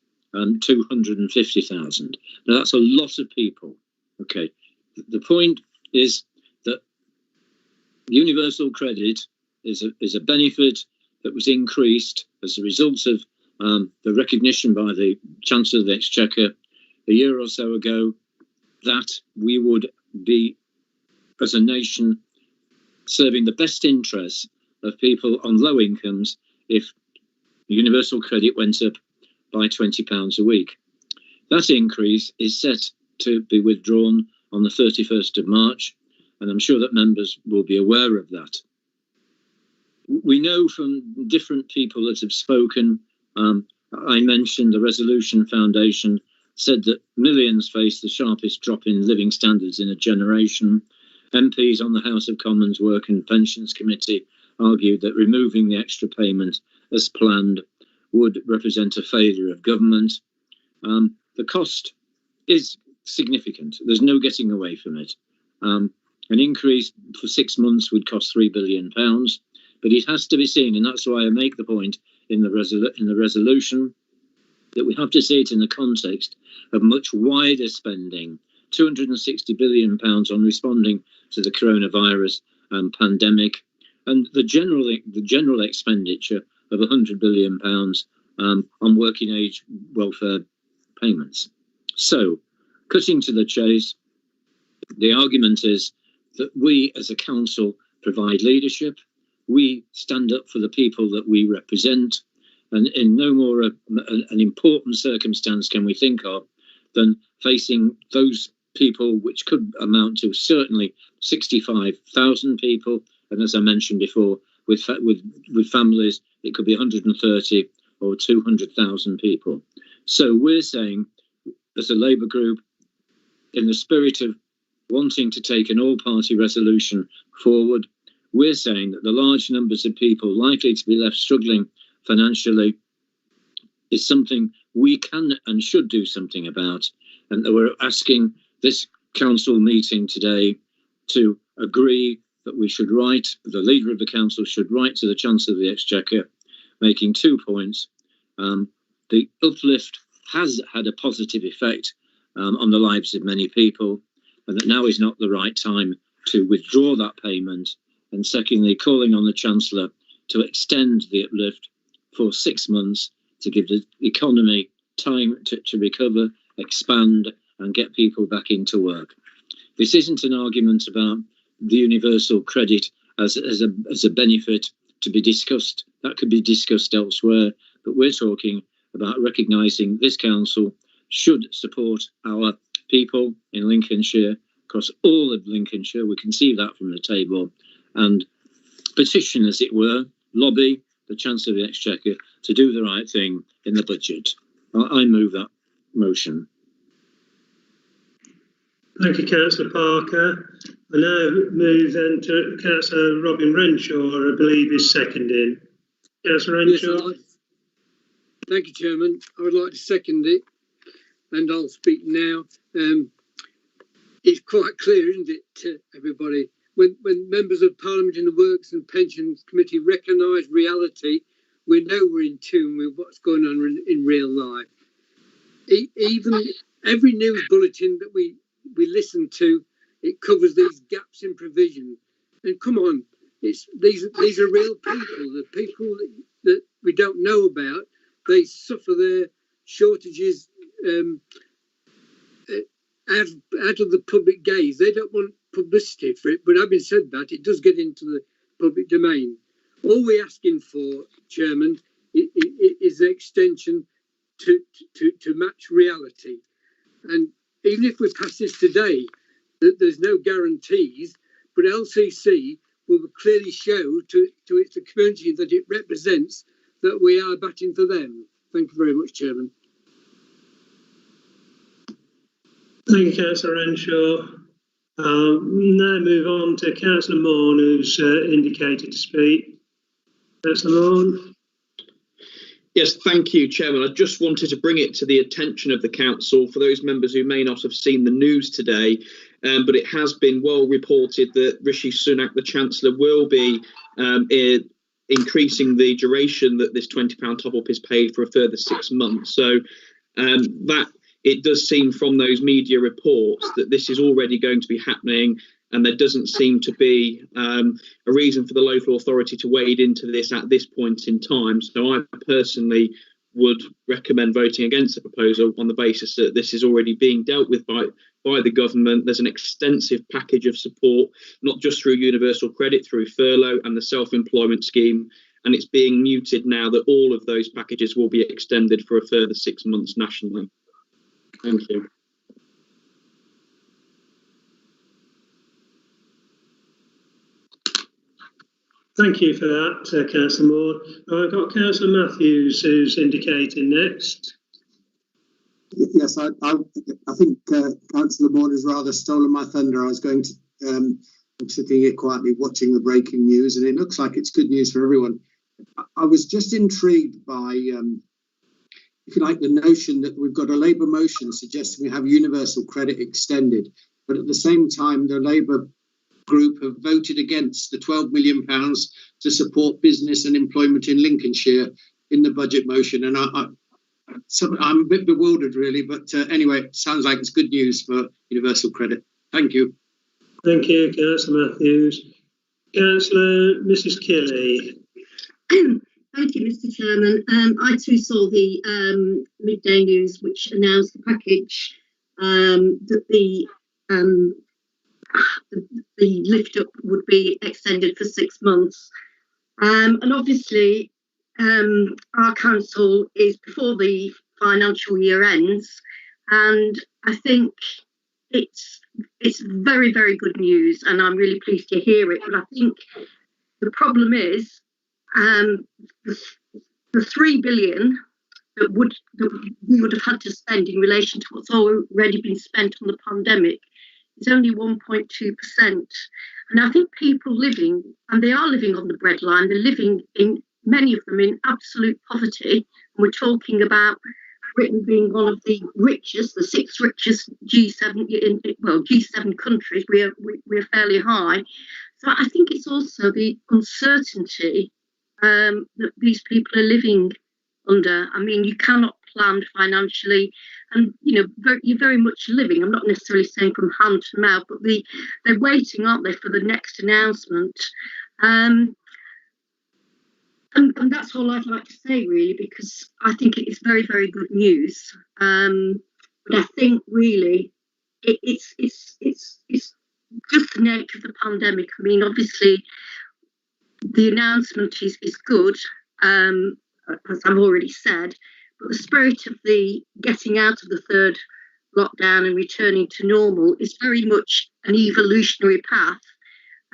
250,000. Now that's a lot of people. Okay, the point is that universal credit is a benefit that was increased as a result of the recognition by the Chancellor of the Exchequer a year or so ago that we would be, as a nation, serving the best interests of people on low incomes if universal credit went up by £20 a week. That increase is set to be withdrawn on the 31st of March, and I'm sure that members will be aware of that. We know from different people that have spoken, I mentioned the Resolution Foundation said that millions face the sharpest drop in living standards in a generation. MPs on the House of Commons Work and Pensions Committee argued that removing the extra payment as planned would represent a failure of government. The cost is significant. There's no getting away from it. An increase for 6 months would cost £3 billion, but it has to be seen, and that's why I make the point in the resolution that we have to see it in the context of much wider spending, £260 billion on responding to the coronavirus pandemic, and the general expenditure of £100 billion on working age welfare payments. So, cutting to the chase, the argument is that we as a council provide leadership, we stand up for the people that we represent, and in no more an important circumstance can we think of than facing those people, which could amount to certainly 65,000 people, and as I mentioned before, with families, it could be 130 or 200,000 people. So we're saying, as a Labour group, in the spirit of wanting to take an all-party resolution forward, we're saying that the large numbers of people likely to be left struggling financially is something we can and should do something about, and that we're asking this council meeting today to agree that we should write, the leader of the council should write to the Chancellor of the Exchequer, making 2 points. The uplift has had a positive effect on the lives of many people, and that now is not the right time to withdraw that payment. And secondly, calling on the Chancellor to extend the uplift for 6 months to give the economy time to recover, expand, and get people back into work. This isn't an argument about the universal credit as a benefit to be discussed. That could be discussed elsewhere, but we're talking about recognising this council should support our people in Lincolnshire, across all of Lincolnshire. We can see that from the table, and petition, as it were, lobby the Chancellor of the Exchequer to do the right thing in the budget. I move that motion. Thank you, Councillor Parker. I now move then to Councillor Robin Renshaw, I believe is seconding. Councillor Renshaw. Yes, thank you, Chairman. I would like to second it, and I'll speak now. It's quite clear, isn't it, to everybody? When members of Parliament in the Works and Pensions Committee recognise reality, we know we're in tune with what's going on in real life. Even every news bulletin that we listen to, it covers these gaps in provision. And come on, these are real people, the people that we don't know about. They suffer their shortages out of the public gaze. They don't want publicity for it, but having said that, it does get into the public domain. All we're asking for, Chairman, is the extension to match reality. And even if we pass this today, that there's no guarantees, but LCC will clearly show to the community that it represents that we are batting for them. Thank you very much, Chairman. Thank you, Councillor Renshaw. Now move on to Councillor Morn, who's indicated to speak. Councillor Morn. Yes, thank you, Chairman. I just wanted to bring it to the attention of the Council for those members who may not have seen the news today, but it has been well reported that Rishi Sunak, the Chancellor, will be increasing the duration that this £20 top-up is paid for a further 6 months. So that it does seem from those media reports that this is already going to be happening, and there doesn't seem to be a reason for the local authority to wade into this at this point in time. So I personally would recommend voting against the proposal on the basis that this is already being dealt with by the government. There's an extensive package of support, not just through universal credit, through furlough and the self-employment scheme, and it's being mooted now that all of those packages will be extended for a further 6 months nationally. Thank you. Thank you for that, Councillor Moore. I've got Councillor Matthews who's indicating next. Yes, I think Councillor Moore has rather stolen my thunder. I was going to, I'm sitting here quietly watching the breaking news, and it looks like it's good news for everyone. I was just intrigued by, if you like, the notion that we've got a Labour motion suggesting we have universal credit extended, but at the same time, the Labour group have voted against the £12 million to support business and employment in Lincolnshire in the budget motion. And I'm a bit bewildered, really, but anyway, it sounds like it's good news for universal credit. Thank you. Thank you, Councillor Matthews. Councillor Mrs. Kelly. Thank you, Mr. Chairman. I too saw the midday news which announced the package that the lift up would be extended for 6 months. And obviously, our council is before the financial year ends, and I think it's very, very good news, and I'm really pleased to hear it. But I think the problem is the 3 billion that we would have had to spend in relation to what's already been spent on the pandemic is only 1.2%. And I think people living, and they are living on the breadline, they're living in, many of them, in absolute poverty. And we're talking about Britain being one of the richest, the 6th richest G7 countries. We're fairly high. So I think it's also the uncertainty that these people are living under. I mean, you cannot plan financially, and you're very much living, I'm not necessarily saying from hand to mouth, but they're waiting, aren't they, for the next announcement. And that's all I'd like to say, really, because I think it is very, very good news. But I think really it's just the nature of the pandemic. I mean, obviously the announcement is good, as I've already said, but the spirit of the getting out of the third lockdown and returning to normal is very much an evolutionary path.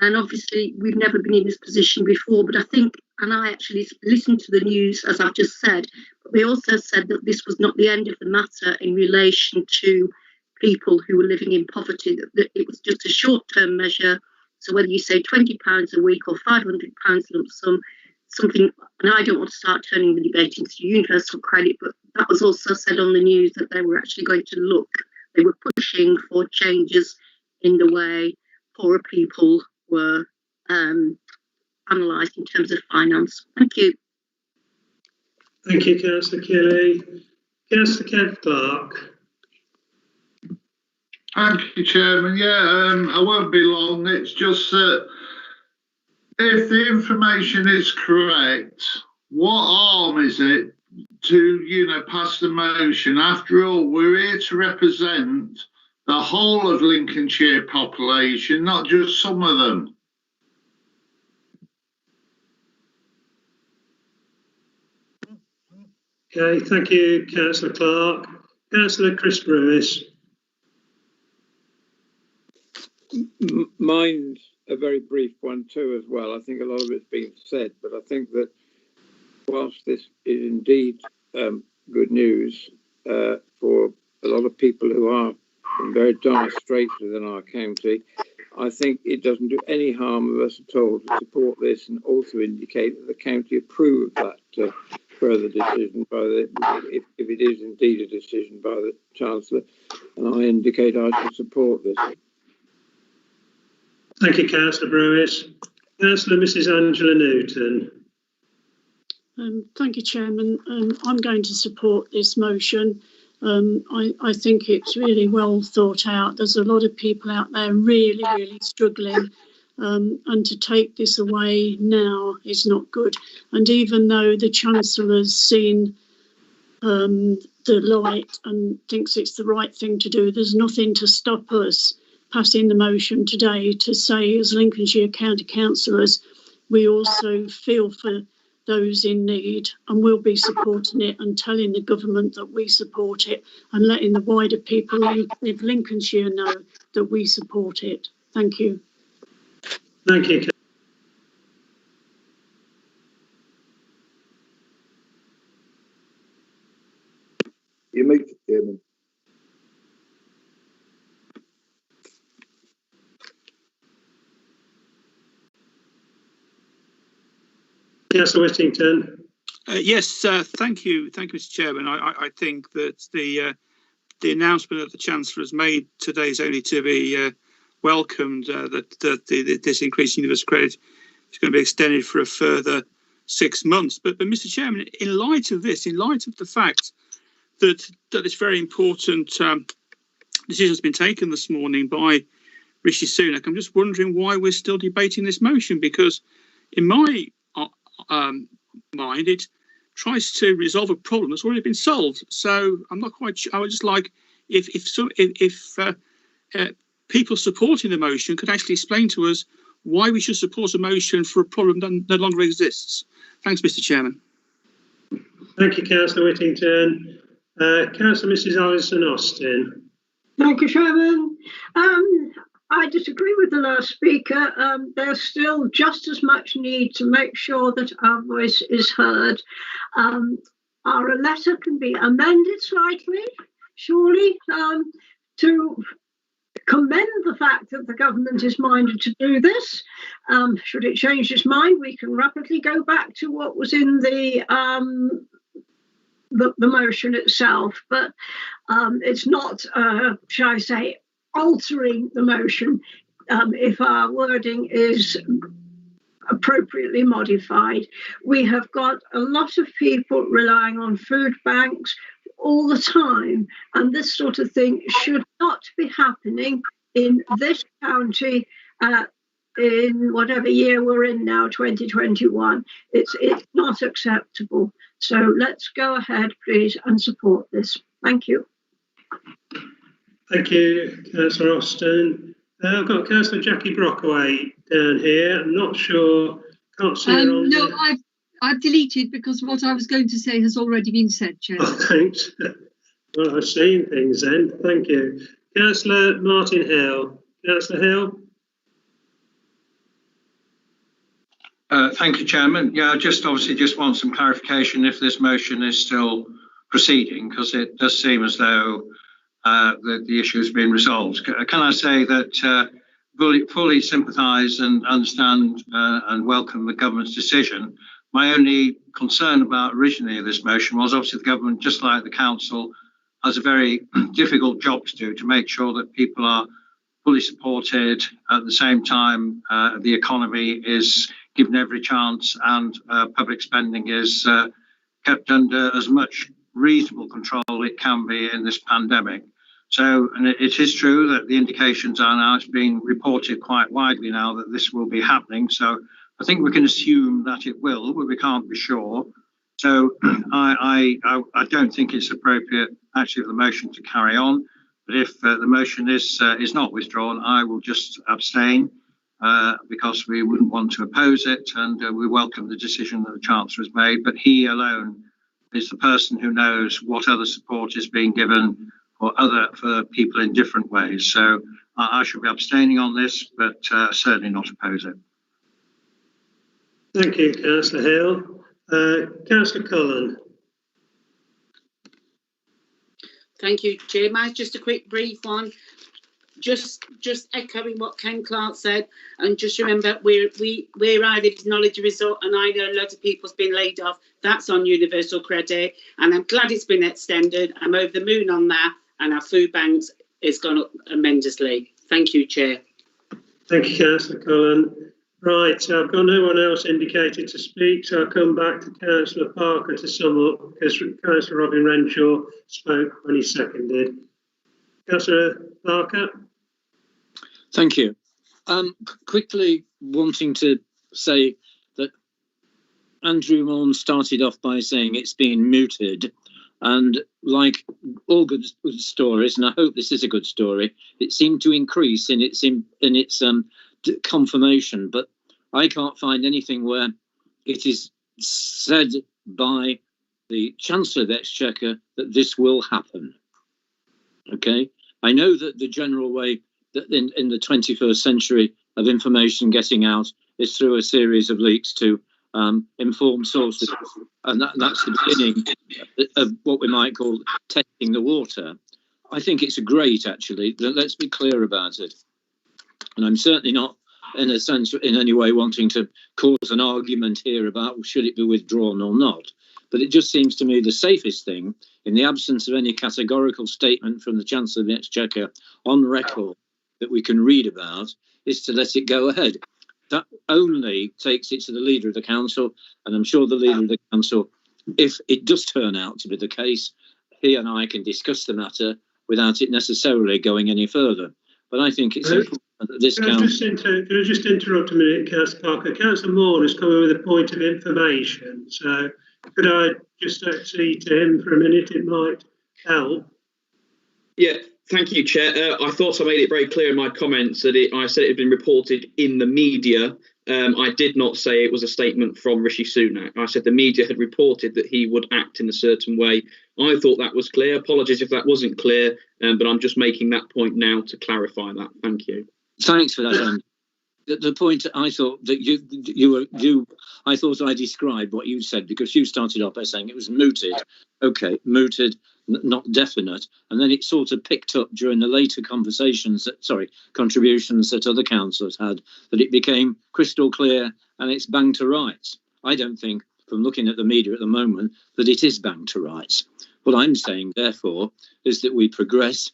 And obviously, we've never been in this position before, but I think, and I actually listened to the news, as I've just said, but they also said that this was not the end of the matter in relation to people who were living in poverty, that it was just a short-term measure. So whether you say £20 a week or £500 lump sum, something, and I don't want to start turning the debate into universal credit, but that was also said on the news that they were actually going to look, they were pushing for changes in the way poorer people were analysed in terms of finance. Thank you. Thank you, Councillor Kelly. Councillor Kev Clark. Thank you, Chairman. Yeah, I won't be long. It's just that if the information is correct, what harm is it to, pass the motion? After all, we're here to represent the whole of Lincolnshire population, not just some of them. Okay, thank you, Councillor Clark. Councillor Chris Brewis. Mine's a very brief one too as well. I think a lot of it's been said, but I think that whilst this is indeed good news for a lot of people who are in very dire straits within our county, I think it doesn't do any harm of us at all to support this and also indicate that the county approve of that further decision by if it is indeed a decision by the Chancellor, and I indicate I shall support this. Thank you, Councillor Brewis. Councillor Mrs. Angela Newton. Thank you, Chairman. I'm going to support this motion. I think it's really well thought out. There's a lot of people out there really, really struggling, and to take this away now is not good. And even though the Chancellor's seen the light and thinks it's the right thing to do. There's nothing to stop us passing the motion today to say, as Lincolnshire County Councillors, we also feel for those in need, and we'll be supporting it and telling the government that we support it and letting the wider people of Lincolnshire know that we support it. Thank you. Thank you. You make it, Chairman. Councillor Whittington. Yes, thank you, Mr. Chairman. I think that the announcement that the Chancellor has made today is only to be welcomed. That this increase in universal credit is going to be extended for a further 6 months. But Mr. Chairman, in light of this, in light of the fact that this very important decision has been taken this morning by Rishi Sunak, I'm just wondering why we're still debating this motion, because in my mind, it tries to resolve a problem that's already been solved. So I'm not quite sure. I would just like if people supporting the motion could actually explain to us why we should support a motion for a problem that no longer exists. Thanks, Mr. Chairman. Thank you, Councillor Whittington. Councillor Mrs. Alison Austin. Thank you, Chairman. I disagree with the last speaker. There's still just as much need to make sure that our voice is heard. Our letter can be amended slightly, surely, to commend the fact that the government is minded to do this. Should it change its mind, we can rapidly go back to what was in the motion itself. But it's not, shall I say, altering the motion if our wording is appropriately modified. We have got a lot of people relying on food banks all the time, and this sort of thing should not be happening in this county in whatever year we're in now, 2021. It's not acceptable. So let's go ahead, please, and support this. Thank you. Thank you, Councillor Austin. I've got Councillor Jackie Brockaway down here. I'm not sure. Can't see her on No, there. I've deleted because what I was going to say has already been said, Chair. Oh, thanks. Well, I've seen things then. Thank you. Councillor Martin Hill. Councillor Hill. Thank you, Chairman. Yeah, I just want some clarification if this motion is still proceeding, because it does seem as though the issue has been resolved. Can I say that fully sympathise and understand and welcome the government's decision? My only concern about originally this motion was obviously the government, just like the council, has a very difficult job to do to make sure that people are fully supported. At the same time, the economy is given every chance and public spending is kept under as much reasonable control it can be in this pandemic. So, and it is true that the indications are now, it's being reported quite widely now that this will be happening. So I think we can assume that it will, but we can't be sure. So I don't think it's appropriate actually for the motion to carry on. But if the motion is not withdrawn, I will just abstain because we wouldn't want to oppose it, and we welcome the decision that the Chancellor has made. But he alone is the person who knows what other support is being given for people in different ways. So I should be abstaining on this, but certainly not oppose it. Thank you, Councillor Hill. Councillor Cullen. Thank you, Chair. Mine's just a quick brief one. Just echoing what Ken Clark said, and just remember where I live is Knowledge Resort, and I know a lot of people's been laid off. That's on universal credit, and I'm glad it's been extended. I'm over the moon on that, and our food banks has gone up tremendously. Thank you, Chair. Thank you, Councillor Cullen. Right, so I've got no one else indicated to speak, so I'll come back to Councillor Parker to sum up, because Councillor Robin Renshaw spoke when he seconded. Councillor Parker. Thank you. Quickly wanting to say that Andrew Mullen started off by saying it's been mooted. And like all good stories, and I hope this is a good story, it seemed to increase in its confirmation. But I can't find anything where it is said by the Chancellor of the Exchequer that this will happen. Okay, I know that the general way that in the 21st century of information getting out is through a series of leaks to informed sources, and that's the beginning of what we might call testing the water. I think it's great, actually. Let's be clear about it. And I'm certainly not, in a sense, in any way wanting to cause an argument here about should it be withdrawn or not. But it just seems to me the safest thing, in the absence of any categorical statement from the Chancellor of the Exchequer on record that we can read about, is to let it go ahead. That only takes it to the Leader of the Council, and I'm sure the Leader of the Council, if it does turn out to be the case, he and I can discuss the matter without it necessarily going any further. But I think it's important that this council... Can I just interrupt a minute, Councillor Parker? Councillor Moore has come in with a point of information, so could I just accede to him for a minute? It might help. Yeah, thank you, Chair. I thought I made it very clear in my comments that I said it had been reported in the media. I did not say it was a statement from Rishi Sunak. I said the media had reported that he would act in a certain way. I thought that was clear. Apologies if that wasn't clear, but I'm just making that point now to clarify that. Thank you. Thanks for that, Andy. The point I thought that I thought I described what you said, because you started off by saying it was mooted. Okay, mooted, not definite, and then it sort of picked up during the later contributions that other councillors had, that it became crystal clear and it's bang to rights. I don't think, from looking at the media at the moment, that it is bang to rights. What I'm saying, therefore, is that we progress.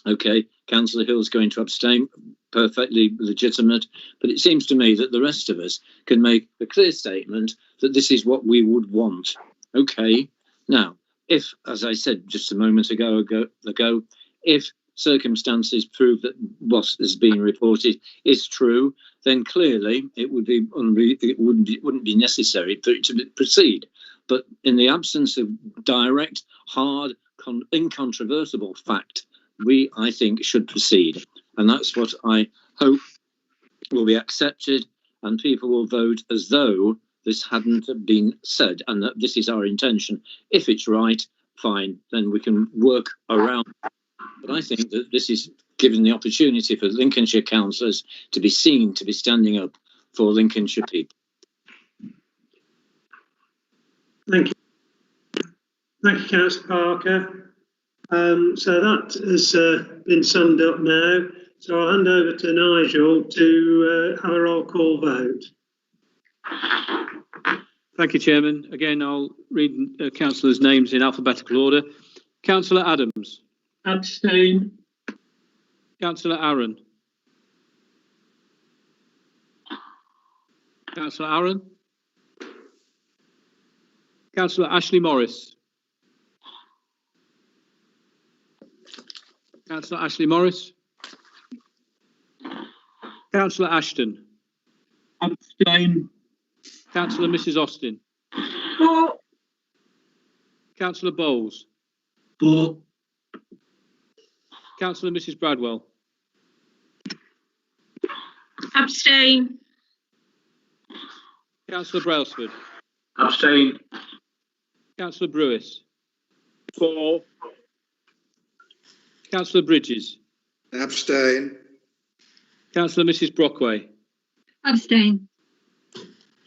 Okay, Councillor Hill's going to abstain, perfectly legitimate, but it seems to me that the rest of us can make a clear statement that this is what we would want. Okay, now, if, as I said just a moment ago, if circumstances prove that what has been reported is true, then clearly it would be wouldn't be necessary for it to proceed. But in the absence of direct, hard, incontrovertible fact, we, I think, should proceed. And that's what I hope will be accepted, and people will vote as though this hadn't been said, and that this is our intention. If it's right, fine, then we can work around. But I think that this is giving the opportunity for Lincolnshire councillors to be seen to be standing up for Lincolnshire people. Thank you. Thank you, Councillor Parker. So that has been summed up now. So I'll hand over to Nigel to have a roll call vote. Thank you, Chairman. Again, I'll read councillors' names in alphabetical order. Councillor Adams. Abstain. Councillor Aaron. Councillor Aaron. Councillor Ashley Morris. Councillor Ashley Morris. Councillor Ashton. Abstain. Councillor Mrs Austin. For. Councillor Bowles. For. Councillor Mrs Bradwell. Abstain. Councillor Brailsford. Abstain. Councillor Brewis. For. Councillor Bridges. Abstain. Councillor Mrs Brockway. Abstain.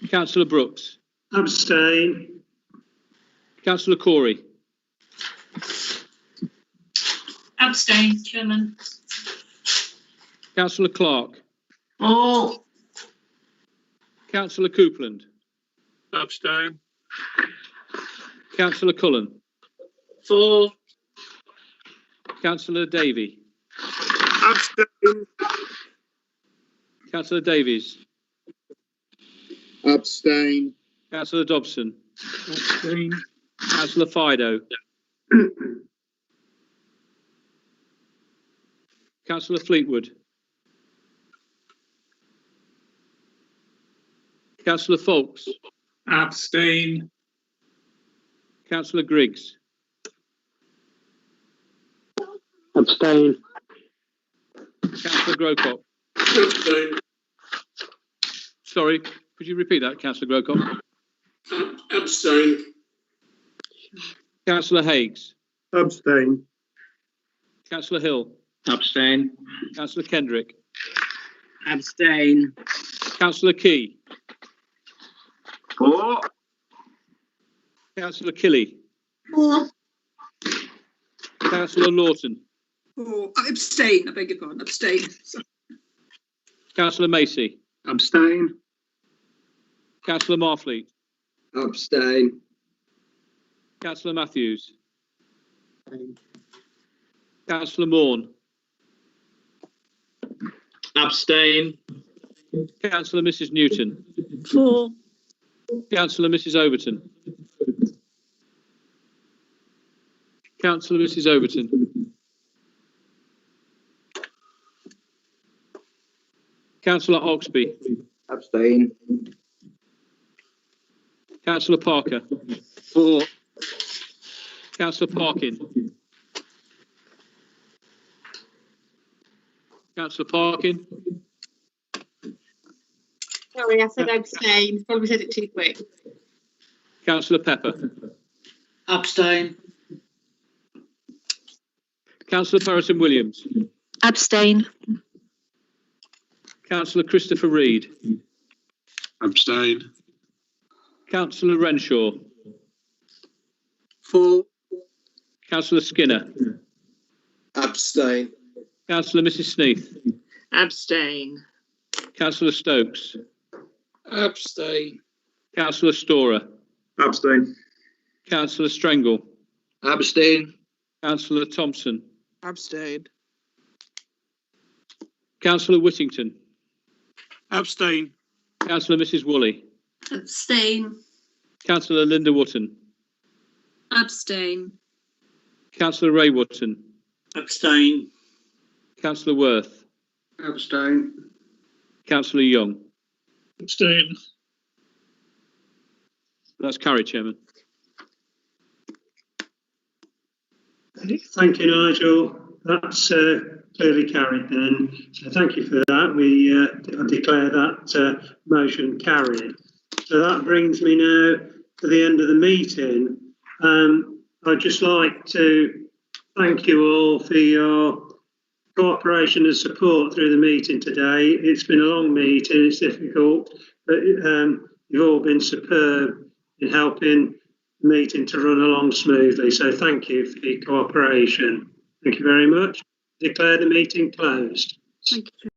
Councillor Brooks. Abstain. Councillor Corey. Abstain, Chairman. Councillor Clark. For. Councillor Coupland. Abstain. Councillor Cullen. For. Councillor Davey. Abstain. Councillor Davies. Abstain. Councillor Dobson. Abstain. Councillor Fido. Councillor Fleetwood. Councillor Folks. Abstain. Councillor Griggs. Abstain. Councillor Grocott. Abstain. Sorry, could you repeat that, Councillor Grocott? Abstain. Councillor Haigh. Abstain. Councillor Hill. Abstain. Councillor Kendrick. Abstain. Councillor Key. For. Councillor Killy. For. Councillor Lawton. Abstain. I beg your pardon. Abstain. Councillor Macy. Abstain. Councillor Marfleet. Abstain. Councillor Matthews. Councillor Morn. Abstain. Councillor Mrs Newton. For. Councillor Mrs Overton. Councillor Mrs Overton. Councillor Oxby. Abstain. Councillor Parker. For. Councillor Parkin. Councillor Parkin. Sorry, I said abstain. Probably said it too quick. Councillor Pepper. Abstain. Councillor Perrotton Williams. Abstain. Councillor Christopher Reid. Abstain. Councillor Renshaw. For. Councillor Skinner. Abstain. Councillor Mrs Sneath. Abstain. Councillor Stokes. Abstain. Councillor Storer. Abstain. Councillor Strangle. Abstain. Councillor Thompson. Abstain. Councillor Whittington. Abstain. Councillor Mrs Woolley. Abstain. Councillor Linda Wotton. Abstain. Councillor Ray Wotton. Abstain. Councillor Worth. Abstain. Councillor Young. Abstain. That's carried, Chairman. Thank you, Nigel. That's clearly carried then. So thank you for that. We declare that motion carried. So that brings me now to the end of the meeting. I'd just like to thank you all for your cooperation and support through the meeting today. It's been a long meeting, it's difficult, but you've all been superb in helping the meeting to run along smoothly. So thank you for your cooperation. Thank you very much. Declare the meeting closed. Thank you.